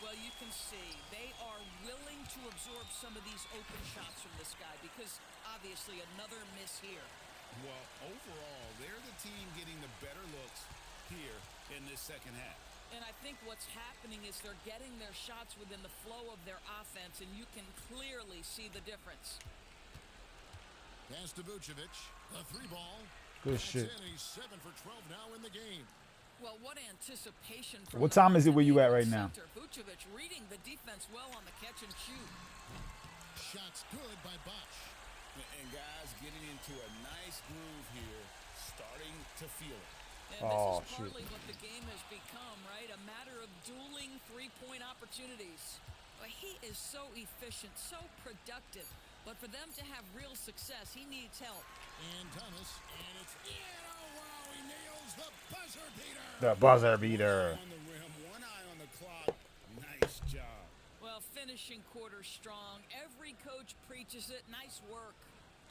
Well, you can see they are willing to absorb some of these open shots from this guy because obviously another miss here. Well, overall, they're the team getting the better looks here in this second half. And I think what's happening is they're getting their shots within the flow of their offense, and you can clearly see the difference. Pass to Vucevic. The 3-ball. Good That's shit. in. He's 7 for 12 now in the game. Well, what anticipation from What the time is it where you at right center. now? Vucevic reading the defense well on the catch and shoot. Shots good by Bosch. And guys getting into a nice groove here, starting to feel it. And Oh, this is shoot. partly what the game has become, right? A matter of dueling three-point opportunities. But he is so efficient, so productive. But for them to have real success, he needs help. And Thomas. And it's in. Oh, wow. He nails the buzzer beater. The buzzer beater. On the rim, one eye on the clock. Nice job. Well, finishing quarter strong. Every coach preaches it. Nice work.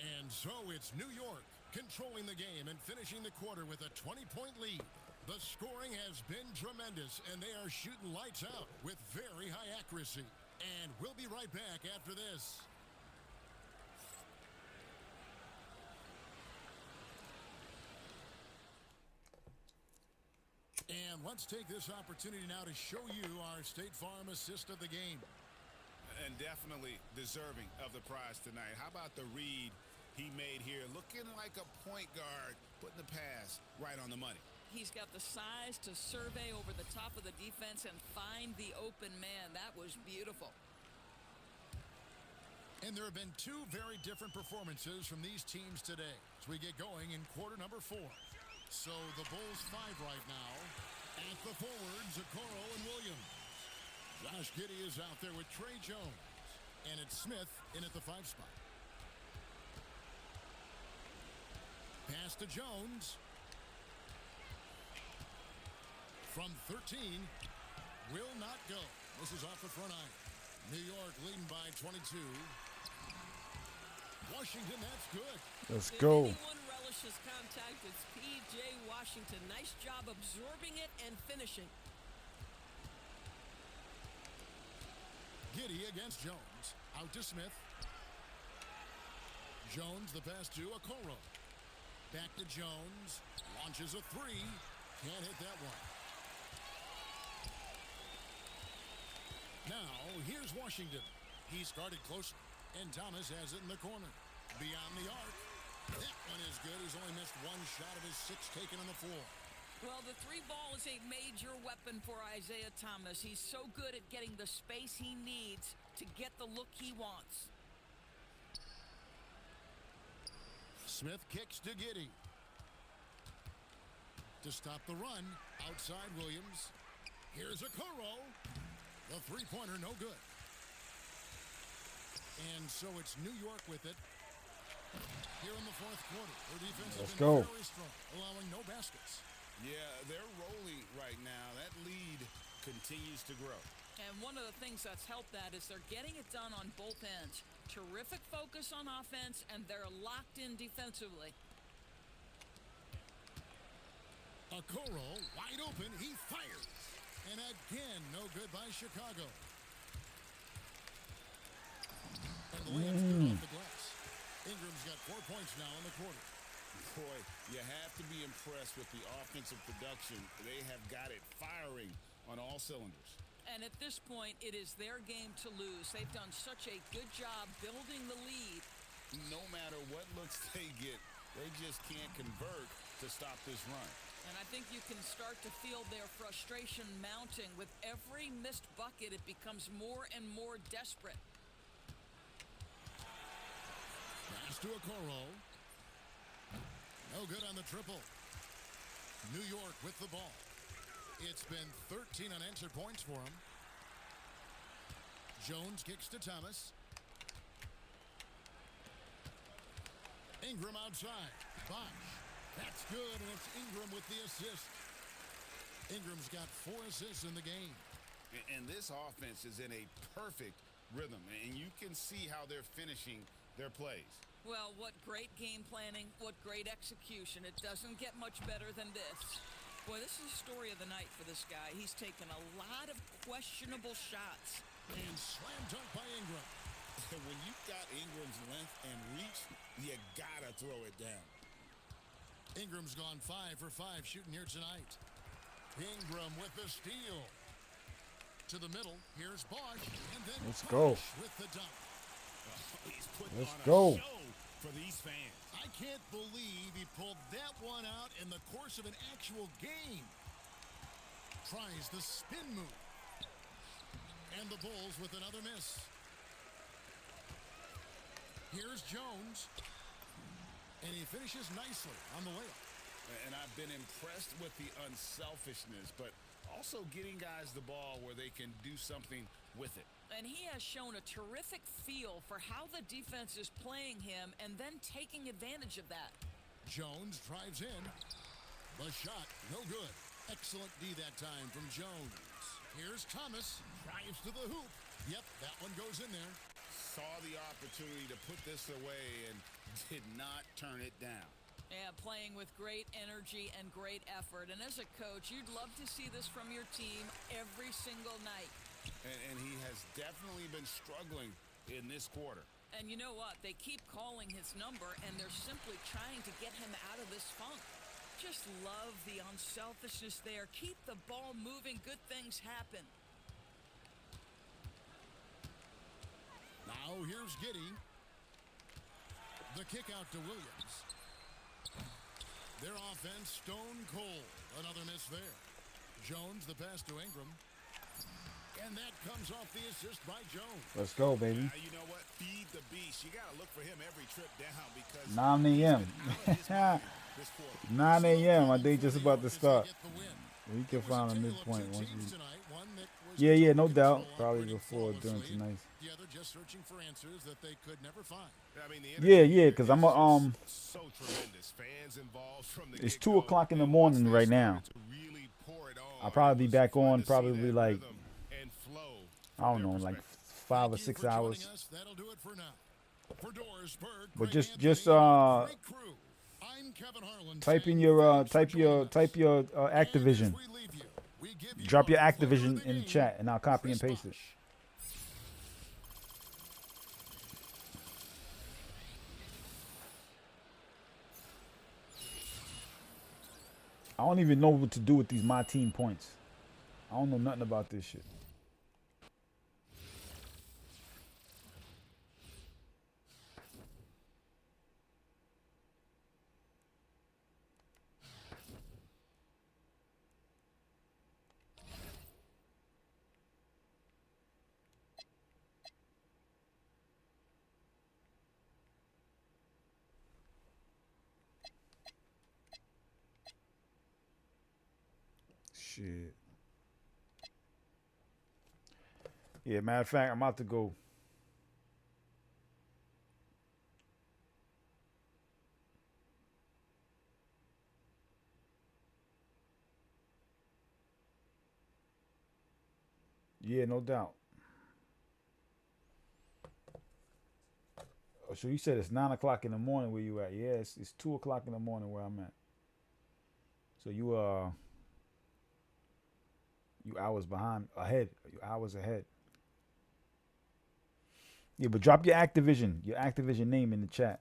And so it's New York controlling the game and finishing the quarter with a 20-point lead. The scoring has been tremendous, and they are shooting lights out with very high accuracy. And we'll be right back after this. And let's take this opportunity now to show you our State Farm assist of the game. And definitely deserving of the prize tonight. How about the read he made here? Looking like a point guard, putting the pass right on the money. He's got the size to survey over the top of the defense and find the open man. That was beautiful. And there have been 2 very different performances from these teams today as we get going in quarter number 4. So the Bulls 5 right now. At the forwards, Okoro and Williams. Josh Giddey is out there with Trey Jones. And it's Smith in at the 5 spot. Pass to Jones. From 13, will not go. This is off the front iron. New York leading by 22. Washington, that's good. Let's If go. anyone relishes contact, it's P.J. Washington. Nice job absorbing it and finishing. Giddey against Jones. Out to Smith. Jones, the pass to Okoro. Back to Jones. Launches a 3. Can't hit that one. Now, here's Washington. He's guarded closer. And Thomas has it in the corner. Beyond the arc. That one is good. He's only missed 1 shot of his 6 taken on the floor. Well, the 3-ball is a major weapon for Isaiah Thomas. He's so good at getting the space he needs to get the look he wants. Smith kicks to Giddey. To stop the run, outside Williams. Here's Okoro. The 3-pointer, no good. And so it's New York with it. Here in the 4th quarter, their defense has been very strong, allowing no baskets. Yeah, they're rolling right now. That lead continues to grow. And one of the things that's helped that is they're getting it done on both ends. Terrific focus on offense, and they're locked in defensively. Okoro, wide open, he fires. And again, no good by Chicago. And the layup's good off the glass. Ingram's got 4 points now in the quarter. Boy, you have to be impressed with the offensive production. They have got it firing on all cylinders. And at this point, it is their game to lose. They've done such a good job building the lead. No matter what looks they get, they just can't convert to stop this run. And I think you can start to feel their frustration mounting. With every missed bucket, it becomes more and more desperate. Pass to Okoro. No good on the triple. New York with the ball. It's been 13 unanswered points for him. Jones kicks to Thomas. Ingram outside. Bosch. That's good, and it's Ingram with the assist. Ingram's got 4 assists in the game. And this offense is in a perfect rhythm, and you can see how they're finishing their plays. Well, what great game planning, what great execution. It doesn't get much better than this. Boy, this is the story of the night for this guy. He's taken a lot of questionable shots. And slam dunk by Ingram. When you've got Ingram's length and reach, you gotta throw it down. Ingram's gone 5 for 5 shooting here tonight. Ingram with the steal. To the middle. Here's Bosch. And then Let's go. With the dunk. He's putting Let's on go. a show for these fans. I can't believe he pulled that one out in the course of an actual game. Tries the spin move. And the Bulls with another miss. Here's Jones. And he finishes nicely on the layup. And I've been impressed with the unselfishness, but also getting guys the ball where they can do something with it. And he has shown a terrific feel for how the defense is playing him and then taking advantage of that. Jones drives in. The shot, no good. Excellent D that time from Jones. Here's Thomas. Drives to the hoop. Yep, that one goes in there. Saw the opportunity to put this away and did not turn it down. Yeah, playing with great energy and great effort. And as a coach, you'd love to see this from your team every single night. And he has definitely been struggling in this quarter. And you know what? They keep calling his number, and they're simply trying to get him out of this funk. Just love the unselfishness there. Keep the ball moving. Good things happen. Now here's Giddey. The kick out to Williams. Their offense stone cold. Another miss there. Jones the pass to Ingram. And that comes off the assist by Jones. Let's go, baby. You know what? Feed the beast. You got to look for him every trip down because 9 a.m. 9 a.m. My day just about to start. We can find a midpoint once we. Yeah, no doubt. Probably before during tonight. The other just searching for answers that they could never find. Yeah, because I'm so tremendous. Fans involved from the it's 2 o'clock in the morning right now. I'll probably be back on probably like, I don't know, like 5 or 6 hours. That'll do it for now. For Dorsberg, But Greg just Anthony, great crew. I'm Kevin Harlan type in saying your thanks for joining us. Activision. And as we leave you, we give you Drop your a player of Activision the in the game, chat, and I'll copy and Chris paste it. Bosh. I don't even know what to do with these my team points. I don't know nothing about this shit. Shit. Yeah, matter of fact, I'm about to go. Yeah, no doubt. Oh, so you said it's 9 o'clock in the morning where you at? Yeah, it's 2 o'clock in the morning where I'm at. So you hours behind, ahead, you hours ahead. Yeah, but drop your Activision name in the chat,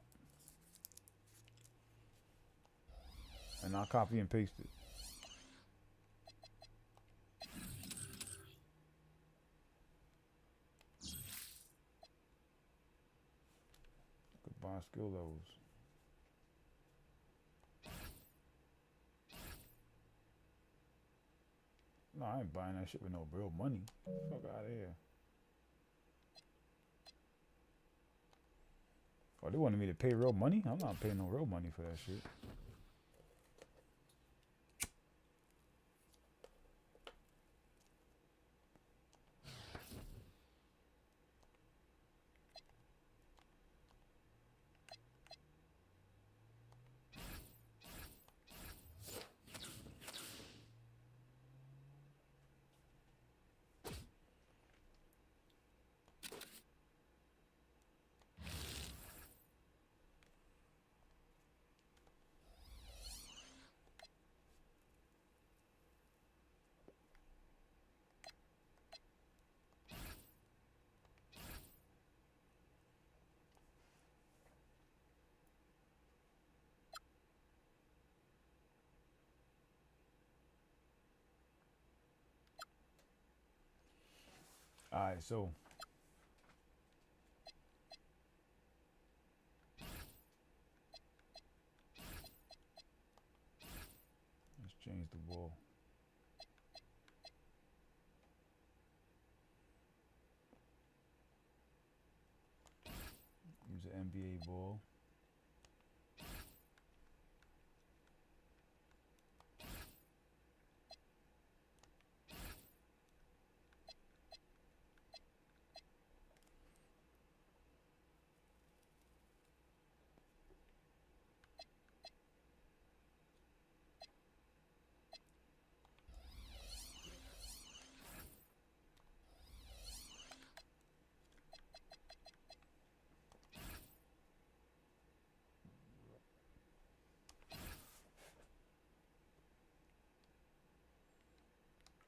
and I'll copy and paste it. Goodbye, skill levels. No, I ain't buying that shit with no real money. Fuck out of here. Oh, they wanted me to pay real money? I'm not paying no real money for that shit. All right, so let's change the ball. Use an NBA ball.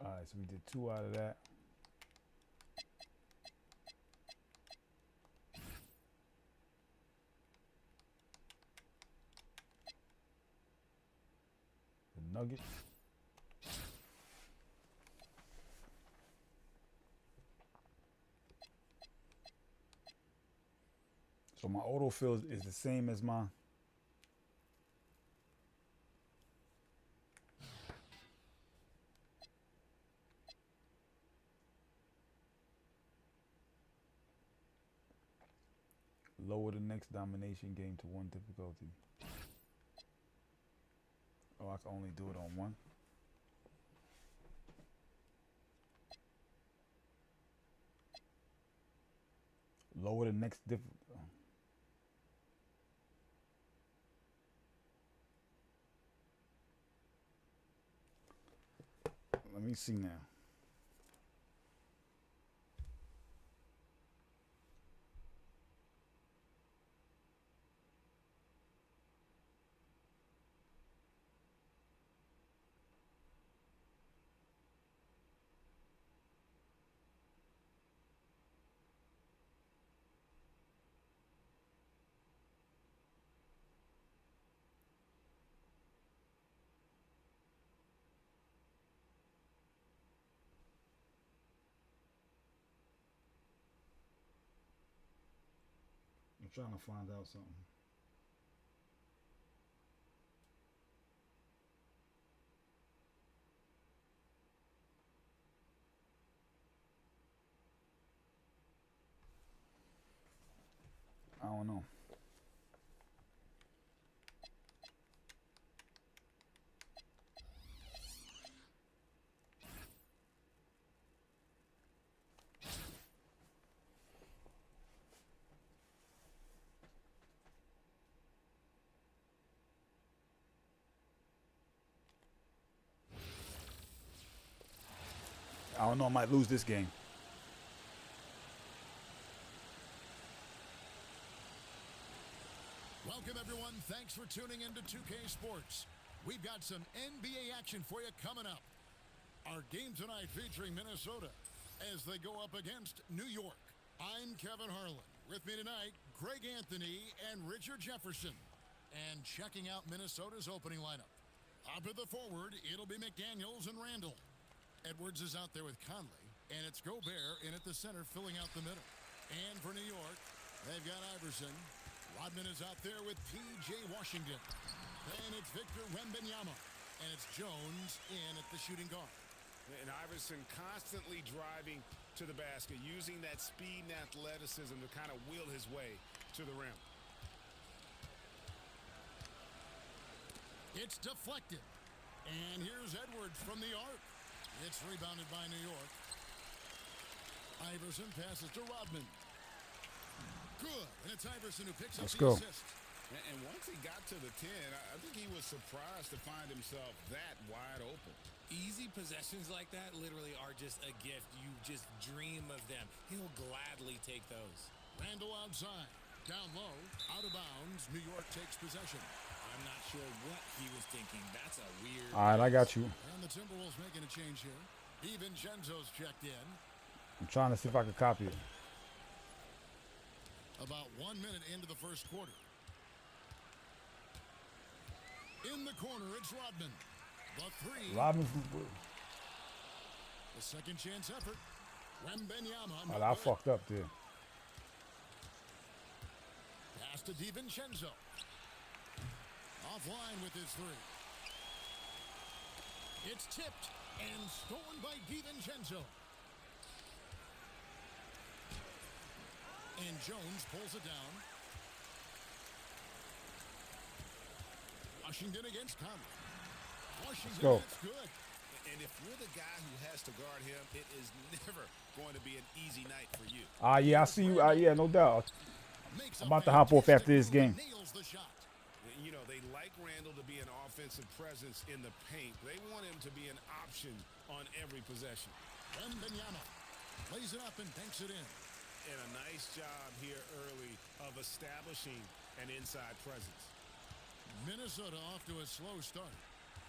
All right, so we did 2 out of that. The Nuggets. So my autofill is the same as my lower the next domination game to 1 difficulty. Oh, I can only do it on 1. Lower the next difficulty. Let me see now. I'm trying to find out something. I don't know. I don't know. I might lose this game. Welcome, everyone. Thanks for tuning in to 2K Sports. We've got some NBA action for you coming up. Our game tonight featuring Minnesota as they go up against New York. I'm Kevin Harlan. With me tonight, Greg Anthony and Richard Jefferson. And checking out Minnesota's opening lineup. Up at the forward, it'll be McDaniels and Randall. Edwards is out there with Conley, and it's Gobert in at the center, filling out the middle. And for New York, they've got Iverson. Rodman is out there with P.J. Washington. Then it's Victor Wembanyama, and it's Jones in at the shooting guard. And Iverson constantly driving to the basket, using that speed and athleticism to kind of wheel his way to the rim. It's deflected. And here's Edwards from the arc. It's rebounded by New York. Iverson passes to Rodman. Good. And it's Iverson who picks up the assist. And once he got to the 10, I think he was surprised to find himself that wide open. Easy possessions like that literally are just a gift. You just dream of them. He'll gladly take those. Randall outside. Down low. Out of bounds. New York takes possession. I'm not sure what he was thinking. That's a weird... All right, I got you. And the Timberwolves making a change here. DiVincenzo's checked in. I'm trying to see if I can copy it. About 1 minute into the first quarter. In the corner, it's Rodman. The three. Rodman. The second chance effort. Wembenyama. Oh, I fucked up there. Pass to DiVincenzo. Offline with his three. It's tipped and stolen by DiVincenzo. And Jones pulls it down. Washington against Conley. Washington, go. that's good. And if you're the guy who has to guard him, it is never going to be an easy night for you. Yeah, I see you. Yeah, no doubt. Makes I'm a about to hop off after this fantastic game. move and nails the shot. You know, they like Randall to be an offensive presence in the paint. They want him to be an option on every possession. Wembenyama plays it up and banks it in. And a nice job here early of establishing an inside presence. Minnesota off to a slow start.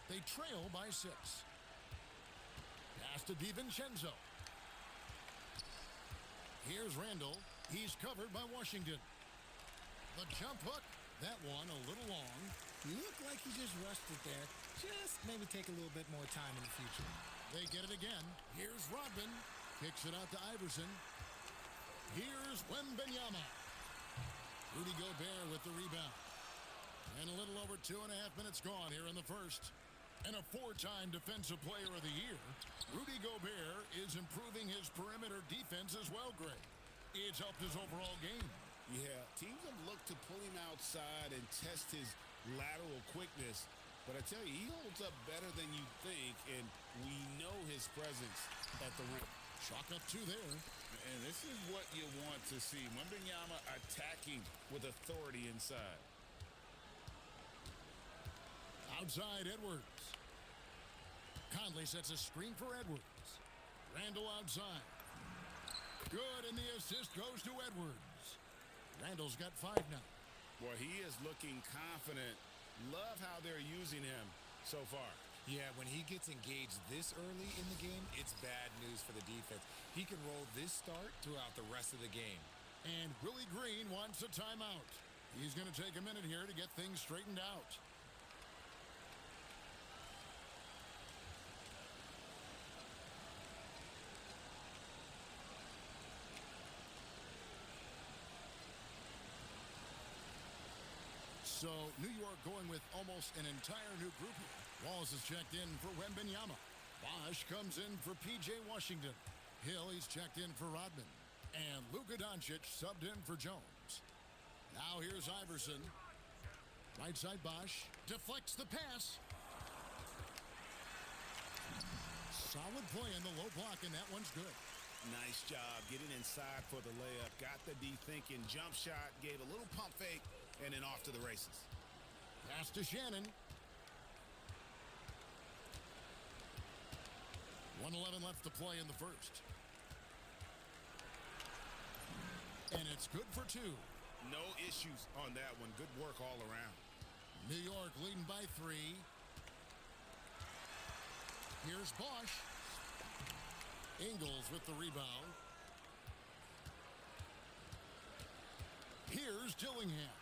They trail by 6. Pass to DiVincenzo. Here's Randall. He's covered by Washington. The jump hook. That one a little long. Looked like he just rushed it there. Just maybe take a little bit more time in the future. They get it again. Here's Rodman. Kicks it out to Iverson. Here's Wembenyama. Rudy Gobert with the rebound. And a little over 2.5 minutes gone here in the first. And a 4-time Defensive Player of the Year, Rudy Gobert is improving his perimeter defense as well, Greg. It's helped his overall game. Yeah, teams have looked to pull him outside and test his lateral quickness. But I tell you, he holds up better than you think, and we know his presence at the rim. Chalk up 2 there. And this is what you want to see. Wembenyama attacking with authority inside. Outside Edwards. Conley sets a screen for Edwards. Randall outside. Good, and the assist goes to Edwards. Randall's got 5 now. Boy, he is looking confident. Love how they're using him so far. Yeah, when he gets engaged this early in the game, it's bad news for the defense. He can roll this start throughout the rest of the game. And Willie Green wants a timeout. He's going to take a minute here to get things straightened out. So, New York going with almost an entire new group here. Walls is checked in for Wembenyama. Bosch comes in for P.J. Washington. Hill, he's checked in for Rodman. And Luka Doncic subbed in for Jones. Now here's Iverson. Right side Bosch. Deflects the pass. Solid play in the low block, and that one's good. Nice job getting inside for the layup. Got the D thinking. Jump shot. Gave a little pump fake. And then off to the races. Pass to Shannon. 1:11 left to play in the first. And it's good for 2. No issues on that one. Good work all around. New York leading by 3. Here's Bosch. Ingles with the rebound. Here's Dillingham.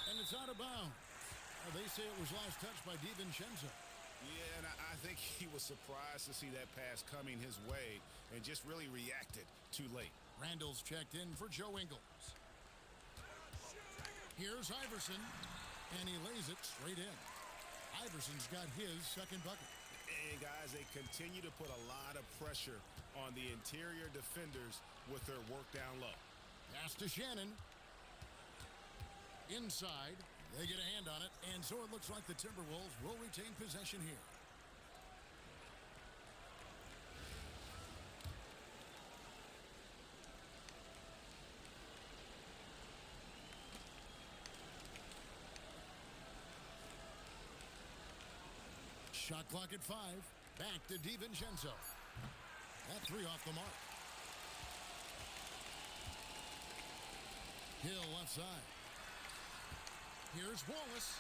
And it's out of bounds. They say it was last touched by DiVincenzo. Yeah, and I think he was surprised to see that pass coming his way and just really reacted too late. Randall's checked in for Joe Ingles. Here's Iverson, and he lays it straight in. Iverson's got his second bucket. And guys, they continue to put a lot of pressure on the interior defenders with their work down low. Pass to Shannon. Inside, they get a hand on it, and so it looks like the Timberwolves will retain possession here. Shot clock at 5. Back to DiVincenzo. That 3 off the mark. Hill left side. Here's Wallace.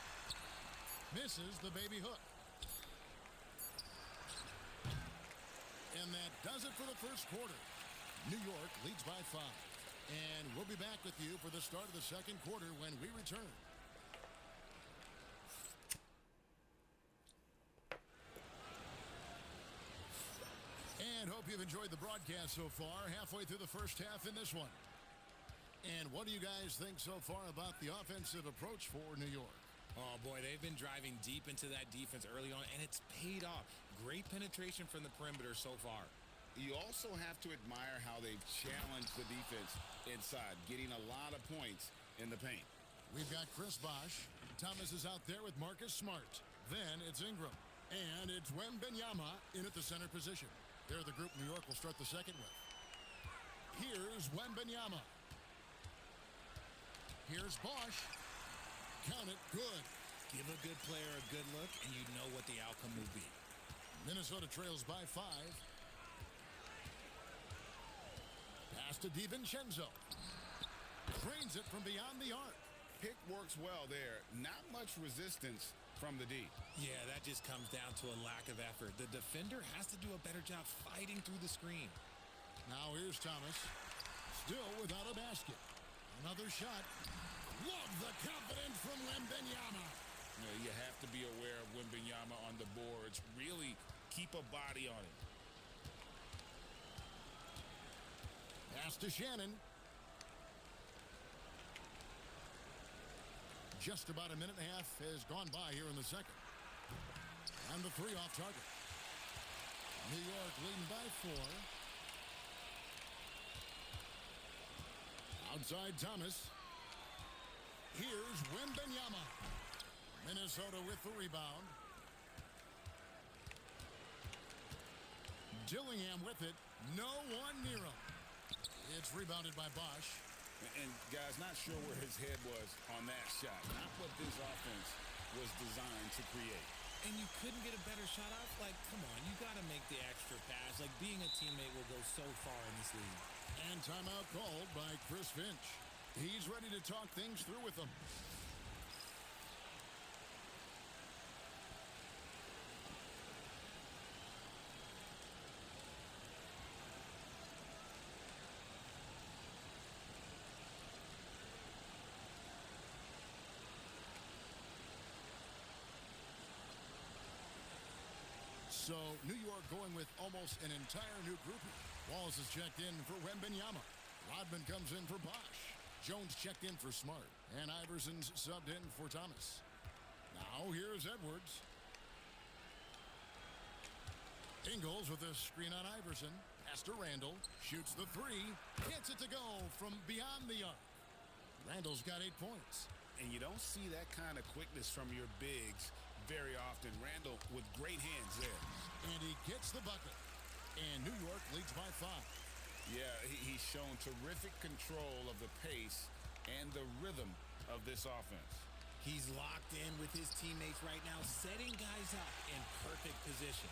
Misses the baby hook. And that does it for the first quarter. New York leads by 5. And we'll be back with you for the start of the second quarter when we return. And hope you've enjoyed the broadcast so far. Halfway through the first half in this one. And what do you guys think so far about the offensive approach for New York? Oh, boy, they've been driving deep into that defense early on, and it's paid off. Great penetration from the perimeter so far. You also have to admire how they've challenged the defense inside, getting a lot of points in the paint. We've got Chris Bosh. Thomas is out there with Marcus Smart. Then it's Ingram. And it's Wembanyama in at the center position. They're the group New York will start the second with. Here's Wembanyama. Here's Bosh. Count it. Good. Give a good player a good look, and you know what the outcome will be. Minnesota trails by 5. Pass to DiVincenzo. Drains it from beyond the arc. Pick works well there. Not much resistance from the D. Yeah, that just comes down to a lack of effort. The defender has to do a better job fighting through the screen. Now here's Thomas. Still without a basket. Another shot. Love the confidence from Wembanyama. You have to be aware of Wembanyama on the boards. Really keep a body on him. Pass to Shannon. Just about a minute and a half has gone by here in the second. And the three off target. New York leading by 4. Outside Thomas. Here's Wembanyama. Minnesota with the rebound. Dillingham with it. No one near him. It's rebounded by Bosh. And, guys, not sure where his head was on that shot. Not what this offense was designed to create. And you couldn't get a better shot off? Like, come on, you got to make the extra pass. Like, being a teammate will go so far in this league. And timeout called by Chris Finch. He's ready to talk things through with them. So, New York going with almost an entire new grouping. Wallace is checked in for Wembanyama. Rodman comes in for Bosh. Jones checked in for Smart. And Iverson's subbed in for Thomas. Now, here's Edwards. Ingles with a screen on Iverson. Pass to Randall. Shoots the three. Gets it to go from beyond the arc. Randall's got 8 points. And you don't see that kind of quickness from your bigs very often. Randall with great hands there. And he gets the bucket. And New York leads by 5. Yeah, he's shown terrific control of the pace and the rhythm of this offense. He's locked in with his teammates right now, setting guys up in perfect position.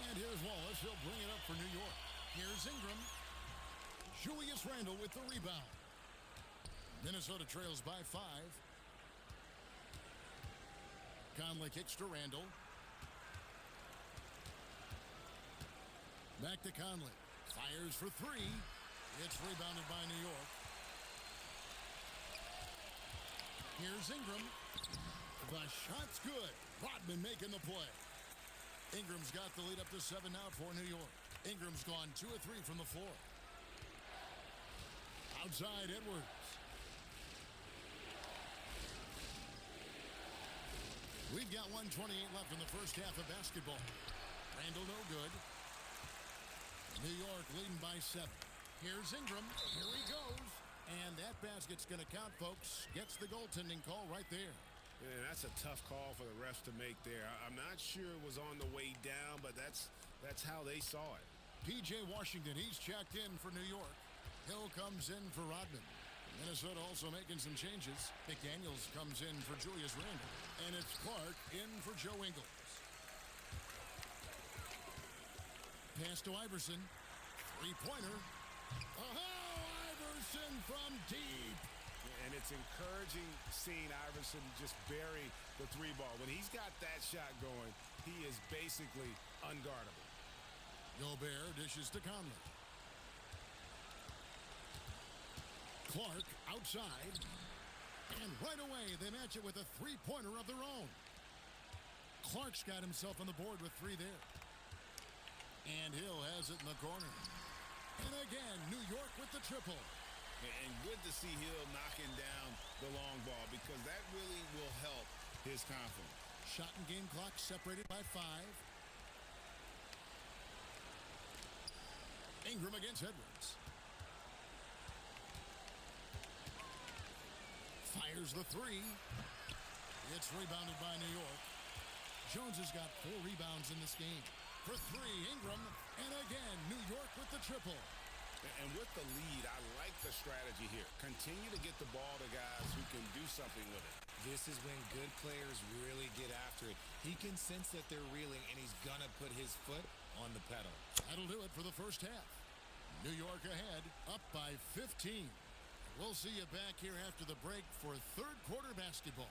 And here's Wallace. He'll bring it up for New York. Here's Ingram. Julius Randle with the rebound. Minnesota trails by 5. Conley kicks to Randle. Back to Conley. Fires for 3. It's rebounded by New York. Here's Ingram. The shot's good. Rodman making the play. Ingram's got the lead up to 7 now for New York. Ingram's gone 2 of 3 from the floor. Outside Edwards. We've got 1:28 left in the first half of basketball. Randall no good. New York leading by 7. Here's Ingram. Here he goes. And that basket's going to count, folks. Gets the goaltending call right there. Yeah, that's a tough call for the refs to make there. I'm not sure it was on the way down, but that's how they saw it. P.J. Washington, he's checked in for New York. Hill comes in for Rodman. Minnesota also making some changes. McDaniels comes in for Julius Randle. And it's Clark in for Joe Ingles. Pass to Iverson. Three-pointer. Oh, Iverson from deep. And it's encouraging seeing Iverson just bury the 3 ball. When he's got that shot going, he is basically unguardable. Gobert dishes to Conley. Clark outside. And right away, they match it with a three-pointer of their own. Clark's got himself on the board with 3 there. And Hill has it in the corner. And again, New York with the triple. And good to see Hill knocking down the long ball because that really will help his confidence. Shot and game clock separated by 5. Ingram against Edwards. Fires the 3. It's rebounded by New York. Jones has got 4 rebounds in this game. For 3, Ingram. And again, New York with the triple. And with the lead, I like the strategy here. Continue to get the ball to guys who can do something with it. This is when good players really get after it. He can sense that they're reeling, and he's going to put his foot on the pedal. That'll do it for the first half. New York ahead, up by 15. We'll see you back here after the break for third quarter basketball.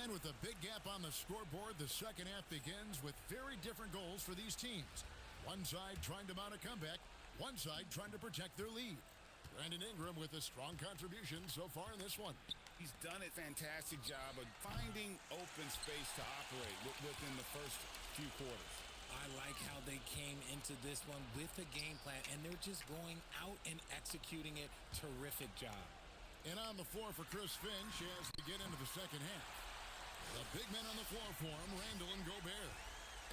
And with a big gap on the scoreboard, the second half begins with very different goals for these teams. One side trying to mount a comeback, one side trying to protect their lead. Brandon Ingram with a strong contribution so far in this one. He's done a fantastic job of finding open space to operate within the first few quarters. I like how they came into this one with a game plan, and they're just going out and executing it. Terrific job. And on the floor for Chris Finch as we get into the second half. The big men on the floor for him, Randall and Gobert.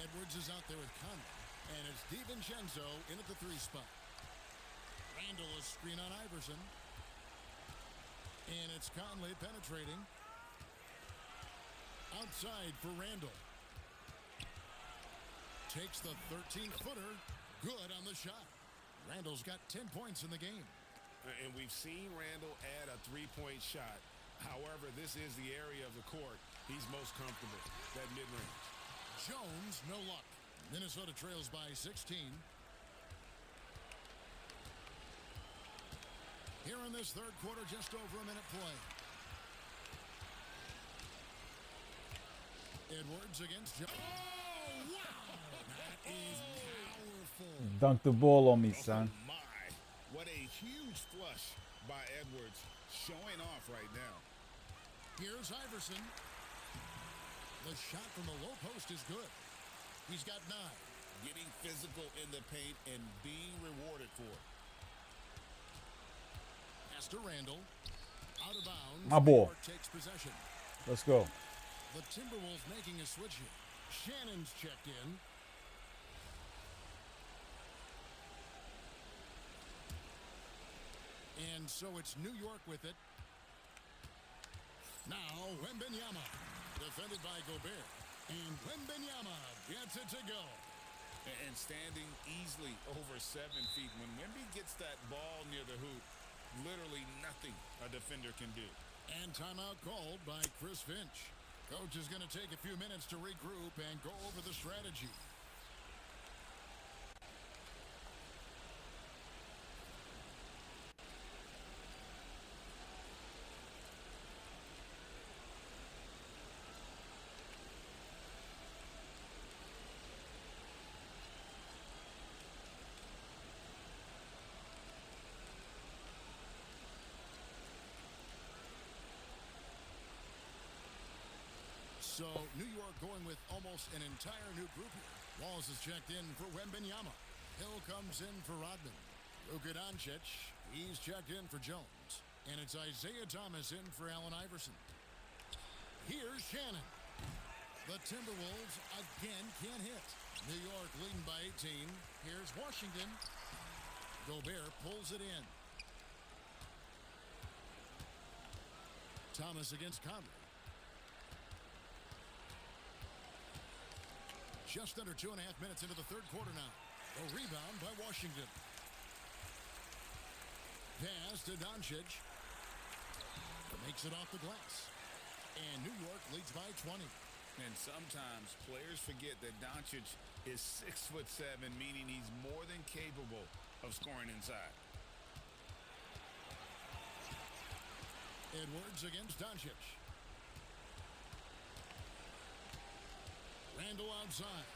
Edwards is out there with Conley, and it's DiVincenzo in at the 3 spot. Randall is screen on Iverson. And it's Conley penetrating. Outside for Randall. Takes the 13-footer. Good on the shot. Randall's got 10 points in the game. And we've seen Randall add a 3-point shot. However, this is the area of the court he's most comfortable, that mid-range. Jones, no luck. Minnesota trails by 16. Here in this third quarter, just over a minute play. Edwards against Jones. Oh, wow! That is powerful. Dunk the ball on me, son. Oh, my. What a huge flush by Edwards, showing off right now. Here's Iverson. The shot from the low post is good. He's got 9. Getting physical in the paint and being rewarded for it. Pass to Randall. Out of bounds. My ball. New York takes possession. Let's go. The Timberwolves making a switch here. Shannon's checked in. And so it's New York with it. Now, Wembanyama, defended by Gobert. And Wembanyama gets it to go. And standing easily over 7 feet. When Wemby gets that ball near the hoop, literally nothing a defender can do. And timeout called by Chris Finch. Coach is going to take a few minutes to regroup and go over the strategy. So, New York going with almost an entire new group here. Walls is checked in for Wembanyama. Hill comes in for Rodman. Luka Doncic, he's checked in for Jones. And it's Isaiah Thomas in for Allen Iverson. Here's Shannon. The Timberwolves again can't hit. New York leading by 18. Here's Washington. Gobert pulls it in. Thomas against Conley. Just under 2.5 minutes into the third quarter now. A rebound by Washington. Pass to Doncic. Makes it off the glass. And New York leads by 20. And sometimes players forget that Doncic is 6'7", meaning he's more than capable of scoring inside. Edwards against Doncic. Randall outside.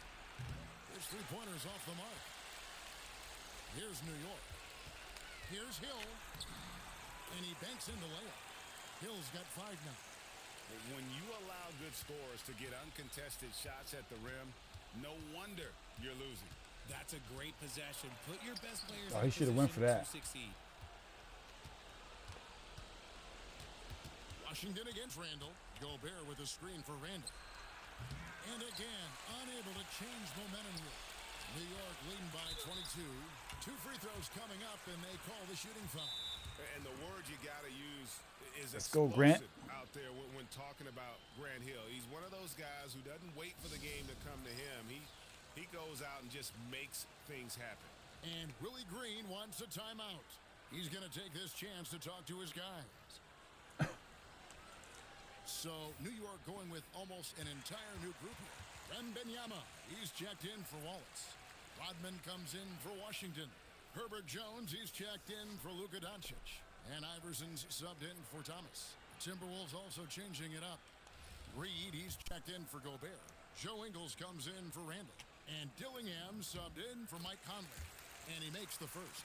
His three-pointers off the mark. Here's New York. Here's Hill. And he banks in the layup. Hill's got 5 now. When you allow good scorers to get uncontested shots at the rim, no wonder you're losing. That's a great possession. Put your best players Oh, he should have went for that. to succeed. Washington against Randall. Gobert with a screen for Randall. And again, unable to change momentum here. New York leading by 22. 2 free throws coming up, and they call the shooting foul. And the word you got to use is Let's go, Grant. out there when talking about Grant Hill. He's one of those guys who doesn't wait for the game to come to him. He goes out and just makes things happen. And Willie Green wants a timeout. He's going to take this chance to talk to his guys. So New York going with almost an entire new group here. Wembanyama, he's checked in for Wallace. Rodman comes in for Washington. Herbert Jones, he's checked in for Luka Doncic. And Iverson's subbed in for Thomas. Timberwolves also changing it up. Reed, he's checked in for Gobert. Joe Ingles comes in for Randall. And Dillingham subbed in for Mike Conley. And he makes the first.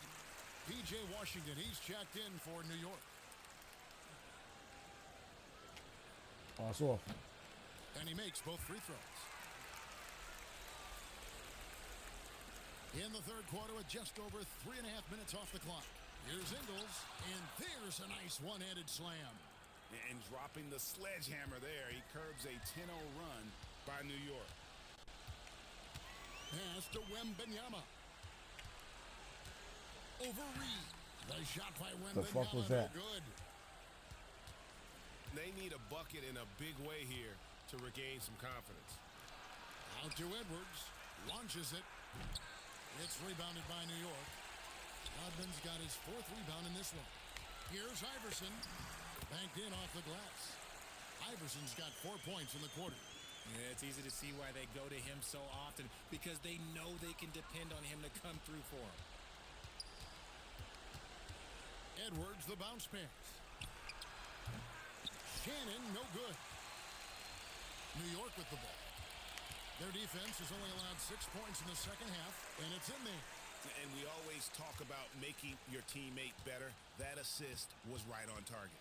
P.J. Washington, he's checked in for New York. Pass off. And he makes both free throws. In the third quarter with just over 3.5 minutes off the clock. Here's Ingles, and there's a nice one-handed slam. And dropping the sledgehammer there, he curbs a 10-0 run by New York. Pass to Wembanyama. Over Reed. The shot by Wembanyama. The fuck was that? No good. They need a bucket in a big way here to regain some confidence. Out to Edwards. Launches it. It's rebounded by New York. Rodman's got his 4th rebound in this one. Here's Iverson. Banked in off the glass. Iverson's got 4 points in the quarter. Yeah, it's easy to see why they go to him so often, because they know they can depend on him to come through for them. Edwards, the bounce pass. Shannon, no good. New York with the ball. Their defense has only allowed 6 points in the second half, and it's in there. And we always talk about making your teammate better. That assist was right on target.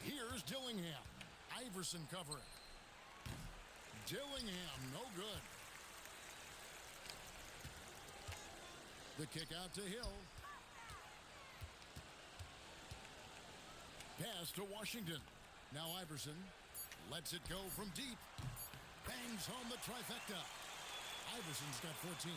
Here's Dillingham. Iverson covering. Dillingham, no good. The kick out to Hill. Pass to Washington. Now Iverson lets it go from deep. Bangs home the trifecta. Iverson's got 14.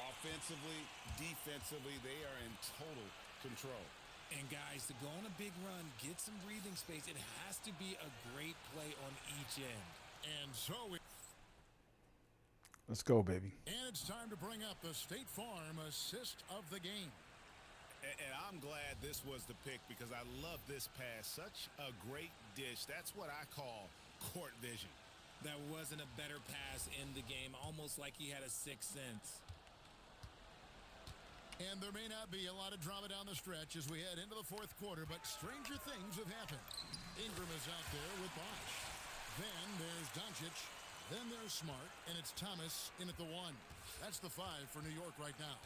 Offensively, defensively, they are in total control. And guys, to go on a big run, get some breathing space, it has to be a great play on each end. And so Let's go, baby. and it's time to bring up the State Farm assist of the game. And I'm glad this was the pick because I love this pass. Such a great dish. That's what I call court vision. That wasn't a better pass in the game, almost like he had a sixth sense. And there may not be a lot of drama down the stretch as we head into the fourth quarter, but stranger things have happened. Ingram is out there with Bosch. Then there's Doncic. Then there's Smart, and it's Thomas in at the 1. That's the 5 for New York right now.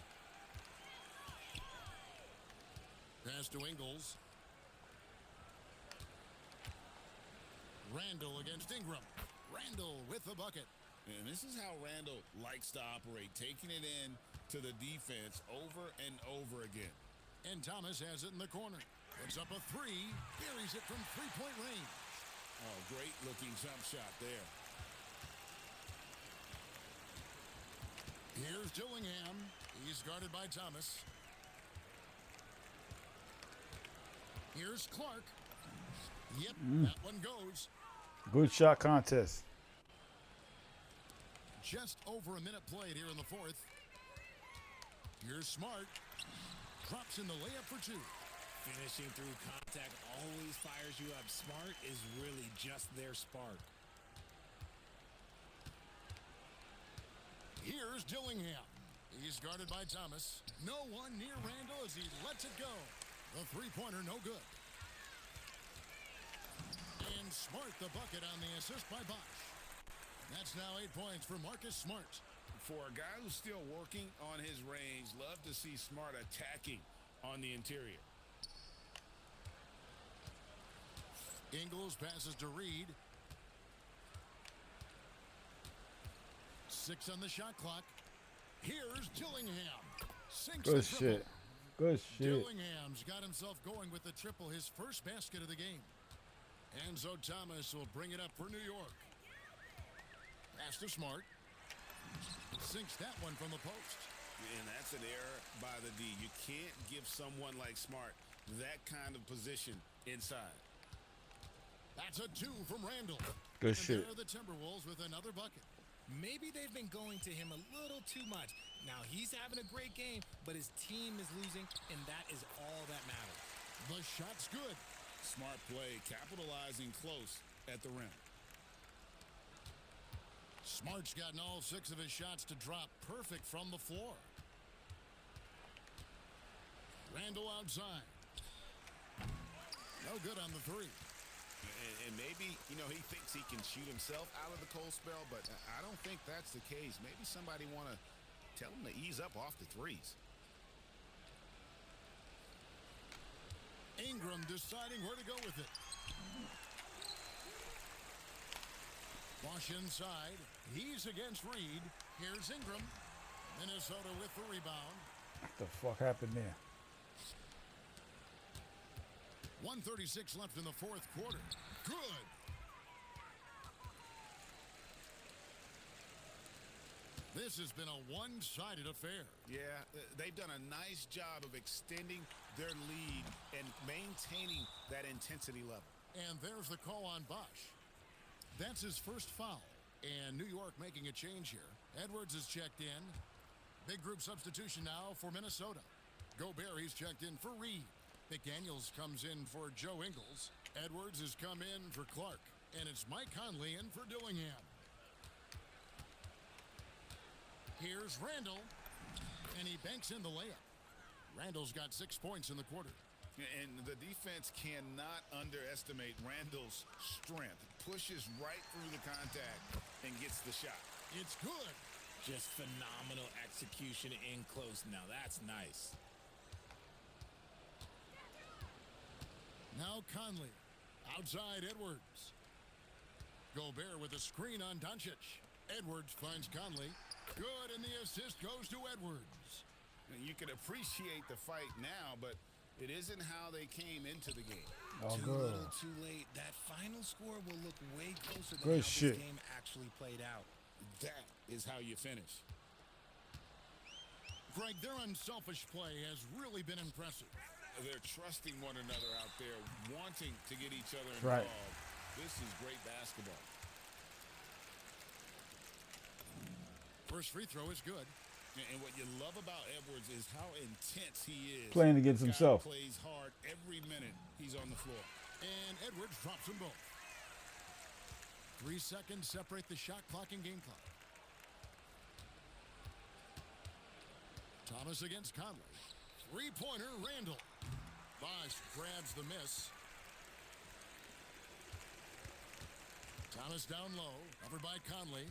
Pass to Ingles. Randall against Ingram. Randall with the bucket. And this is how Randall likes to operate, taking it in to the defense over and over again. And Thomas has it in the corner. Puts up a 3. Buries it from three-point range. Oh, great looking jump shot there. Here's Dillingham. He's guarded by Thomas. Here's Clark. Yep, that one goes. Good shot contest. Just over a minute played here in the fourth. Here's Smart. Drops in the layup for 2. Finishing through contact always fires you up. Smart is really just their spark. Here's Dillingham. He's guarded by Thomas. No one near Randall as he lets it go. The three-pointer, no good. And Smart the bucket on the assist by Bosch. That's now 8 points for Marcus Smart. For a guy who's still working on his range, love to see Smart attacking on the interior. Ingles passes to Reed. 6 on the shot clock. Here's Dillingham. Sinks Good the triple. shit. Good shit. Dillingham's got himself going with the triple, his first basket of the game. Enzo Thomas will bring it up for New York. Pass to Smart. Sinks that one from the post. And that's an error by the D. You can't give someone like Smart that kind of position inside. That's a 2 from Randall. Good And shit. there are the Timberwolves with another bucket. Maybe they've been going to him a little too much. Now, he's having a great game, but his team is losing, and that is all that matters. The shot's good. Smart play, capitalizing close at the rim. Smart's gotten all 6 of his shots to drop perfect from the floor. Randall outside. No good on the 3. And maybe, he thinks he can shoot himself out of the cold spell, but I don't think that's the case. Maybe somebody want to tell him to ease up off the threes. Ingram deciding where to go with it. Bosch inside. He's against Reed. Here's Ingram. Minnesota with the rebound. What the fuck happened there? 1:36 left in the fourth quarter. Good. This has been a one-sided affair. Yeah, they've done a nice job of extending their lead and maintaining that intensity level. And there's the call on Bosch. That's his first foul. And New York making a change here. Edwards is checked in. Big group substitution now for Minnesota. Gobert, he's checked in for Reed. McDaniels comes in for Joe Ingles. Edwards has come in for Clark. And it's Mike Conley in for Dillingham. Here's Randall. And he banks in the layup. Randall's got 6 points in the quarter. And the defense cannot underestimate Randall's strength. Pushes right through the contact and gets the shot. It's good. Just phenomenal execution in close. Now, that's nice. Now Conley. Outside Edwards. Gobert with a screen on Doncic. Edwards finds Conley. Good, and the assist goes to Edwards. And you can appreciate the fight now, but it isn't how they came into the game. Oh, Too good. little, too late. That final score will look way closer than Good how shit. this game actually played out. That is how you finish. Greg, their unselfish play has really been impressive. They're trusting one another out there, wanting to get each other Right. involved. This is great basketball. First free throw is good. And what you love about Edwards is how intense he is. Playing against Guy himself. Plays hard every minute he's on the floor. And Edwards drops them both. 3 seconds separate the shot clock and game clock. Thomas against Conley. Three-pointer, Randall. Bosch grabs the miss. Thomas down low, covered by Conley.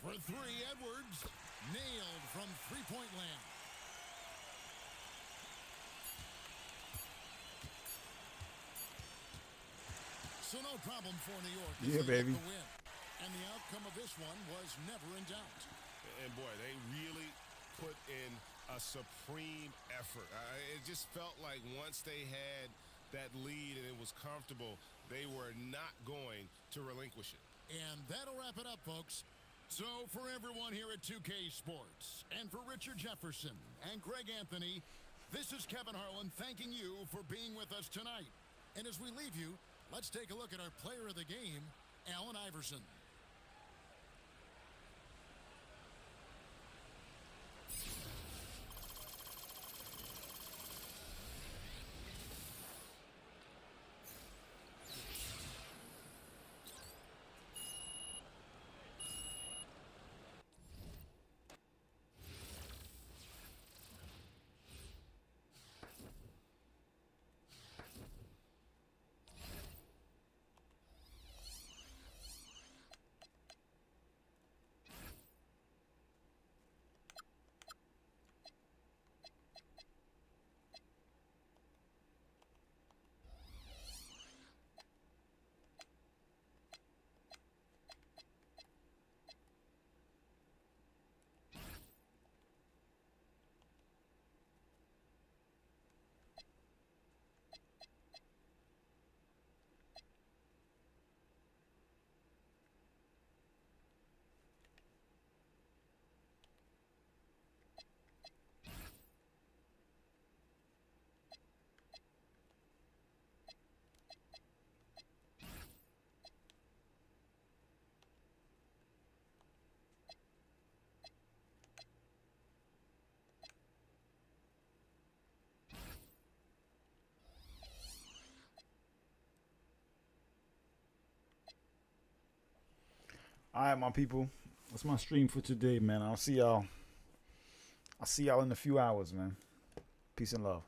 For 3, Edwards. Nailed from three-point land. So no problem for New York. as Yeah, they get baby. the win. And the outcome of this one was never in doubt. And boy, they really put in a supreme effort. It just felt like once they had that lead and it was comfortable, they were not going to relinquish it. And that'll wrap it up, folks. So for everyone here at 2K Sports, and for Richard Jefferson and Greg Anthony, this is Kevin Harlan thanking you for being with us tonight. And as we leave you, let's take a look at our player of the game, Allen Iverson. All right, my people. That's my stream for today, man. I'll see y'all. I'll see y'all in a few hours, man. Peace and love.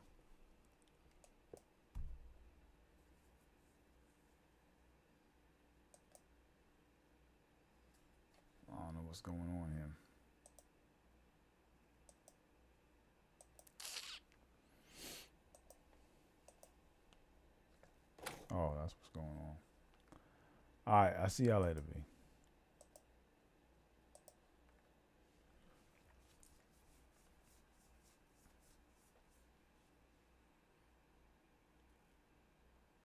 I don't know what's going on here. Oh, that's what's going on. All right, I'll see y'all later, B.